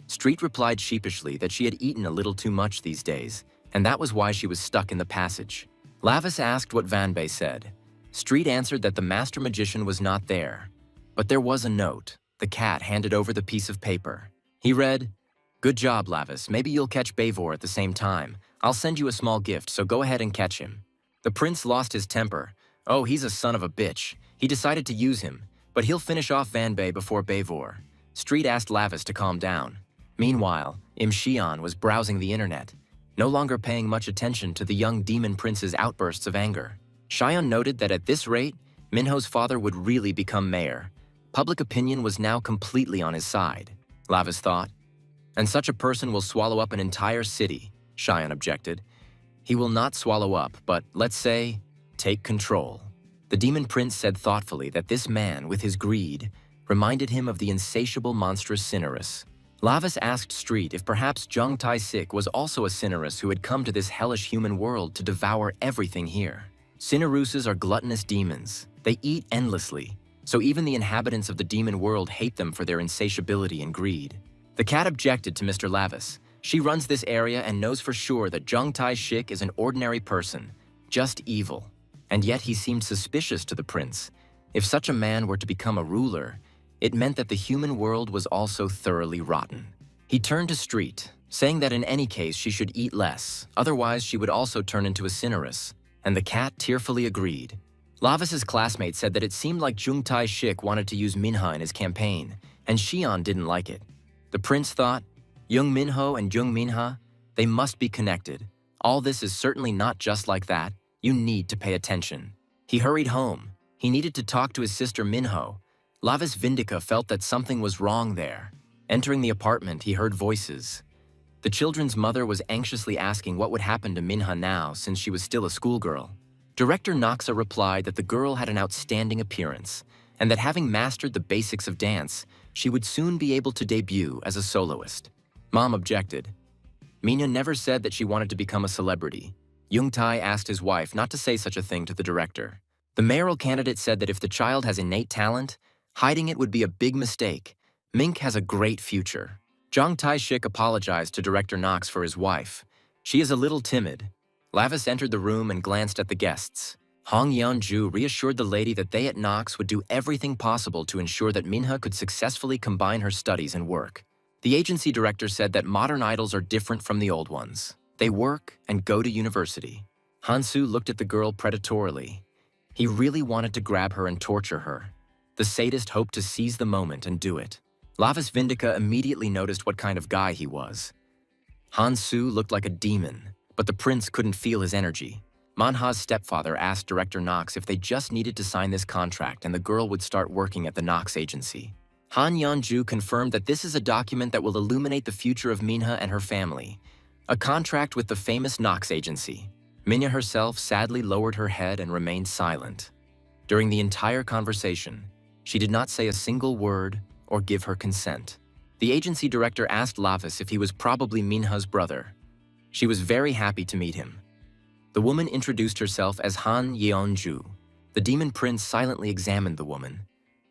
Street replied sheepishly that she had eaten a little too much these days, and that was why she was stuck in the passage. Lavis asked what Vanbei said. Street answered that the master magician was not there, but there was a note. The cat handed over the piece of paper. He read, "Good job, Lavis. Maybe you'll catch Bavor at the same time. I'll send you a small gift, so go ahead and catch him." The prince lost his temper. Oh, he's a son of a bitch. He decided to use him, but he'll finish off Vanbei before Bavor. Street asked Lavis to calm down. Meanwhile, Im Xian was browsing the internet, no longer paying much attention to the young demon prince's outbursts of anger. Xian noted that at this rate, Minho's father would really become mayor. Public opinion was now completely on his side, Lavis thought. And such a person will swallow up an entire city, Xian objected. He will not swallow up, but let's say, take control. The demon prince said thoughtfully that this man, with his greed, reminded him of the insatiable monstrous Cinerus. Lavis asked Street if perhaps Jung Tai-sik was also a Cinerus who had come to this hellish human world to devour everything here. Cineruses are gluttonous demons. They eat endlessly, so even the inhabitants of the demon world hate them for their insatiability and greed. The cat objected to Mr. Lavis. She runs this area and knows for sure that Jung Tai-sik is an ordinary person, just evil. And yet he seemed suspicious to the prince. If such a man were to become a ruler, it meant that the human world was also thoroughly rotten. He turned to Street, saying that in any case she should eat less, otherwise she would also turn into a Cinerus, and the cat tearfully agreed. Lavis's classmate said that it seemed like Jung Tai-sik wanted to use Minha in his campaign, and Xian didn't like it. The prince thought, Jung Minho and Jung Minha, they must be connected. All this is certainly not just like that. You need to pay attention. He hurried home. He needed to talk to his sister Minho. Lavis Vindica felt that something was wrong there. Entering the apartment, he heard voices. The children's mother was anxiously asking what would happen to Minha now since she was still a schoolgirl. Director Noxa replied that the girl had an outstanding appearance, and that having mastered the basics of dance, she would soon be able to debut as a soloist. Mom objected. Minha never said that she wanted to become a celebrity. Jung Tai asked his wife not to say such a thing to the director. The mayoral candidate said that if the child has innate talent, hiding it would be a big mistake. Mink has a great future. Jung Tai-sik apologized to Director Knox for his wife. She is a little timid. Lavis entered the room and glanced at the guests. Hong Yeon-ju reassured the lady that they at Knox would do everything possible to ensure that Minha could successfully combine her studies and work. The agency director said that modern idols are different from the old ones. They work and go to university. Hansu looked at the girl predatorily. He really wanted to grab her and torture her. The sadist hoped to seize the moment and do it. Lavis Vindica immediately noticed what kind of guy he was. Hansu looked like a demon, but the prince couldn't feel his energy. Manhwa's stepfather asked Director Knox if they just needed to sign this contract and the girl would start working at the Knox agency. Han Yeonju confirmed that this is a document that will illuminate the future of Minha and her family, a contract with the famous Knox agency. Minha herself sadly lowered her head and remained silent. During the entire conversation, she did not say a single word or give her consent. The agency director asked Lavis if he was probably Minha's brother. She was very happy to meet him. The woman introduced herself as Han Yeonju. The demon prince silently examined the woman.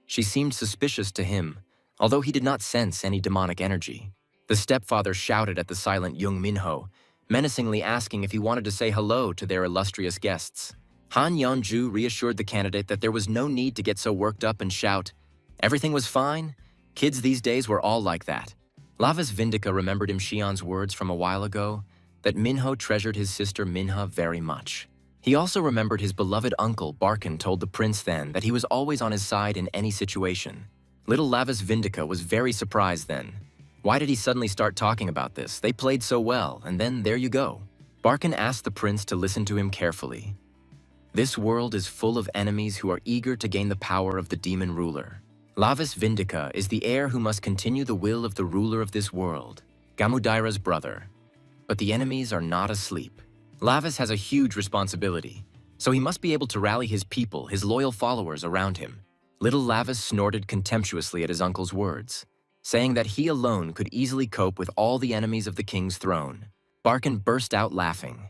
She seemed suspicious to him, although he did not sense any demonic energy. The stepfather shouted at the silent young Minho, menacingly asking if he wanted to say hello to their illustrious guests. Han Yeonju reassured the candidate that there was no need to get so worked up and shout, "Everything was fine? Kids these days were all like that." Lavis Vindica remembered Imshion's words from a while ago, that Minho treasured his sister Minha very much. He also remembered his beloved uncle Barkin told the prince then that he was always on his side in any situation. Little Lavis Vindica was very surprised then. Why did he suddenly start talking about this? They played so well, and then there you go. Barkin asked the prince to listen to him carefully. This world is full of enemies who are eager to gain the power of the demon ruler. Lavis Vindica is the heir who must continue the will of the ruler of this world, Gamudaira's brother. But the enemies are not asleep. Lavis has a huge responsibility, so he must be able to rally his people, his loyal followers around him. Little Lavis snorted contemptuously at his uncle's words, saying that he alone could easily cope with all the enemies of the king's throne. Barkin burst out laughing.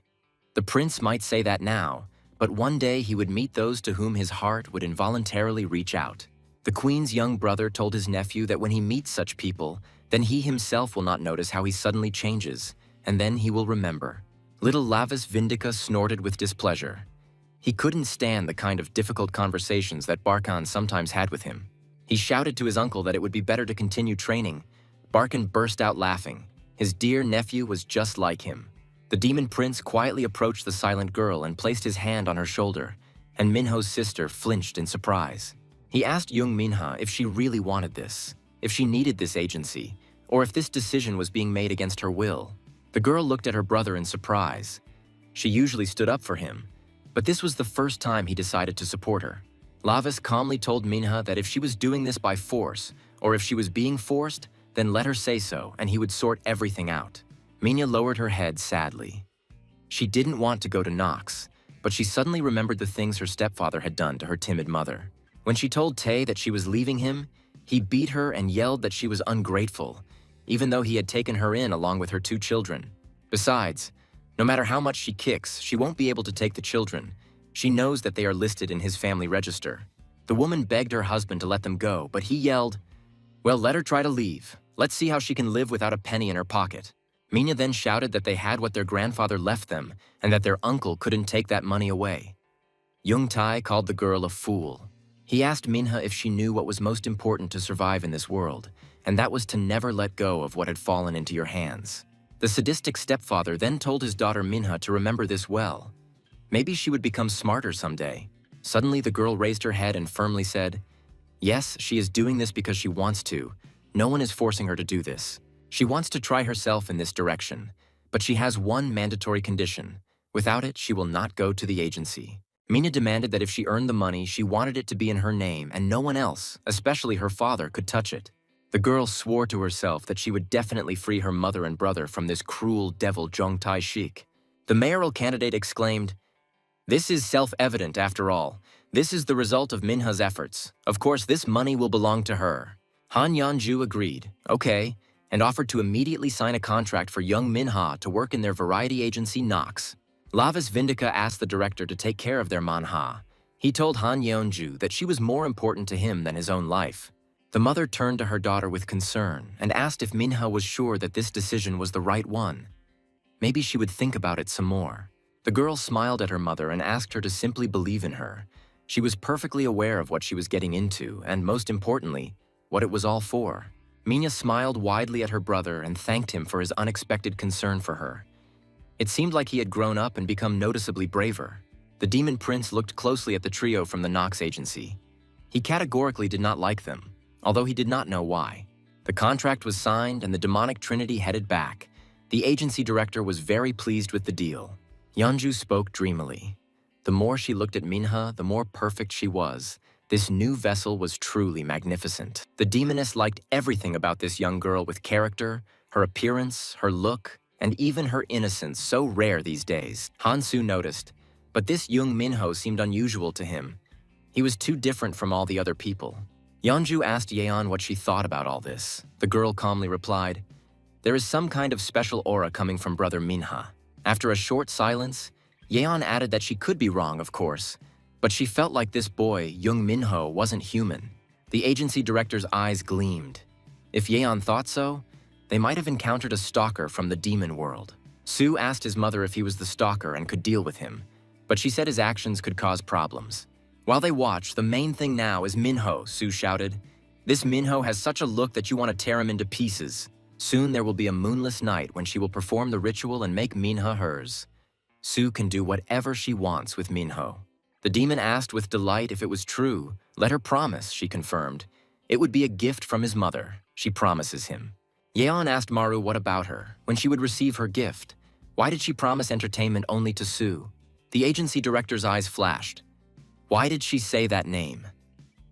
The prince might say that now, but one day he would meet those to whom his heart would involuntarily reach out. The queen's young brother told his nephew that when he meets such people, then he himself will not notice how he suddenly changes, and then he will remember. Little Lavis Vindica snorted with displeasure. He couldn't stand the kind of difficult conversations that Barkin sometimes had with him. He shouted to his uncle that it would be better to continue training. Barkin burst out laughing. His dear nephew was just like him. The demon prince quietly approached the silent girl and placed his hand on her shoulder, and Minho's sister flinched in surprise. He asked young Minha if she really wanted this, if she needed this agency, or if this decision was being made against her will. The girl looked at her brother in surprise. She usually stood up for him, but this was the first time he decided to support her. Lavis calmly told Minha that if she was doing this by force, or if she was being forced, then let her say so and he would sort everything out. Minha lowered her head sadly. She didn't want to go to Knox, but she suddenly remembered the things her stepfather had done to her timid mother. When she told Tae that she was leaving him, he beat her and yelled that she was ungrateful, even though he had taken her in along with her 2 children. Besides, no matter how much she kicks, she won't be able to take the children. She knows that they are listed in his family register. The woman begged her husband to let them go, but he yelled, "Well, let her try to leave. Let's see how she can live without a penny in her pocket." Minha then shouted that they had what their grandfather left them and that their uncle couldn't take that money away. Young Tai called the girl a fool. He asked Minha if she knew what was most important to survive in this world, and that was to never let go of what had fallen into your hands. The sadistic stepfather then told his daughter Minha to remember this well. Maybe she would become smarter someday. Suddenly the girl raised her head and firmly said, "Yes, she is doing this because she wants to. No one is forcing her to do this. She wants to try herself in this direction, but she has one mandatory condition. Without it, she will not go to the agency." Minha demanded that if she earned the money, she wanted it to be in her name and no one else, especially her father, could touch it. The girl swore to herself that she would definitely free her mother and brother from this cruel devil Jong Tai-shik. The mayoral candidate exclaimed, "This is self-evident after all. This is the result of Minha's efforts. Of course, this money will belong to her." Han Yeonju agreed, okay, and offered to immediately sign a contract for young Minha to work in their variety agency Knox. Lavis Vindica asked the director to take care of their manhwa. He told Han Yeonju that she was more important to him than his own life. The mother turned to her daughter with concern and asked if Minha was sure that this decision was the right one. Maybe she would think about it some more. The girl smiled at her mother and asked her to simply believe in her. She was perfectly aware of what she was getting into and, most importantly, what it was all for. Minha smiled widely at her brother and thanked him for his unexpected concern for her. It seemed like he had grown up and become noticeably braver. The demon prince looked closely at the trio from the Knox agency. He categorically did not like them, although he did not know why. The contract was signed and the demonic trinity headed back. The agency director was very pleased with the deal. Yeonju spoke dreamily. The more she looked at Minha, the more perfect she was. This new vessel was truly magnificent. The demoness liked everything about this young girl with character, her appearance, her look, and even her innocence, so rare these days. Hansu noticed, but this young Minho seemed unusual to him. He was too different from all the other people. Yeonju asked Yeon what she thought about all this. The girl calmly replied, "There is some kind of special aura coming from brother Minha." After a short silence, Yeon added that she could be wrong, of course, but she felt like this boy, Young Minho, wasn't human. The agency director's eyes gleamed. If Yeon thought so, they might have encountered a stalker from the demon world. Soo asked his mother if he was the stalker and could deal with him, but she said his actions could cause problems. While they watched, the main thing now is Minho, Soo shouted. This Minho has such a look that you want to tear him into pieces. Soon there will be a moonless night when she will perform the ritual and make Minha hers. Soo can do whatever she wants with Minho. The demon asked with delight if it was true. Let her promise, she confirmed. It would be a gift from his mother. She promises him. Yeon asked Maru what about her, when she would receive her gift. Why did she promise entertainment only to Soo? The agency director's eyes flashed. Why did she say that name?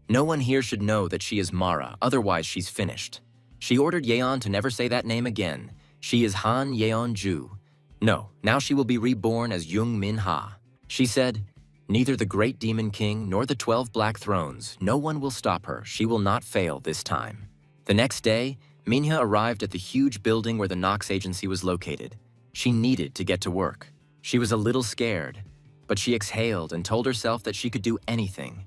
No one here should know that she is Mara, otherwise she's finished. She ordered Yeon to never say that name again. She is Han Yeon-ju. No, now she will be reborn as Young Min-ha. She said, neither the great demon king nor the 12 black thrones, no one will stop her. She will not fail this time. The next day, Minha arrived at the huge building where the Nox agency was located. She needed to get to work. She was a little scared, but she exhaled and told herself that she could do anything.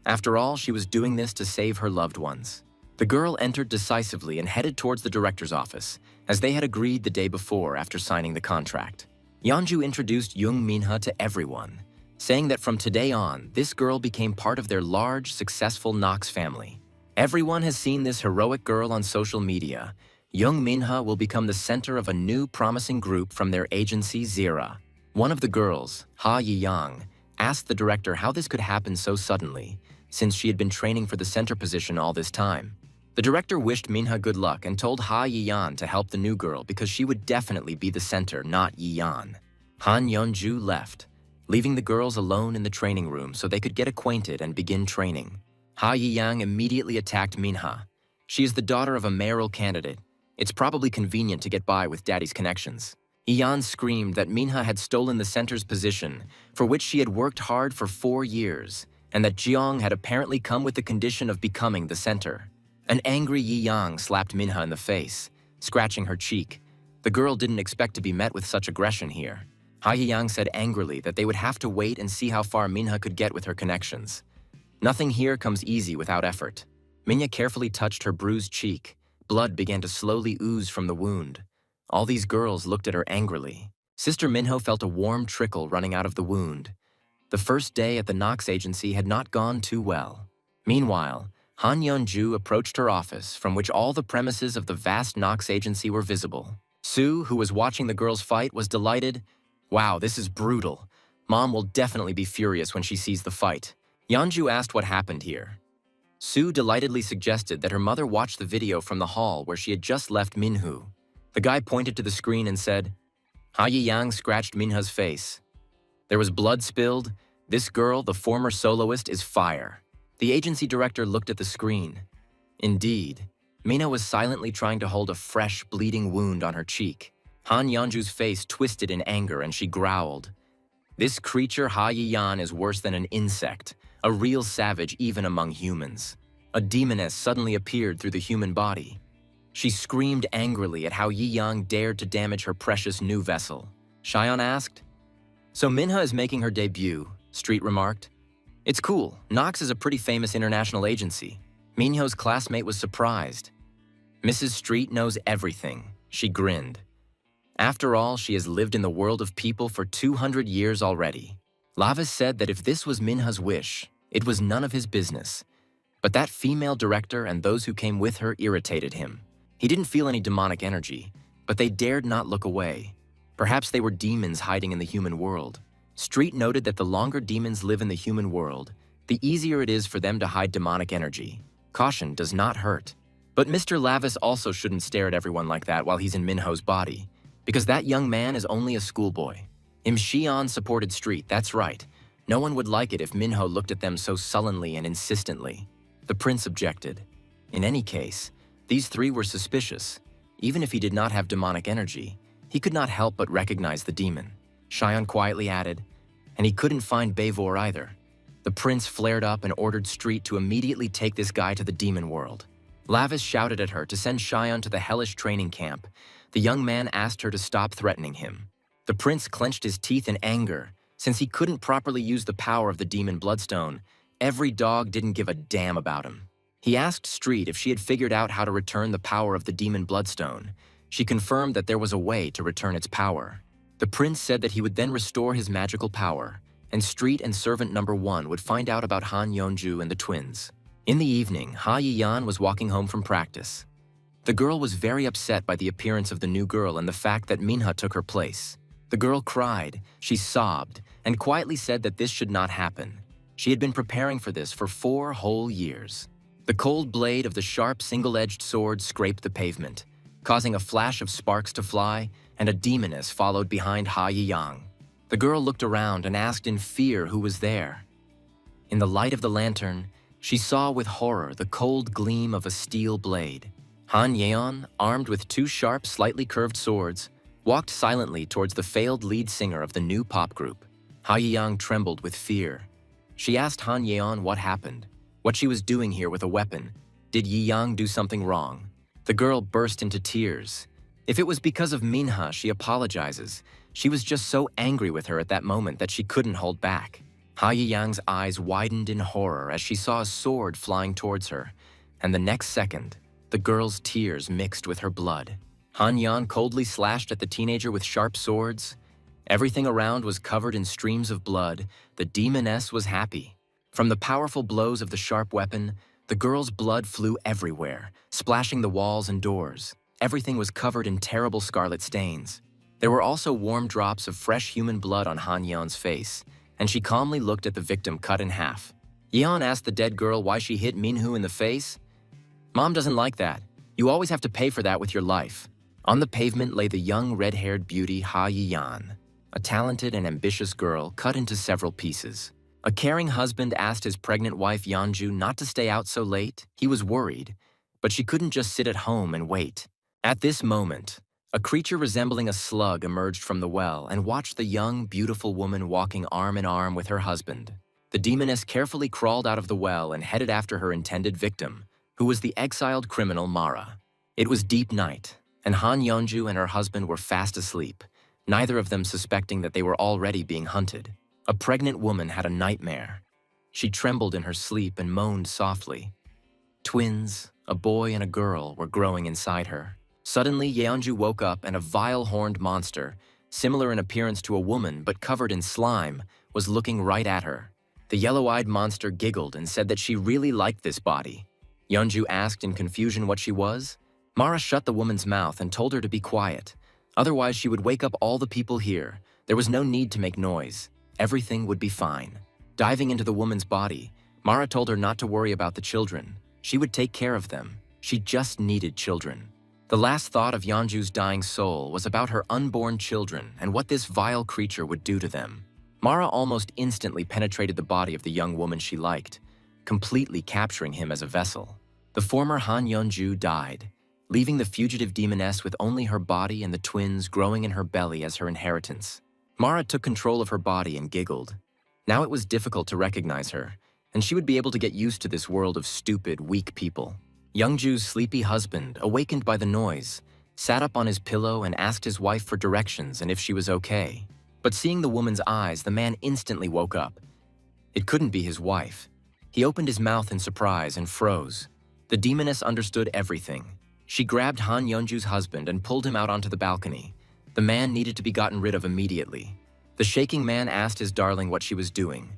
After all, she was doing this to save her loved ones. The girl entered decisively and headed towards the director's office, as they had agreed the day before after signing the contract. Yeonju introduced Young Minha to everyone, saying that from today on, this girl became part of their large, successful Nox family. Everyone has seen this heroic girl on social media. Young Minha will become the center of a new promising group from their agency, Zira. One of the girls, Ha Yiyang, asked the director how this could happen so suddenly, since she had been training for the center position all this time. The director wished Minha good luck and told Ha Yiyan to help the new girl because she would definitely be the center, not Yiyan. Han Yeonju left, leaving the girls alone in the training room so they could get acquainted and begin training. Ha Yiyang immediately attacked Minha. She is the daughter of a mayoral candidate. It's probably convenient to get by with daddy's connections. Yiyan screamed that Minha had stolen the center's position, for which she had worked hard for 4 years, and that Jeong had apparently come with the condition of becoming the center. An angry Yiyang slapped Minha in the face, scratching her cheek. The girl didn't expect to be met with such aggression here. Ha Yiyang said angrily that they would have to wait and see how far Minha could get with her connections. Nothing here comes easy without effort. Minha carefully touched her bruised cheek. Blood began to slowly ooze from the wound. All these girls looked at her angrily. Sister Minho felt a warm trickle running out of the wound. The first day at the Nox agency had not gone too well. Meanwhile, Han Yeonju approached her office, from which all the premises of the vast Nox agency were visible. Soo, who was watching the girls fight, was delighted. Wow, this is brutal. Mom will definitely be furious when she sees the fight. Yeonju asked what happened here. Soo delightedly suggested that her mother watch the video from the hall where she had just left Minhu. The guy pointed to the screen and said, Ha Yiyang scratched Minha's face. There was blood spilled. This girl, the former soloist, is fire. The agency director looked at the screen. Indeed, Minha was silently trying to hold a fresh, bleeding wound on her cheek. Han Yeonju's face twisted in anger and she growled. This creature Ha Yiyan is worse than an insect, a real savage even among humans. A demoness suddenly appeared through the human body. She screamed angrily at how Yiyang dared to damage her precious new vessel. Xion asked, So Minha is making her debut, Street remarked. It's cool. Nox is a pretty famous international agency. Minho's classmate was surprised. Mrs. Street knows everything, she grinned. After all, she has lived in the world of people for 200 years already. Lavis said that if this was Minha's wish, it was none of his business. But that female director and those who came with her irritated him. He didn't feel any demonic energy, but they dared not look away. Perhaps they were demons hiding in the human world. Street noted that the longer demons live in the human world, the easier it is for them to hide demonic energy. Caution does not hurt. But Mr. Lavis also shouldn't stare at everyone like that while he's in Minho's body, because that young man is only a schoolboy. Im Xian supported Street, that's right. No one would like it if Minho looked at them so sullenly and insistently. The prince objected. In any case, these three were suspicious. Even if he did not have demonic energy, he could not help but recognize the demon. Xian quietly added, and he couldn't find Beivor either. The prince flared up and ordered Street to immediately take this guy to the demon world. Lavis shouted at her to send Xian to the hellish training camp. The young man asked her to stop threatening him. The prince clenched his teeth in anger. Since he couldn't properly use the power of the demon bloodstone, every dog didn't give a damn about him. He asked Street if she had figured out how to return the power of the demon bloodstone. She confirmed that there was a way to return its power. The prince said that he would then restore his magical power, and Street and Servant Number 1 would find out about Han Yeonju and the twins. In the evening, Ha Yiyan was walking home from practice. The girl was very upset by the appearance of the new girl and the fact that Minha took her place. The girl cried, she sobbed, and quietly said that this should not happen. She had been preparing for this for 4 whole years. The cold blade of the sharp single-edged sword scraped the pavement, causing a flash of sparks to fly, and a demoness followed behind Ha Yiyang. The girl looked around and asked in fear who was there. In the light of the lantern, she saw with horror the cold gleam of a steel blade. Han Yeon, armed with 2 sharp, slightly curved swords, walked silently towards the failed lead singer of the new pop group. Ha Yiyang trembled with fear. She asked Han Yeon what happened, what she was doing here with a weapon. Did Yiyang do something wrong? The girl burst into tears. If it was because of Minha, she apologizes. She was just so angry with her at that moment that she couldn't hold back. Ha Yiyang's eyes widened in horror as she saw a sword flying towards her, and the next second, the girl's tears mixed with her blood. Han Yan coldly slashed at the teenager with sharp swords. Everything around was covered in streams of blood. The demoness was happy. From the powerful blows of the sharp weapon, the girl's blood flew everywhere, splashing the walls and doors. Everything was covered in terrible scarlet stains. There were also warm drops of fresh human blood on Han Yan's face, and she calmly looked at the victim cut in half. Yeon asked the dead girl why she hit Minhu in the face. Mom doesn't like that. You always have to pay for that with your life. On the pavement lay the young red-haired beauty Ha Yiyan, a talented and ambitious girl cut into several pieces. A caring husband asked his pregnant wife Yeonju not to stay out so late. He was worried, but she couldn't just sit at home and wait. At this moment, a creature resembling a slug emerged from the well and watched the young, beautiful woman walking arm in arm with her husband. The demoness carefully crawled out of the well and headed after her intended victim, who was the exiled criminal Mara. It was deep night, and Han Yeonju and her husband were fast asleep, neither of them suspecting that they were already being hunted. A pregnant woman had a nightmare. She trembled in her sleep and moaned softly. Twins, a boy and a girl, were growing inside her. Suddenly, Yeonju woke up and a vile horned monster, similar in appearance to a woman but covered in slime, was looking right at her. The yellow-eyed monster giggled and said that she really liked this body. Yeonju asked in confusion what she was. Mara shut the woman's mouth and told her to be quiet. Otherwise, she would wake up all the people here. There was no need to make noise. Everything would be fine. Diving into the woman's body, Mara told her not to worry about the children. She would take care of them. She just needed children. The last thought of Yeonju's dying soul was about her unborn children and what this vile creature would do to them. Mara almost instantly penetrated the body of the young woman she liked, completely capturing him as a vessel. The former Han Yeonju died, leaving the fugitive demoness with only her body and the twins growing in her belly as her inheritance. Mara took control of her body and giggled. Now it was difficult to recognize her, and she would be able to get used to this world of stupid, weak people. Yeonju's sleepy husband, awakened by the noise, sat up on his pillow and asked his wife for directions and if she was okay. But seeing the woman's eyes, the man instantly woke up. It couldn't be his wife. He opened his mouth in surprise and froze. The demoness understood everything. She grabbed Han Yeonju's husband and pulled him out onto the balcony. The man needed to be gotten rid of immediately. The shaking man asked his darling what she was doing.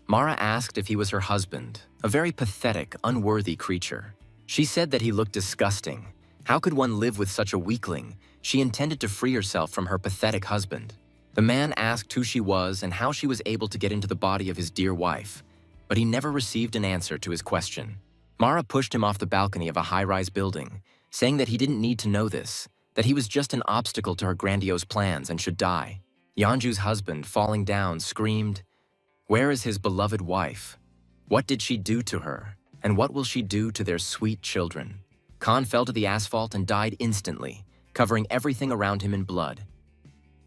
Mara asked if he was her husband, a very pathetic, unworthy creature. She said that he looked disgusting. How could one live with such a weakling? She intended to free herself from her pathetic husband. The man asked who she was and how she was able to get into the body of his dear wife, but he never received an answer to his question. Mara pushed him off the balcony of a high-rise building, saying that he didn't need to know this, that he was just an obstacle to her grandiose plans and should die. Yeonju's husband, falling down, screamed, "Where is his beloved wife? What did she do to her? And what will she do to their sweet children?" Khan fell to the asphalt and died instantly, covering everything around him in blood.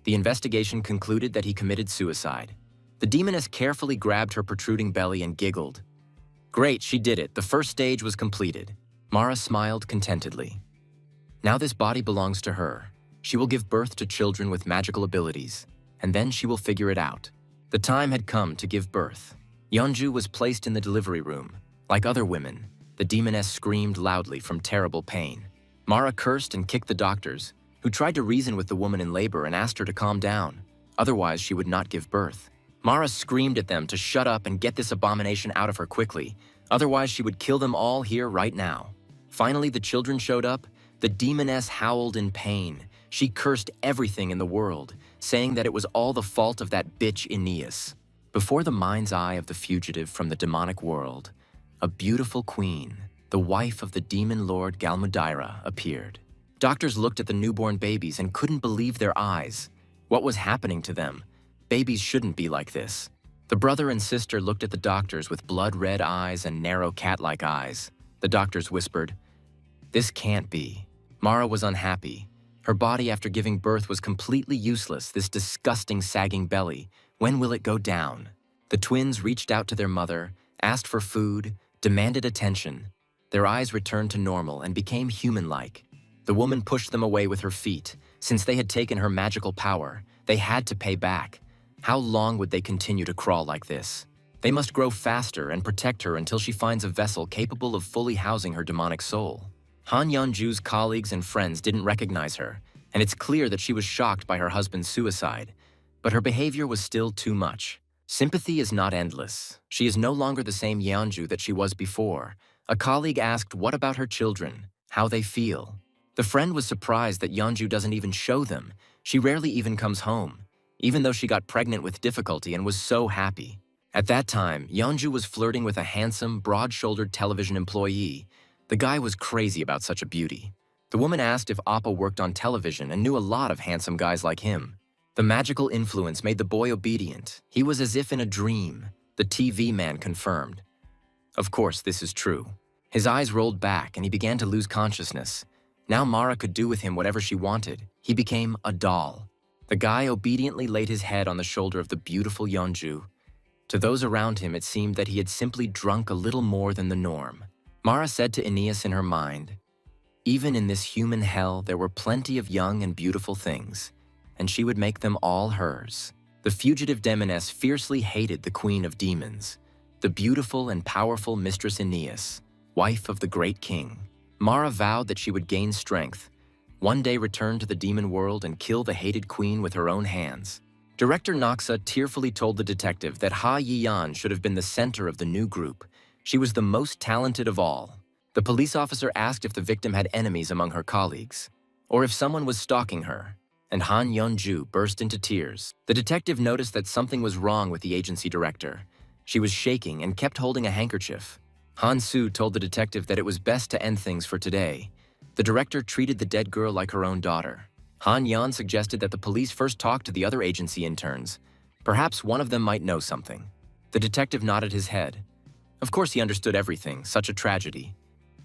The investigation concluded that he committed suicide. The demoness carefully grabbed her protruding belly and giggled. "Great, she did it. The first stage was completed." Mara smiled contentedly. "Now this body belongs to her. She will give birth to children with magical abilities, and then she will figure it out." The time had come to give birth. Yeonju was placed in the delivery room. Like other women, the demoness screamed loudly from terrible pain. Mara cursed and kicked the doctors, who tried to reason with the woman in labor and asked her to calm down. Otherwise, she would not give birth. Mara screamed at them to shut up and get this abomination out of her quickly. Otherwise, she would kill them all here right now. Finally, the children showed up. The demoness howled in pain. She cursed everything in the world, saying that it was all the fault of that bitch Aeneas. Before the mind's eye of the fugitive from the demonic world, a beautiful queen, the wife of the demon lord Galmudaira, appeared. Doctors looked at the newborn babies and couldn't believe their eyes. What was happening to them? Babies shouldn't be like this. The brother and sister looked at the doctors with blood-red eyes and narrow cat-like eyes. The doctors whispered, "This can't be." Mara was unhappy. Her body after giving birth was completely useless, this disgusting sagging belly. When will it go down? The twins reached out to their mother, asked for food, demanded attention. Their eyes returned to normal and became human-like. The woman pushed them away with her feet. Since they had taken her magical power, they had to pay back. How long would they continue to crawl like this? They must grow faster and protect her until she finds a vessel capable of fully housing her demonic soul. Han Yeonju's colleagues and friends didn't recognize her, and it's clear that she was shocked by her husband's suicide. But her behavior was still too much. Sympathy is not endless. She is no longer the same Yeonju that she was before. A colleague asked what about her children, how they feel. The friend was surprised that Yeonju doesn't even show them. She rarely even comes home, even though she got pregnant with difficulty and was so happy. At that time, Yeonju was flirting with a handsome, broad-shouldered television employee. The guy was crazy about such a beauty. The woman asked if Appa worked on television and knew a lot of handsome guys like him. The magical influence made the boy obedient. He was as if in a dream, the TV man confirmed. Of course, this is true. His eyes rolled back and he began to lose consciousness. Now Mara could do with him whatever she wanted. He became a doll. The guy obediently laid his head on the shoulder of the beautiful Yeonju. To those around him, it seemed that he had simply drunk a little more than the norm. Mara said to Aeneas in her mind, "Even in this human hell, there were plenty of young and beautiful things, and she would make them all hers." The fugitive demoness fiercely hated the queen of demons, the beautiful and powerful Mistress Aeneas, wife of the great king. Mara vowed that she would gain strength, one day return to the demon world and kill the hated queen with her own hands. Director Noxa tearfully told the detective that Ha Yiyan should have been the center of the new group. She was the most talented of all. The police officer asked if the victim had enemies among her colleagues, or if someone was stalking her, and Han Yeonju burst into tears. The detective noticed that something was wrong with the agency director. She was shaking and kept holding a handkerchief. Han Soo told the detective that it was best to end things for today. The director treated the dead girl like her own daughter. Han Yan suggested that the police first talk to the other agency interns. Perhaps one of them might know something. The detective nodded his head. Of course he understood everything, such a tragedy.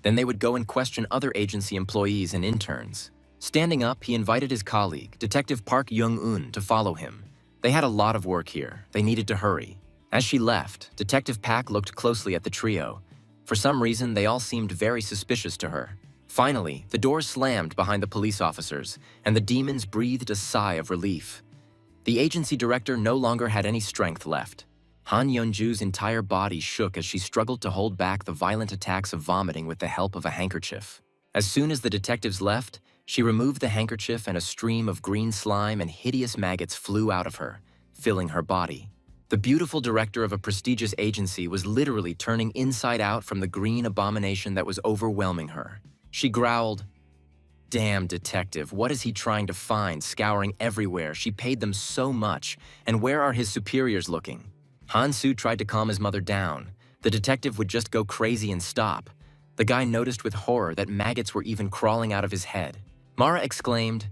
Then they would go and question other agency employees and interns. Standing up, he invited his colleague, Detective Park Young-un, to follow him. They had a lot of work here. They needed to hurry. As she left, Detective Park looked closely at the trio. For some reason, they all seemed very suspicious to her. Finally, the door slammed behind the police officers, and the demons breathed a sigh of relief. The agency director no longer had any strength left. Han Yeonju's entire body shook as she struggled to hold back the violent attacks of vomiting with the help of a handkerchief. As soon as the detectives left, she removed the handkerchief and a stream of green slime and hideous maggots flew out of her, filling her body. The beautiful director of a prestigious agency was literally turning inside out from the green abomination that was overwhelming her. She growled, "Damn detective, what is he trying to find, scouring everywhere? She paid them so much, and where are his superiors looking?" Han Soo tried to calm his mother down. The detective would just go crazy and stop. The guy noticed with horror that maggots were even crawling out of his head. Mara exclaimed,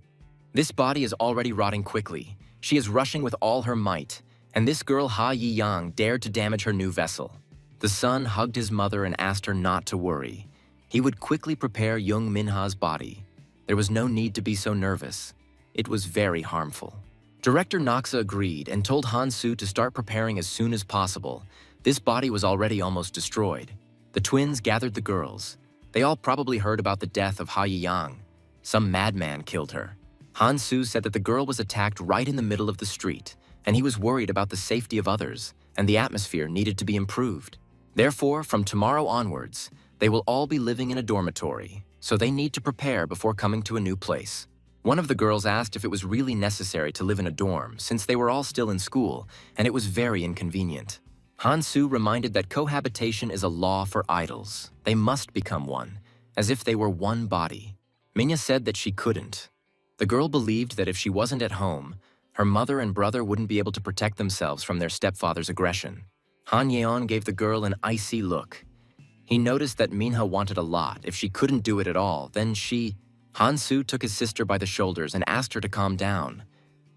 "This body is already rotting quickly. She is rushing with all her might, and this girl Ha Yiyang dared to damage her new vessel." The son hugged his mother and asked her not to worry. He would quickly prepare young Minha's body. There was no need to be so nervous. It was very harmful. Director Noxa agreed and told Hansu to start preparing as soon as possible. This body was already almost destroyed. The twins gathered the girls. They all probably heard about the death of Ha Yiyang. Some madman killed her. Hansu said that the girl was attacked right in the middle of the street, and he was worried about the safety of others, and the atmosphere needed to be improved. Therefore, from tomorrow onwards, they will all be living in a dormitory, so they need to prepare before coming to a new place. One of the girls asked if it was really necessary to live in a dorm, since they were all still in school, and it was very inconvenient. Hansu reminded that cohabitation is a law for idols. They must become one, as if they were one body. Minya said that she couldn't. The girl believed that if she wasn't at home, her mother and brother wouldn't be able to protect themselves from their stepfather's aggression. Han Yeon gave the girl an icy look. He noticed that Minha wanted a lot. If she couldn't do it at all, then Hansu took his sister by the shoulders and asked her to calm down.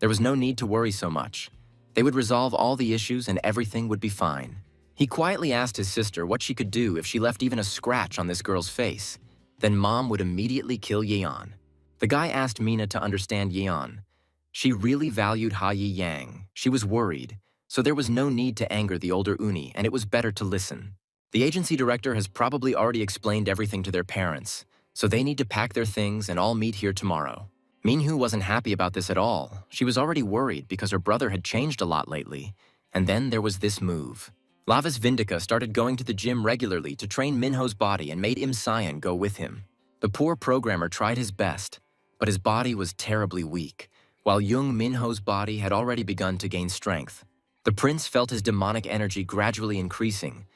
There was no need to worry so much. They would resolve all the issues and everything would be fine. He quietly asked his sister what she could do if she left even a scratch on this girl's face. Then Mom would immediately kill Yeon. The guy asked Mina to understand Yeon. She really valued Ha Yiyang. She was worried, so there was no need to anger the older Uni, and it was better to listen. The agency director has probably already explained everything to their parents, so they need to pack their things and all meet here tomorrow. Minhoo wasn't happy about this at all. She was already worried because her brother had changed a lot lately. And then there was this move. Lavis Vindika started going to the gym regularly to train Minho's body and made Im Sayan go with him. The poor programmer tried his best, but his body was terribly weak, while young Minho's body had already begun to gain strength. The prince felt his demonic energy gradually increasing,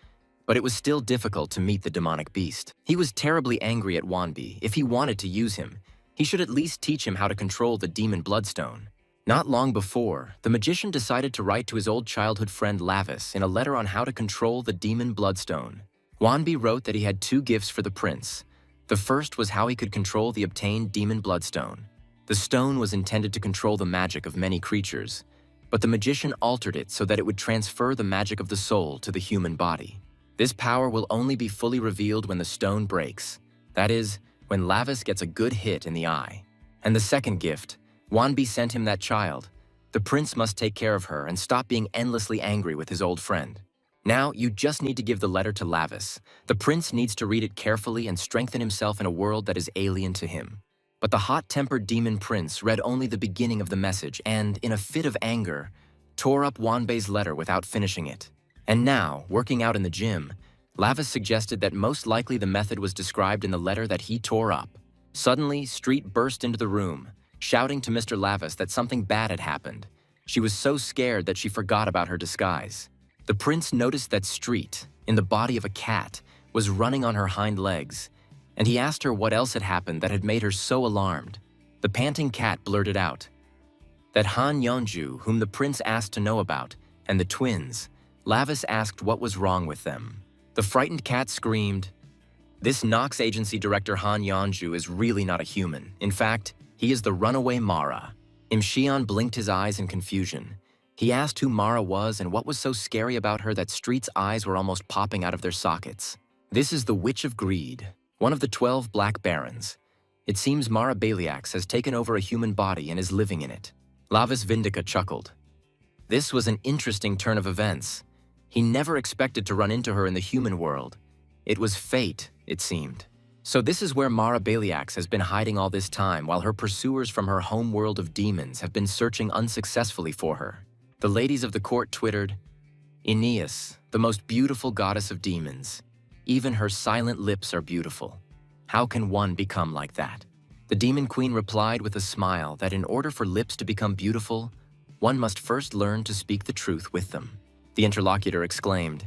but it was still difficult to meet the demonic beast. He was terribly angry at Wanbi. If he wanted to use him, he should at least teach him how to control the demon bloodstone. Not long before, the magician decided to write to his old childhood friend Lavis in a letter on how to control the demon bloodstone. Wanbi wrote that he had 2 gifts for the prince. The first was how he could control the obtained demon bloodstone. The stone was intended to control the magic of many creatures, but the magician altered it so that it would transfer the magic of the soul to the human body. This power will only be fully revealed when the stone breaks. That is, when Lavis gets a good hit in the eye. And the second gift, Wanbi sent him that child. The prince must take care of her and stop being endlessly angry with his old friend. Now, you just need to give the letter to Lavis. The prince needs to read it carefully and strengthen himself in a world that is alien to him. But the hot-tempered demon prince read only the beginning of the message and, in a fit of anger, tore up Wanbei's letter without finishing it. And now, working out in the gym, Lavis suggested that most likely the method was described in the letter that he tore up. Suddenly, Street burst into the room, shouting to Mr. Lavis that something bad had happened. She was so scared that she forgot about her disguise. The prince noticed that Street, in the body of a cat, was running on her hind legs, and he asked her what else had happened that had made her so alarmed. The panting cat blurted out that Han Yeonju, whom the prince asked to know about, and the twins, Lavis asked what was wrong with them. The frightened cat screamed, "This Nox agency director Han Yeonju is really not a human. In fact, he is the runaway Mara." Im Xian blinked his eyes in confusion. He asked who Mara was and what was so scary about her that Street's eyes were almost popping out of their sockets. "This is the Witch of Greed, one of the 12 Black Barons. It seems Mara Baliax has taken over a human body and is living in it." Lavis Vindika chuckled. This was an interesting turn of events. He never expected to run into her in the human world. It was fate, it seemed. So this is where Mara Baliax has been hiding all this time while her pursuers from her home world of demons have been searching unsuccessfully for her. The ladies of the court twittered, "Aeneas, the most beautiful goddess of demons. Even her silent lips are beautiful. How can one become like that?" The demon queen replied with a smile that in order for lips to become beautiful, one must first learn to speak the truth with them. The interlocutor exclaimed,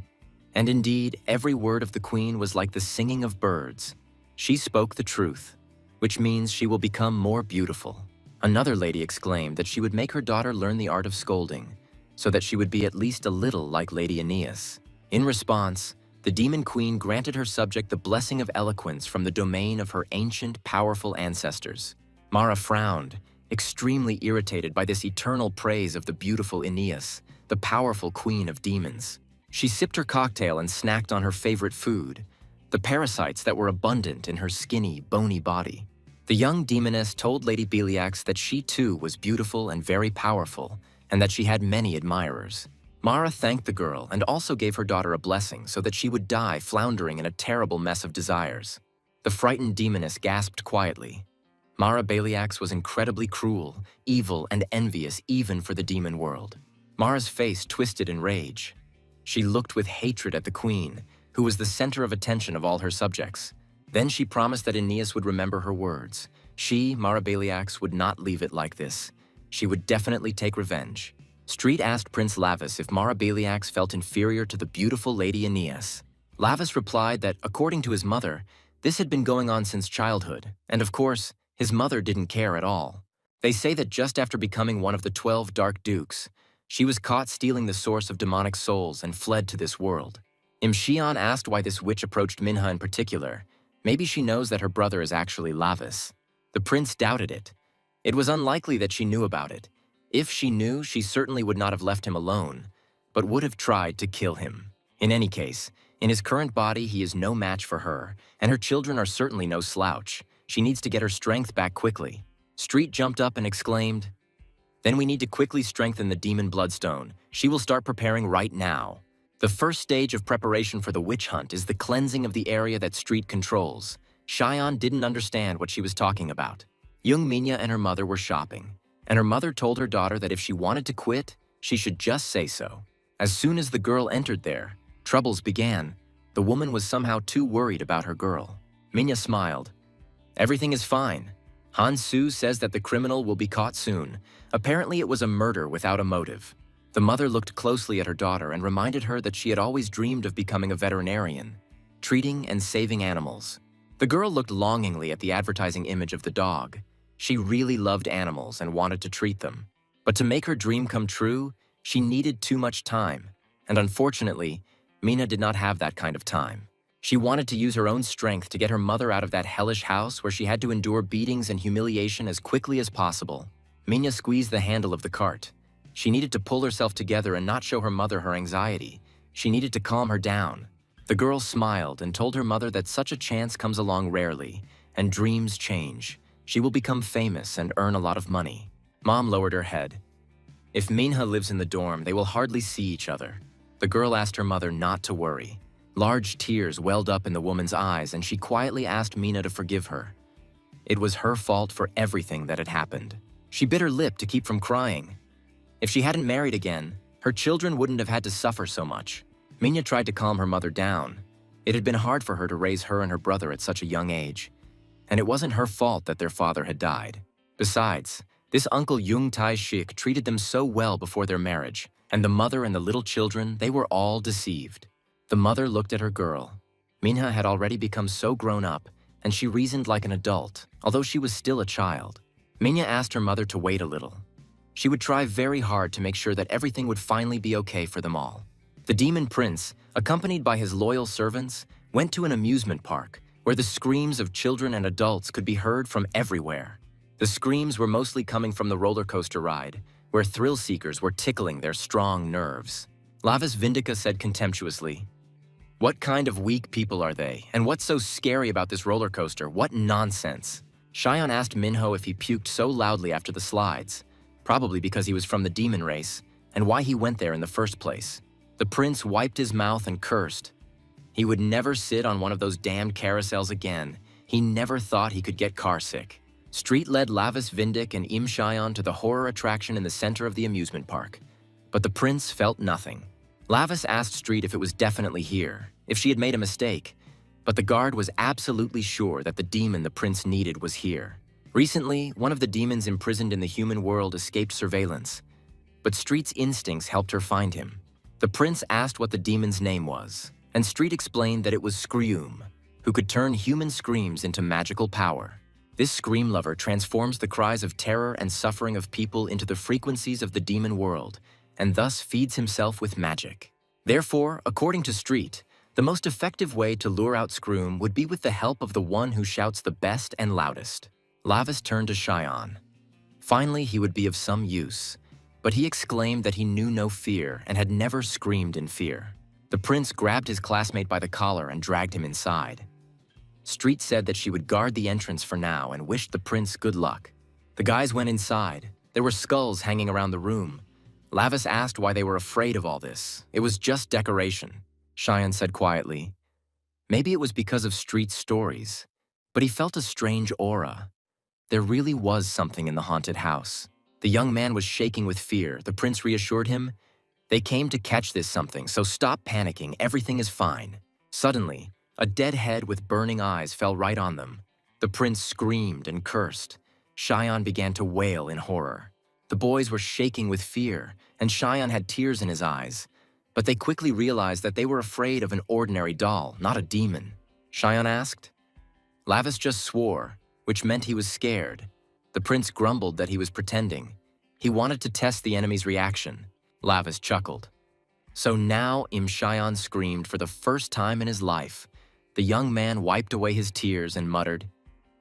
and indeed, every word of the queen was like the singing of birds. She spoke the truth, which means she will become more beautiful. Another lady exclaimed that she would make her daughter learn the art of scolding, so that she would be at least a little like Lady Aeneas. In response, The demon queen granted her subject the blessing of eloquence from the domain of her ancient, powerful ancestors. Mara frowned, extremely irritated by this eternal praise of the beautiful Aeneas, the powerful queen of demons. She sipped her cocktail and snacked on her favorite food, the parasites that were abundant in her skinny, bony body. The young demoness told Lady Beliax that she too was beautiful and very powerful, and that she had many admirers. Mara thanked the girl and also gave her daughter a blessing so that she would die floundering in a terrible mess of desires. The frightened demoness gasped quietly. Mara Beliax was incredibly cruel, evil, and envious even for the demon world. Mara's face twisted in rage. She looked with hatred at the queen, who was the center of attention of all her subjects. Then she promised that Aeneas would remember her words. She, Mara Beliax, would not leave it like this. She would definitely take revenge. Street asked Prince Lavis if Mara Beliax felt inferior to the beautiful Lady Aeneas. Lavis replied that, according to his mother, this had been going on since childhood, and of course, his mother didn't care at all. They say that just after becoming one of the 12 Dark Dukes, she was caught stealing the source of demonic souls and fled to this world. Imxian asked why this witch approached Minha in particular. Maybe she knows that her brother is actually Lavis. The prince doubted it. It was unlikely that she knew about it. If she knew, she certainly would not have left him alone, but would have tried to kill him. In any case, in his current body, he is no match for her, and her children are certainly no slouch. She needs to get her strength back quickly. Street jumped up and exclaimed, "Then we need to quickly strengthen the demon bloodstone. She will start preparing right now." The first stage of preparation for the witch hunt is the cleansing of the area that Street controls. Xian didn't understand what she was talking about. Young Minya and her mother were shopping, and her mother told her daughter that if she wanted to quit, she should just say so. As soon as the girl entered there, troubles began. The woman was somehow too worried about her girl. Minya smiled. "Everything is fine. Han Su says that the criminal will be caught soon. Apparently it was a murder without a motive." The mother looked closely at her daughter and reminded her that she had always dreamed of becoming a veterinarian, treating and saving animals. The girl looked longingly at the advertising image of the dog. She really loved animals and wanted to treat them. But to make her dream come true, she needed too much time. And unfortunately, Mina did not have that kind of time. She wanted to use her own strength to get her mother out of that hellish house where she had to endure beatings and humiliation as quickly as possible. Mina squeezed the handle of the cart. She needed to pull herself together and not show her mother her anxiety. She needed to calm her down. The girl smiled and told her mother that such a chance comes along rarely, and dreams change. She will become famous and earn a lot of money. Mom lowered her head. If Minha lives in the dorm, they will hardly see each other. The girl asked her mother not to worry. Large tears welled up in the woman's eyes, and she quietly asked Mina to forgive her. It was her fault for everything that had happened. She bit her lip to keep from crying. If she hadn't married again, her children wouldn't have had to suffer so much. Mina tried to calm her mother down. It had been hard for her to raise her and her brother at such a young age. And it wasn't her fault that their father had died. Besides, this Uncle Jung Tai Shik treated them so well before their marriage, and the mother and the little children, they were all deceived. The mother looked at her girl. Minha had already become so grown up, and she reasoned like an adult, although she was still a child. Minha asked her mother to wait a little. She would try very hard to make sure that everything would finally be okay for them all. The demon prince, accompanied by his loyal servants, went to an amusement park where the screams of children and adults could be heard from everywhere. The screams were mostly coming from the roller coaster ride, where thrill seekers were tickling their strong nerves. Lavis Vindica said contemptuously, "What kind of weak people are they? And what's so scary about this roller coaster? What nonsense?" Xion asked Minho if he puked so loudly after the slides, probably because he was from the demon race, and why he went there in the first place. The prince wiped his mouth and cursed. He would never sit on one of those damned carousels again. He never thought he could get carsick. Street led Lavis Vindic and Im Xion to the horror attraction in the center of the amusement park. But the prince felt nothing. Lavis asked Street if it was definitely here, if she had made a mistake, but the guard was absolutely sure that the demon the prince needed was here. Recently, one of the demons imprisoned in the human world escaped surveillance, but Street's instincts helped her find him. The prince asked what the demon's name was, and Street explained that it was Scream, who could turn human screams into magical power. This scream lover transforms the cries of terror and suffering of people into the frequencies of the demon world, and thus feeds himself with magic. Therefore, according to Street, The most effective way to lure out Scroom would be with the help of the one who shouts the best and loudest. Lavis turned to Cheyenne. Finally, he would be of some use, but he exclaimed that he knew no fear and had never screamed in fear. The prince grabbed his classmate by the collar and dragged him inside. Street said that she would guard the entrance for now and wished the prince good luck. The guys went inside. There were skulls hanging around the room. Lavis asked why they were afraid of all this. It was just decoration, Cheyenne said quietly. Maybe it was because of Street's stories, but he felt a strange aura. There really was something in the haunted house. The young man was shaking with fear. The prince reassured him, "They came to catch this something, so stop panicking. Everything is fine." Suddenly, a dead head with burning eyes fell right on them. The prince screamed and cursed. Cheyenne began to wail in horror. The boys were shaking with fear, and Cheyenne had tears in his eyes. But they quickly realized that they were afraid of an ordinary doll, not a demon. Cheyenne asked. Lavis just swore, which meant he was scared. The prince grumbled that he was pretending. He wanted to test the enemy's reaction. Lavis chuckled. So now Cheyenne screamed for the first time in his life. The young man wiped away his tears and muttered,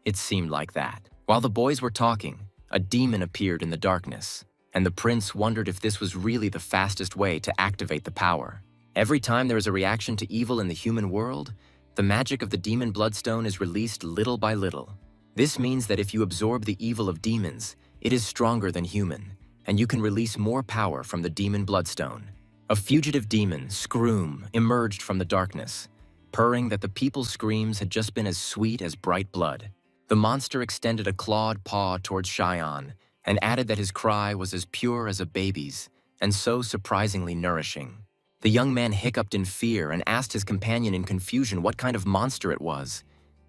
"It seemed like that." While the boys were talking, a demon appeared in the darkness, and the prince wondered if this was really the fastest way to activate the power. Every time there is a reaction to evil in the human world, the magic of the demon bloodstone is released little by little. This means that if you absorb the evil of demons, it is stronger than human, and you can release more power from the demon bloodstone. A fugitive demon, Scroom, emerged from the darkness, purring that the people's screams had just been as sweet as bright blood. The monster extended a clawed paw towards Cheyenne and added that his cry was as pure as a baby's and so surprisingly nourishing. The young man hiccuped in fear and asked his companion in confusion what kind of monster it was.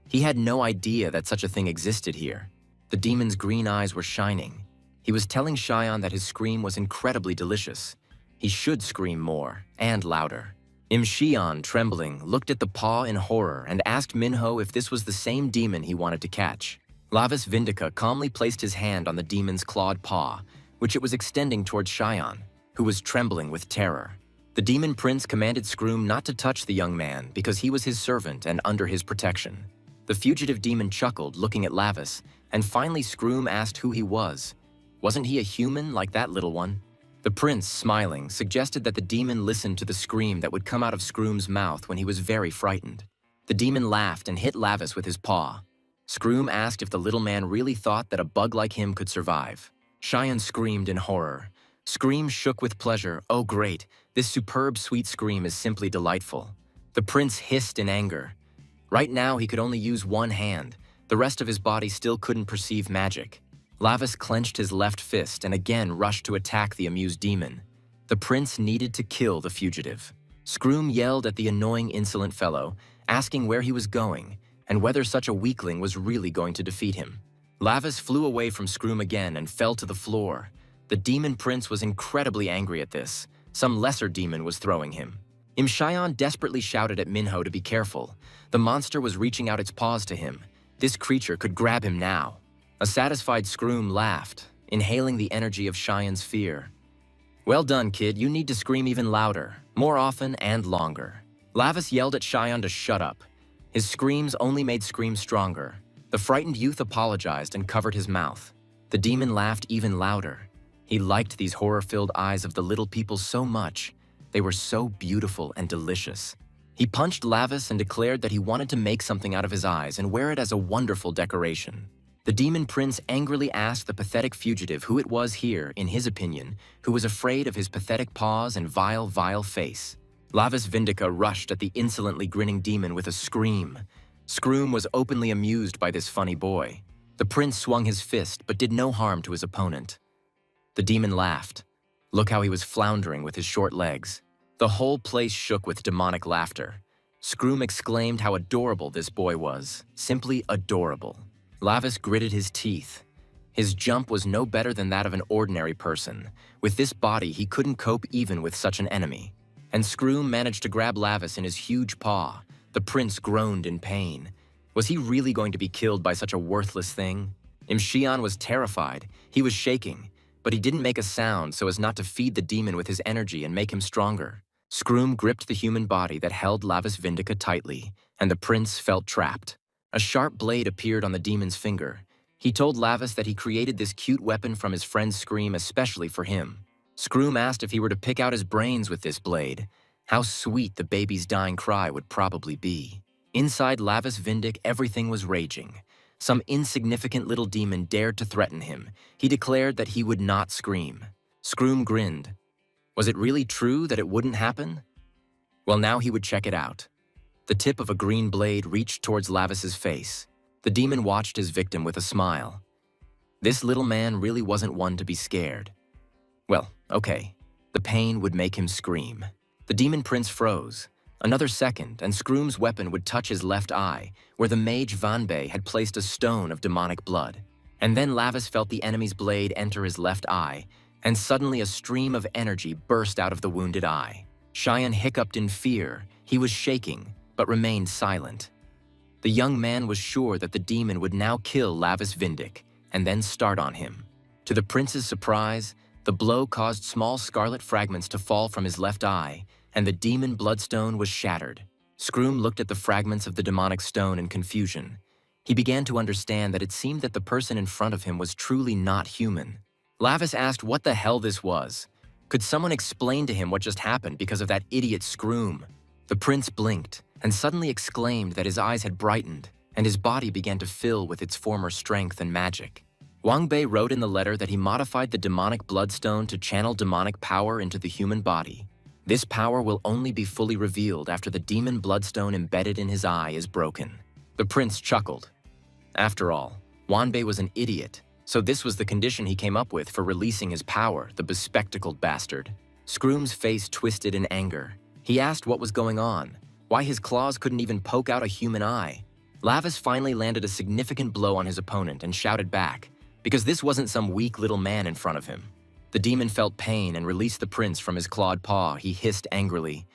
He had no idea that such a thing existed here. The demon's green eyes were shining. He was telling Cheyenne that his scream was incredibly delicious. He should scream more and louder. Cheyenne, trembling, looked at the paw in horror and asked Minho if this was the same demon he wanted to catch. Lavis Vindica calmly placed his hand on the demon's clawed paw, which it was extending towards Cheyenne, who was trembling with terror. The demon prince commanded Scroom not to touch the young man because he was his servant and under his protection. The fugitive demon chuckled, looking at Lavis, and finally Scroom asked who he was. Wasn't he a human like that little one? The prince, smiling, suggested that the demon listen to the scream that would come out of Scroom's mouth when he was very frightened. The demon laughed and hit Lavis with his paw. Scroom asked if the little man really thought that a bug like him could survive. Cheyenne screamed in horror. Scream shook with pleasure. Oh great, this superb sweet scream is simply delightful. The prince hissed in anger. Right now he could only use one hand. The rest of his body still couldn't perceive magic. Lavis clenched his left fist and again rushed to attack the amused demon. The prince needed to kill the fugitive. Scroom yelled at the annoying, insolent fellow, asking where he was going and whether such a weakling was really going to defeat him. Lavis flew away from Scroom again and fell to the floor. The demon prince was incredibly angry at this. Some lesser demon was throwing him. Cheyenne desperately shouted at Minho to be careful. The monster was reaching out its paws to him. This creature could grab him now. A satisfied Scroom laughed, inhaling the energy of Cheyenne's fear. Well done, kid. You need to scream even louder, more often and longer. Lavis yelled at Cheyenne to shut up. His screams only made Scream stronger. The frightened youth apologized and covered his mouth. The demon laughed even louder. He liked these horror-filled eyes of the little people so much. They were so beautiful and delicious. He punched Lavis and declared that he wanted to make something out of his eyes and wear it as a wonderful decoration. The demon prince angrily asked the pathetic fugitive who it was here, in his opinion, who was afraid of his pathetic paws and vile, vile face. Lavis Vindica rushed at the insolently grinning demon with a scream. Scroom was openly amused by this funny boy. The prince swung his fist but did no harm to his opponent. The demon laughed. Look how he was floundering with his short legs. The whole place shook with demonic laughter. Scroom exclaimed how adorable this boy was. Simply adorable. Lavis gritted his teeth. His jump was no better than that of an ordinary person. With this body, he couldn't cope even with such an enemy. And Scroom managed to grab Lavis in his huge paw. The prince groaned in pain. Was he really going to be killed by such a worthless thing? Cheyenne was terrified. He was shaking, but he didn't make a sound so as not to feed the demon with his energy and make him stronger. Scroom gripped the human body that held Lavis Vindica tightly, and the prince felt trapped. A sharp blade appeared on the demon's finger. He told Lavis that he created this cute weapon from his friend's scream especially for him. Scroom asked if he were to pick out his brains with this blade. How sweet the baby's dying cry would probably be. Inside Lavis Vindic, everything was raging. Some insignificant little demon dared to threaten him. He declared that he would not scream. Scroom grinned. Was it really true that it wouldn't happen? Well, now he would check it out. The tip of a green blade reached towards Lavis's face. The demon watched his victim with a smile. This little man really wasn't one to be scared. Well, okay. The pain would make him scream. The demon prince froze. Another second, and Scroom's weapon would touch his left eye, where the mage Vanbei had placed a stone of demonic blood. And then Lavis felt the enemy's blade enter his left eye, and suddenly a stream of energy burst out of the wounded eye. Cheyenne hiccuped in fear. He was shaking, but remained silent. The young man was sure that the demon would now kill Lavis Vindic, and then start on him. To the prince's surprise, the blow caused small scarlet fragments to fall from his left eye, and the demon bloodstone was shattered. Scroom looked at the fragments of the demonic stone in confusion. He began to understand that it seemed that the person in front of him was truly not human. Lavis asked what the hell this was. Could someone explain to him what just happened because of that idiot Scroom? The prince blinked and suddenly exclaimed that his eyes had brightened and his body began to fill with its former strength and magic. Wang Bei wrote in the letter that he modified the demonic bloodstone to channel demonic power into the human body. This power will only be fully revealed after the demon bloodstone embedded in his eye is broken. The prince chuckled. After all, Wanbei was an idiot, so this was the condition he came up with for releasing his power, the bespectacled bastard. Scroom's face twisted in anger. He asked what was going on, why his claws couldn't even poke out a human eye. Lavis finally landed a significant blow on his opponent and shouted back, because this wasn't some weak little man in front of him. The demon felt pain and released the prince from his clawed paw. He hissed angrily.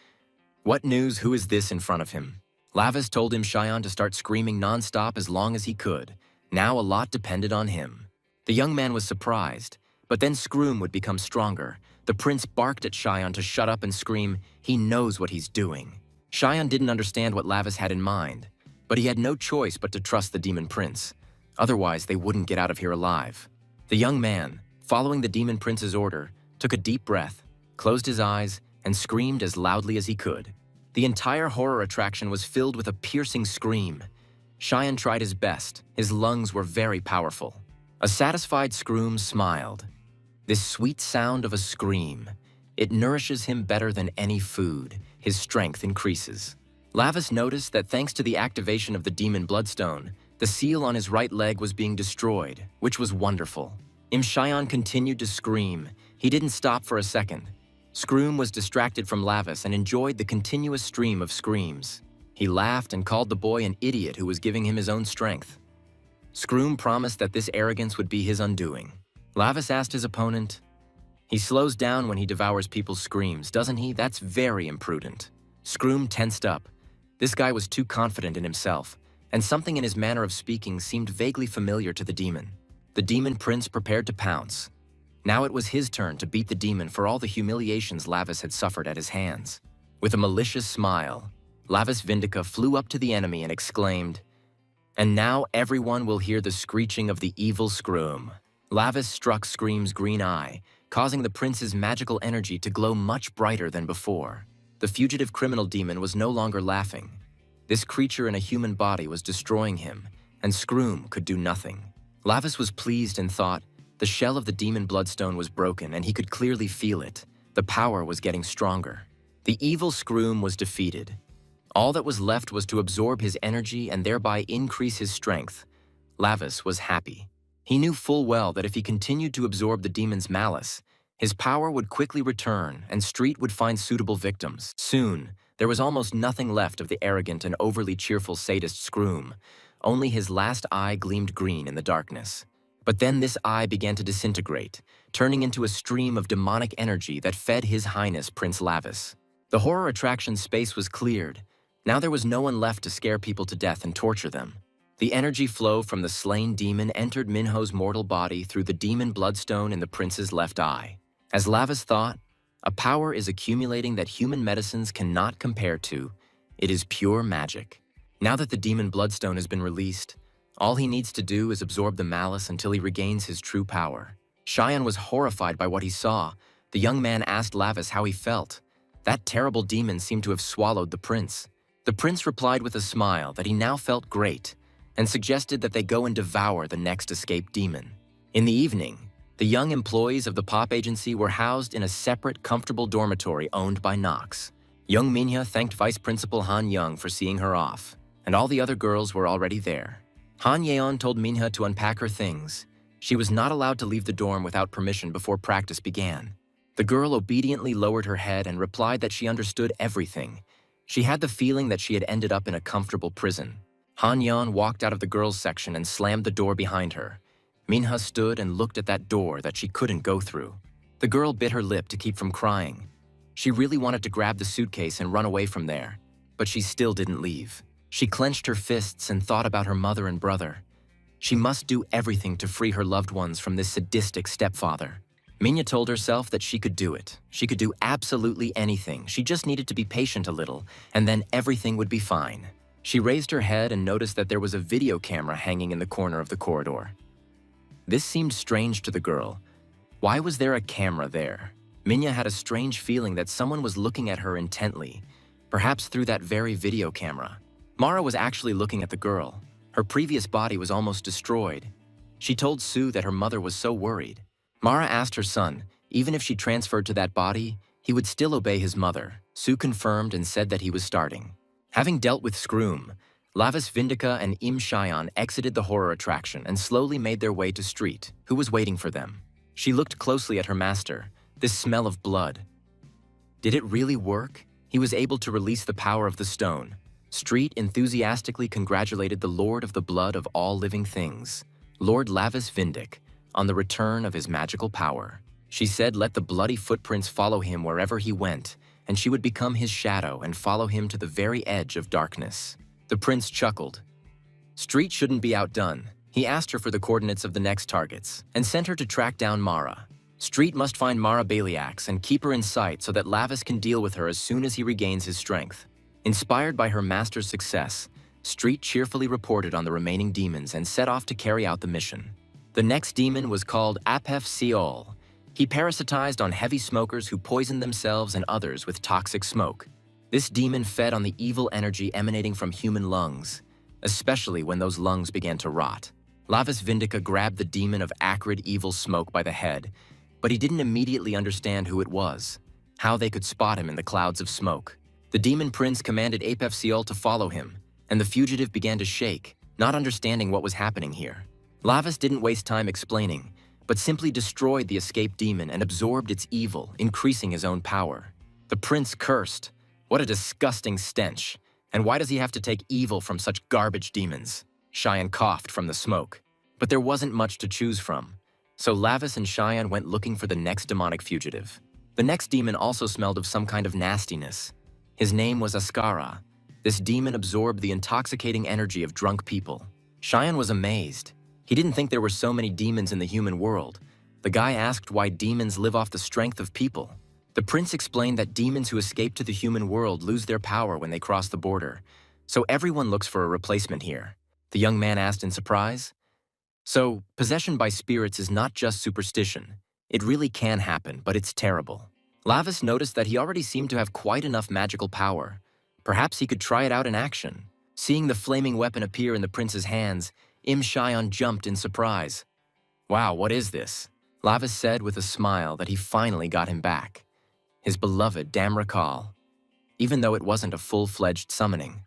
What news? Who is this in front of him? Lavis told him Cheyenne to start screaming nonstop as long as he could. Now a lot depended on him. The young man was surprised, but then Scroom would become stronger. The prince barked at Cheyenne to shut up and scream, he knows what he's doing. Cheyenne didn't understand what Lavis had in mind, but he had no choice but to trust the demon prince. Otherwise, they wouldn't get out of here alive. The young man, following the demon prince's order, took a deep breath, closed his eyes, and screamed as loudly as he could. The entire horror attraction was filled with a piercing scream. Cheyenne tried his best. His lungs were very powerful. A satisfied Scroom smiled. This sweet sound of a scream. It nourishes him better than any food. His strength increases. Lavis noticed that thanks to the activation of the demon bloodstone, the seal on his right leg was being destroyed, which was wonderful. Cheyenne continued to scream. He didn't stop for a second. Scroom was distracted from Lavis and enjoyed the continuous stream of screams. He laughed and called the boy an idiot who was giving him his own strength. Scroom promised that this arrogance would be his undoing. Lavis asked his opponent, he slows down when he devours people's screams, doesn't he? That's very imprudent. Scroom tensed up. This guy was too confident in himself, and something in his manner of speaking seemed vaguely familiar to the demon. The demon prince prepared to pounce. Now it was his turn to beat the demon for all the humiliations Lavis had suffered at his hands. With a malicious smile, Lavis Vindica flew up to the enemy and exclaimed, and now everyone will hear the screeching of the evil Scroom. Lavis struck Scream's green eye, causing the prince's magical energy to glow much brighter than before. The fugitive criminal demon was no longer laughing. This creature in a human body was destroying him, and Scroom could do nothing. Lavis was pleased and thought, the shell of the demon bloodstone was broken and he could clearly feel it. The power was getting stronger. The evil Scroom was defeated. All that was left was to absorb his energy and thereby increase his strength. Lavis was happy. He knew full well that if he continued to absorb the demon's malice, his power would quickly return and Street would find suitable victims. Soon, there was almost nothing left of the arrogant and overly cheerful sadist Scroom. Only his last eye gleamed green in the darkness. But then this eye began to disintegrate, turning into a stream of demonic energy that fed His Highness Prince Lavis. The horror attraction space was cleared. Now there was no one left to scare people to death and torture them. The energy flow from the slain demon entered Minho's mortal body through the demon bloodstone in the prince's left eye. As Lavis thought, A power is accumulating that human medicines cannot compare to. It is pure magic. Now that the demon bloodstone has been released, all he needs to do is absorb the malice until he regains his true power. Cheyenne was horrified by what he saw. The young man asked Lavis how he felt. That terrible demon seemed to have swallowed the prince. The prince replied with a smile that he now felt great and suggested that they go and devour the next escaped demon. In the evening, the young employees of the pop agency were housed in a separate, comfortable dormitory owned by Knox. Young Minhwa thanked Vice Principal Han Young for seeing her off, and all the other girls were already there. Han Yeon told Minhwa to unpack her things. She was not allowed to leave the dorm without permission before practice began. The girl obediently lowered her head and replied that she understood everything. She had the feeling that she had ended up in a comfortable prison. Han Yeon walked out of the girls' section and slammed the door behind her. Minhwa stood and looked at that door that she couldn't go through. The girl bit her lip to keep from crying. She really wanted to grab the suitcase and run away from there, but she still didn't leave. She clenched her fists and thought about her mother and brother. She must do everything to free her loved ones from this sadistic stepfather. Minhwa told herself that she could do it. She could do absolutely anything. She just needed to be patient a little, and then everything would be fine. She raised her head and noticed that there was a video camera hanging in the corner of the corridor. This seemed strange to the girl. Why was there a camera there? Minhwa had a strange feeling that someone was looking at her intently, perhaps through that very video camera. Mara was actually looking at the girl. Her previous body was almost destroyed. She told Sue that her mother was so worried. Mara asked her son, even if she transferred to that body, he would still obey his mother. Sue confirmed and said that he was starting. Having dealt with Scroom, Lavis Vindika and Im Cheyenne exited the horror attraction and slowly made their way to Street, who was waiting for them. She looked closely at her master, this smell of blood. Did it really work? He was able to release the power of the stone. Street enthusiastically congratulated the Lord of the Blood of all living things, Lord Lavis Vindic, on the return of his magical power. She said let the bloody footprints follow him wherever he went, and she would become his shadow and follow him to the very edge of darkness. The prince chuckled. Street shouldn't be outdone. He asked her for the coordinates of the next targets and sent her to track down Mara. Street must find Mara Baliax and keep her in sight so that Lavis can deal with her as soon as he regains his strength. Inspired by her master's success, Street cheerfully reported on the remaining demons and set off to carry out the mission. The next demon was called Apef Seol. He parasitized on heavy smokers who poisoned themselves and others with toxic smoke. This demon fed on the evil energy emanating from human lungs, especially when those lungs began to rot. Lavis Vindica grabbed the demon of acrid evil smoke by the head, but he didn't immediately understand who it was, how they could spot him in the clouds of smoke. The demon prince commanded Apef Seol to follow him, and the fugitive began to shake, not understanding what was happening here. Lavis didn't waste time explaining, but simply destroyed the escaped demon and absorbed its evil, increasing his own power. The prince cursed. What a disgusting stench. And why does he have to take evil from such garbage demons? Cheyenne coughed from the smoke. But there wasn't much to choose from. So Lavis and Cheyenne went looking for the next demonic fugitive. The next demon also smelled of some kind of nastiness. His name was Asura. This demon absorbed the intoxicating energy of drunk people. Cheyenne was amazed. He didn't think there were so many demons in the human world. The guy asked why demons live off the strength of people. The prince explained that demons who escape to the human world lose their power when they cross the border, so everyone looks for a replacement here. The young man asked in surprise. So, possession by spirits is not just superstition. It really can happen, but it's terrible. Lavis noticed that he already seemed to have quite enough magical power. Perhaps he could try it out in action. Seeing the flaming weapon appear in the prince's hands, Im Cheyenne jumped in surprise. Wow, what is this? Lavis said with a smile that he finally got him back. His beloved Damrakal, even though it wasn't a full-fledged summoning.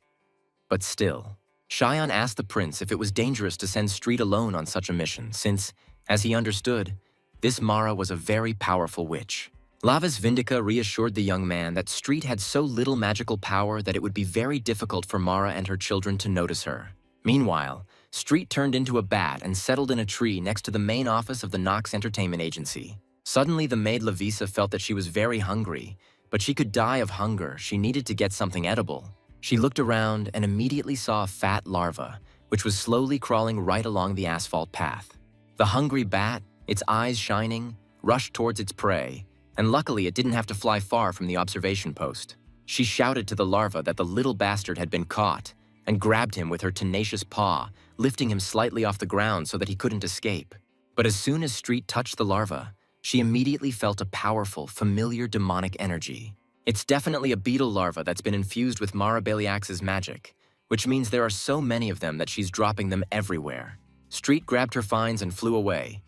But still, Cheyenne asked the prince if it was dangerous to send Street alone on such a mission, since, as he understood, this Mara was a very powerful witch. Lavis Vindica reassured the young man that Street had so little magical power that it would be very difficult for Mara and her children to notice her. Meanwhile, Street turned into a bat and settled in a tree next to the main office of the Knox Entertainment Agency. Suddenly, the maid Lavisa felt that she was very hungry, but she could die of hunger. She needed to get something edible. She looked around and immediately saw a fat larva, which was slowly crawling right along the asphalt path. The hungry bat, its eyes shining, rushed towards its prey, and luckily it didn't have to fly far from the observation post. She shouted to the larva that the little bastard had been caught, and grabbed him with her tenacious paw, lifting him slightly off the ground so that he couldn't escape. But as soon as Street touched the larva, she immediately felt a powerful, familiar demonic energy. It's definitely a beetle larva that's been infused with Mara Beliax's magic, which means there are so many of them that she's dropping them everywhere. Street grabbed her finds and flew away.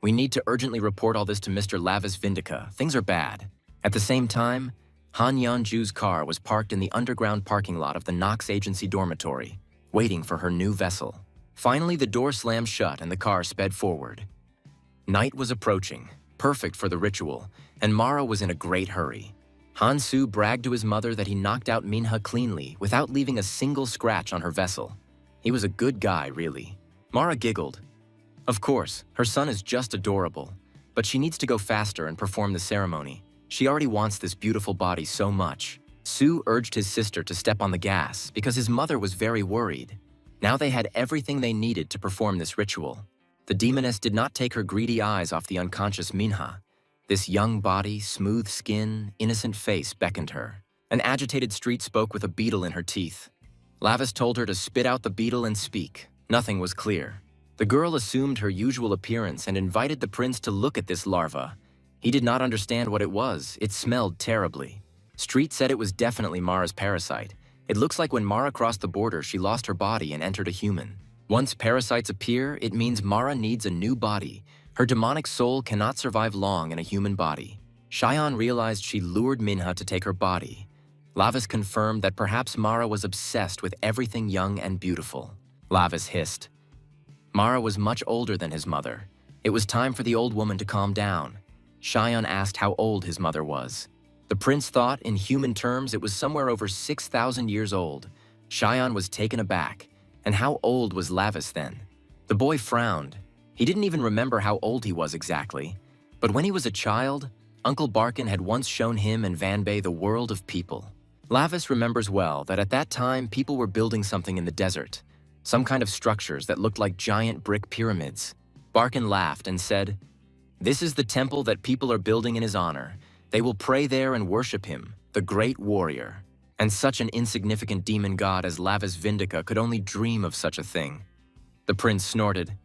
We need to urgently report all this to Mr. Lavis Vindica. Things are bad. At the same time, Han Yeonju's car was parked in the underground parking lot of the Knox Agency dormitory, waiting for her new vessel. Finally, the door slammed shut and the car sped forward. Night was approaching, perfect for the ritual, and Mara was in a great hurry. Han-soo bragged to his mother that he knocked out Minha cleanly without leaving a single scratch on her vessel. He was a good guy, really. Mara giggled. Of course, her son is just adorable, but she needs to go faster and perform the ceremony. She already wants this beautiful body so much. Soo urged his sister to step on the gas because his mother was very worried. Now they had everything they needed to perform this ritual. The demoness did not take her greedy eyes off the unconscious Minha. This young body, smooth skin, innocent face beckoned her. An agitated Street spoke with a beetle in her teeth. Lavis told her to spit out the beetle and speak. Nothing was clear. The girl assumed her usual appearance and invited the prince to look at this larva. He did not understand what it was. It smelled terribly. Street said it was definitely Mara's parasite. It looks like when Mara crossed the border, she lost her body and entered a human. Once parasites appear, it means Mara needs a new body. Her demonic soul cannot survive long in a human body. Cheyenne realized she lured Minha to take her body. Lavis confirmed that perhaps Mara was obsessed with everything young and beautiful. Lavis hissed. Mara was much older than his mother. It was time for the old woman to calm down. Cheyenne asked how old his mother was. The prince thought, in human terms, it was somewhere over 6,000 years old. Cheyenne was taken aback. And how old was Lavis then? The boy frowned. He didn't even remember how old he was exactly. But when he was a child, Uncle Barkin had once shown him and Vanbei the world of people. Lavis remembers well that at that time people were building something in the desert, some kind of structures that looked like giant brick pyramids. Barkin laughed and said, "This is the temple that people are building in his honor. They will pray there and worship him, the great warrior." And such an insignificant demon god as Lavis Vindica could only dream of such a thing. The prince snorted.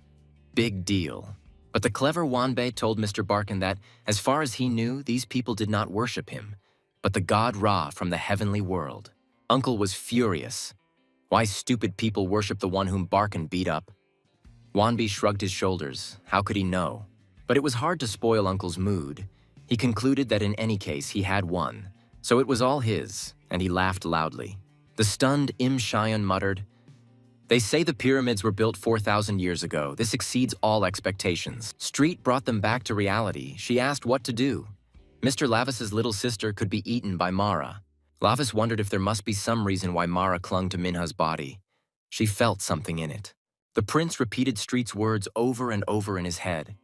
Big deal. But the clever Wanbei told Mr. Barkin that, as far as he knew, these people did not worship him, but the god Ra from the heavenly world. Uncle was furious. Why stupid people worship the one whom Barkin beat up? Wanbei shrugged his shoulders. How could he know? But it was hard to spoil Uncle's mood. He concluded that in any case he had won, so it was all his, and he laughed loudly. The stunned Im Cheyenne muttered, "They say the pyramids were built 4,000 years ago. This exceeds all expectations." Street brought them back to reality. She asked what to do. Mr. Lavis's little sister could be eaten by Mara. Lavis wondered if there must be some reason why Mara clung to Minha's body. She felt something in it. The prince repeated Street's words over and over in his head.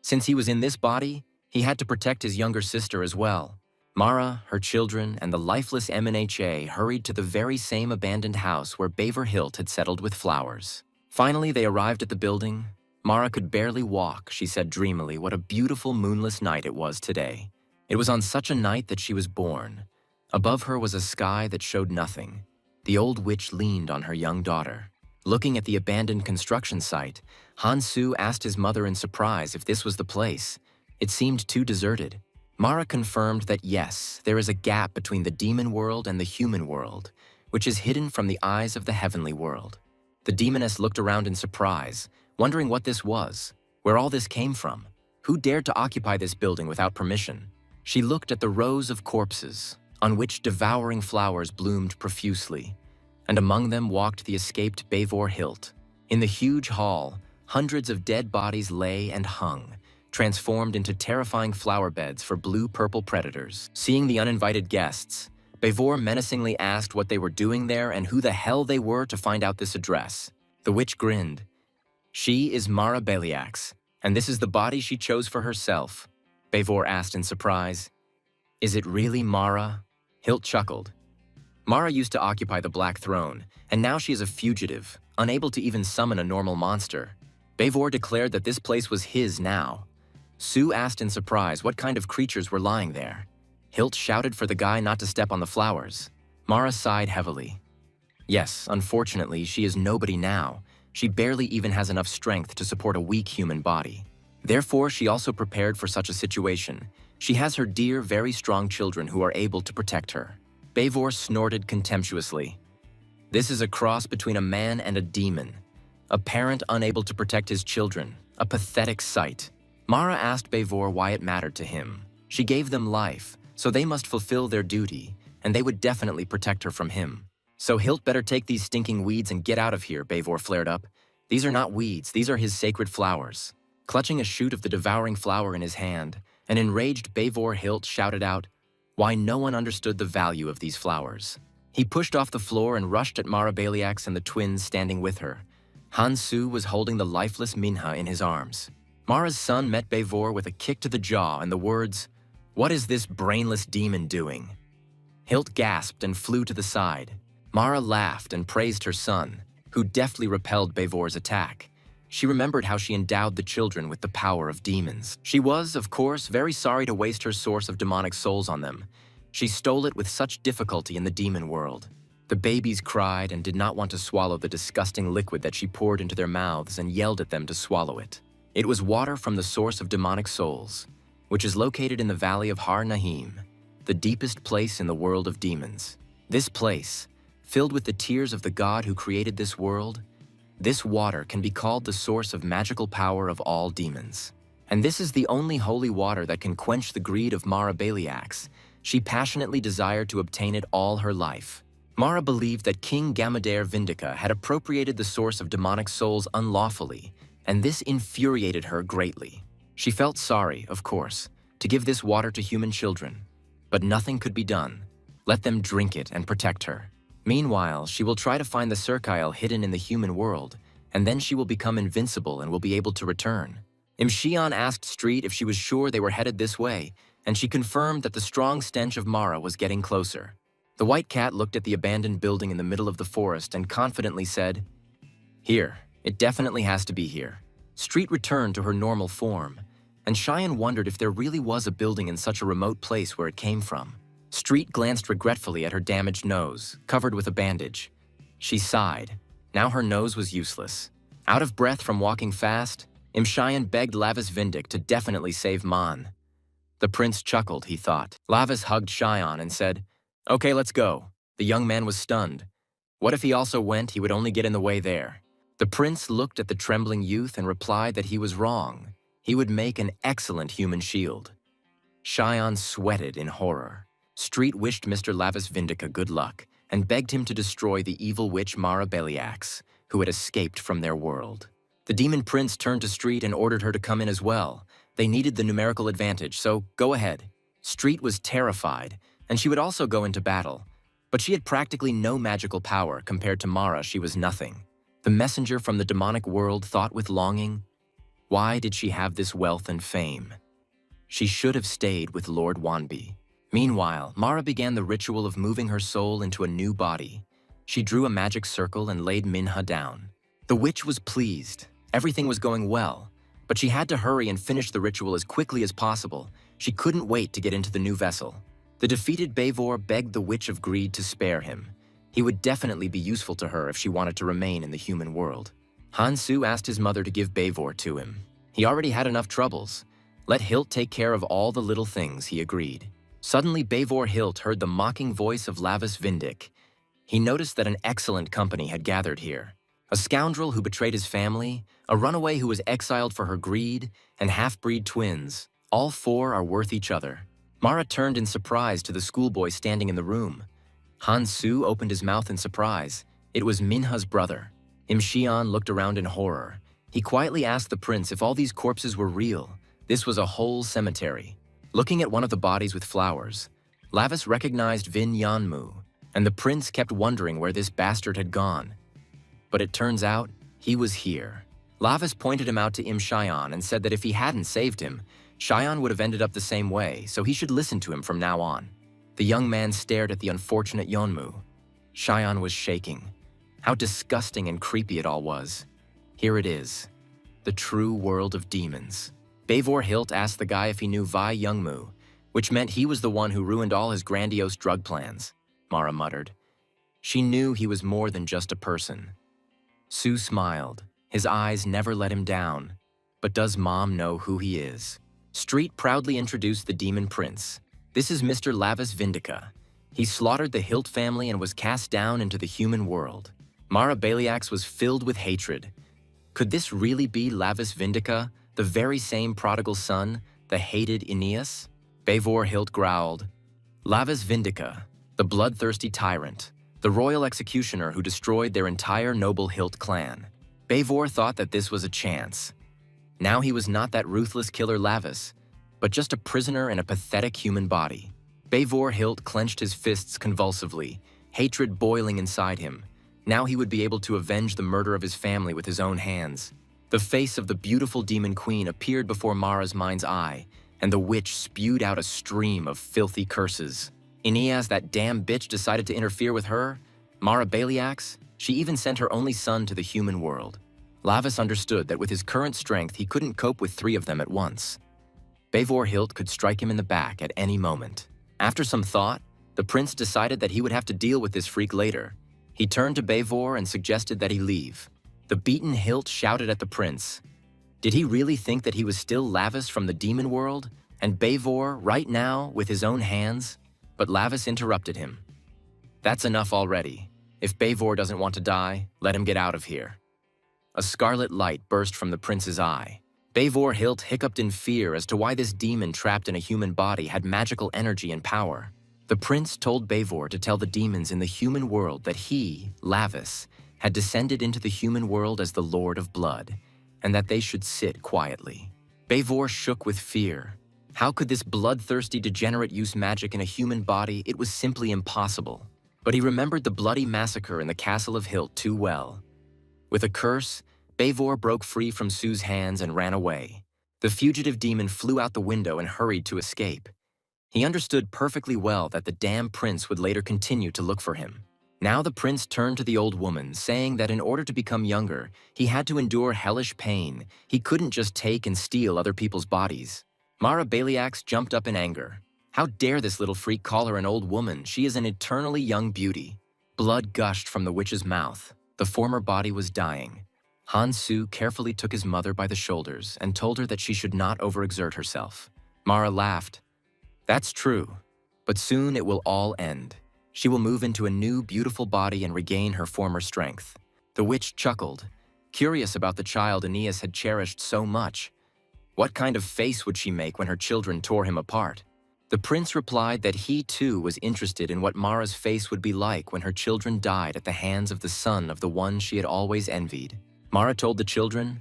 Since he was in this body, he had to protect his younger sister as well. Mara, her children, and the lifeless MNHA hurried to the very same abandoned house where Baver Hilt had settled with flowers. Finally, they arrived at the building. Mara could barely walk. She said dreamily what a beautiful moonless night it was today. It was on such a night that she was born. Above her was a sky that showed nothing. The old witch leaned on her young daughter. Looking at the abandoned construction site, Han-soo asked his mother in surprise if this was the place. It seemed too deserted. Mara confirmed that yes, there is a gap between the demon world and the human world, which is hidden from the eyes of the heavenly world. The demoness looked around in surprise, wondering what this was, where all this came from. Who dared to occupy this building without permission? She looked at the rows of corpses, on which devouring flowers bloomed profusely, and among them walked the escaped Bavor Hilt. In the huge hall, hundreds of dead bodies lay and hung, transformed into terrifying flower beds for blue-purple predators. Seeing the uninvited guests, Bavor menacingly asked what they were doing there and who the hell they were to find out this address. The witch grinned. "She is Mara Beliax, and this is the body she chose for herself," Bavor asked in surprise. "Is it really Mara?" Hilt chuckled. Mara used to occupy the Black Throne, and now she is a fugitive, unable to even summon a normal monster. Bavor declared that this place was his now. Sue asked in surprise what kind of creatures were lying there. Hilt shouted for the guy not to step on the flowers. Mara sighed heavily. Yes, unfortunately, she is nobody now. She barely even has enough strength to support a weak human body. Therefore, she also prepared for such a situation. She has her dear, very strong children who are able to protect her. Beivor snorted contemptuously. This is a cross between a man and a demon. A parent unable to protect his children. A pathetic sight. Mara asked Beivor why it mattered to him. She gave them life, so they must fulfill their duty, and they would definitely protect her from him. So Hilt better take these stinking weeds and get out of here, Beivor flared up. These are not weeds, these are his sacred flowers. Clutching a shoot of the devouring flower in his hand, an enraged Beivor Hilt shouted out, why no one understood the value of these flowers. He pushed off the floor and rushed at Mara Beliax and the twins standing with her. Hansu was holding the lifeless Minha in his arms. Mara's son met Beivor with a kick to the jaw and the words, "What is this brainless demon doing?" Hilt gasped and flew to the side. Mara laughed and praised her son, who deftly repelled Beivor's attack. She remembered how she endowed the children with the power of demons. She was, of course, very sorry to waste her source of demonic souls on them. She stole it with such difficulty in the demon world. The babies cried and did not want to swallow the disgusting liquid that she poured into their mouths and yelled at them to swallow it. It was water from the source of demonic souls, which is located in the valley of Har Nahim, the deepest place in the world of demons. This place, filled with the tears of the God who created this world, this water can be called the source of magical power of all demons. And this is the only holy water that can quench the greed of Mara Beliax. She passionately desired to obtain it all her life. Mara believed that King Gamadare Vindica had appropriated the source of demonic souls unlawfully, and this infuriated her greatly. She felt sorry, of course, to give this water to human children, but nothing could be done. Let them drink it and protect her. Meanwhile, she will try to find the Serkile hidden in the human world, and then she will become invincible and will be able to return. Imxian asked Street if she was sure they were headed this way, and she confirmed that the strong stench of Mara was getting closer. The white cat looked at the abandoned building in the middle of the forest and confidently said, "Here, it definitely has to be here." Street returned to her normal form, and Cheyenne wondered if there really was a building in such a remote place where it came from. Street glanced regretfully at her damaged nose, covered with a bandage. She sighed. Now her nose was useless. Out of breath from walking fast, Imxian begged Lavis Vindic to definitely save Man. The prince chuckled, he thought. Lavis hugged Cheyenne and said, "Okay, let's go." The young man was stunned. What if he also went? He would only get in the way there. The prince looked at the trembling youth and replied that he was wrong. He would make an excellent human shield. Cheyenne sweated in horror. Street wished Mr. Lavis Vindica good luck and begged him to destroy the evil witch Mara Beliax, who had escaped from their world. The demon prince turned to Street and ordered her to come in as well. They needed the numerical advantage, so go ahead. Street was terrified, and she would also go into battle. But she had practically no magical power. Compared to Mara, she was nothing. The messenger from the demonic world thought with longing, why did she have this wealth and fame? She should have stayed with Lord Wanbi. Meanwhile, Mara began the ritual of moving her soul into a new body. She drew a magic circle and laid Minha down. The witch was pleased. Everything was going well, but she had to hurry and finish the ritual as quickly as possible. She couldn't wait to get into the new vessel. The defeated Beivor begged the Witch of Greed to spare him. He would definitely be useful to her if she wanted to remain in the human world. Hansu asked his mother to give Beivor to him. He already had enough troubles. Let Hilt take care of all the little things, he agreed. Suddenly, Beivor Hilt heard the mocking voice of Lavis Vindic. He noticed that an excellent company had gathered here. A scoundrel who betrayed his family, a runaway who was exiled for her greed, and half-breed twins. All four are worth each other. Mara turned in surprise to the schoolboy standing in the room. Hansu opened his mouth in surprise. It was Minha's brother. Imxian looked around in horror. He quietly asked the prince if all these corpses were real. This was a whole cemetery. Looking at one of the bodies with flowers, Lavis recognized Vin Yanmu, and the prince kept wondering where this bastard had gone. But it turns out, he was here. Lavis pointed him out to Imxian and said that if he hadn't saved him, Cheyenne would have ended up the same way, so he should listen to him from now on. The young man stared at the unfortunate Yeonmu. Cheyenne was shaking. How disgusting and creepy it all was. Here it is, the true world of demons. Beivor Hilt asked the guy if he knew Vi Youngmu, which meant he was the one who ruined all his grandiose drug plans, Mara muttered. She knew he was more than just a person. Su smiled. His eyes never let him down. But does Mom know who he is? Street proudly introduced the Demon Prince. This is Mr. Lavis Vindica. He slaughtered the Hilt family and was cast down into the human world. Mara Baliax was filled with hatred. Could this really be Lavis Vindica, the very same prodigal son, the hated Aeneas? Beivor Hilt growled. Lavis Vindica, the bloodthirsty tyrant, the royal executioner who destroyed their entire noble Hilt clan. Beivor thought that this was a chance. Now he was not that ruthless killer Lavis, but just a prisoner in a pathetic human body. Beivor Hilt clenched his fists convulsively, hatred boiling inside him. Now he would be able to avenge the murder of his family with his own hands. The face of the beautiful demon queen appeared before Mara's mind's eye, and the witch spewed out a stream of filthy curses. Aeneas, that damn bitch, decided to interfere with her? Mara Baliax? She even sent her only son to the human world. Lavis understood that with his current strength, he couldn't cope with 3 of them at once. Beivor Hilt could strike him in the back at any moment. After some thought, the prince decided that he would have to deal with this freak later. He turned to Beivor and suggested that he leave. The beaten Hilt shouted at the prince. Did he really think that he was still Lavis from the demon world? And Beivor, right now, with his own hands? But Lavis interrupted him. That's enough already. If Beivor doesn't want to die, let him get out of here. A scarlet light burst from the prince's eye. Beivor Hilt hiccuped in fear as to why this demon trapped in a human body had magical energy and power. The prince told Beivor to tell the demons in the human world that he, Lavis, had descended into the human world as the Lord of Blood, and that they should sit quietly. Beivor shook with fear. How could this bloodthirsty degenerate use magic in a human body? It was simply impossible. But he remembered the bloody massacre in the castle of Hilt too well. With a curse, Beivor broke free from Su's hands and ran away. The fugitive demon flew out the window and hurried to escape. He understood perfectly well that the damn prince would later continue to look for him. Now the prince turned to the old woman, saying that in order to become younger, he had to endure hellish pain. He couldn't just take and steal other people's bodies. Mara Baliax jumped up in anger. How dare this little freak call her an old woman? She is an eternally young beauty. Blood gushed from the witch's mouth. The former body was dying. Su carefully took his mother by the shoulders and told her that she should not overexert herself. Mara laughed. That's true, but soon it will all end. She will move into a new, beautiful body and regain her former strength. The witch chuckled, curious about the child Aeneas had cherished so much. What kind of face would she make when her children tore him apart? The prince replied that he too was interested in what Mara's face would be like when her children died at the hands of the son of the one she had always envied. Mara told the children,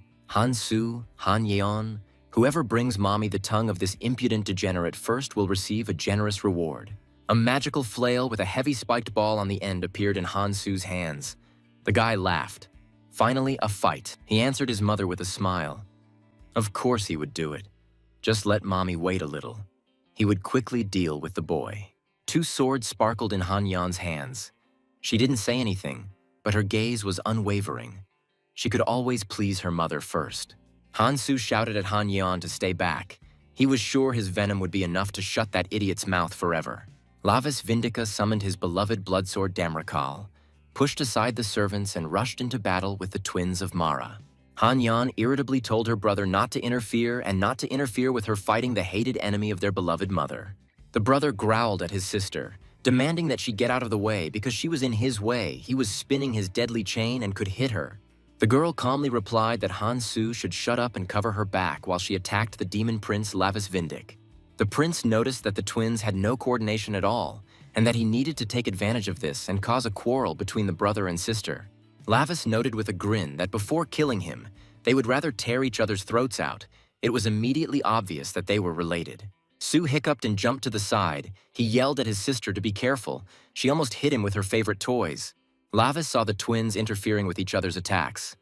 Su, Han Yeon, whoever brings mommy the tongue of this impudent degenerate first will receive a generous reward. A magical flail with a heavy spiked ball on the end appeared in Su's hands. The guy laughed. Finally, a fight. He answered his mother with a smile. Of course he would do it. Just let mommy wait a little. He would quickly deal with the boy. 2 swords sparkled in Han Yeon's hands. She didn't say anything, but her gaze was unwavering. She could always please her mother first. Su shouted at Han Yeon to stay back. He was sure his venom would be enough to shut that idiot's mouth forever. Lavis Vindica summoned his beloved bloodsword Damrakal, pushed aside the servants and rushed into battle with the twins of Mara. Han Yeon irritably told her brother not to interfere and not to interfere with her fighting the hated enemy of their beloved mother. The brother growled at his sister, demanding that she get out of the way because she was in his way. He was spinning his deadly chain and could hit her. The girl calmly replied that Su should shut up and cover her back while she attacked the demon prince Lavis Vindic. The prince noticed that the twins had no coordination at all, and that he needed to take advantage of this and cause a quarrel between the brother and sister. Lavis noted with a grin that before killing him, they would rather tear each other's throats out. It was immediately obvious that they were related. Su hiccuped and jumped to the side. He yelled at his sister to be careful. She almost hit him with her favorite toys. Lavis saw the twins interfering with each other's attacks.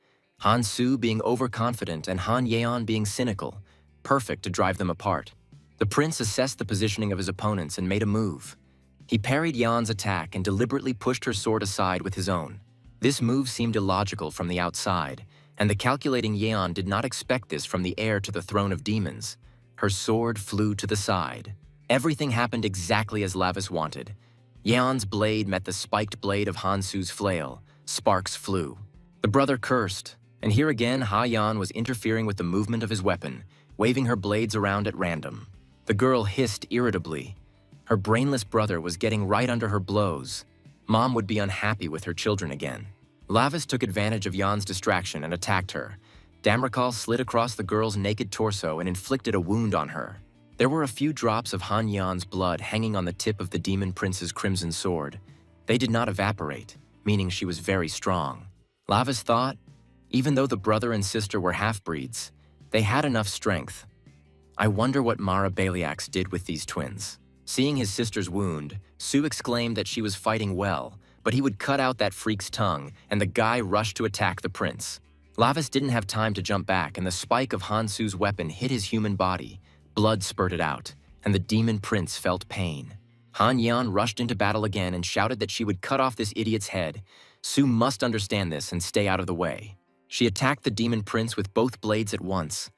Su being overconfident and Han Yeon being cynical, perfect to drive them apart. The prince assessed the positioning of his opponents and made a move. He parried Yeon's attack and deliberately pushed her sword aside with his own. This move seemed illogical from the outside, and the calculating Yeon did not expect this from the heir to the throne of demons. Her sword flew to the side. Everything happened exactly as Lavis wanted. Yeon's blade met the spiked blade of Hansu's flail. Sparks flew. The brother cursed, and here again Ha-yeon was interfering with the movement of his weapon, waving her blades around at random. The girl hissed irritably. Her brainless brother was getting right under her blows. Mom would be unhappy with her children again. Lavis took advantage of Yeon's distraction and attacked her. Damrakal slid across the girl's naked torso and inflicted a wound on her. There were a few drops of Han-yeon's blood hanging on the tip of the demon prince's crimson sword. They did not evaporate, meaning she was very strong. Lavis thought, even though the brother and sister were half-breeds, they had enough strength. I wonder what Mara Baliax did with these twins. Seeing his sister's wound, Sue exclaimed that she was fighting well, but he would cut out that freak's tongue, and the guy rushed to attack the prince. Lavis didn't have time to jump back, and the spike of Hansu's weapon hit his human body. Blood spurted out, and the demon prince felt pain. Han-yeon rushed into battle again and shouted that she would cut off this idiot's head. Sue must understand this and stay out of the way. She attacked the demon prince with both blades at once.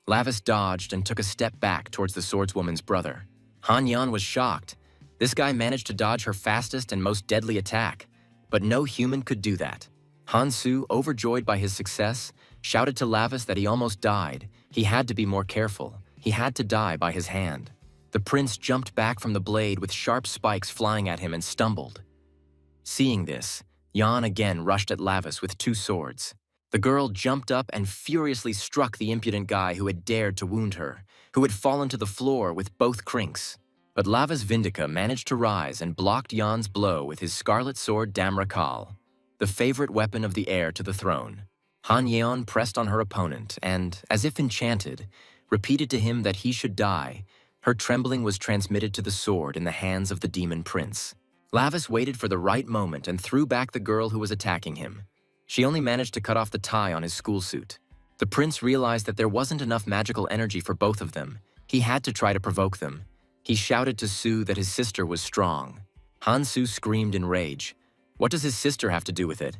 Lavis dodged and took a step back towards the swordswoman's brother. Han-yeon was shocked. This guy managed to dodge her fastest and most deadly attack, but no human could do that. Hansu, overjoyed by his success, shouted to Lavis that he almost died. He had to be more careful. He had to die by his hand. The prince jumped back from the blade with sharp spikes flying at him and stumbled. Seeing this, Yeon again rushed at Lavis with two swords. The girl jumped up and furiously struck the impudent guy who had dared to wound her, who had fallen to the floor with both crinks. But Lavis Vindica managed to rise and blocked Yeon's blow with his scarlet sword Damrakal, the favorite weapon of the heir to the throne. Han-yeon pressed on her opponent and, as if enchanted, repeated to him that he should die. Her trembling was transmitted to the sword in the hands of the demon prince. Lavis waited for the right moment and threw back the girl who was attacking him. She only managed to cut off the tie on his school suit. The prince realized that there wasn't enough magical energy for both of them. He had to try to provoke them. He shouted to Sue that his sister was strong. Hansu screamed in rage. What does his sister have to do with it?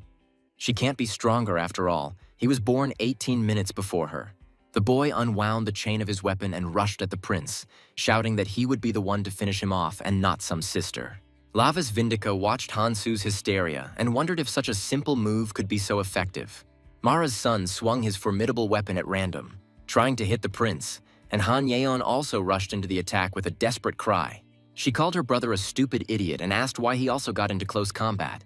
She can't be stronger after all. He was born 18 minutes before her. The boy unwound the chain of his weapon and rushed at the prince, shouting that he would be the one to finish him off and not some sister. Lavis Vindica watched Hansu's hysteria and wondered if such a simple move could be so effective. Mara's son swung his formidable weapon at random, trying to hit the prince, and Han-yeon also rushed into the attack with a desperate cry. She called her brother a stupid idiot and asked why he also got into close combat.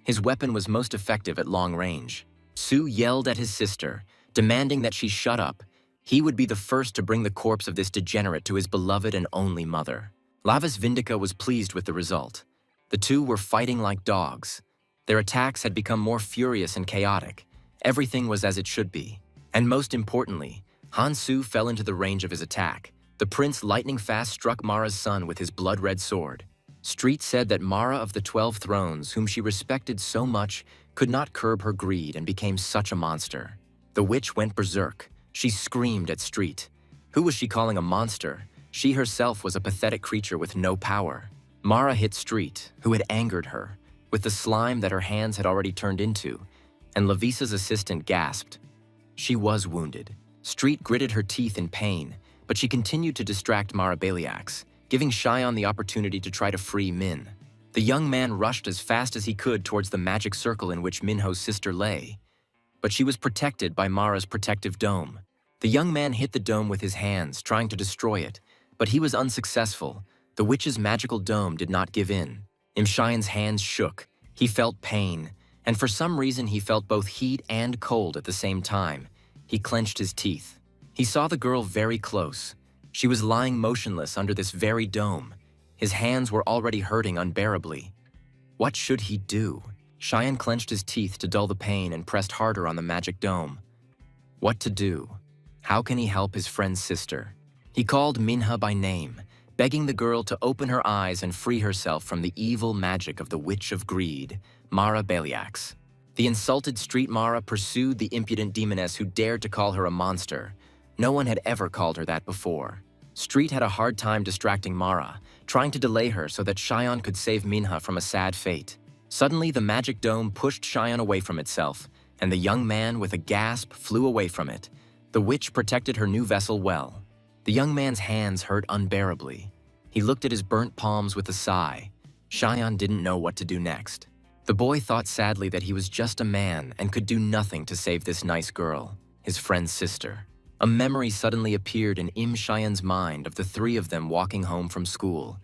His weapon was most effective at long range. Sue yelled at his sister, demanding that she shut up. He would be the first to bring the corpse of this degenerate to his beloved and only mother. Lavis Vindica was pleased with the result. The two were fighting like dogs. Their attacks had become more furious and chaotic. Everything was as it should be. And most importantly, Hansu fell into the range of his attack. The prince lightning fast struck Mara's son with his blood-red sword. Street said that Mara of the 12 Thrones, whom she respected so much, could not curb her greed and became such a monster. The witch went berserk. She screamed at Street. Who was she calling a monster? She herself was a pathetic creature with no power. Mara hit Street, who had angered her, with the slime that her hands had already turned into, and Lavisa's assistant gasped. She was wounded. Street gritted her teeth in pain, but she continued to distract Mara Baliax, giving Cheyenne the opportunity to try to free Min. The young man rushed as fast as he could towards the magic circle in which Minho's sister lay, but she was protected by Mara's protective dome. The young man hit the dome with his hands, trying to destroy it, but he was unsuccessful. The witch's magical dome did not give in. Cheyenne's hands shook. He felt pain, and for some reason he felt both heat and cold at the same time. He clenched his teeth. He saw the girl very close. She was lying motionless under this very dome. His hands were already hurting unbearably. What should he do? Cheyenne clenched his teeth to dull the pain and pressed harder on the magic dome. What to do? How can he help his friend's sister? He called Minha by name, begging the girl to open her eyes and free herself from the evil magic of the Witch of Greed, Mara Baliax. The insulted Street Mara pursued the impudent demoness who dared to call her a monster. No one had ever called her that before. Street had a hard time distracting Mara, trying to delay her so that Cheyenne could save Minha from a sad fate. Suddenly, the magic dome pushed Cheyenne away from itself, and the young man, with a gasp, flew away from it. The witch protected her new vessel well. The young man's hands hurt unbearably. He looked at his burnt palms with a sigh. Cheyenne didn't know what to do next. The boy thought sadly that he was just a man and could do nothing to save this nice girl, his friend's sister. A memory suddenly appeared in Cheyenne's mind of the three of them walking home from school,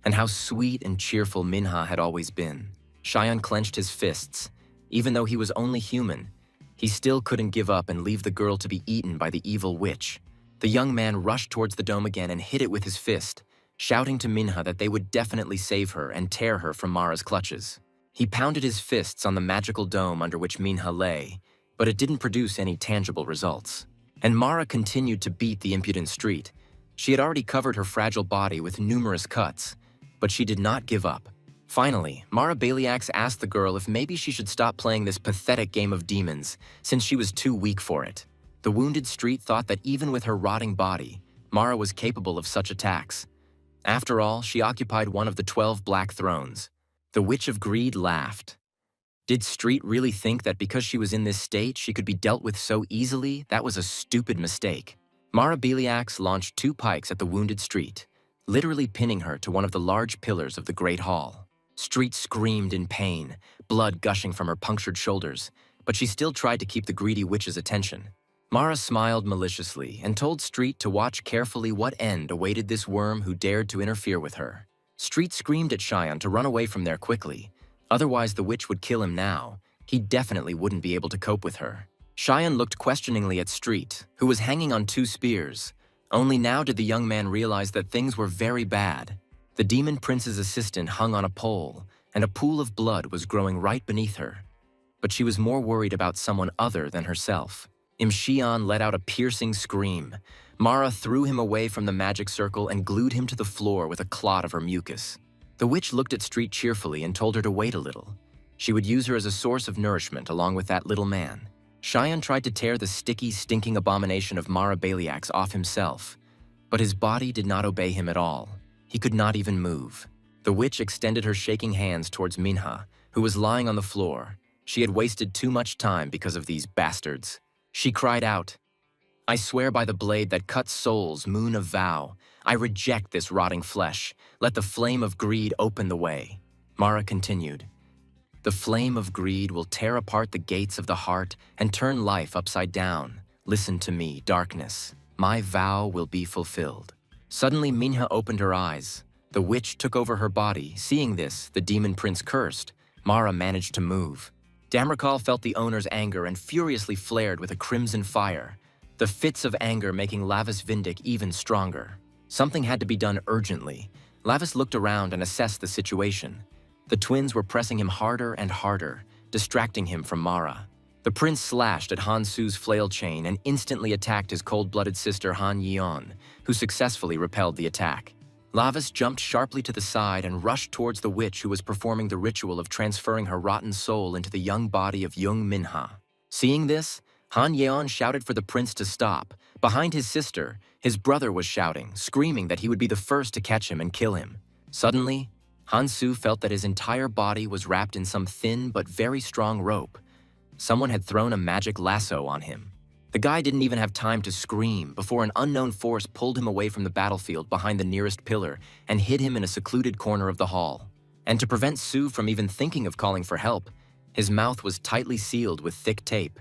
and how sweet and cheerful Minha had always been. Cheyenne clenched his fists. Even though he was only human, he still couldn't give up and leave the girl to be eaten by the evil witch. The young man rushed towards the dome again and hit it with his fist, shouting to Minha that they would definitely save her and tear her from Mara's clutches. He pounded his fists on the magical dome under which Minha lay, but it didn't produce any tangible results. And Mara continued to beat the impudent street. She had already covered her fragile body with numerous cuts, but she did not give up. Finally, Mara Baliax asked the girl if maybe she should stop playing this pathetic game of demons, since she was too weak for it. The wounded street thought that even with her rotting body, Mara was capable of such attacks. After all, she occupied one of the 12 black thrones. The Witch of Greed laughed. Did Street really think that because she was in this state, she could be dealt with so easily? That was a stupid mistake. Mara Baliax launched 2 pikes at the wounded Street, literally pinning her to one of the large pillars of the Great Hall. Street screamed in pain, blood gushing from her punctured shoulders, but she still tried to keep the greedy witch's attention. Mara smiled maliciously and told Street to watch carefully what end awaited this worm who dared to interfere with her. Street screamed at Cheyenne to run away from there quickly. Otherwise, the witch would kill him now. He definitely wouldn't be able to cope with her. Cheyenne looked questioningly at Street, who was hanging on 2 spears. Only now did the young man realize that things were very bad. The demon prince's assistant hung on a pole, and a pool of blood was growing right beneath her. But she was more worried about someone other than herself. Xian let out a piercing scream. Mara threw him away from the magic circle and glued him to the floor with a clot of her mucus. The witch looked at Street cheerfully and told her to wait a little. She would use her as a source of nourishment along with that little man. Cheyenne tried to tear the sticky, stinking abomination of Mara Baliax off himself, but his body did not obey him at all. He could not even move. The witch extended her shaking hands towards Minha, who was lying on the floor. She had wasted too much time because of these bastards. She cried out, "I swear by the blade that cuts souls, moon of vow, I reject this rotting flesh. Let the flame of greed open the way." Mara continued, "The flame of greed will tear apart the gates of the heart and turn life upside down. Listen to me, darkness. My vow will be fulfilled." Suddenly, Minha opened her eyes. The witch took over her body. Seeing this, the demon prince cursed. Mara managed to move. Damrakal felt the owner's anger and furiously flared with a crimson fire, the fits of anger making Lavis Vindic even stronger. Something had to be done urgently. Lavis looked around and assessed the situation. The twins were pressing him harder and harder, distracting him from Mara. The prince slashed at Han Su's flail chain and instantly attacked his cold-blooded sister Han Yeon, who successfully repelled the attack. Lavis jumped sharply to the side and rushed towards the witch who was performing the ritual of transferring her rotten soul into the young body of young Minha. Seeing this, Han Yeon shouted for the prince to stop. Behind his sister, his brother was shouting, screaming that he would be the first to catch him and kill him. Suddenly, Han Su felt that his entire body was wrapped in some thin but very strong rope. Someone had thrown a magic lasso on him. The guy didn't even have time to scream before an unknown force pulled him away from the battlefield behind the nearest pillar and hid him in a secluded corner of the hall. And to prevent Su from even thinking of calling for help, his mouth was tightly sealed with thick tape.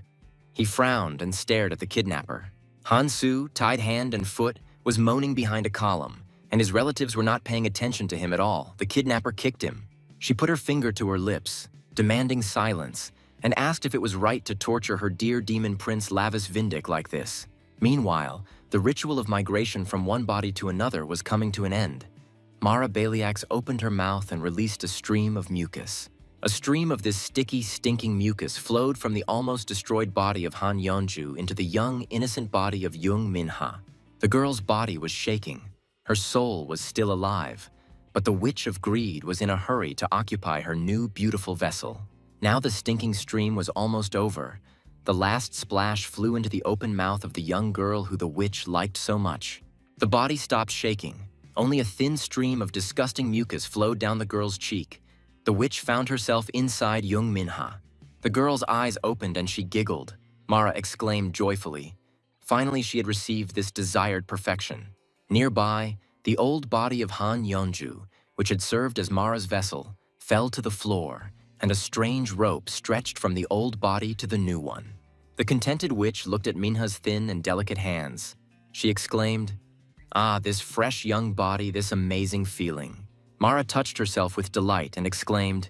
He frowned and stared at the kidnapper. Han Su, tied hand and foot, was moaning behind a column, and his relatives were not paying attention to him at all. The kidnapper kicked him. She put her finger to her lips, demanding silence, and asked if it was right to torture her dear demon prince Lavis Vindic like this. Meanwhile, the ritual of migration from one body to another was coming to an end. Mara Baliax opened her mouth and released a stream of mucus. A stream of this sticky, stinking mucus flowed from the almost destroyed body of Han Yeonju into the young, innocent body of Jung Minha. The girl's body was shaking. Her soul was still alive, but the Witch of Greed was in a hurry to occupy her new, beautiful vessel. Now the stinking stream was almost over. The last splash flew into the open mouth of the young girl who the witch liked so much. The body stopped shaking. Only a thin stream of disgusting mucus flowed down the girl's cheek. The witch found herself inside Jung Minha. The girl's eyes opened and she giggled. Mara exclaimed joyfully. Finally, she had received this desired perfection. Nearby, the old body of Han Yeonju, which had served as Mara's vessel, fell to the floor, and a strange rope stretched from the old body to the new one. The contented witch looked at Minha's thin and delicate hands. She exclaimed, "Ah, this fresh young body, this amazing feeling." Mara touched herself with delight and exclaimed,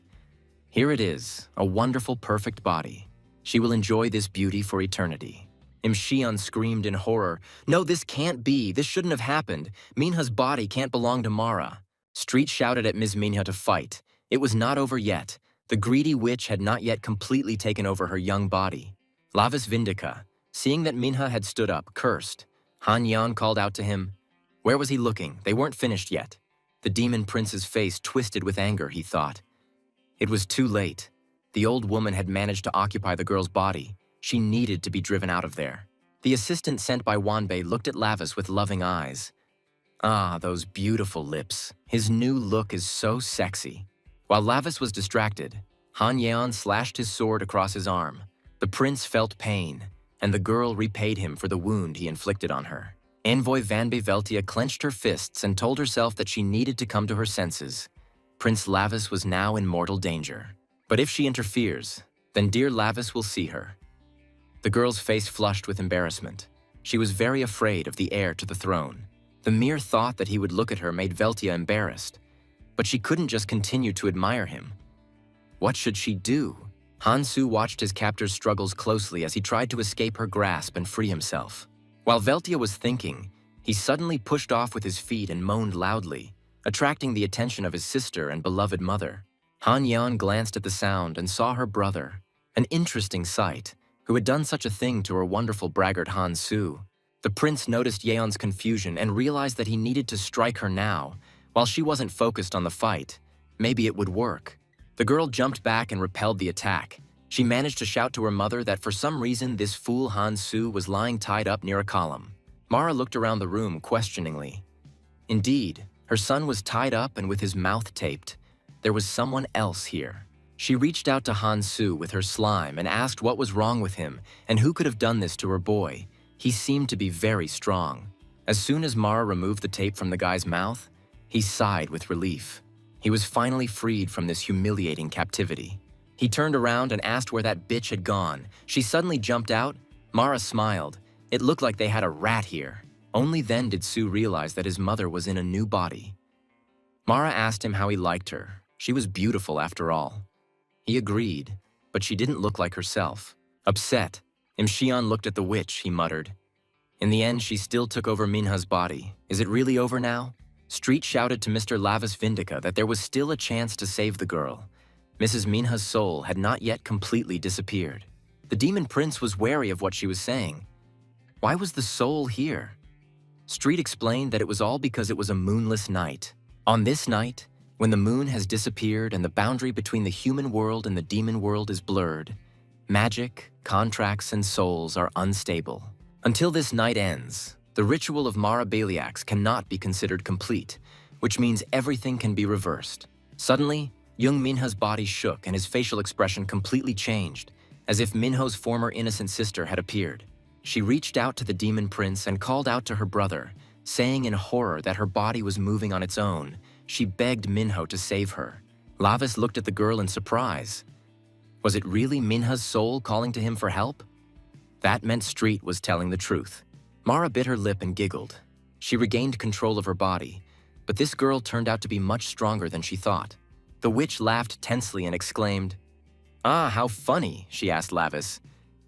"Here it is, a wonderful, perfect body. She will enjoy this beauty for eternity." Imshion screamed in horror, "No, this can't be. This shouldn't have happened. Minha's body can't belong to Mara." Street shouted at Ms. Minha to fight. It was not over yet. The greedy witch had not yet completely taken over her young body. Lavis Vindica, seeing that Minha had stood up, cursed. Han Yan called out to him. Where was he looking? They weren't finished yet. The demon prince's face twisted with anger, he thought. It was too late. The old woman had managed to occupy the girl's body. She needed to be driven out of there. The assistant sent by Wanbei looked at Lavis with loving eyes. Ah, those beautiful lips. His new look is so sexy. While Lavis was distracted, Han Yeon slashed his sword across his arm. The prince felt pain, and the girl repaid him for the wound he inflicted on her. Envoy Vanbe Veltia clenched her fists and told herself that she needed to come to her senses. Prince Lavis was now in mortal danger. But if she interferes, then dear Lavis will see her. The girl's face flushed with embarrassment. She was very afraid of the heir to the throne. The mere thought that he would look at her made Veltia embarrassed. But she couldn't just continue to admire him. What should she do? Hansu watched his captor's struggles closely as he tried to escape her grasp and free himself. While Veltia was thinking, he suddenly pushed off with his feet and moaned loudly, attracting the attention of his sister and beloved mother. Han Yan glanced at the sound and saw her brother, an interesting sight, who had done such a thing to her wonderful braggart Hansu. The prince noticed Yeon's confusion and realized that he needed to strike her now. While she wasn't focused on the fight, maybe it would work. The girl jumped back and repelled the attack. She managed to shout to her mother that for some reason this fool Hansu was lying tied up near a column. Mara looked around the room questioningly. Indeed, her son was tied up and with his mouth taped. There was someone else here. She reached out to Hansu with her slime and asked what was wrong with him and who could have done this to her boy. He seemed to be very strong. As soon as Mara removed the tape from the guy's mouth, he sighed with relief. He was finally freed from this humiliating captivity. He turned around and asked where that bitch had gone. She suddenly jumped out. Mara smiled. It looked like they had a rat here. Only then did Sue realize that his mother was in a new body. Mara asked him how he liked her. She was beautiful after all. He agreed, but she didn't look like herself. Upset, Imshion looked at the witch, he muttered. In the end, she still took over Minha's body. Is it really over now? Street shouted to Mr. Lavis Vindica that there was still a chance to save the girl. Mrs. Minha's soul had not yet completely disappeared. The demon prince was wary of what she was saying. Why was the soul here? Street explained that it was all because it was a moonless night. On this night, when the moon has disappeared and the boundary between the human world and the demon world is blurred, magic, contracts, and souls are unstable. Until this night ends, the ritual of Mara Baliacs cannot be considered complete, which means everything can be reversed. Suddenly, young Minha's body shook and his facial expression completely changed, as if Minho's former innocent sister had appeared. She reached out to the demon prince and called out to her brother, saying in horror that her body was moving on its own. She begged Minho to save her. Lavis looked at the girl in surprise. Was it really Minha's soul calling to him for help? That meant Street was telling the truth. Mara bit her lip and giggled. She regained control of her body, but this girl turned out to be much stronger than she thought. The witch laughed tensely and exclaimed, "Ah, how funny," she asked Lavis.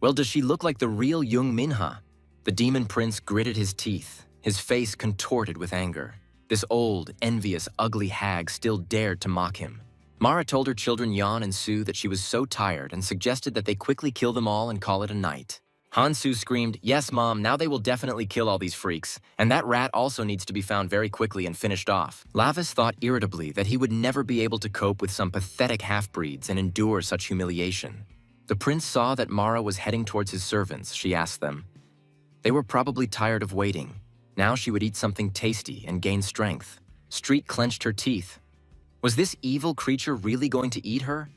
"Well, does she look like the real young Minha?" The demon prince gritted his teeth, his face contorted with anger. This old, envious, ugly hag still dared to mock him. Mara told her children Yan and Sue that she was so tired and suggested that they quickly kill them all and call it a night. Hansu screamed, "Yes, Mom, now they will definitely kill all these freaks, and that rat also needs to be found very quickly and finished off." Lavis thought irritably that he would never be able to cope with some pathetic half-breeds and endure such humiliation. The prince saw that Mara was heading towards his servants. She asked them. They were probably tired of waiting. Now she would eat something tasty and gain strength. Street clenched her teeth. Was this evil creature really going to eat her?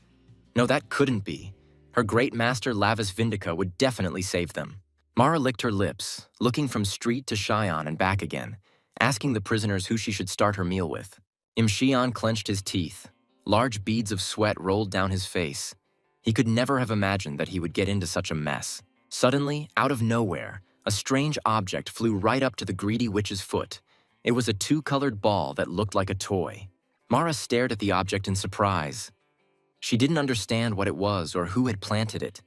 No, that couldn't be. Her great master Lavis Vindica would definitely save them. Mara licked her lips, looking from Street to Xion and back again, asking the prisoners who she should start her meal with. Xion clenched his teeth. Large beads of sweat rolled down his face. He could never have imagined that he would get into such a mess. Suddenly, out of nowhere, a strange object flew right up to the greedy witch's foot. It was a two-colored ball that looked like a toy. Mara stared at the object in surprise. She didn't understand what it was or who had planted it,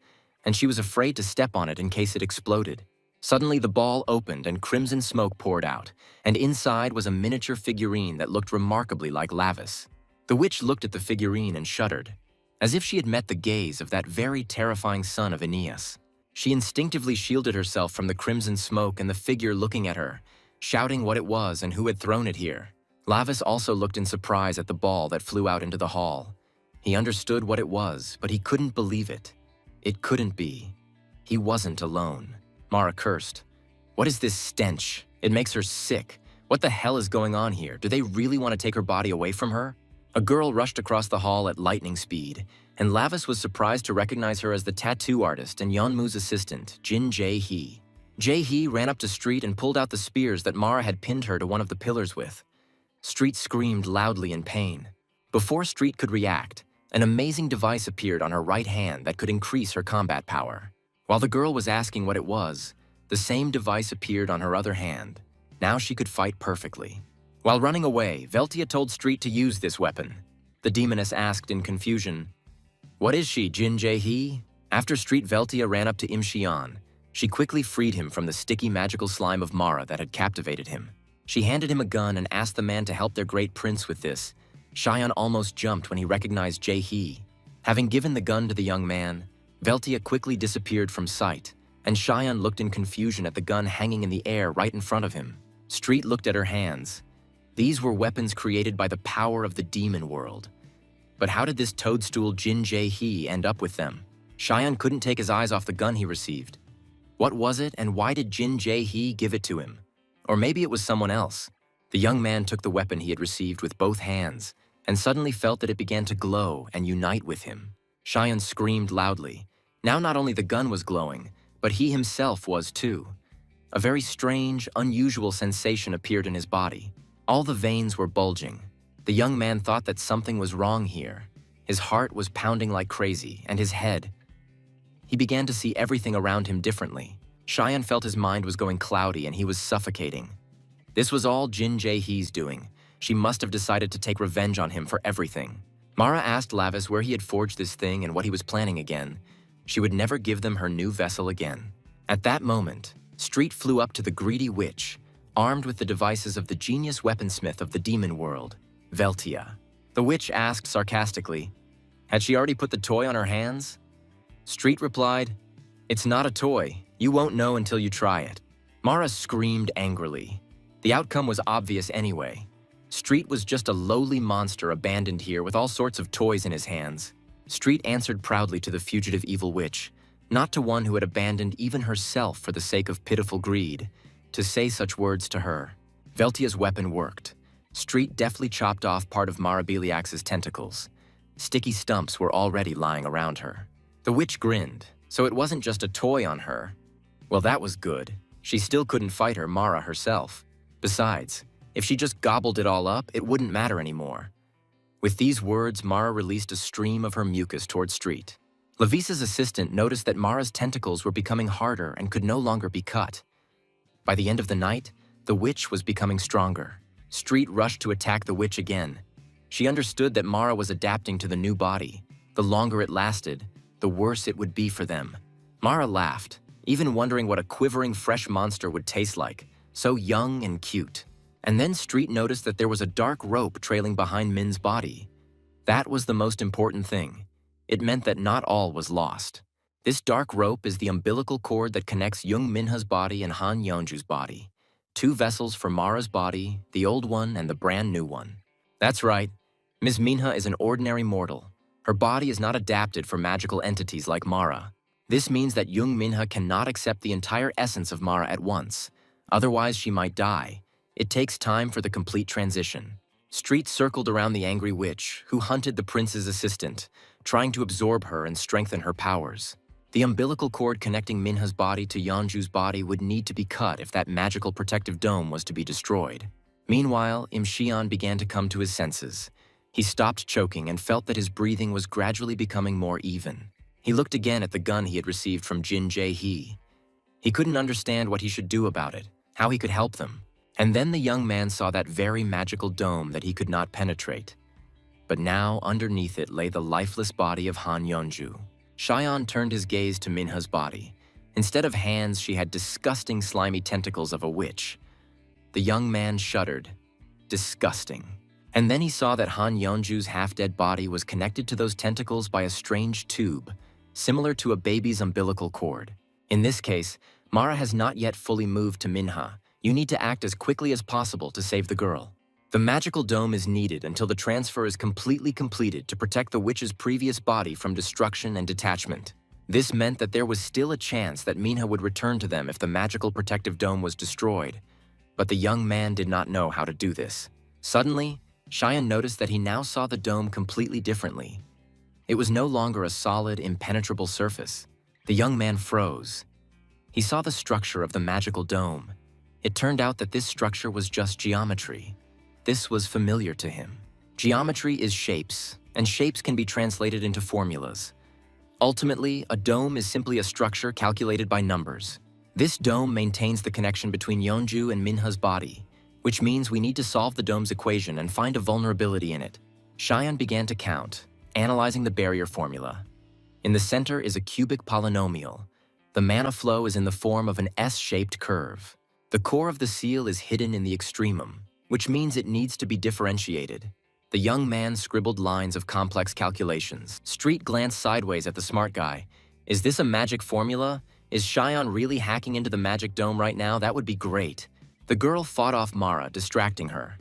and she was afraid to step on it in case it exploded. Suddenly, the ball opened and crimson smoke poured out, and inside was a miniature figurine that looked remarkably like Lavis. The witch looked at the figurine and shuddered, as if she had met the gaze of that very terrifying son of Aeneas. She instinctively shielded herself from the crimson smoke and the figure looking at her, shouting what it was and who had thrown it here. Lavis also looked in surprise at the ball that flew out into the hall. He understood what it was, but he couldn't believe it. It couldn't be. He wasn't alone. Mara cursed. What is this stench? It makes her sick. What the hell is going on here? Do they really want to take her body away from her? A girl rushed across the hall at lightning speed, and Lavis was surprised to recognize her as the tattoo artist and Yeonmu's assistant, Jin Jae-hee. Jae-hee ran up to Street and pulled out the spears that Mara had pinned her to one of the pillars with. Street screamed loudly in pain. Before Street could react, an amazing device appeared on her right hand that could increase her combat power. While the girl was asking what it was, the same device appeared on her other hand. Now she could fight perfectly. While running away, Veltia told Street to use this weapon. The demoness asked in confusion, "What is she, Jin Jae-hee?" After Street Veltia ran up to Xion, she quickly freed him from the sticky magical slime of Mara that had captivated him. She handed him a gun and asked the man to help their great prince with this. Xion almost jumped when he recognized Jae-hee. Having given the gun to the young man, Veltia quickly disappeared from sight, and Xion looked in confusion at the gun hanging in the air right in front of him. Street looked at her hands. These were weapons created by the power of the demon world. But how did this toadstool Jin Jae-hee end up with them? Xion couldn't take his eyes off the gun he received. What was it, and why did Jin Jae-hee give it to him? Or maybe it was someone else. The young man took the weapon he had received with both hands, and suddenly felt that it began to glow and unite with him. Xion screamed loudly. Now not only the gun was glowing, but he himself was too. A very strange, unusual sensation appeared in his body. All the veins were bulging. The young man thought that something was wrong here. His heart was pounding like crazy, and his head. He began to see everything around him differently. Xion felt his mind was going cloudy and he was suffocating. This was all Jin Jae-hee's doing. She must have decided to take revenge on him for everything. Mara asked Lavis where he had forged this thing and what he was planning again. She would never give them her new vessel again. At that moment, Street flew up to the greedy witch, armed with the devices of the genius weaponsmith of the demon world, Veltia. The witch asked sarcastically, had she already put the toy on her hands? Street replied, "It's not a toy. You won't know until you try it." Mara screamed angrily. The outcome was obvious anyway. Street was just a lowly monster abandoned here with all sorts of toys in his hands. Street answered proudly to the fugitive evil witch, not to one who had abandoned even herself for the sake of pitiful greed, to say such words to her. Veltia's weapon worked. Street deftly chopped off part of Mara Beliax's tentacles. Sticky stumps were already lying around her. The witch grinned, so it wasn't just a toy on her. Well, that was good. She still couldn't fight her Mara herself. Besides, if she just gobbled it all up, it wouldn't matter anymore. With these words, Mara released a stream of her mucus toward Street. Lavisa's assistant noticed that Mara's tentacles were becoming harder and could no longer be cut. By the end of the night, the witch was becoming stronger. Street rushed to attack the witch again. She understood that Mara was adapting to the new body. The longer it lasted, the worse it would be for them. Mara laughed, even wondering what a quivering fresh monster would taste like, so young and cute. And then Street noticed that there was a dark rope trailing behind Min's body. That was the most important thing. It meant that not all was lost. This dark rope is the umbilical cord that connects Young Minha's body and Han Yeonju's body. Two vessels for Mara's body, the old one and the brand new one. That's right, Ms. Minha is an ordinary mortal. Her body is not adapted for magical entities like Mara. This means that Young Minha cannot accept the entire essence of Mara at once. Otherwise, she might die. It takes time for the complete transition. Street circled around the angry witch, who hunted the prince's assistant, trying to absorb her and strengthen her powers. The umbilical cord connecting Minha's body to Yeonju's body would need to be cut if that magical protective dome was to be destroyed. Meanwhile, Imxian began to come to his senses. He stopped choking and felt that his breathing was gradually becoming more even. He looked again at the gun he had received from Jin Jae-hee. He couldn't understand what he should do about it, how he could help them. And then the young man saw that very magical dome that he could not penetrate. But now, underneath it lay the lifeless body of Han Yeonju. Cheyenne turned his gaze to Minha's body. Instead of hands, she had disgusting slimy tentacles of a witch. The young man shuddered. Disgusting. And then he saw that Han Yeonju's half-dead body was connected to those tentacles by a strange tube, similar to a baby's umbilical cord. In this case, Mara has not yet fully moved to Minha. You need to act as quickly as possible to save the girl. The magical dome is needed until the transfer is completely completed to protect the witch's previous body from destruction and detachment. This meant that there was still a chance that Minha would return to them if the magical protective dome was destroyed. But the young man did not know how to do this. Suddenly, Cheyenne noticed that he now saw the dome completely differently. It was no longer a solid, impenetrable surface. The young man froze. He saw the structure of the magical dome. It turned out that this structure was just geometry. This was familiar to him. Geometry is shapes, and shapes can be translated into formulas. Ultimately, a dome is simply a structure calculated by numbers. This dome maintains the connection between Yeonju and Minha's body, which means we need to solve the dome's equation and find a vulnerability in it. Cheyenne began to count, analyzing the barrier formula. In the center is a cubic polynomial. The mana flow is in the form of an S-shaped curve. The core of the seal is hidden in the extremum, which means it needs to be differentiated. The young man scribbled lines of complex calculations. Street glanced sideways at the smart guy. Is this a magic formula? Is Cheyenne really hacking into the magic dome right now? That would be great. The girl fought off Mara, distracting her.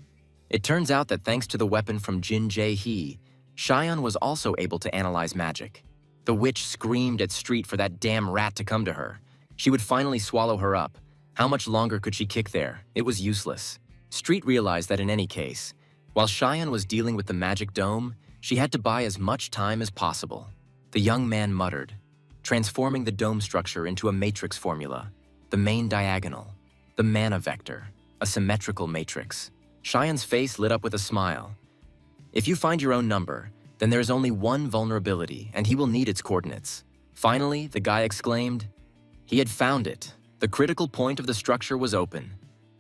It turns out that thanks to the weapon from Jin Jae-hee, Cheyenne was also able to analyze magic. The witch screamed at Street for that damn rat to come to her. She would finally swallow her up. How much longer could she kick there? It was useless. Street realized that in any case, while Cheyenne was dealing with the magic dome, she had to buy as much time as possible. The young man muttered, transforming the dome structure into a matrix formula, the main diagonal, the mana vector, a symmetrical matrix. Cheyenne's face lit up with a smile. If you find your own number, then there is only one vulnerability, and he will need its coordinates. Finally, the guy exclaimed, he had found it. The critical point of the structure was open.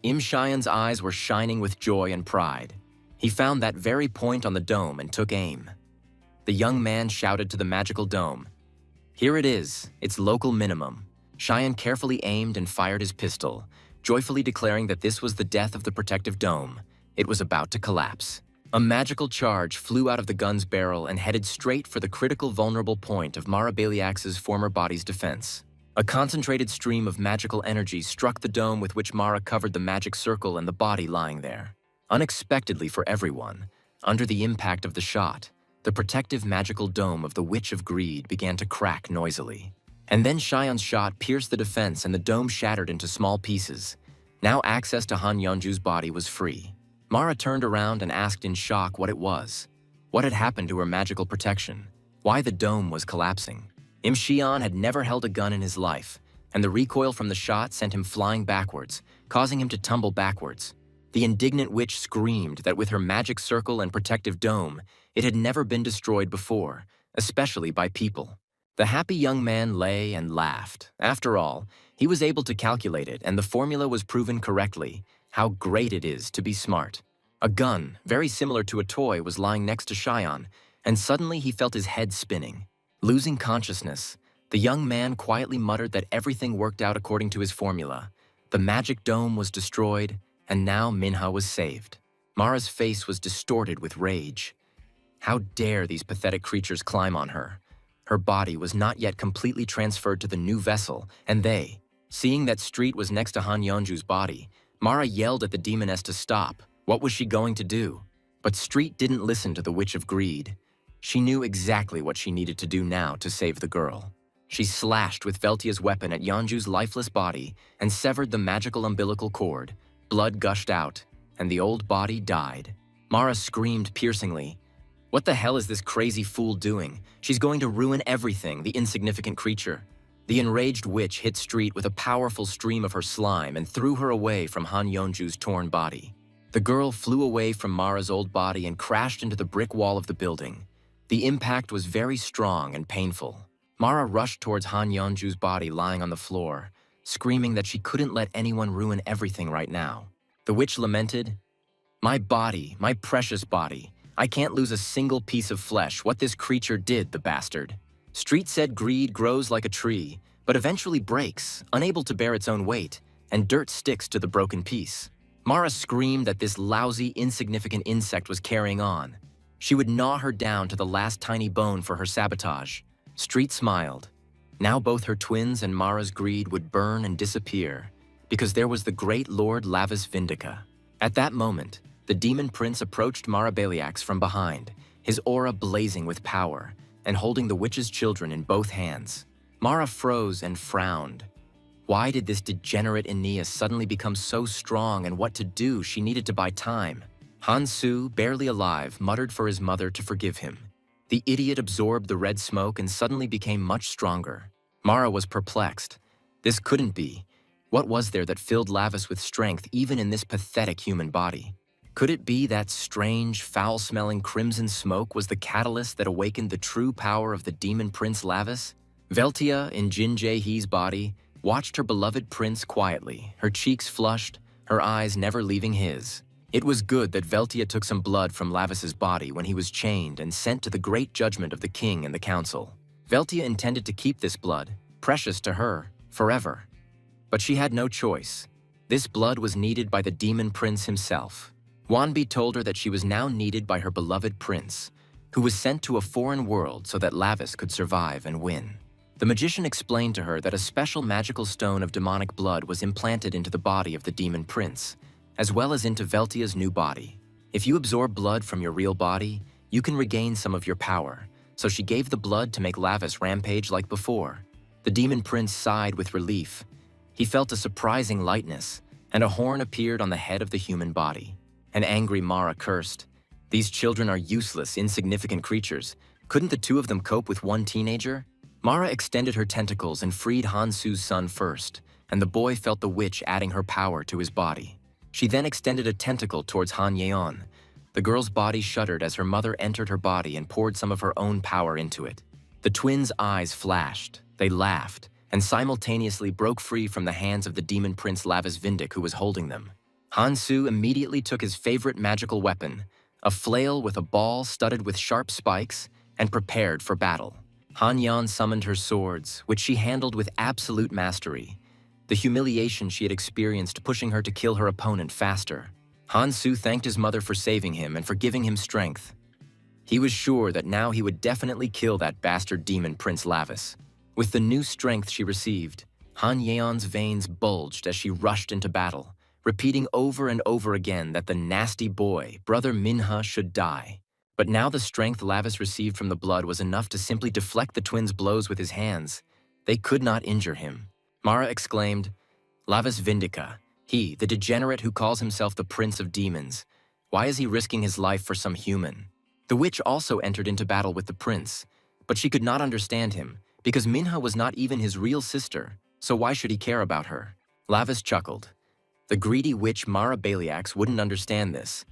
Cheyenne's eyes were shining with joy and pride. He found that very point on the dome and took aim. The young man shouted to the magical dome, here it is, its local minimum. Cheyenne carefully aimed and fired his pistol, joyfully declaring that this was the death of the protective dome. It was about to collapse. A magical charge flew out of the gun's barrel and headed straight for the critical vulnerable point of Mara Baliax's former body's defense. A concentrated stream of magical energy struck the dome with which Mara covered the magic circle and the body lying there. Unexpectedly for everyone, under the impact of the shot, the protective magical dome of the Witch of Greed began to crack noisily. And then Cheyenne's shot pierced the defense and the dome shattered into small pieces. Now access to Han Yeonju's body was free. Mara turned around and asked in shock what it was. What had happened to her magical protection? Why the dome was collapsing? Imxian had never held a gun in his life, and the recoil from the shot sent him flying backwards, causing him to tumble backwards. The indignant witch screamed that with her magic circle and protective dome, it had never been destroyed before, especially by people. The happy young man lay and laughed. After all, he was able to calculate it, and the formula was proven correctly. How great it is to be smart. A gun, very similar to a toy, was lying next to Cheyenne, and suddenly he felt his head spinning. Losing consciousness, the young man quietly muttered that everything worked out according to his formula. The magic dome was destroyed, and now Minha was saved. Mara's face was distorted with rage. How dare these pathetic creatures climb on her? Her body was not yet completely transferred to the new vessel, and they, seeing that Street was next to Han Yeonju's body, Mara yelled at the demoness to stop. What was she going to do? But Street didn't listen to the Witch of Greed. She knew exactly what she needed to do now to save the girl. She slashed with Veltia's weapon at Yeonju's lifeless body and severed the magical umbilical cord. Blood gushed out, and the old body died. Mara screamed piercingly, What the hell is this crazy fool doing? She's going to ruin everything, the insignificant creature. The enraged witch hit Street with a powerful stream of her slime and threw her away from Han Yeonju's torn body. The girl flew away from Mara's old body and crashed into the brick wall of the building. The impact was very strong and painful. Mara rushed towards Han Yeonju's body lying on the floor, screaming that she couldn't let anyone ruin everything right now. The witch lamented, "My body, my precious body. I can't lose a single piece of flesh. What this creature did, the bastard." Street said greed grows like a tree, but eventually breaks, unable to bear its own weight, and dirt sticks to the broken piece. Mara screamed that this lousy, insignificant insect was carrying on. She would gnaw her down to the last tiny bone for her sabotage. Street smiled. Now both her twins and Mara's greed would burn and disappear, because there was the great Lord Lavis Vindica. At that moment, the demon prince approached Mara Beliax from behind, his aura blazing with power, and holding the witch's children in both hands. Mara froze and frowned. Why did this degenerate Aeneas suddenly become so strong, and what to do? She needed to buy time. Hansu, barely alive, muttered for his mother to forgive him. The idiot absorbed the red smoke and suddenly became much stronger. Mara was perplexed. This couldn't be. What was there that filled Lavis with strength even in this pathetic human body? Could it be that strange, foul-smelling crimson smoke was the catalyst that awakened the true power of the demon prince Lavis? Veltia, in Jin Jae-hee's body, watched her beloved prince quietly, her cheeks flushed, her eyes never leaving his. It was good that Veltia took some blood from Lavis's body when he was chained and sent to the great judgment of the king and the council. Veltia intended to keep this blood, precious to her, forever. But she had no choice. This blood was needed by the demon prince himself. Wanbi told her that she was now needed by her beloved prince, who was sent to a foreign world so that Lavis could survive and win. The magician explained to her that a special magical stone of demonic blood was implanted into the body of the demon prince, as well as into Veltia's new body. If you absorb blood from your real body, you can regain some of your power, so she gave the blood to make Lavis rampage like before. The demon prince sighed with relief. He felt a surprising lightness, and a horn appeared on the head of the human body. An angry Mara cursed. These children are useless, insignificant creatures. Couldn't the two of them cope with one teenager? Mara extended her tentacles and freed Hansu's son first, and the boy felt the witch adding her power to his body. She then extended a tentacle towards Han Yeon. The girl's body shuddered as her mother entered her body and poured some of her own power into it. The twins' eyes flashed, they laughed, and simultaneously broke free from the hands of the demon prince Lavis Vindic who was holding them. Hansu immediately took his favorite magical weapon, a flail with a ball studded with sharp spikes, and prepared for battle. Han Yeon summoned her swords, which she handled with absolute mastery, the humiliation she had experienced pushing her to kill her opponent faster. Hansu thanked his mother for saving him and for giving him strength. He was sure that now he would definitely kill that bastard demon Prince Lavis. With the new strength she received, Han Yeon's veins bulged as she rushed into battle, repeating over and over again that the nasty boy, brother Minha, should die. But now the strength Lavis received from the blood was enough to simply deflect the twins' blows with his hands. They could not injure him. Mara exclaimed, "Lavis Vindica, he, the degenerate who calls himself the Prince of Demons. Why is he risking his life for some human?" The witch also entered into battle with the prince, but she could not understand him, because Minha was not even his real sister, so why should he care about her? Lavis chuckled. The greedy witch Mara Beliax wouldn't understand this,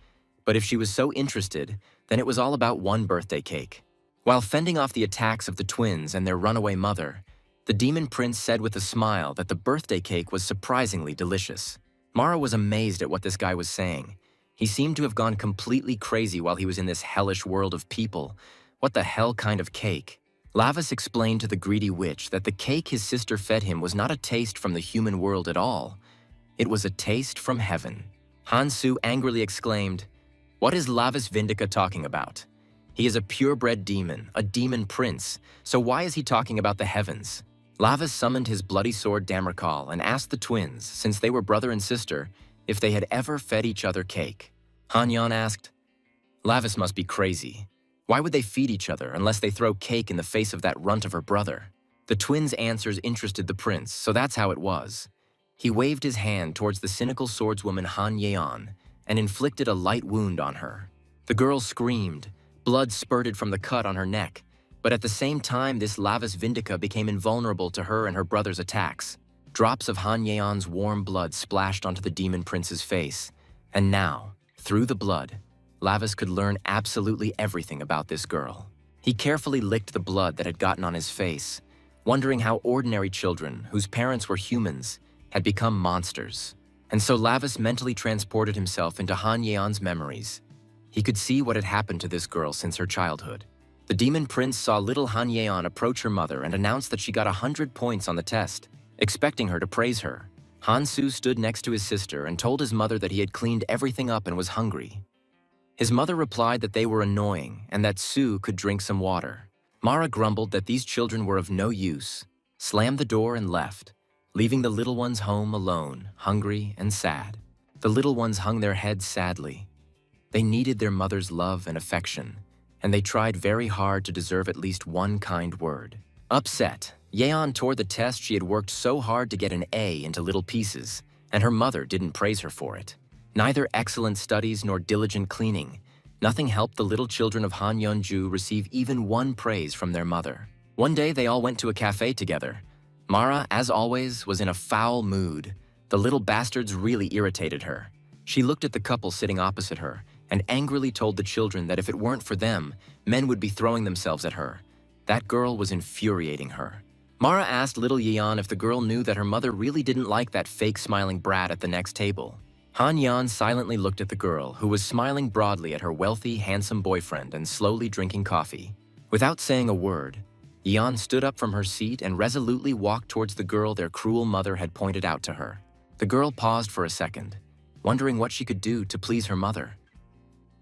but if she was so interested, then it was all about one birthday cake. While fending off the attacks of the twins and their runaway mother, the demon prince said with a smile that the birthday cake was surprisingly delicious. Mara was amazed at what this guy was saying. He seemed to have gone completely crazy while he was in this hellish world of people. What the hell kind of cake? Lavis explained to the greedy witch that the cake his sister fed him was not a taste from the human world at all. It was a taste from heaven. Hansu angrily exclaimed, "What is Lavis Vindica talking about? He is a purebred demon, a demon prince, so why is he talking about the heavens?" Lavis summoned his bloody sword Damrakal and asked the twins, since they were brother and sister, if they had ever fed each other cake. Hanyeon asked, "Lavis must be crazy. Why would they feed each other unless they throw cake in the face of that runt of her brother?" The twins' answers interested the prince, so that's how it was. He waved his hand towards the cynical swordswoman Han Yeon and inflicted a light wound on her. The girl screamed, Blood spurted from the cut on her neck, but at the same time this Lavas Vindica became invulnerable to her and her brother's attacks. Drops of Han Yeon's warm blood splashed onto the demon prince's face, and now, through the blood, Lavas could learn absolutely everything about this girl. He carefully licked the blood that had gotten on his face, wondering how ordinary children, whose parents were humans, had become monsters. And so Lavas mentally transported himself into Han Yeon's memories. He could see what had happened to this girl since her childhood. The demon prince saw little Han Yeon approach her mother and announce that she got 100 points on the test, expecting her to praise her. Hansu stood next to his sister and told his mother that he had cleaned everything up and was hungry. His mother replied that they were annoying and that Sue could drink some water. Mara grumbled that these children were of no use, slammed the door and left, leaving the little ones home alone, hungry and sad. The little ones hung their heads sadly. They needed their mother's love and affection, and they tried very hard to deserve at least one kind word. Upset, Yeon tore the test she had worked so hard to get an A into little pieces, and her mother didn't praise her for it. Neither excellent studies nor diligent cleaning. Nothing helped the little children of Han Yeonju receive even one praise from their mother. One day they all went to a cafe together. Mara, as always, was in a foul mood. The little bastards really irritated her. She looked at the couple sitting opposite her and angrily told the children that if it weren't for them, men would be throwing themselves at her. That girl was infuriating her. Mara asked little Yeon if the girl knew that her mother really didn't like that fake smiling brat at the next table. Han Yeon silently looked at the girl, who was smiling broadly at her wealthy, handsome boyfriend and slowly drinking coffee. Without saying a word, Yeon stood up from her seat and resolutely walked towards the girl their cruel mother had pointed out to her. The girl paused for a second, wondering what she could do to please her mother.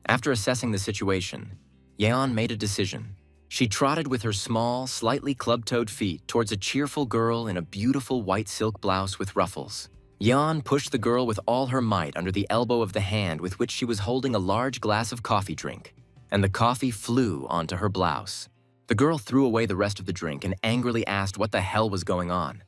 After assessing the situation, Yeon made a decision. She trotted with her small, slightly club-toed feet towards a cheerful girl in a beautiful white silk blouse with ruffles. Yeon pushed the girl with all her might under the elbow of the hand with which she was holding a large glass of coffee drink, and the coffee flew onto her blouse. The girl threw away the rest of the drink and angrily asked what the hell was going on.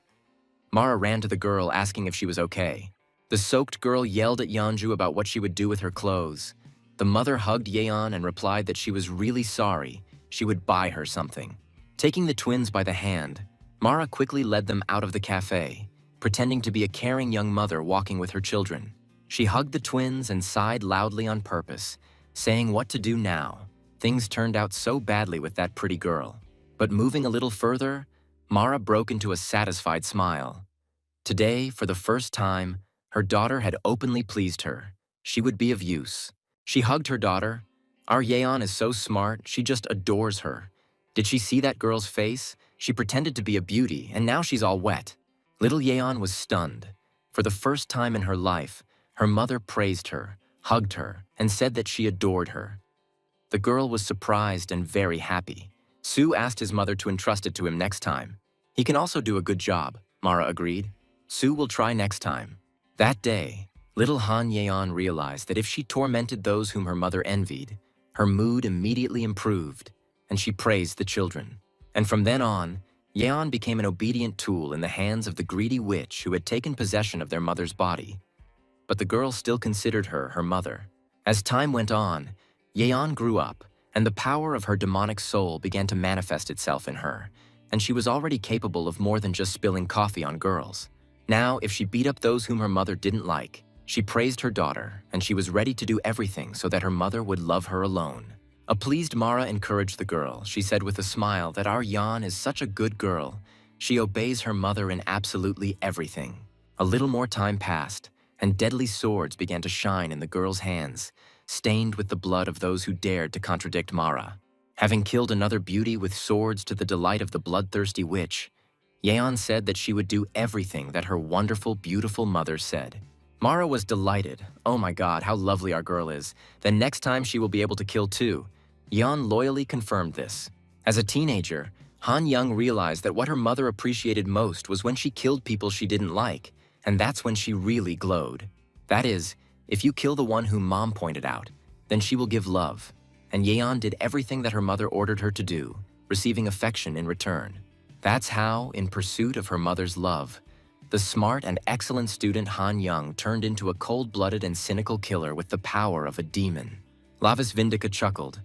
Mara ran to the girl asking if she was okay. The soaked girl yelled at Yeonju about what she would do with her clothes. The mother hugged Yeon and replied that she was really sorry. She would buy her something. Taking the twins by the hand, Mara quickly led them out of the cafe, pretending to be a caring young mother walking with her children. She hugged the twins and sighed loudly on purpose, saying what to do now. Things turned out so badly with that pretty girl. But moving a little further, Mara broke into a satisfied smile. Today, for the first time, her daughter had openly pleased her. She would be of use. She hugged her daughter. Our Yeon is so smart, she just adores her. Did she see that girl's face? She pretended to be a beauty, and now she's all wet. Little Yeon was stunned. For the first time in her life, her mother praised her, hugged her, and said that she adored her. The girl was surprised and very happy. Sue asked his mother to entrust it to him next time. He can also do a good job, Mara agreed. Sue will try next time. That day, little Han Yeon realized that if she tormented those whom her mother envied, her mood immediately improved, and she praised the children. And from then on, Yeon became an obedient tool in the hands of the greedy witch who had taken possession of their mother's body. But the girl still considered her her mother. As time went on, Yeon grew up, and the power of her demonic soul began to manifest itself in her, and she was already capable of more than just spilling coffee on girls. Now, if she beat up those whom her mother didn't like, she praised her daughter, and she was ready to do everything so that her mother would love her alone. A pleased Mara encouraged the girl. She said with a smile that our Yeon is such a good girl. She obeys her mother in absolutely everything. A little more time passed, and deadly swords began to shine in the girl's hands, stained with the blood of those who dared to contradict Mara. Having killed another beauty with swords to the delight of the bloodthirsty witch, Yeon said that she would do everything that her wonderful, beautiful mother said. Mara was delighted. Oh my God, how lovely our girl is. Then next time she will be able to kill too. Yeon loyally confirmed this. As a teenager, Han Young realized that what her mother appreciated most was when she killed people she didn't like, and that's when she really glowed. That is, if you kill the one whom Mom pointed out, then she will give love. And Yeon did everything that her mother ordered her to do, receiving affection in return. That's how, in pursuit of her mother's love, the smart and excellent student Han Young turned into a cold-blooded and cynical killer with the power of a demon. Lavas Vindica chuckled.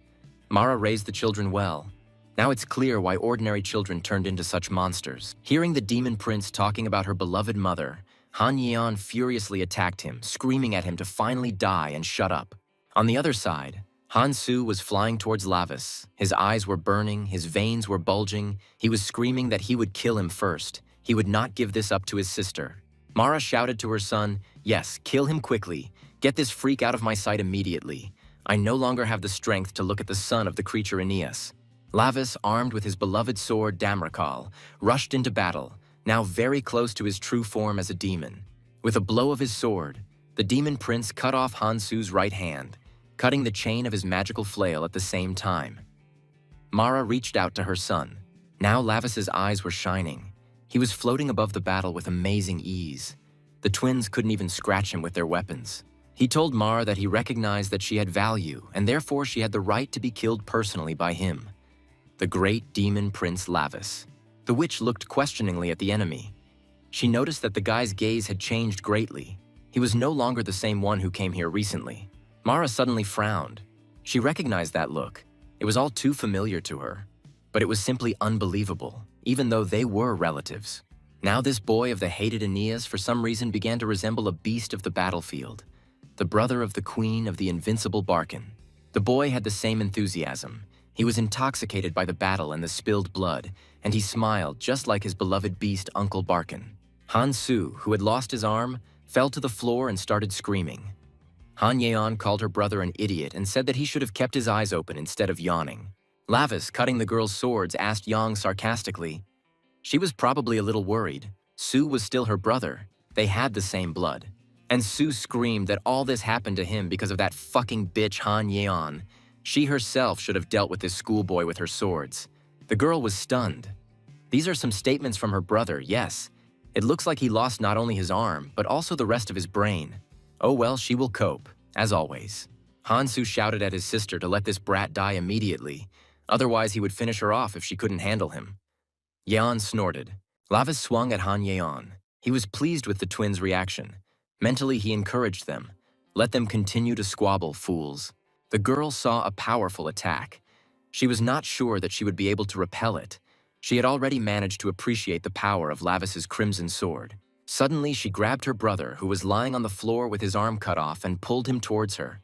Mara raised the children well. Now it's clear why ordinary children turned into such monsters. Hearing the demon prince talking about her beloved mother, Han Yeon furiously attacked him, screaming at him to finally die and shut up. On the other side, Han-soo was flying towards Lavis. His eyes were burning, his veins were bulging. He was screaming that he would kill him first. He would not give this up to his sister. Mara shouted to her son, "Yes, kill him quickly. Get this freak out of my sight immediately. I no longer have the strength to look at the son of the creature Aeneas." Lavis, armed with his beloved sword Damrakal, rushed into battle, now very close to his true form as a demon. With a blow of his sword, the demon prince cut off Han-soo's right hand, cutting the chain of his magical flail at the same time. Mara reached out to her son. Now Lavis's eyes were shining. He was floating above the battle with amazing ease. The twins couldn't even scratch him with their weapons. He told Mara that he recognized that she had value, and therefore she had the right to be killed personally by him. The great demon prince Lavis. The witch looked questioningly at the enemy. She noticed that the guy's gaze had changed greatly. He was no longer the same one who came here recently. Mara suddenly frowned. She recognized that look. It was all too familiar to her. But it was simply unbelievable, even though they were relatives. Now this boy of the hated Aeneas for some reason began to resemble a beast of the battlefield, the brother of the queen of the invincible Barcan. The boy had the same enthusiasm. He was intoxicated by the battle and the spilled blood, and he smiled just like his beloved beast Uncle Barcan. Han-soo, who had lost his arm, fell to the floor and started screaming. Han Yeon called her brother an idiot and said that he should have kept his eyes open instead of yawning. Lavis, cutting the girl's swords, asked Yang sarcastically. She was probably a little worried. Soo was still her brother. They had the same blood. And Soo screamed that all this happened to him because of that fucking bitch Han Yeon. She herself should have dealt with this schoolboy with her swords. The girl was stunned. These are some statements from her brother, yes. It looks like he lost not only his arm, but also the rest of his brain. Oh well, she will cope, as always. Han-soo shouted at his sister to let this brat die immediately. Otherwise, he would finish her off if she couldn't handle him. Yeon snorted. Lavis swung at Han Yeon. He was pleased with the twins' reaction. Mentally, he encouraged them. Let them continue to squabble, fools. The girl saw a powerful attack. She was not sure that she would be able to repel it. She had already managed to appreciate the power of Lavis's crimson sword. Suddenly, she grabbed her brother, who was lying on the floor with his arm cut off, and pulled him towards her.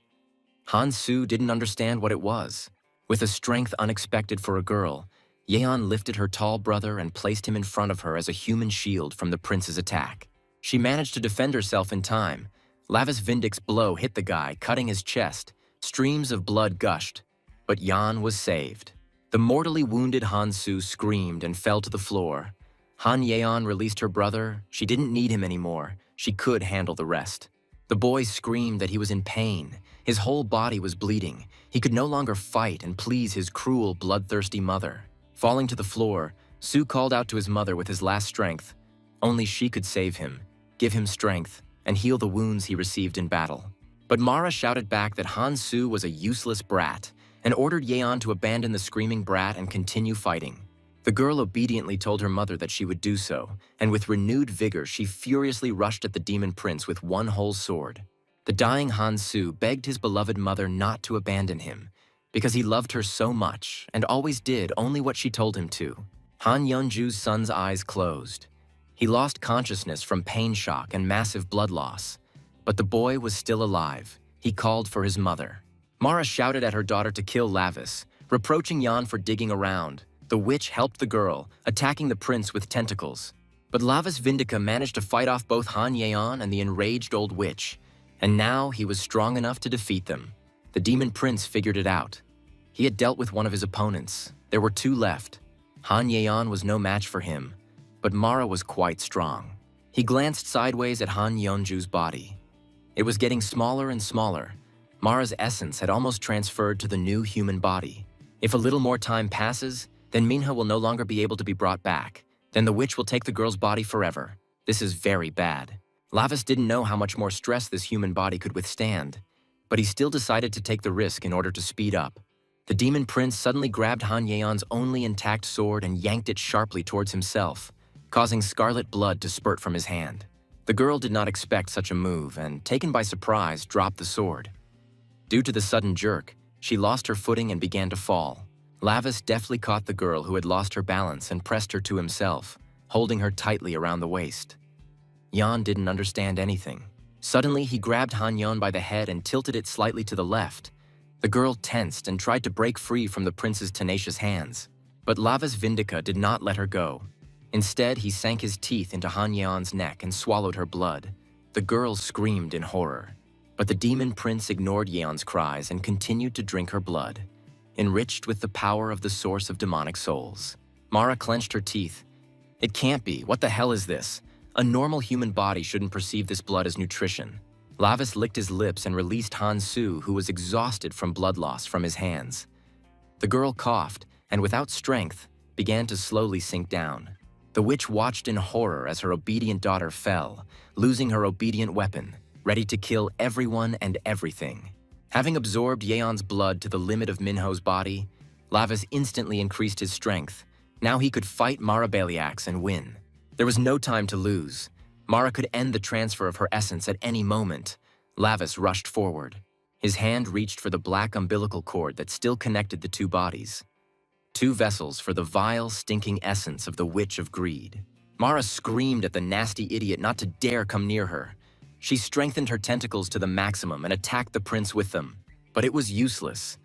Han-soo didn't understand what it was. With a strength unexpected for a girl, Yeon lifted her tall brother and placed him in front of her as a human shield from the prince's attack. She managed to defend herself in time. Lavis Vindic's blow hit the guy, cutting his chest. Streams of blood gushed, but Yeon was saved. The mortally wounded Han-soo screamed and fell to the floor. Han Yeon released her brother. She didn't need him anymore. She could handle the rest. The boy screamed that he was in pain. His whole body was bleeding. He could no longer fight and please his cruel, bloodthirsty mother. Falling to the floor, Soo called out to his mother with his last strength. Only she could save him, give him strength, and heal the wounds he received in battle. But Mara shouted back that Han-soo was a useless brat and ordered Yeon to abandon the screaming brat and continue fighting. The girl obediently told her mother that she would do so, and with renewed vigor she furiously rushed at the demon prince with one whole sword. The dying Han-soo begged his beloved mother not to abandon him, because he loved her so much and always did only what she told him to. Han Yeonju's son's eyes closed. He lost consciousness from pain shock and massive blood loss. But the boy was still alive. He called for his mother. Mara shouted at her daughter to kill Lavis, reproaching Yeon for digging around. The witch helped the girl, attacking the prince with tentacles. But Lavis Vindica managed to fight off both Han Yeon and the enraged old witch, and now he was strong enough to defeat them. The demon prince figured it out. He had dealt with one of his opponents. There were two left. Han Yeon was no match for him, but Mara was quite strong. He glanced sideways at Han Yeonju's body. It was getting smaller and smaller. Mara's essence had almost transferred to the new human body. If a little more time passes, then Minha will no longer be able to be brought back. Then the witch will take the girl's body forever. This is very bad. Lavis didn't know how much more stress this human body could withstand, but he still decided to take the risk in order to speed up. The demon prince suddenly grabbed Han Yeon's only intact sword and yanked it sharply towards himself, causing scarlet blood to spurt from his hand. The girl did not expect such a move and, taken by surprise, dropped the sword. Due to the sudden jerk, She lost her footing and began to fall. Lavis deftly caught the girl who had lost her balance and pressed her to himself, holding her tightly around the waist. Yeon didn't understand anything. Suddenly, he grabbed Hanyeon by the head and tilted it slightly to the left. The girl tensed and tried to break free from the prince's tenacious hands. But Lavis Vindica did not let her go. Instead, he sank his teeth into Hanyeon's neck and swallowed her blood. The girl screamed in horror. But the demon prince ignored Yeon's cries and continued to drink her blood, enriched with the power of the source of demonic souls. Mara clenched her teeth. It can't be. What the hell is this? A normal human body shouldn't perceive this blood as nutrition. Lavis licked his lips and released Hansu, who was exhausted from blood loss, from his hands. The girl coughed, and without strength, began to slowly sink down. The witch watched in horror as her obedient daughter fell, losing her obedient weapon, ready to kill everyone and everything. Having absorbed Yeon's blood to the limit of Minho's body, Lavis instantly increased his strength. Now he could fight Mara Beliax and win. There was no time to lose. Mara could end the transfer of her essence at any moment. Lavis rushed forward. His hand reached for the black umbilical cord that still connected the two bodies. Two vessels for the vile, stinking essence of the Witch of Greed. Mara screamed at the nasty idiot not to dare come near her. She strengthened her tentacles to the maximum and attacked the prince with them. But it was useless.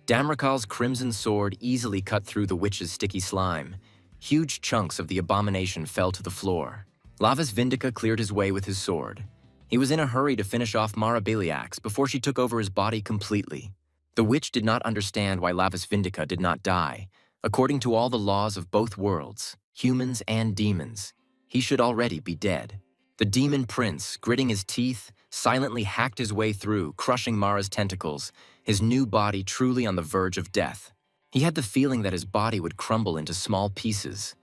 Damrakal's crimson sword easily cut through the witch's sticky slime. Huge chunks of the abomination fell to the floor. Lavis Vindica cleared his way with his sword. He was in a hurry to finish off Mara Beliax before she took over his body completely. The witch did not understand why Lavis Vindica did not die. According to all the laws of both worlds, humans and demons, he should already be dead. The demon prince, gritting his teeth, silently hacked his way through, crushing Mara's tentacles, his new body truly on the verge of death. He had the feeling that his body would crumble into small pieces.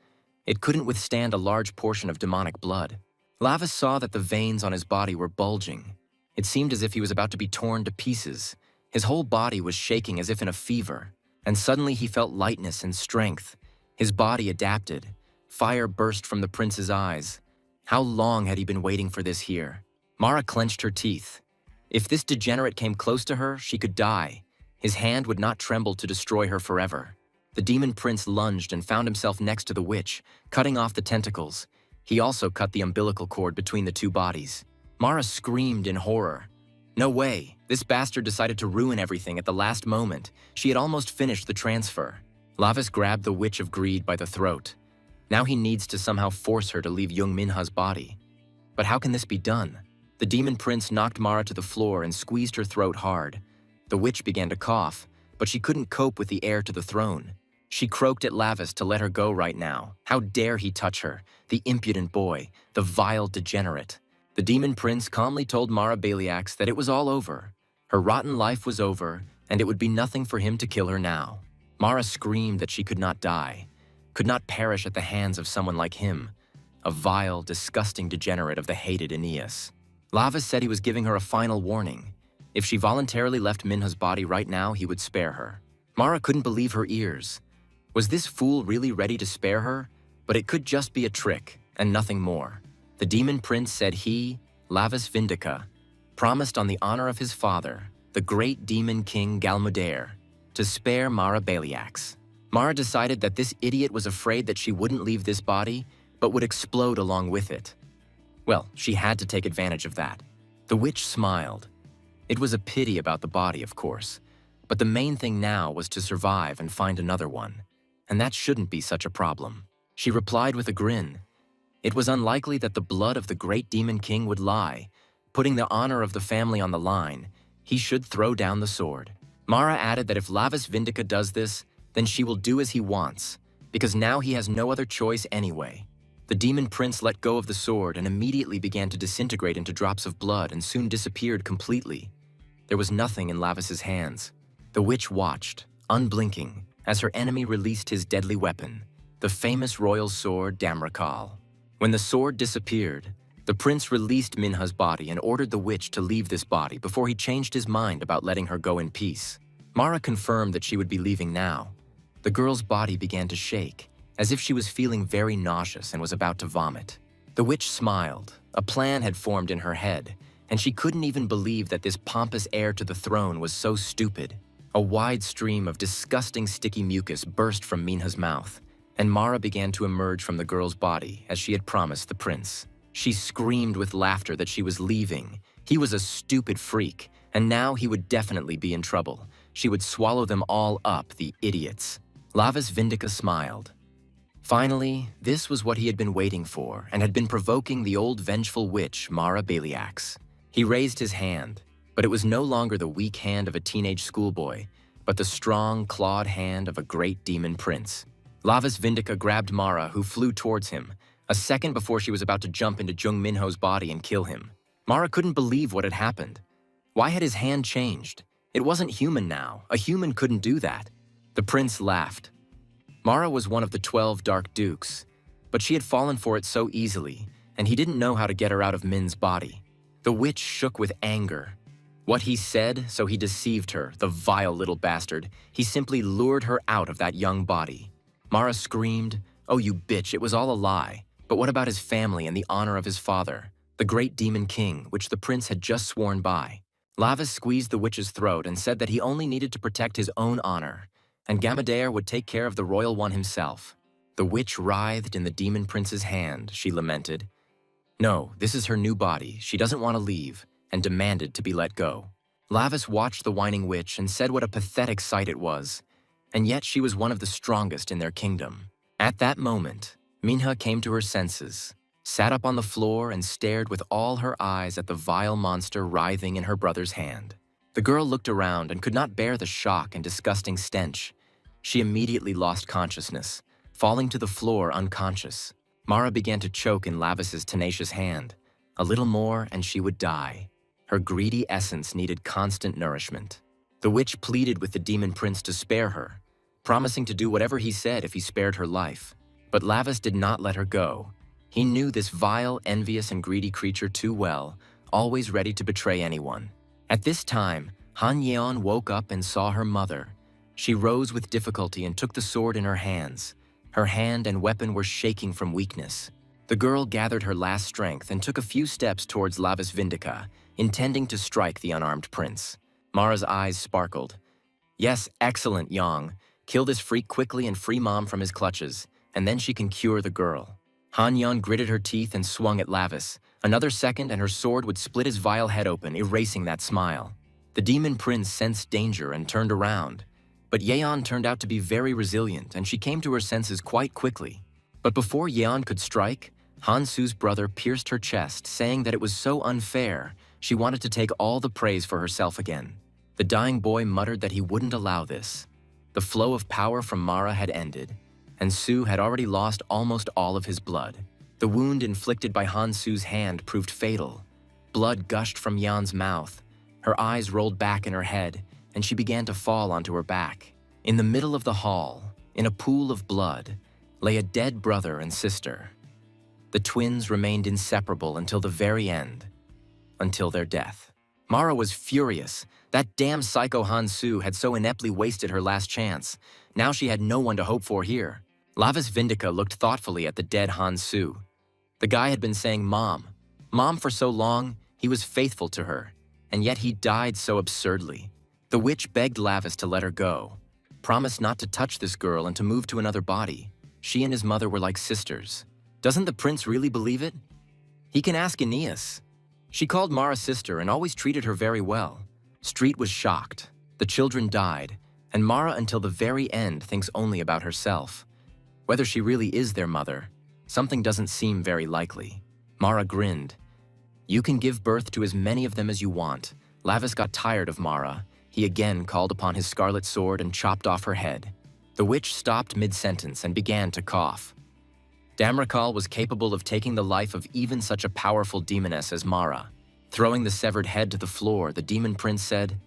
It couldn't withstand a large portion of demonic blood. Lavis saw that the veins on his body were bulging. It seemed as if he was about to be torn to pieces. His whole body was shaking as if in a fever. And suddenly he felt lightness and strength. His body adapted. Fire burst from the prince's eyes. How long had he been waiting for this here? Mara clenched her teeth. If this degenerate came close to her, she could die. His hand would not tremble to destroy her forever. The demon prince lunged and found himself next to the witch, cutting off the tentacles. He also cut the umbilical cord between the two bodies. Mara screamed in horror. No way! This bastard decided to ruin everything at the last moment. She had almost finished the transfer. Lavis grabbed the Witch of Greed by the throat. Now he needs to somehow force her to leave Young Minha's body. But how can this be done? The demon prince knocked Mara to the floor and squeezed her throat hard. The witch began to cough, but she couldn't cope with the heir to the throne. She croaked at Lavis to let her go right now. How dare he touch her, the impudent boy, the vile degenerate. The demon prince calmly told Mara Beliax that it was all over. Her rotten life was over, and it would be nothing for him to kill her now. Mara screamed that she could not die, could not perish at the hands of someone like him, a vile, disgusting degenerate of the hated Aeneas. Lavis said he was giving her a final warning. If she voluntarily left Minha's body right now, he would spare her. Mara couldn't believe her ears. Was this fool really ready to spare her? But it could just be a trick, and nothing more. The demon prince said he, Lavis Vindica, promised on the honor of his father, the great demon king Galmudair, to spare Mara Beliax. Mara decided that this idiot was afraid that she wouldn't leave this body, but would explode along with it. Well, she had to take advantage of that. The witch smiled. It was a pity about the body, of course, but the main thing now was to survive and find another one. And that shouldn't be such a problem. She replied with a grin. It was unlikely that the blood of the great demon king would lie. Putting the honor of the family on the line, he should throw down the sword. Mara added that if Lavis Vindica does this, then she will do as he wants, because now he has no other choice anyway. The demon prince let go of the sword and immediately began to disintegrate into drops of blood and soon disappeared completely. There was nothing in Lavis's hands. The witch watched, unblinking, as her enemy released his deadly weapon, the famous royal sword Damrakal. When the sword disappeared, the prince released Minha's body and ordered the witch to leave this body before he changed his mind about letting her go in peace. Mara confirmed that she would be leaving now. The girl's body began to shake, as if she was feeling very nauseous and was about to vomit. The witch smiled. A plan had formed in her head, and she couldn't even believe that this pompous heir to the throne was so stupid. A wide stream of disgusting sticky mucus burst from Minha's mouth, and Mara began to emerge from the girl's body as she had promised the prince. She screamed with laughter that she was leaving. He was a stupid freak, and now he would definitely be in trouble. She would swallow them all up, the idiots. Lavis Vindica smiled. Finally, this was what he had been waiting for and had been provoking the old vengeful witch, Mara Baliax. He raised his hand, but it was no longer the weak hand of a teenage schoolboy, but the strong, clawed hand of a great demon prince. Lavis Vindica grabbed Mara, who flew towards him, a second before she was about to jump into Jung Minho's body and kill him. Mara couldn't believe what had happened. Why had his hand changed? It wasn't human now. A human couldn't do that. The prince laughed. Mara was one of the 12 Dark Dukes, but she had fallen for it so easily, and he didn't know how to get her out of Min's body. The witch shook with anger. What he said, so he deceived her, the vile little bastard. He simply lured her out of that young body. Mara screamed, "Oh, you bitch, it was all a lie." But what about his family and the honor of his father, the great demon king, which the prince had just sworn by? Lavis squeezed the witch's throat and said that he only needed to protect his own honor, and Gamadair would take care of the royal one himself. The witch writhed in the demon prince's hand, she lamented. No, this is her new body, she doesn't want to leave, and demanded to be let go. Lavis watched the whining witch and said what a pathetic sight it was, and yet she was one of the strongest in their kingdom. At that moment, Minha came to her senses, sat up on the floor and stared with all her eyes at the vile monster writhing in her brother's hand. The girl looked around and could not bear the shock and disgusting stench. She immediately lost consciousness, falling to the floor unconscious. Mara began to choke in Lavis's tenacious hand. A little more and she would die. Her greedy essence needed constant nourishment. The witch pleaded with the demon prince to spare her, promising to do whatever he said if he spared her life. But Lavis did not let her go. He knew this vile, envious, and greedy creature too well, always ready to betray anyone. At this time, Han Yeon woke up and saw her mother. She rose with difficulty and took the sword in her hands. Her hand and weapon were shaking from weakness. The girl gathered her last strength and took a few steps towards Lavis Vindica, intending to strike the unarmed prince. Mara's eyes sparkled. Yes, excellent, Yang. Kill this freak quickly and free Mom from his clutches, and then she can cure the girl. Han Yeon gritted her teeth and swung at Lavis. Another second and her sword would split his vile head open, erasing that smile. The demon prince sensed danger and turned around. But Yeon turned out to be very resilient, and she came to her senses quite quickly. But before Yeon could strike, Han-Su's brother pierced her chest, saying that it was so unfair, she wanted to take all the praise for herself again. The dying boy muttered that he wouldn't allow this. The flow of power from Mara had ended, and Su had already lost almost all of his blood. The wound inflicted by Han-Su's hand proved fatal. Blood gushed from Yeon's mouth. Her eyes rolled back in her head, and she began to fall onto her back. In the middle of the hall, in a pool of blood, lay a dead brother and sister. The twins remained inseparable until the very end, until their death. Mara was furious. That damn psycho Han-Su had so ineptly wasted her last chance. Now she had no one to hope for here. Lavis Vindica looked thoughtfully at the dead Han-Su. The guy had been saying Mom. Mom for so long, he was faithful to her, and yet he died so absurdly. The witch begged Lavis to let her go, promised not to touch this girl and to move to another body. She and his mother were like sisters. Doesn't the prince really believe it? He can ask Aeneas. She called Mara sister and always treated her very well. Street was shocked. The children died, and Mara until the very end thinks only about herself. Whether she really is their mother, something doesn't seem very likely. Mara grinned. You can give birth to as many of them as you want. Lavis got tired of Mara. He again called upon his scarlet sword and chopped off her head. The witch stopped mid-sentence and began to cough. Damrakal was capable of taking the life of even such a powerful demoness as Mara. Throwing the severed head to the floor, the demon prince said,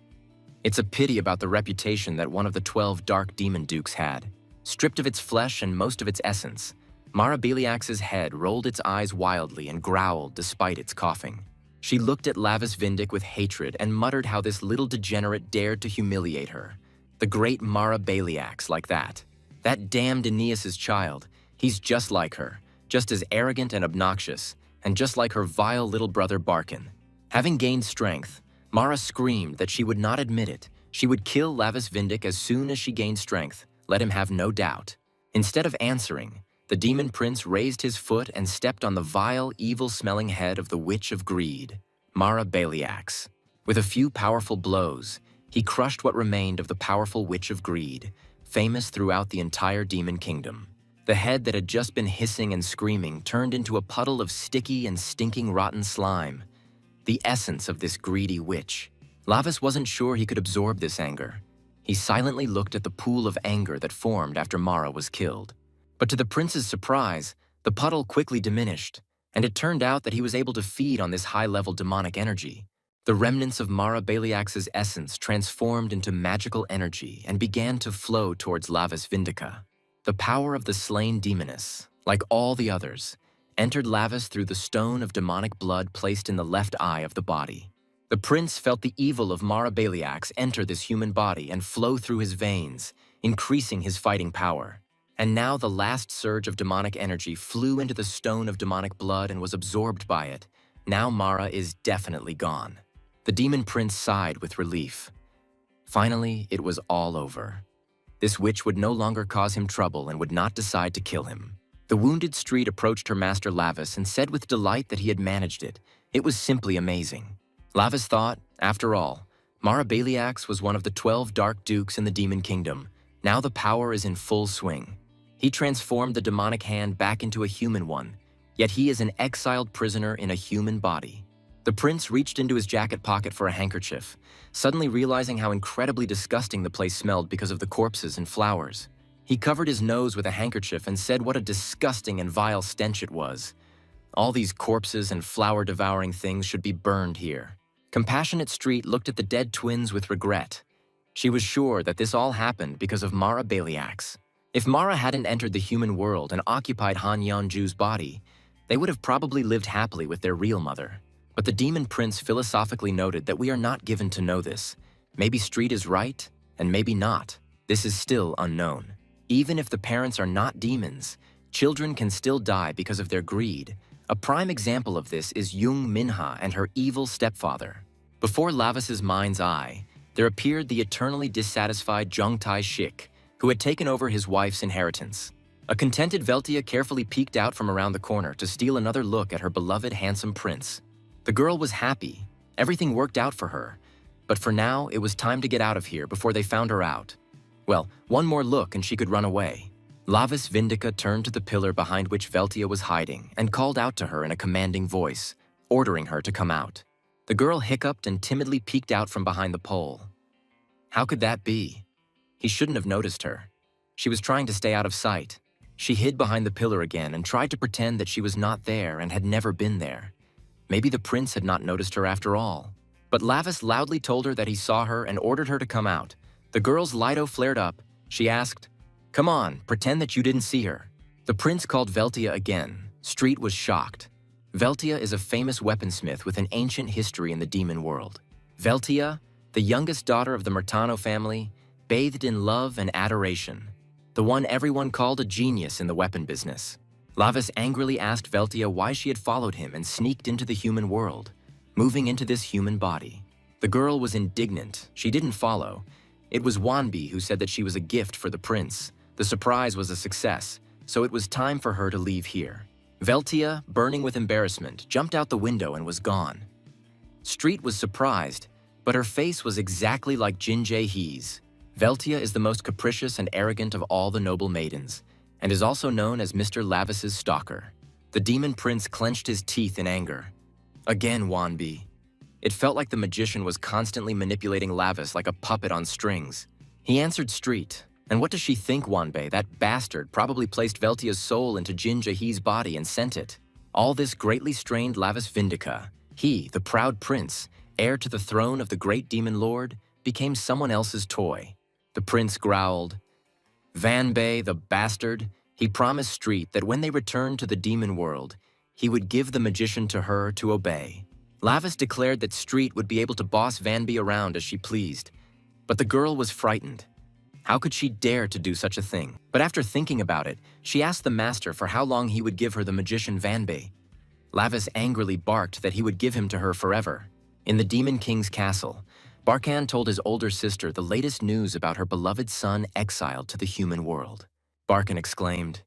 It's a pity about the reputation that one of the 12 dark demon dukes had. Stripped of its flesh and most of its essence, Mara Beliax's head rolled its eyes wildly and growled despite its coughing. She looked at Lavis Vindic with hatred and muttered how this little degenerate dared to humiliate her. The great Mara Beliax like that. That damned Aeneas's child. He's just like her, just as arrogant and obnoxious, and just like her vile little brother Barkin. Having gained strength, Mara screamed that she would not admit it. She would kill Lavis Vindic as soon as she gained strength, let him have no doubt. Instead of answering, the demon prince raised his foot and stepped on the vile, evil-smelling head of the Witch of Greed, Mara Baliax. With a few powerful blows, he crushed what remained of the powerful Witch of Greed, famous throughout the entire demon kingdom. The head that had just been hissing and screaming turned into a puddle of sticky and stinking rotten slime, the essence of this greedy witch. Lavis wasn't sure he could absorb this anger. He silently looked at the pool of anger that formed after Mara was killed. But to the prince's surprise, the puddle quickly diminished, and it turned out that he was able to feed on this high-level demonic energy. The remnants of Mara Baliax's essence transformed into magical energy and began to flow towards Lavis Vindica. The power of the slain demoness, like all the others, entered Lavis through the stone of demonic blood placed in the left eye of the body. The prince felt the evil of Mara Baliax enter this human body and flow through his veins, increasing his fighting power. And now the last surge of demonic energy flew into the stone of demonic blood and was absorbed by it. Now Mara is definitely gone. The demon prince sighed with relief. Finally, it was all over. This witch would no longer cause him trouble and would not decide to kill him. The wounded Street approached her master Lavis and said with delight that he had managed it. It was simply amazing. Lavis thought, after all, Mara Baliax was one of the 12 dark dukes in the demon kingdom. Now the power is in full swing. He transformed the demonic hand back into a human one, yet he is an exiled prisoner in a human body. The prince reached into his jacket pocket for a handkerchief, suddenly realizing how incredibly disgusting the place smelled because of the corpses and flowers. He covered his nose with a handkerchief and said what a disgusting and vile stench it was. All these corpses and flower-devouring things should be burned here. Compassionate Street looked at the dead twins with regret. She was sure that this all happened because of Mara Baliax. If Mara hadn't entered the human world and occupied Han Yeonju's body, they would have probably lived happily with their real mother. But the demon prince philosophically noted that we are not given to know this. Maybe Street is right, and maybe not. This is still unknown. Even if the parents are not demons, children can still die because of their greed. A prime example of this is Young Minha and her evil stepfather. Before Lavis's mind's eye, there appeared the eternally dissatisfied Jung Tai-shik, who had taken over his wife's inheritance. A contented Veltia carefully peeked out from around the corner to steal another look at her beloved handsome prince. The girl was happy. Everything worked out for her. But for now, it was time to get out of here before they found her out. Well, one more look and she could run away. Lavis Vindica turned to the pillar behind which Veltia was hiding and called out to her in a commanding voice, ordering her to come out. The girl hiccuped and timidly peeked out from behind the pole. How could that be? He shouldn't have noticed her. She was trying to stay out of sight. She hid behind the pillar again and tried to pretend that she was not there and had never been there. Maybe the prince had not noticed her after all. But Lavis loudly told her that he saw her and ordered her to come out. The girl's lido flared up. She asked, "Come on, pretend that you didn't see her." The prince called Veltia again. Street was shocked. Veltia is a famous weaponsmith with an ancient history in the demon world. Veltia, the youngest daughter of the Murtano family, bathed in love and adoration. The one everyone called a genius in the weapon business. Lavis angrily asked Veltia why she had followed him and sneaked into the human world, moving into this human body. The girl was indignant. She didn't follow. It was Wanbi who said that she was a gift for the prince. The surprise was a success, so it was time for her to leave here. Veltia, burning with embarrassment, jumped out the window and was gone. Street was surprised, but her face was exactly like Jin Jae-hee's. Veltia is the most capricious and arrogant of all the noble maidens, and is also known as Mr. Lavis's stalker. The demon prince clenched his teeth in anger. Again, Wanbi. It felt like the magician was constantly manipulating Lavis like a puppet on strings. He answered Street. And what does she think, Wanbei? That bastard probably placed Veltia's soul into Jin Jae-hee's body and sent it. All this greatly strained Lavis Vindica. He, the proud prince, heir to the throne of the great demon lord, became someone else's toy. The prince growled. Wanbei, the bastard, he promised Street that when they returned to the demon world, he would give the magician to her to obey. Lavis declared that Street would be able to boss Wanbei around as she pleased. But the girl was frightened. How could she dare to do such a thing? But after thinking about it, she asked the master for how long he would give her the magician Wanbei. Lavis angrily barked that he would give him to her forever. In the Demon King's castle, Barkan told his older sister the latest news about her beloved son exiled to the human world. Barkan exclaimed.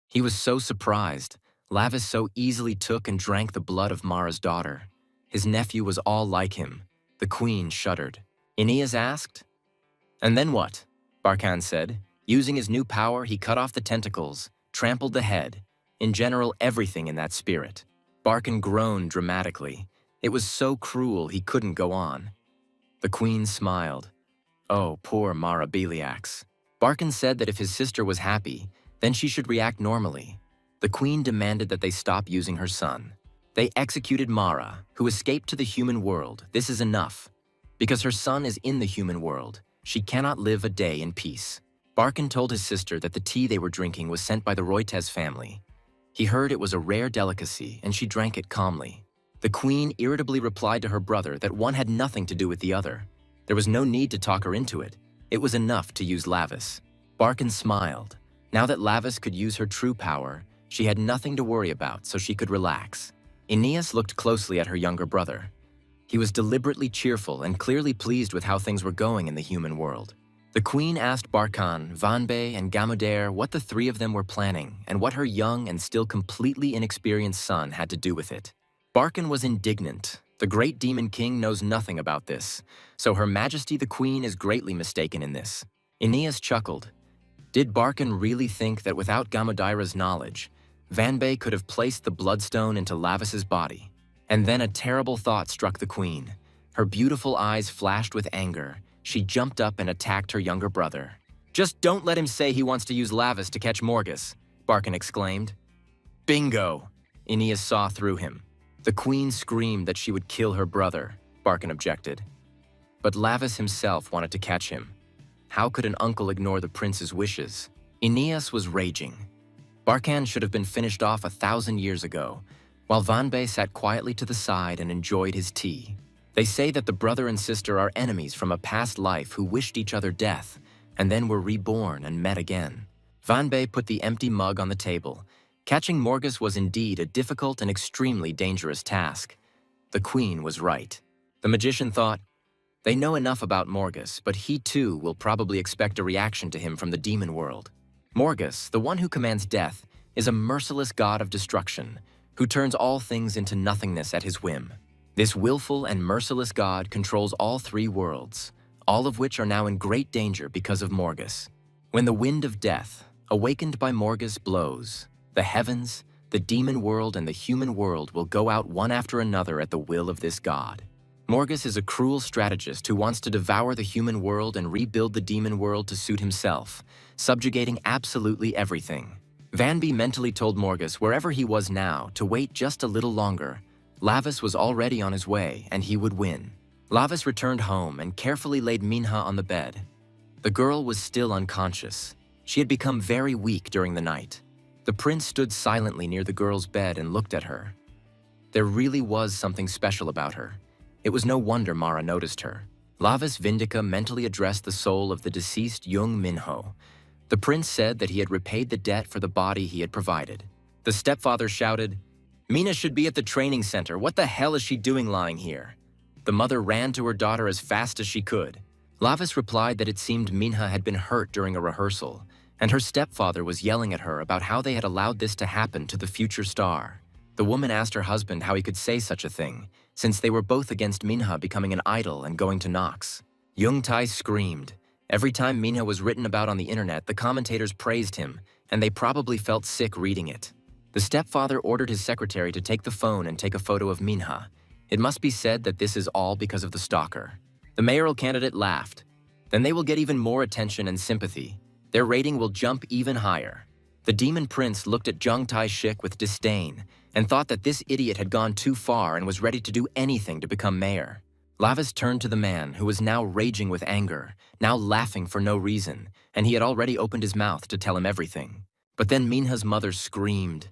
He was so surprised. Lavis so easily took and drank the blood of Mara's daughter. His nephew was all like him. The queen shuddered. Aeneas asked. And then what? Barkan said. Using his new power, he cut off the tentacles, trampled the head, in general everything in that spirit. Barkan groaned dramatically. It was so cruel he couldn't go on. The queen smiled. Oh, poor Mara Beliax. Barkan said that if his sister was happy, then she should react normally. The queen demanded that they stop using her son. They executed Mara, who escaped to the human world. This is enough. Because her son is in the human world, she cannot live a day in peace. Barkan told his sister that the tea they were drinking was sent by the Roytes family. He heard it was a rare delicacy, and she drank it calmly. The queen irritably replied to her brother that one had nothing to do with the other. There was no need to talk her into it. It was enough to use Lavis. Barkan smiled. Now that Lavis could use her true power, she had nothing to worry about, so she could relax. Aeneas looked closely at her younger brother. He was deliberately cheerful and clearly pleased with how things were going in the human world. The queen asked Barkan, Vanbe, and Gamodere what the three of them were planning and what her young and still completely inexperienced son had to do with it. Barkan was indignant. The great demon king knows nothing about this, so Her Majesty the Queen is greatly mistaken in this. Aeneas chuckled. Did Barkan really think that without Gamodere's knowledge, Vanbe could have placed the bloodstone into Lavis's body? And then a terrible thought struck the queen. Her beautiful eyes flashed with anger. She jumped up and attacked her younger brother. Just don't let him say he wants to use Lavis to catch Morgus, Barkan exclaimed. Bingo! Aeneas saw through him. The queen screamed that she would kill her brother, Barkan objected. But Lavis himself wanted to catch him. How could an uncle ignore the prince's wishes? Aeneas was raging. Barkan should have been finished off 1,000 years ago, while Vanbe sat quietly to the side and enjoyed his tea. They say that the brother and sister are enemies from a past life who wished each other death, and then were reborn and met again. Vanbe put the empty mug on the table. Catching Morgus was indeed a difficult and extremely dangerous task. The queen was right. The magician thought, they know enough about Morgus, but he too will probably expect a reaction to him from the demon world. Morgus, the one who commands death, is a merciless god of destruction, who turns all things into nothingness at his whim. This willful and merciless god controls all three worlds, all of which are now in great danger because of Morgus. When the wind of death, awakened by Morgus, blows, the heavens, the demon world, and the human world will go out one after another at the will of this god. Morgus is a cruel strategist who wants to devour the human world and rebuild the demon world to suit himself, subjugating absolutely everything. Vanbe mentally told Morgus, wherever he was now, to wait just a little longer. Lavis was already on his way, and he would win. Lavis returned home and carefully laid Minha on the bed. The girl was still unconscious. She had become very weak during the night. The prince stood silently near the girl's bed and looked at her. There really was something special about her. It was no wonder Mara noticed her. Lavis Vindica mentally addressed the soul of the deceased Jung Minho. The prince said that he had repaid the debt for the body he had provided. The stepfather shouted, Mina should be at the training center. What the hell is she doing lying here? The mother ran to her daughter as fast as she could. Lavis replied that it seemed Minha had been hurt during a rehearsal, and her stepfather was yelling at her about how they had allowed this to happen to the future star. The woman asked her husband how he could say such a thing, since they were both against Minha becoming an idol and going to Nox. Jung Tai screamed. Every time Minha was written about on the internet, the commentators praised him, and they probably felt sick reading it. The stepfather ordered his secretary to take the phone and take a photo of Minha. It must be said that this is all because of the stalker. The mayoral candidate laughed. Then they will get even more attention and sympathy. Their rating will jump even higher. The demon prince looked at Jung Tai Shik with disdain and thought that this idiot had gone too far and was ready to do anything to become mayor. Lavis turned to the man, who was now raging with anger, now laughing for no reason, and he had already opened his mouth to tell him everything. But then Minha's mother screamed.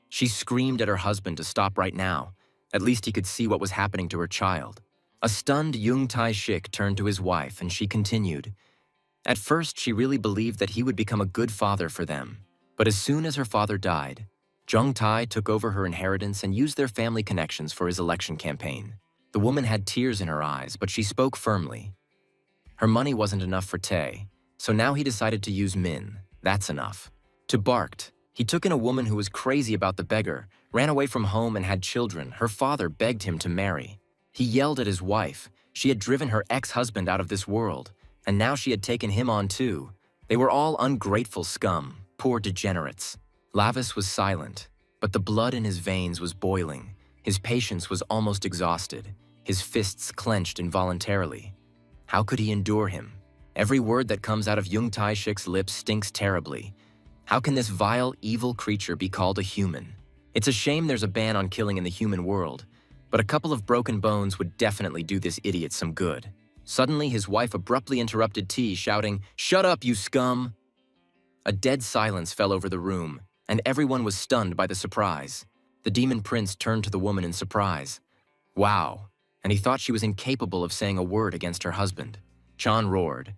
She screamed at her husband to stop right now. At least he could see what was happening to her child. A stunned Jung Tai Shik turned to his wife, and she continued. At first, she really believed that he would become a good father for them. But as soon as her father died, Jung Tai took over her inheritance and used their family connections for his election campaign. The woman had tears in her eyes, but she spoke firmly. Her money wasn't enough for Tae, so now he decided to use Min. That's enough. To barked, he took in a woman who was crazy about the beggar, ran away from home and had children. Her father begged him to marry. He yelled at his wife. She had driven her ex-husband out of this world, and now she had taken him on too. They were all ungrateful scum, poor degenerates. Lavis was silent, but the blood in his veins was boiling. His patience was almost exhausted. His fists clenched involuntarily. How could he endure him? Every word that comes out of Jung Tae-shik's lips stinks terribly. How can this vile, evil creature be called a human? It's a shame there's a ban on killing in the human world, but a couple of broken bones would definitely do this idiot some good. Suddenly, his wife abruptly interrupted T, shouting, "Shut up, you scum!" A dead silence fell over the room, and everyone was stunned by the surprise. The demon prince turned to the woman in surprise. Wow, and he thought she was incapable of saying a word against her husband. Chan roared.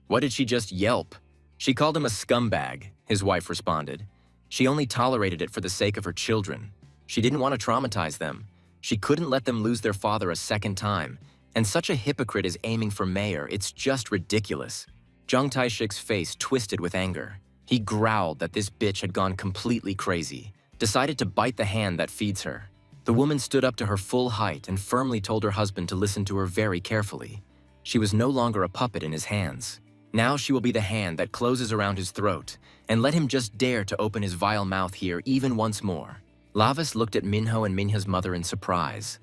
What did she just yelp? She called him a scumbag, his wife responded. She only tolerated it for the sake of her children. She didn't want to traumatize them. She couldn't let them lose their father a second time. And such a hypocrite is aiming for mayor, it's just ridiculous. Jung Tae-shik's face twisted with anger. He growled that this bitch had gone completely crazy, decided to bite the hand that feeds her. The woman stood up to her full height and firmly told her husband to listen to her very carefully. She was no longer a puppet in his hands. Now she will be the hand that closes around his throat, and let him just dare to open his vile mouth here even once more. Lavis looked at Minho and Minha's mother in surprise,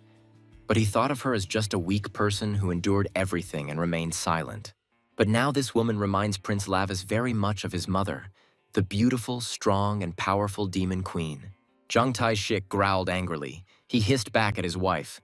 but he thought of her as just a weak person who endured everything and remained silent. But now this woman reminds Prince Lavis very much of his mother, the beautiful, strong, and powerful demon queen. Jung Tae-shik growled angrily. He hissed back at his wife.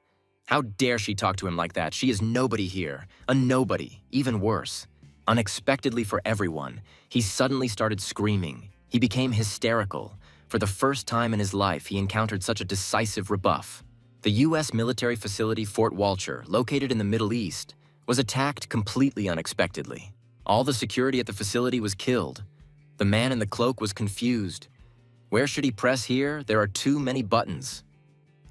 How dare she talk to him like that? She is nobody here, a nobody, even worse. Unexpectedly for everyone, he suddenly started screaming. He became hysterical. For the first time in his life, he encountered such a decisive rebuff. The U.S. military facility Fort Walcher, located in the Middle East, was attacked completely unexpectedly. All the security at the facility was killed. The man in the cloak was confused. Where should he press here? There are too many buttons.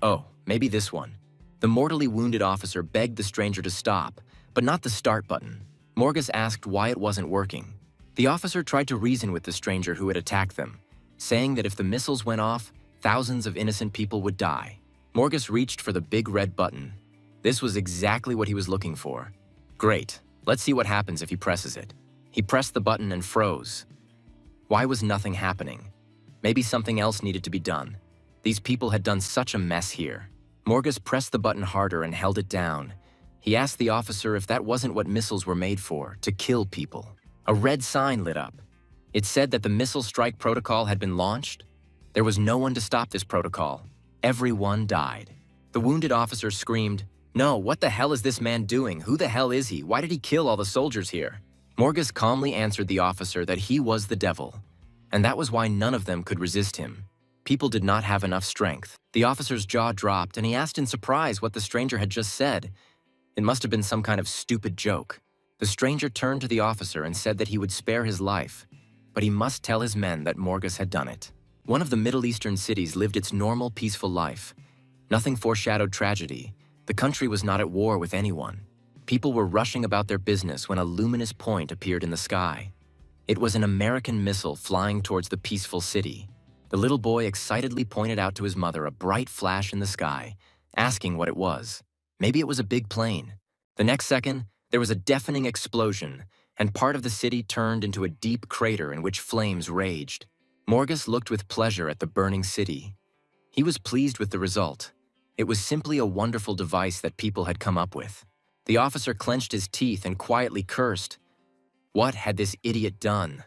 Oh, maybe this one. The mortally wounded officer begged the stranger to stop, but not the start button. Morgus asked why it wasn't working. The officer tried to reason with the stranger who had attacked them, saying that if the missiles went off, thousands of innocent people would die. Morgus reached for the big red button. This was exactly what he was looking for. Great, let's see what happens if he presses it. He pressed the button and froze. Why was nothing happening? Maybe something else needed to be done. These people had done such a mess here. Morgus pressed the button harder and held it down. He asked the officer if that wasn't what missiles were made for, to kill people. A red sign lit up. It said that the missile strike protocol had been launched. There was no one to stop this protocol. Everyone died. The wounded officer screamed, "No, what the hell is this man doing? Who the hell is he? Why did he kill all the soldiers here?" Morgus calmly answered the officer that he was the devil, and that was why none of them could resist him. People did not have enough strength. The officer's jaw dropped, and he asked in surprise what the stranger had just said. It must have been some kind of stupid joke. The stranger turned to the officer and said that he would spare his life, but he must tell his men that Morgus had done it. One of the Middle Eastern cities lived its normal, peaceful life. Nothing foreshadowed tragedy. The country was not at war with anyone. People were rushing about their business when a luminous point appeared in the sky. It was an American missile flying towards the peaceful city. The little boy excitedly pointed out to his mother a bright flash in the sky, asking what it was. Maybe it was a big plane. The next second, there was a deafening explosion, and part of the city turned into a deep crater in which flames raged. Morgus looked with pleasure at the burning city. He was pleased with the result. It was simply a wonderful device that people had come up with. The officer clenched his teeth and quietly cursed. What had this idiot done?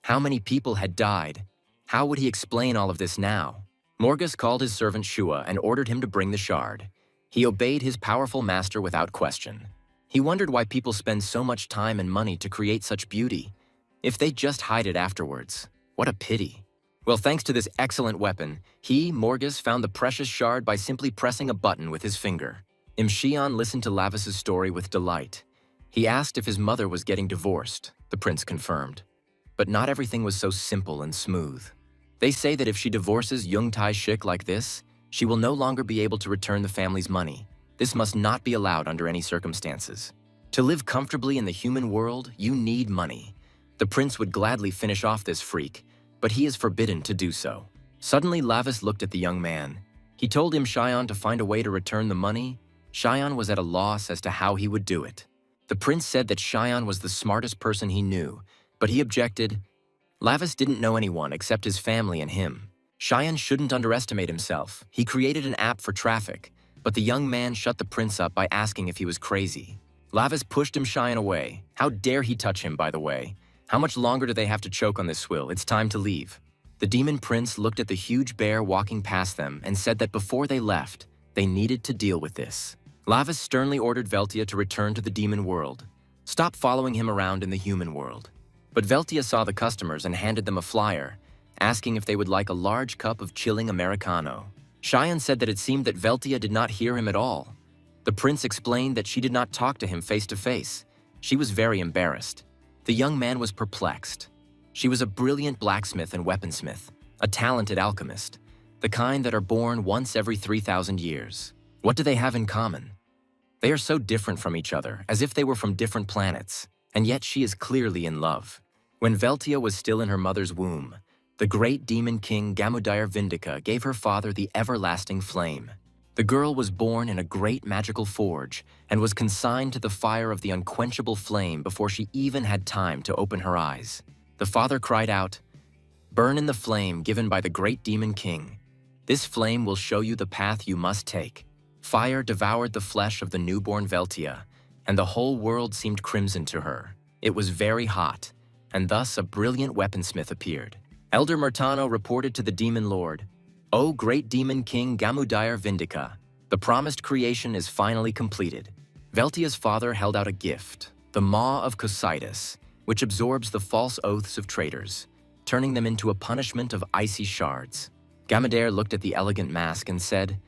How many people had died? How would he explain all of this now? Morgus called his servant Shua and ordered him to bring the shard. He obeyed his powerful master without question. He wondered why people spend so much time and money to create such beauty. If they just hide it afterwards, what a pity. Well, thanks to this excellent weapon, he, Morgus, found the precious shard by simply pressing a button with his finger. Imshion listened to Lavis's story with delight. He asked if his mother was getting divorced, the prince confirmed. But not everything was so simple and smooth. They say that if she divorces Jung Tae-shik like this, she will no longer be able to return the family's money. This must not be allowed under any circumstances. To live comfortably in the human world, you need money. The prince would gladly finish off this freak, but he is forbidden to do so. Suddenly, Lavis looked at the young man. He told him Xion to find a way to return the money. Xion was at a loss as to how he would do it. The prince said that Xion was the smartest person he knew, but he objected. Lavis didn't know anyone except his family and him. Xion shouldn't underestimate himself. He created an app for traffic, but the young man shut the prince up by asking if he was crazy. Lavis pushed him Xion away. How dare he touch him, by the way? How much longer do they have to choke on this swill? It's time to leave. The demon prince looked at the huge bear walking past them and said that before they left, they needed to deal with this. Lavis sternly ordered Veltia to return to the demon world. Stop following him around in the human world. But Veltia saw the customers and handed them a flyer, asking if they would like a large cup of chilling Americano. Xion said that it seemed that Veltia did not hear him at all. The prince explained that she did not talk to him face to face. She was very embarrassed. The young man was perplexed. She was a brilliant blacksmith and weaponsmith, a talented alchemist, the kind that are born once every 3,000 years. What do they have in common? They are so different from each other, as if they were from different planets, and yet she is clearly in love. When Veltia was still in her mother's womb, the great demon king Gamudire Vindica gave her father the everlasting flame. The girl was born in a great magical forge and was consigned to the fire of the unquenchable flame before she even had time to open her eyes. The father cried out, "Burn in the flame given by the great demon king. This flame will show you the path you must take." Fire devoured the flesh of the newborn Veltia, and the whole world seemed crimson to her. It was very hot, and thus a brilliant weaponsmith appeared. Elder Murtano reported to the demon lord, "O great demon king Gamudire Vindica, the promised creation is finally completed." Veltia's father held out a gift, the Maw of Cositus, which absorbs the false oaths of traitors, turning them into a punishment of icy shards. Gamudire looked at the elegant mask and said,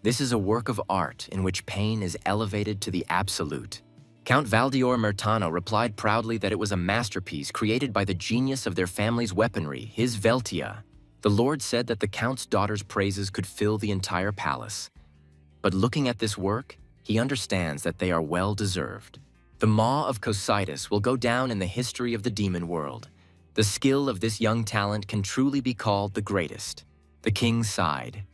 "This is a work of art in which pain is elevated to the absolute." Count Valdior Murtano replied proudly that it was a masterpiece created by the genius of their family's weaponry, his Veltia. The Lord said that the Count's daughter's praises could fill the entire palace. But looking at this work, he understands that they are well-deserved. The Maw of Cositus will go down in the history of the demon world. The skill of this young talent can truly be called the greatest. The king sighed.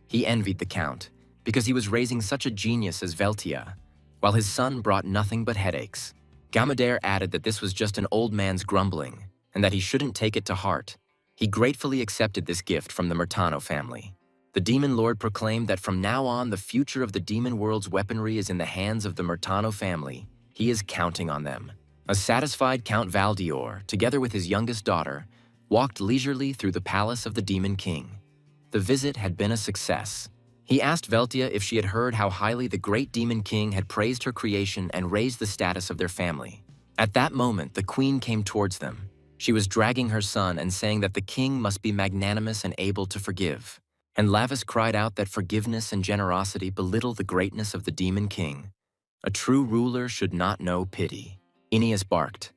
He envied the Count, because he was raising such a genius as Veltia, while his son brought nothing but headaches. Gamudire added that this was just an old man's grumbling, and that he shouldn't take it to heart. He gratefully accepted this gift from the Murtano family. The demon lord proclaimed that from now on the future of the demon world's weaponry is in the hands of the Murtano family. He is counting on them. A satisfied Count Valdior, together with his youngest daughter, walked leisurely through the palace of the demon king. The visit had been a success. He asked Veltia if she had heard how highly the great demon king had praised her creation and raised the status of their family. At that moment, the queen came towards them. She was dragging her son and saying that the king must be magnanimous and able to forgive. And Lavis cried out that forgiveness and generosity belittle the greatness of the demon king. A true ruler should not know pity. Aeneas barked.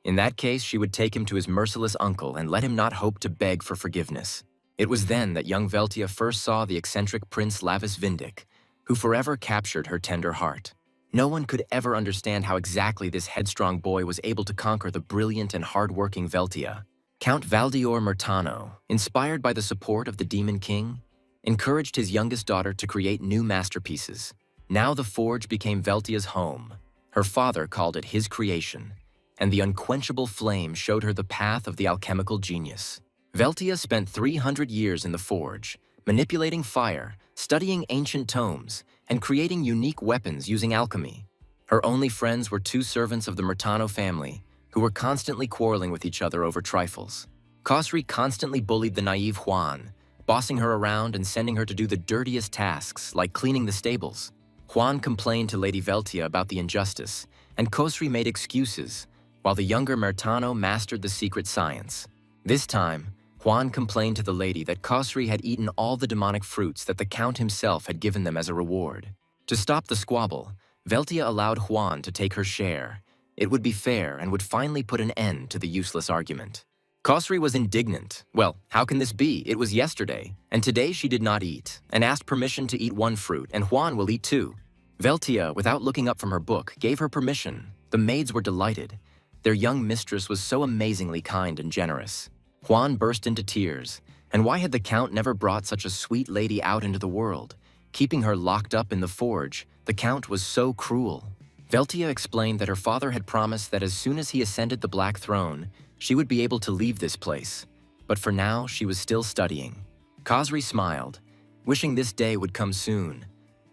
In that case, she would take him to his merciless uncle and let him not hope to beg for forgiveness. It was then that young Veltia first saw the eccentric Prince Lavis Vindic, who forever captured her tender heart. No one could ever understand how exactly this headstrong boy was able to conquer the brilliant and hard-working Veltia. Count Valdior Murtano, inspired by the support of the Demon King, encouraged his youngest daughter to create new masterpieces. Now the forge became Veltia's home. Her father called it his creation, and the unquenchable flame showed her the path of the alchemical genius. Veltia spent 300 years in the forge, manipulating fire, studying ancient tomes, and creating unique weapons using alchemy. Her only friends were two servants of the Murtano family, who were constantly quarreling with each other over trifles. Khosri constantly bullied the naive Juan, bossing her around and sending her to do the dirtiest tasks, like cleaning the stables. Juan complained to Lady Veltia about the injustice, and Khosri made excuses, while the younger Murtano mastered the secret science. This time, Juan complained to the lady that Khosri had eaten all the demonic fruits that the Count himself had given them as a reward. To stop the squabble, Veltia allowed Juan to take her share. It would be fair and would finally put an end to the useless argument. Khosri was indignant. Well, how can this be? It was yesterday, and today she did not eat, and asked permission to eat one fruit, and Juan will eat two. Veltia, without looking up from her book, gave her permission. The maids were delighted. Their young mistress was so amazingly kind and generous. Juan burst into tears. And why had the Count never brought such a sweet lady out into the world? Keeping her locked up in the forge, the Count was so cruel. Veltia explained that her father had promised that as soon as he ascended the Black Throne, she would be able to leave this place. But for now, she was still studying. Khosri smiled, wishing this day would come soon.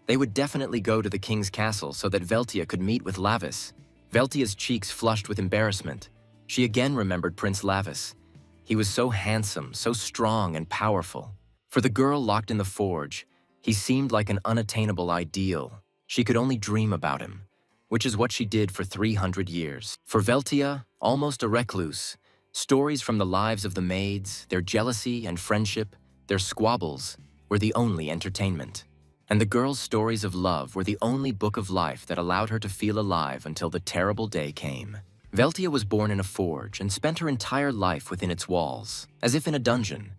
They would definitely go to the king's castle so that Veltia could meet with Lavis. Veltia's cheeks flushed with embarrassment. She again remembered Prince Lavis. He was so handsome, so strong and powerful. For the girl locked in the forge, he seemed like an unattainable ideal. She could only dream about him, which is what she did for 300 years. For Veltia, almost a recluse, stories from the lives of the maids, their jealousy and friendship, their squabbles, were the only entertainment. And the girl's stories of love were the only book of life that allowed her to feel alive until the terrible day came. Veltia was born in a forge and spent her entire life within its walls, as if in a dungeon.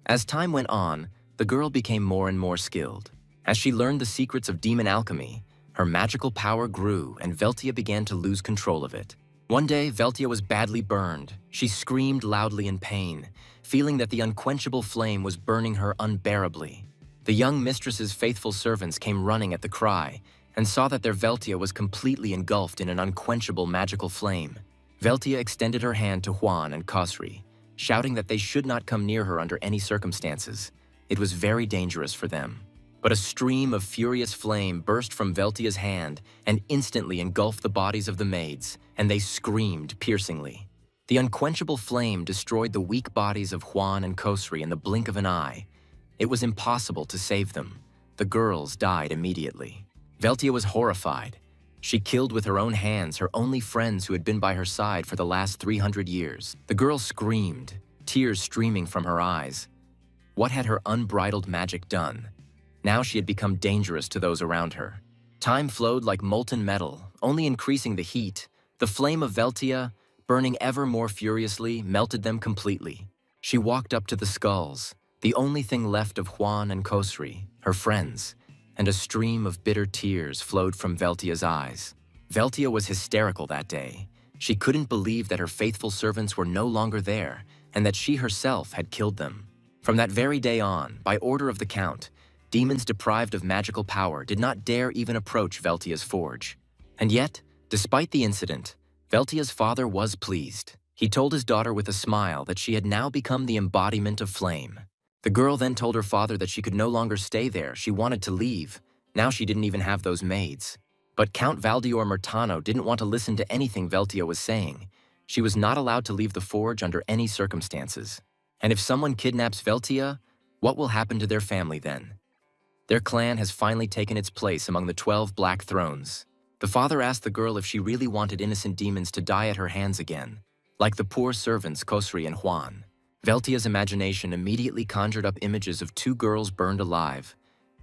As time went on, the girl became more and more skilled. As she learned the secrets of demon alchemy, her magical power grew and Veltia began to lose control of it. One day, Veltia was badly burned. She screamed loudly in pain, feeling that the unquenchable flame was burning her unbearably. The young mistress's faithful servants came running at the cry and saw that their Veltia was completely engulfed in an unquenchable magical flame. Veltia extended her hand to Juan and Khosri, shouting that they should not come near her under any circumstances. It was very dangerous for them. But a stream of furious flame burst from Veltia's hand and instantly engulfed the bodies of the maids, and they screamed piercingly. The unquenchable flame destroyed the weak bodies of Juan and Khosri in the blink of an eye. It was impossible to save them. The girls died immediately. Veltia was horrified. She killed with her own hands her only friends who had been by her side for the last 300 years. The girl screamed, tears streaming from her eyes. What had her unbridled magic done? Now she had become dangerous to those around her. Time flowed like molten metal, only increasing the heat. The flame of Veltia, burning ever more furiously, melted them completely. She walked up to the skulls, the only thing left of Juan and Khosri, her friends, and a stream of bitter tears flowed from Veltia's eyes. Veltia was hysterical that day. She couldn't believe that her faithful servants were no longer there, and that she herself had killed them. From that very day on, by order of the Count, demons deprived of magical power did not dare even approach Veltia's forge. And yet, despite the incident, Veltia's father was pleased. He told his daughter with a smile that she had now become the embodiment of flame. The girl then told her father that she could no longer stay there. She wanted to leave. Now she didn't even have those maids. But Count Valdior Murtano didn't want to listen to anything Veltia was saying. She was not allowed to leave the forge under any circumstances. And if someone kidnaps Veltia, what will happen to their family then? Their clan has finally taken its place among the 12 Black Thrones. The father asked the girl if she really wanted innocent demons to die at her hands again, like the poor servants Khosri and Juan. Veltia's imagination immediately conjured up images of 2 girls burned alive,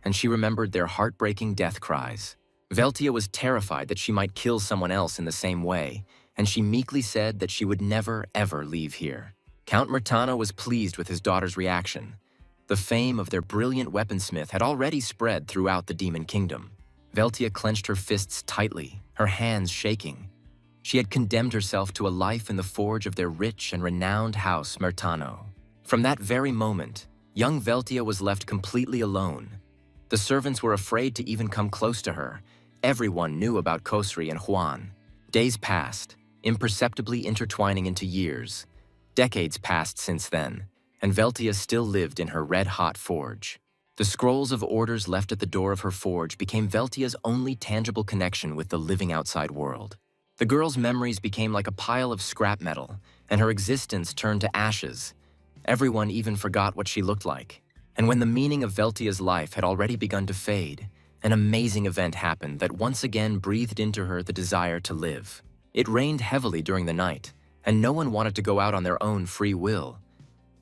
and she remembered their heartbreaking death cries. Veltia was terrified that she might kill someone else in the same way, and she meekly said that she would never, ever leave here. Count Murtano was pleased with his daughter's reaction. The fame of their brilliant weaponsmith had already spread throughout the demon kingdom. Veltia clenched her fists tightly, her hands shaking. She had condemned herself to a life in the forge of their rich and renowned house, Murtano. From that very moment, young Veltia was left completely alone. The servants were afraid to even come close to her. Everyone knew about Khosri and Juan. Days passed, imperceptibly intertwining into years. Decades passed since then, and Veltia still lived in her red-hot forge. The scrolls of orders left at the door of her forge became Veltia's only tangible connection with the living outside world. The girl's memories became like a pile of scrap metal, and her existence turned to ashes. Everyone even forgot what she looked like. And when the meaning of Veltia's life had already begun to fade, an amazing event happened that once again breathed into her the desire to live. It rained heavily during the night, and no one wanted to go out on their own free will.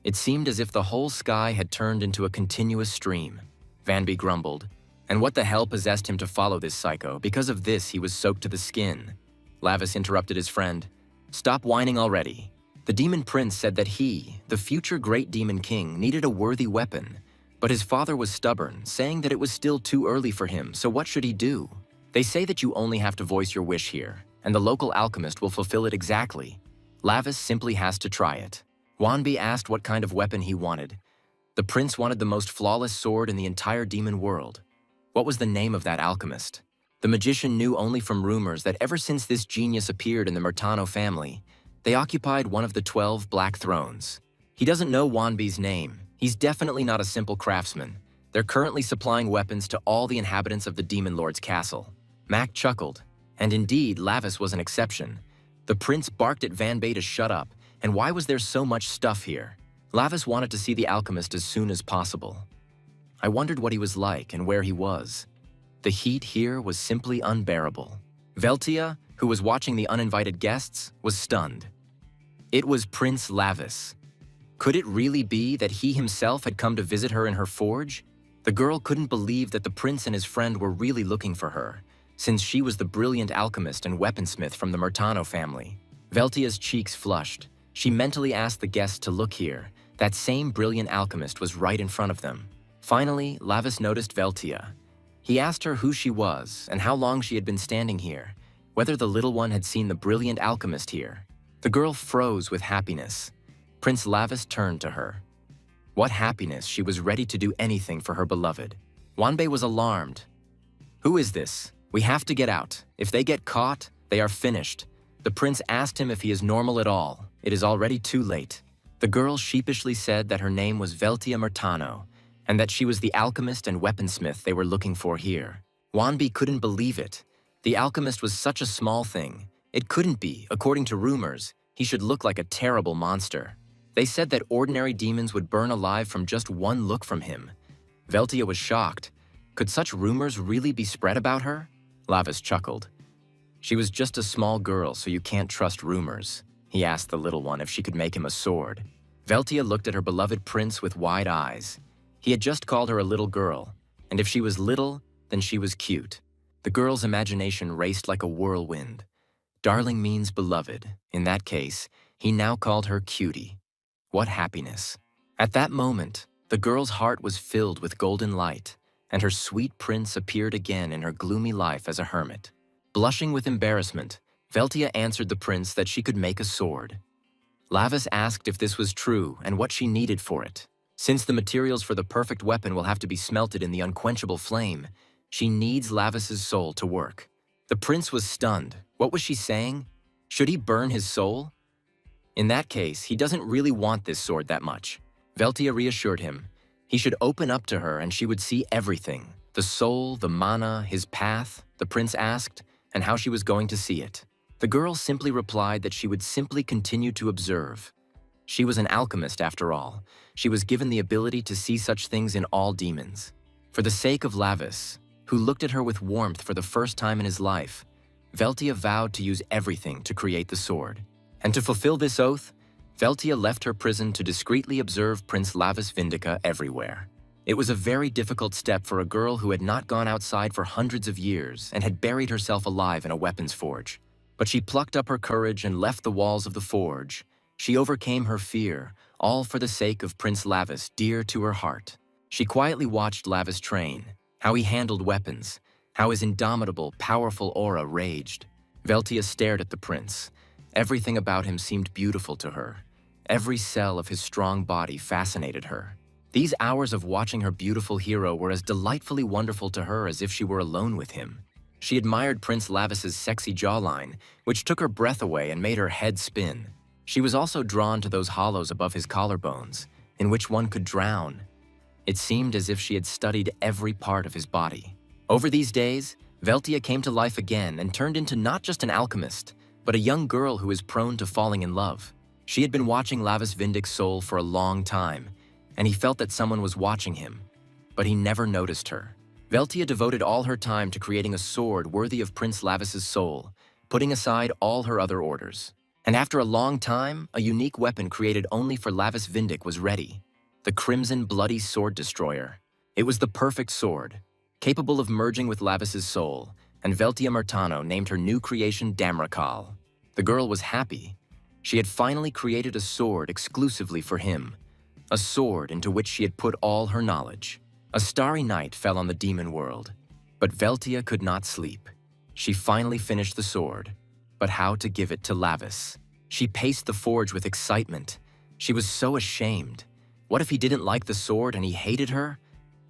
It seemed as if the whole sky had turned into a continuous stream. Vanby grumbled. And what the hell possessed him to follow this psycho? Because of this, he was soaked to the skin. Lavis interrupted his friend. Stop whining already. The demon prince said that he, the future great demon king, needed a worthy weapon. But his father was stubborn, saying that it was still too early for him, so what should he do? They say that you only have to voice your wish here, and the local alchemist will fulfill it exactly. Lavis simply has to try it. Wanbi asked what kind of weapon he wanted. The prince wanted the most flawless sword in the entire demon world. What was the name of that alchemist? The magician knew only from rumors that ever since this genius appeared in the Murtano family, they occupied one of the 12 black thrones. He doesn't know Wanbi's name. He's definitely not a simple craftsman. They're currently supplying weapons to all the inhabitants of the Demon Lord's castle. Mac chuckled, and indeed, Lavis was an exception. The prince barked at Vanbay to shut up, and why was there so much stuff here? Lavis wanted to see the alchemist as soon as possible. I wondered what he was like and where he was. The heat here was simply unbearable. Veltia, who was watching the uninvited guests, was stunned. It was Prince Lavis. Could it really be that he himself had come to visit her in her forge? The girl couldn't believe that the prince and his friend were really looking for her, since she was the brilliant alchemist and weaponsmith from the Murtano family. Veltia's cheeks flushed. She mentally asked the guests to look here. That same brilliant alchemist was right in front of them. Finally, Lavis noticed Veltia. He asked her who she was and how long she had been standing here, whether the little one had seen the brilliant alchemist here. The girl froze with happiness. Prince Lavis turned to her. What happiness, she was ready to do anything for her beloved. Wanbei was alarmed. Who is this? We have to get out. If they get caught, they are finished. The prince asked him if he is normal at all. It is already too late. The girl sheepishly said that her name was Veltia Murtano, and that she was the alchemist and weaponsmith they were looking for here. Wanbi couldn't believe it. The alchemist was such a small thing. It couldn't be, according to rumors. He should look like a terrible monster. They said that ordinary demons would burn alive from just one look from him. Veltia was shocked. Could such rumors really be spread about her? Lavis chuckled. She was just a small girl, so you can't trust rumors. He asked the little one if she could make him a sword. Veltia looked at her beloved prince with wide eyes. He had just called her a little girl, and if she was little, then she was cute. The girl's imagination raced like a whirlwind. Darling means beloved. In that case, he now called her cutie. What happiness. At that moment, the girl's heart was filled with golden light, and her sweet prince appeared again in her gloomy life as a hermit. Blushing with embarrassment, Veltia answered the prince that she could make a sword. Lavis asked if this was true and what she needed for it. Since the materials for the perfect weapon will have to be smelted in the unquenchable flame, she needs Lavis's soul to work. The prince was stunned. What was she saying? Should he burn his soul? In that case, he doesn't really want this sword that much. Veltia reassured him. He should open up to her and she would see everything. The soul, the mana, his path, the prince asked, and how she was going to see it. The girl simply replied that she would simply continue to observe. She was an alchemist after all. She was given the ability to see such things in all demons. For the sake of Lavis, who looked at her with warmth for the first time in his life, Veltia vowed to use everything to create the sword. And to fulfill this oath, Veltia left her prison to discreetly observe Prince Lavis Vindica everywhere. It was a very difficult step for a girl who had not gone outside for hundreds of years and had buried herself alive in a weapons forge. But she plucked up her courage and left the walls of the forge. She overcame her fear, all for the sake of Prince Lavis, dear to her heart. She quietly watched Lavis train, how he handled weapons, how his indomitable, powerful aura raged. Veltia stared at the prince. Everything about him seemed beautiful to her. Every cell of his strong body fascinated her. These hours of watching her beautiful hero were as delightfully wonderful to her as if she were alone with him. She admired Prince Lavis's sexy jawline, which took her breath away and made her head spin. She was also drawn to those hollows above his collarbones, in which one could drown. It seemed as if she had studied every part of his body. Over these days, Veltia came to life again and turned into not just an alchemist, but a young girl who is prone to falling in love. She had been watching Lavis Vindic's soul for a long time, and he felt that someone was watching him, but he never noticed her. Veltia devoted all her time to creating a sword worthy of Prince Lavis's soul, putting aside all her other orders. And after a long time, a unique weapon created only for Lavis Vindic was ready. The Crimson Bloody Sword Destroyer. It was the perfect sword, capable of merging with Lavis's soul, and Veltia Murtano named her new creation Damrakal. The girl was happy. She had finally created a sword exclusively for him. a sword into which she had put all her knowledge. A starry night fell on the demon world, but Veltia could not sleep. She finally finished the sword, but how to give it to Lavis? She paced the forge with excitement. She was so ashamed. What if he didn't like the sword and he hated her?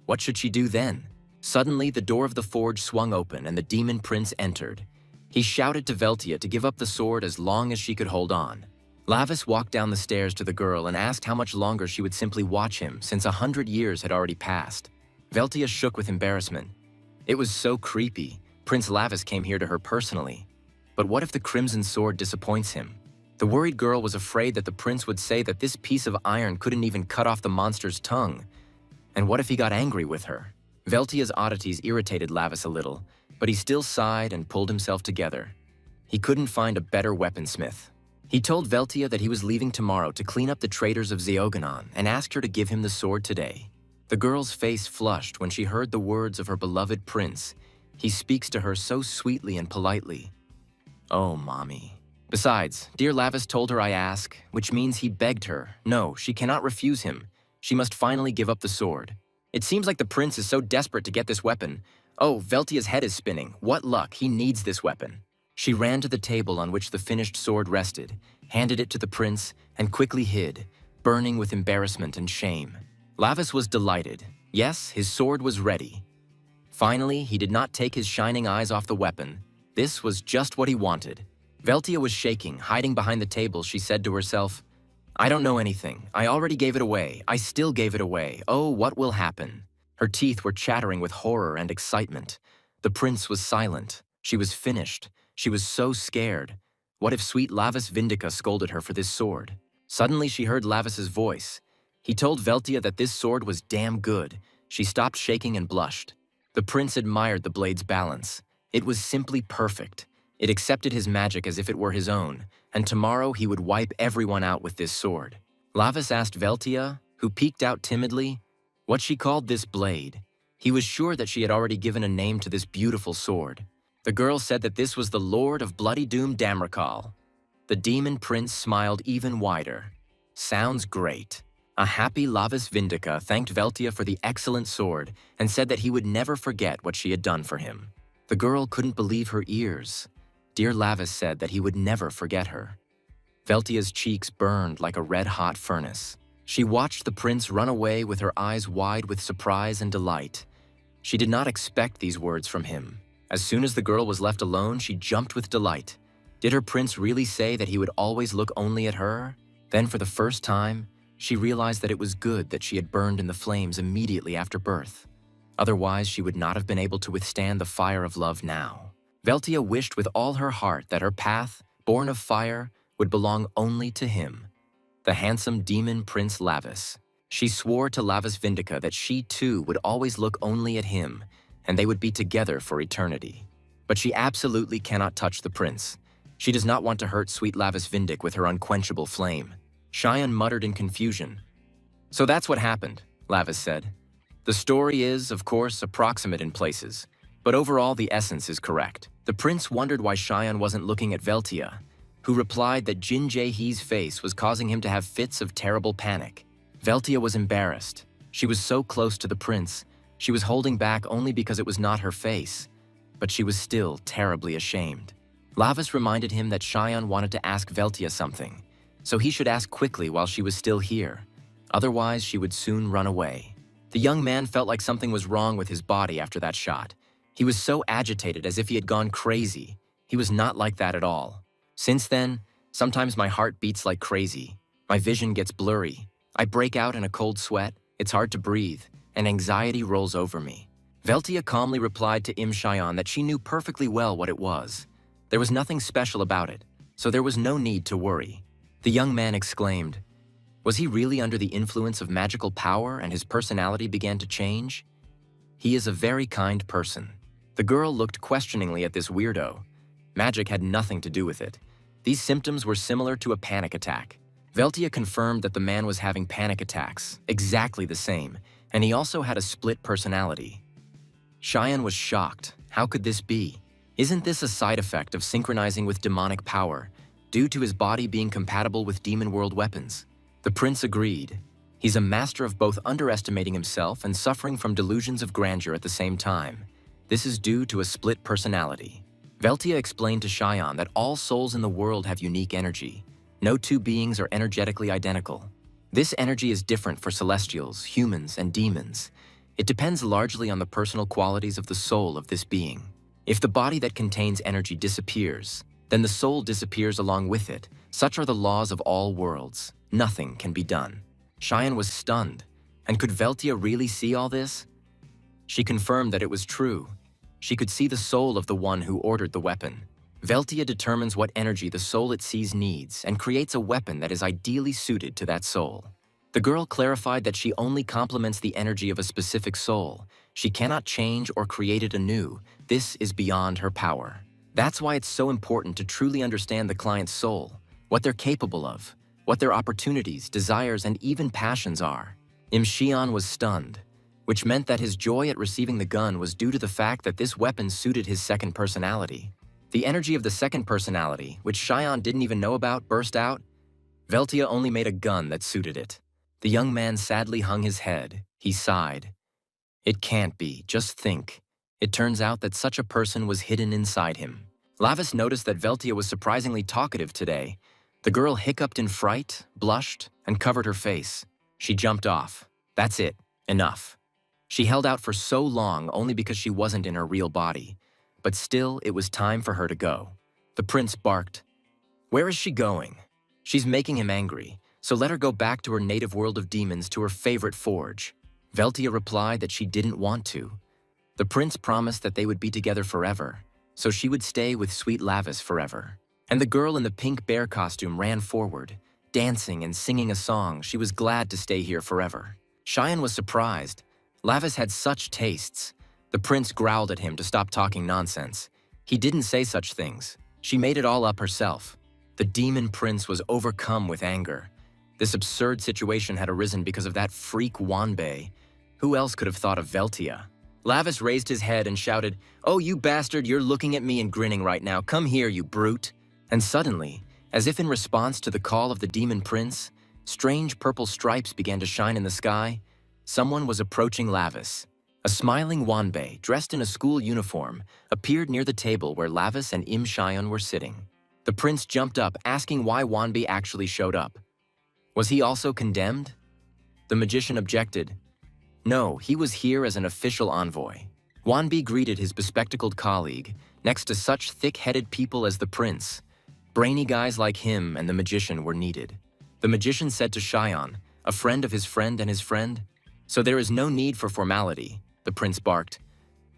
What should she do then? Suddenly, the door of the forge swung open and the demon prince entered. He shouted to Veltia to give up the sword as long as she could hold on. Lavis walked down the stairs to the girl and asked how much longer she would simply watch him, since 100 years had already passed. Veltia shook with embarrassment. It was so creepy. Prince Lavis came here to her personally. But what if the crimson sword disappoints him? The worried girl was afraid that the prince would say that this piece of iron couldn't even cut off the monster's tongue. And what if he got angry with her? Veltia's oddities irritated Lavis a little, but he still sighed and pulled himself together. He couldn't find a better weaponsmith. He told Veltia that he was leaving tomorrow to clean up the traitors of Zeogonon and asked her to give him the sword today. The girl's face flushed when she heard the words of her beloved prince. He speaks to her so sweetly and politely. Oh, mommy. Besides, dear Lavis told her I ask, which means he begged her. No, she cannot refuse him. She must finally give up the sword. It seems like the prince is so desperate to get this weapon. Oh, Veltia's head is spinning. What luck, he needs this weapon. She ran to the table on which the finished sword rested, handed it to the prince, and quickly hid, burning with embarrassment and shame. Lavis was delighted. Yes, his sword was ready. Finally, he did not take his shining eyes off the weapon. This was just what he wanted. Veltia was shaking, hiding behind the table. She said to herself, I don't know anything. I already gave it away. I still gave it away. Oh, what will happen? Her teeth were chattering with horror and excitement. The prince was silent. She was finished. She was so scared. What if sweet Lavis Vindica scolded her for this sword? Suddenly she heard Lavis's voice. He told Veltia that this sword was damn good. She stopped shaking and blushed. The prince admired the blade's balance. It was simply perfect. It accepted his magic as if it were his own, and tomorrow he would wipe everyone out with this sword. Lavis asked Veltia, who peeked out timidly, what she called this blade. He was sure that she had already given a name to this beautiful sword. The girl said that this was the Lord of Bloody Doom Damrakal. The demon prince smiled even wider. Sounds great. A happy Lavis Vindica thanked Veltia for the excellent sword and said that he would never forget what she had done for him. The girl couldn't believe her ears. Dear Lavis said that he would never forget her. Veltia's cheeks burned like a red-hot furnace. She watched the prince run away with her eyes wide with surprise and delight. She did not expect these words from him. As soon as the girl was left alone, she jumped with delight. Did her prince really say that he would always look only at her? Then, for the first time, she realized that it was good that she had burned in the flames immediately after birth. Otherwise, she would not have been able to withstand the fire of love now. Veltia wished with all her heart that her path, born of fire, would belong only to him, the handsome demon Prince Lavis. She swore to Lavis Vindica that she too would always look only at him, and they would be together for eternity. But she absolutely cannot touch the prince. She does not want to hurt sweet Lavis Vindic with her unquenchable flame. Cheyenne muttered in confusion. So that's what happened, Lavis said. The story is, of course, approximate in places, but overall the essence is correct. The prince wondered why Cheyenne wasn't looking at Veltia, who replied that Jin Jae-hee's face was causing him to have fits of terrible panic. Veltia was embarrassed. She was so close to the prince. She was holding back only because it was not her face, but she was still terribly ashamed. Lavis reminded him that Cheyenne wanted to ask Veltia something, so he should ask quickly while she was still here. Otherwise, she would soon run away. The young man felt like something was wrong with his body after that shot. He was so agitated as if he had gone crazy. He was not like that at all. Since then, sometimes my heart beats like crazy. My vision gets blurry. I break out in a cold sweat. It's hard to breathe, and anxiety rolls over me. Veltia calmly replied to Cheyenne that she knew perfectly well what it was. There was nothing special about it, so there was no need to worry. The young man exclaimed, was he really under the influence of magical power and his personality began to change? He is a very kind person. The girl looked questioningly at this weirdo. Magic had nothing to do with it. These symptoms were similar to a panic attack. Veltia confirmed that the man was having panic attacks, exactly the same, and he also had a split personality. Cheyenne was shocked. How could this be? Isn't this a side effect of synchronizing with demonic power, due to his body being compatible with demon world weapons? The prince agreed. He's a master of both underestimating himself and suffering from delusions of grandeur at the same time. This is due to a split personality. Veltia explained to Cheyenne that all souls in the world have unique energy. No two beings are energetically identical. This energy is different for celestials, humans, and demons. It depends largely on the personal qualities of the soul of this being. If the body that contains energy disappears, then the soul disappears along with it. Such are the laws of all worlds. Nothing can be done. Cheyenne was stunned. And could Veltia really see all this? She confirmed that it was true. She could see the soul of the one who ordered the weapon. Veltia determines what energy the soul it sees needs and creates a weapon that is ideally suited to that soul. The girl clarified that she only complements the energy of a specific soul. She cannot change or create it anew. This is beyond her power. That's why it's so important to truly understand the client's soul, what they're capable of, what their opportunities, desires, and even passions are. Xian was stunned, which meant that his joy at receiving the gun was due to the fact that this weapon suited his second personality. The energy of the second personality, which Cheyenne didn't even know about, burst out. Veltia only made a gun that suited it. The young man sadly hung his head. He sighed. It can't be, just think. It turns out that such a person was hidden inside him. Lavis noticed that Veltia was surprisingly talkative today. The girl hiccuped in fright, blushed, and covered her face. She jumped off. That's it. Enough. She held out for so long only because she wasn't in her real body. But still, it was time for her to go. The prince barked. Where is she going? She's making him angry, so let her go back to her native world of demons, to her favorite forge. Veltia replied that she didn't want to. The prince promised that they would be together forever, so she would stay with sweet Lavis forever. And the girl in the pink bear costume ran forward, dancing and singing a song. She was glad to stay here forever. Cheyenne was surprised. Lavis had such tastes. The prince growled at him to stop talking nonsense. He didn't say such things. She made it all up herself. The demon prince was overcome with anger. This absurd situation had arisen because of that freak Wanbei. Who else could have thought of Veltia? Lavis raised his head and shouted, "Oh, you bastard, you're looking at me and grinning right now. Come here, you brute." And suddenly, as if in response to the call of the demon prince, strange purple stripes began to shine in the sky. Someone was approaching Lavis. A smiling Wanbei, dressed in a school uniform, appeared near the table where Lavis and Cheyenne were sitting. The prince jumped up, asking why Wanbei actually showed up. Was he also condemned? The magician objected. No, he was here as an official envoy. Wanbei greeted his bespectacled colleague, next to such thick-headed people as the prince. Brainy guys like him and the magician were needed. The magician said to Cheyenne, a friend of his friend and his friend, "So there is no need for formality," the prince barked.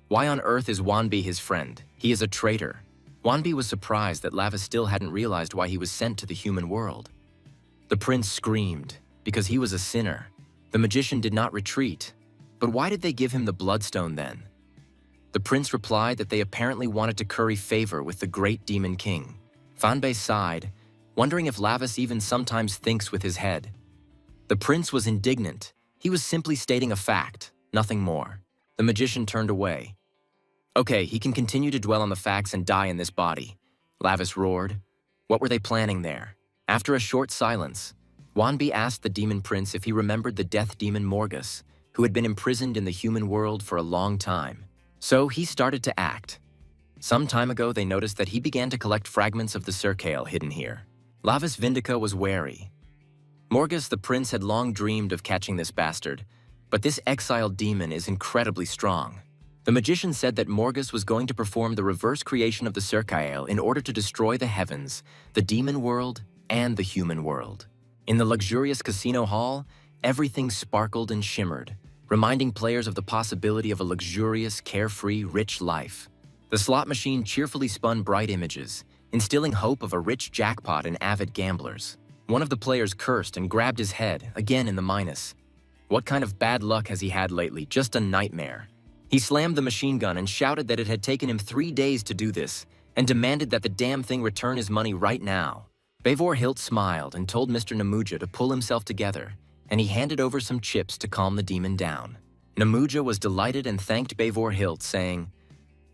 "Why on earth is Wanbei his friend? He is a traitor." Wanbei was surprised that Lavis still hadn't realized why he was sent to the human world. The prince screamed, because he was a sinner. The magician did not retreat. But why did they give him the bloodstone then? The prince replied that they apparently wanted to curry favor with the great demon king. Wanbei sighed, wondering if Lavis even sometimes thinks with his head. The prince was indignant. He was simply stating a fact, nothing more. The magician turned away. Okay, he can continue to dwell on the facts and die in this body, Lavis roared. What were they planning there? After a short silence, Wanbei asked the demon prince if he remembered the death demon Morgus, who had been imprisoned in the human world for a long time. So he started to act. Some time ago, they noticed that he began to collect fragments of the Circail hidden here. Lavis Vindica was wary. Morgus the prince had long dreamed of catching this bastard, but this exiled demon is incredibly strong. The magician said that Morgus was going to perform the reverse creation of the Circail in order to destroy the heavens, the demon world, and the human world. In the luxurious casino hall, everything sparkled and shimmered, reminding players of the possibility of a luxurious, carefree, rich life. The slot machine cheerfully spun bright images, instilling hope of a rich jackpot in avid gamblers. One of the players cursed and grabbed his head, again in the minus. What kind of bad luck has he had lately? Just a nightmare. He slammed the machine gun and shouted that it had taken him 3 days to do this, and demanded that the damn thing return his money right now. Bavor Hilt smiled and told Mr. Namuja to pull himself together, and he handed over some chips to calm the demon down. Namuja was delighted and thanked Bavor Hilt, saying,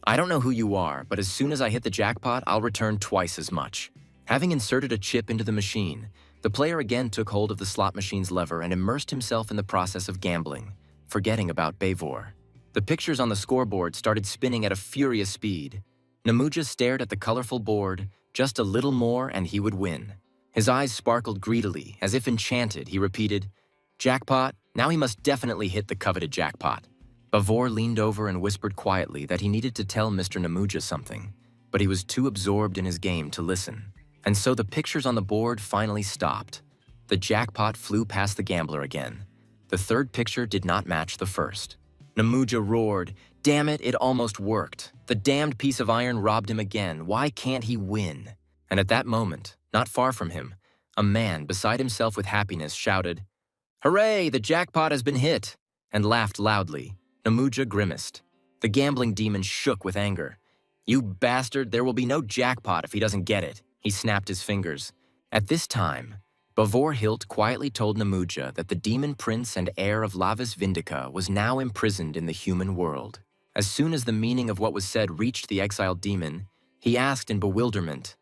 "I don't know who you are, but as soon as I hit the jackpot, I'll return twice as much." Having inserted a chip into the machine, The player again took hold of the slot machine's lever and immersed himself in the process of gambling, forgetting about Bavor. The pictures on the scoreboard started spinning at a furious speed. Namuja stared at the colorful board. Just a little more and he would win. His eyes sparkled greedily, as if enchanted. He repeated, "Jackpot, now he must definitely hit the coveted jackpot." Bavor leaned over and whispered quietly that he needed to tell Mr. Namuja something, but he was too absorbed in his game to listen. And so the pictures on the board finally stopped. The jackpot flew past the gambler again. The third picture did not match the first. Namuja roared, "Damn it, it almost worked. The damned piece of iron robbed him again. Why can't he win?" And at that moment, not far from him, a man beside himself with happiness shouted, "Hooray, the jackpot has been hit!" and laughed loudly. Namuja grimaced. The gambling demon shook with anger. "You bastard, there will be no jackpot if he doesn't get it." He snapped his fingers. At this time, Bavor Hilt quietly told Namuja that the demon prince and heir of Lavis Vindica was now imprisoned in the human world. As soon as the meaning of what was said reached the exiled demon, he asked in bewilderment,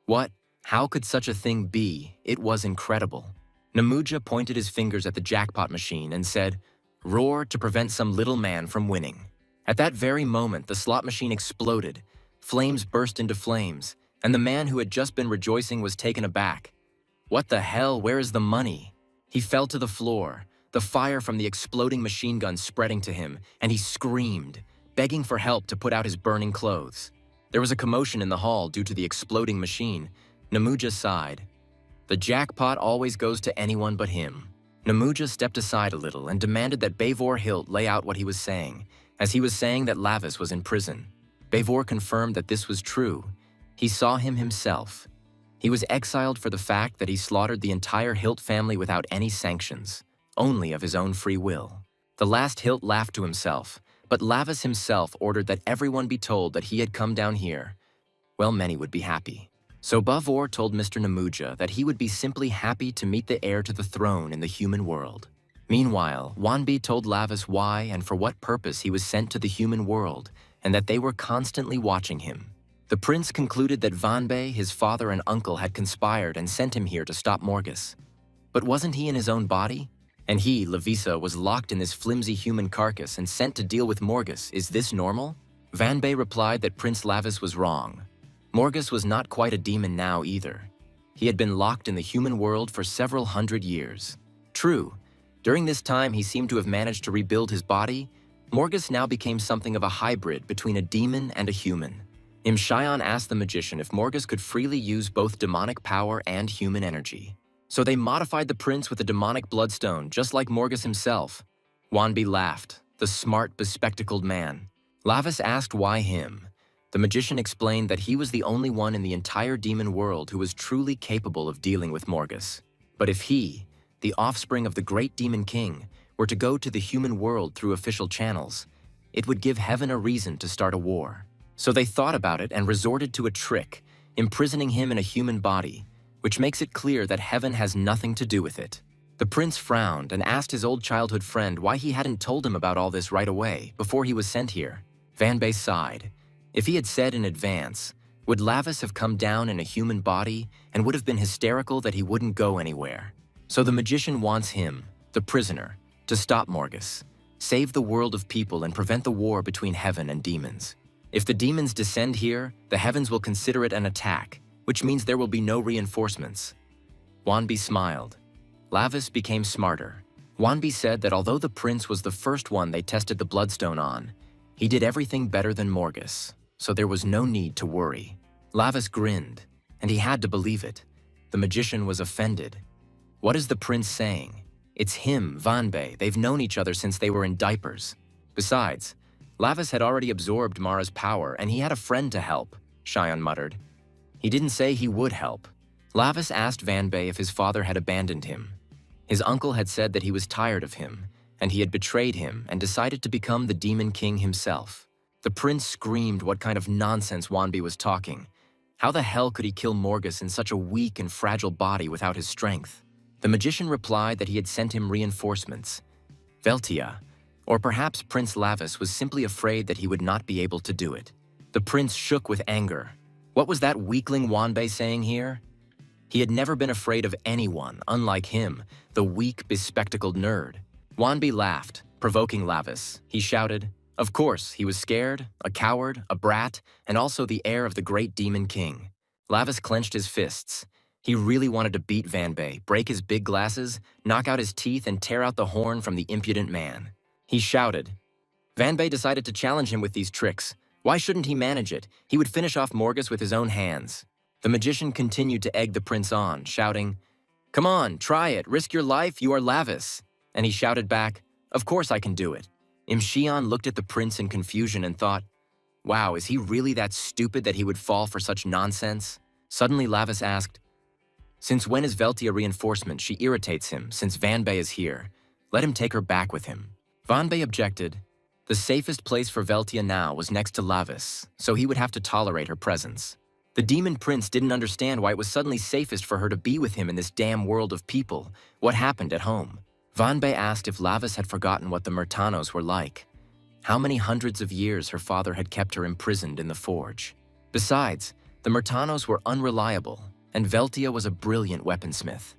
"What? How could such a thing be? It was incredible." Namuja pointed his fingers at the jackpot machine and said, "Roar to prevent some little man from winning." At that very moment, the slot machine exploded. Flames burst into flames, and the man who had just been rejoicing was taken aback. "What the hell? Where is the money?" He fell to the floor, the fire from the exploding machine gun spreading to him, and he screamed, begging for help to put out his burning clothes. There was a commotion in the hall due to the exploding machine. Namuja sighed. "The jackpot always goes to anyone but him." Namuja stepped aside a little and demanded that Bavor Hilt lay out what he was saying, as he was saying that Lavis was in prison. Bavor confirmed that this was true. He saw him himself. He was exiled for the fact that he slaughtered the entire Hilt family without any sanctions, only of his own free will. The last Hilt laughed to himself, but Lavis himself ordered that everyone be told that he had come down here. Well, many would be happy. So Bavor told Mr. Namuja that he would be simply happy to meet the heir to the throne in the human world. Meanwhile, Wanbi told Lavis why and for what purpose he was sent to the human world, and that they were constantly watching him. The prince concluded that Vanbe, his father and uncle, had conspired and sent him here to stop Morgus. But wasn't he in his own body? And he, Levisa, was locked in this flimsy human carcass and sent to deal with Morgus. Is this normal? Vanbe replied that Prince Lavis was wrong. Morgus was not quite a demon now either. He had been locked in the human world for several hundred years. True, during this time he seemed to have managed to rebuild his body. Morgus now became something of a hybrid between a demon and a human. Imshayan asked the magician if Morgus could freely use both demonic power and human energy. So they modified the prince with a demonic bloodstone, just like Morgus himself. Wanbi laughed, the smart, bespectacled man. Lavis asked why him. The magician explained that he was the only one in the entire demon world who was truly capable of dealing with Morgus. But if he, the offspring of the great demon king, were to go to the human world through official channels, it would give heaven a reason to start a war. So they thought about it and resorted to a trick, imprisoning him in a human body, which makes it clear that heaven has nothing to do with it. The prince frowned and asked his old childhood friend why he hadn't told him about all this right away, before he was sent here. Vanbe sighed. If he had said in advance, would Lavis have come down in a human body and would have been hysterical that he wouldn't go anywhere. So the magician wants him, the prisoner, to stop Morgus, save the world of people and prevent the war between heaven and demons. If the demons descend here, the heavens will consider it an attack, which means there will be no reinforcements. Wanbi smiled. Lavis became smarter. Wanbi said that although the prince was the first one they tested the bloodstone on, he did everything better than Morgus, so there was no need to worry. Lavis grinned, and he had to believe it. The magician was offended. What is the prince saying? It's him, Vanbe. They've known each other since they were in diapers. Besides, Lavis had already absorbed Mara's power, and he had a friend to help, Cheyenne muttered. He didn't say he would help. Lavis asked Vanbe if his father had abandoned him. His uncle had said that he was tired of him, and he had betrayed him and decided to become the Demon King himself. The prince screamed what kind of nonsense Wanbi was talking. How the hell could he kill Morgus in such a weak and fragile body without his strength? The magician replied that he had sent him reinforcements. Veltia, or perhaps Prince Lavis, was simply afraid that he would not be able to do it. The prince shook with anger. What was that weakling Wanbe saying here? He had never been afraid of anyone, unlike him, the weak, bespectacled nerd. Wanbi laughed, provoking Lavis. He shouted, of course, he was scared, a coward, a brat, and also the heir of the great demon king. Lavis clenched his fists. He really wanted to beat Vanbei, break his big glasses, knock out his teeth, and tear out the horn from the impudent man. He shouted. Vanbei decided to challenge him with these tricks. Why shouldn't he manage it? He would finish off Morgus with his own hands. The magician continued to egg the prince on, shouting, come on, try it, risk your life, you are Lavis. And he shouted back, of course I can do it. Imxian looked at the prince in confusion and thought, wow, is he really that stupid that he would fall for such nonsense? Suddenly Lavis asked, since when is Veltia reinforcement? She irritates him, since Vanbei is here. Let him take her back with him. Vanbei objected. The safest place for Veltia now was next to Lavis, so he would have to tolerate her presence. The demon prince didn't understand why it was suddenly safest for her to be with him in this damn world of people. What happened at home? Vanbei asked if Lavis had forgotten what the Murtanos were like. How many hundreds of years her father had kept her imprisoned in the forge. Besides, the Murtanos were unreliable, and Veltia was a brilliant weaponsmith.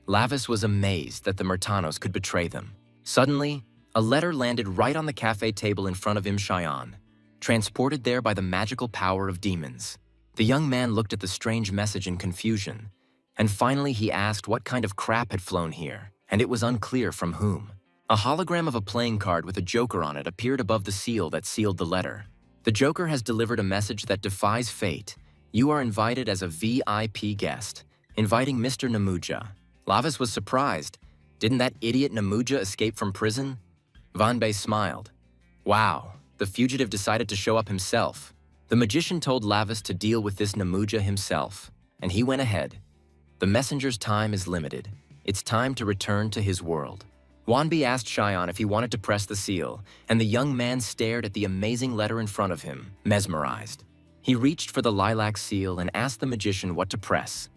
Lavis was amazed that the Murtanos could betray them. Suddenly, a letter landed right on the cafe table in front of Imxian, transported there by the magical power of demons. The young man looked at the strange message in confusion, and finally he asked what kind of crap had flown here, and it was unclear from whom. A hologram of a playing card with a joker on it appeared above the seal that sealed the letter. The joker has delivered a message that defies fate. You are invited as a VIP guest, inviting Mr. Namuja. Lavis was surprised. Didn't that idiot Namuja escape from prison? Vanbei smiled. Wow, the fugitive decided to show up himself. The magician told Lavis to deal with this Namuja himself, and he went ahead. The messenger's time is limited. It's time to return to his world. Wanbi asked Xian if he wanted to press the seal, and the young man stared at the amazing letter in front of him, mesmerized. He reached for the lilac seal and asked the magician what to press.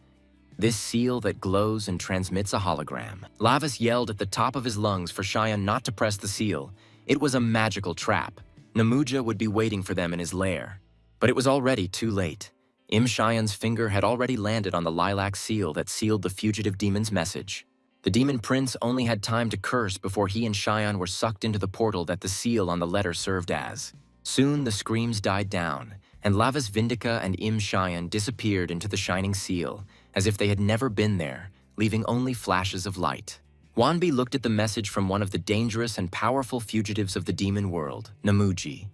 This seal that glows and transmits a hologram. Lavis yelled at the top of his lungs for Xian not to press the seal. It was a magical trap. Namuja would be waiting for them in his lair. But it was already too late. Imxian's finger had already landed on the lilac seal that sealed the fugitive demon's message. The demon prince only had time to curse before he and Xian were sucked into the portal that the seal on the letter served as. Soon the screams died down, and Lavis Vindica and Imxian disappeared into the shining seal, as if they had never been there, leaving only flashes of light. Wanbi looked at the message from one of the dangerous and powerful fugitives of the demon world, Namuji,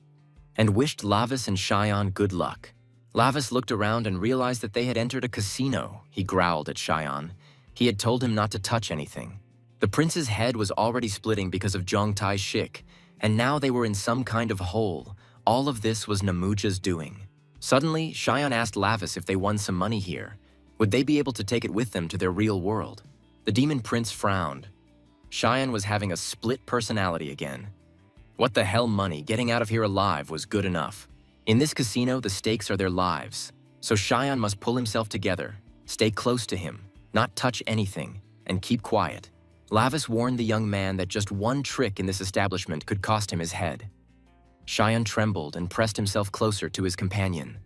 and wished Lavis and Xian good luck. Lavis looked around and realized that they had entered a casino. He growled at Xian. He had told him not to touch anything. The prince's head was already splitting because of Zhongtai's shik, and now they were in some kind of hole. All of this was Namuja's doing. Suddenly, Xian asked Lavis if they won some money here. Would they be able to take it with them to their real world? The demon prince frowned. Xian was having a split personality again. What the hell money? Getting out of here alive was good enough. In this casino, the stakes are their lives. So Xian must pull himself together, stay close to him, not touch anything, and keep quiet. Lavis warned the young man that just one trick in this establishment could cost him his head. Xian trembled and pressed himself closer to his companion.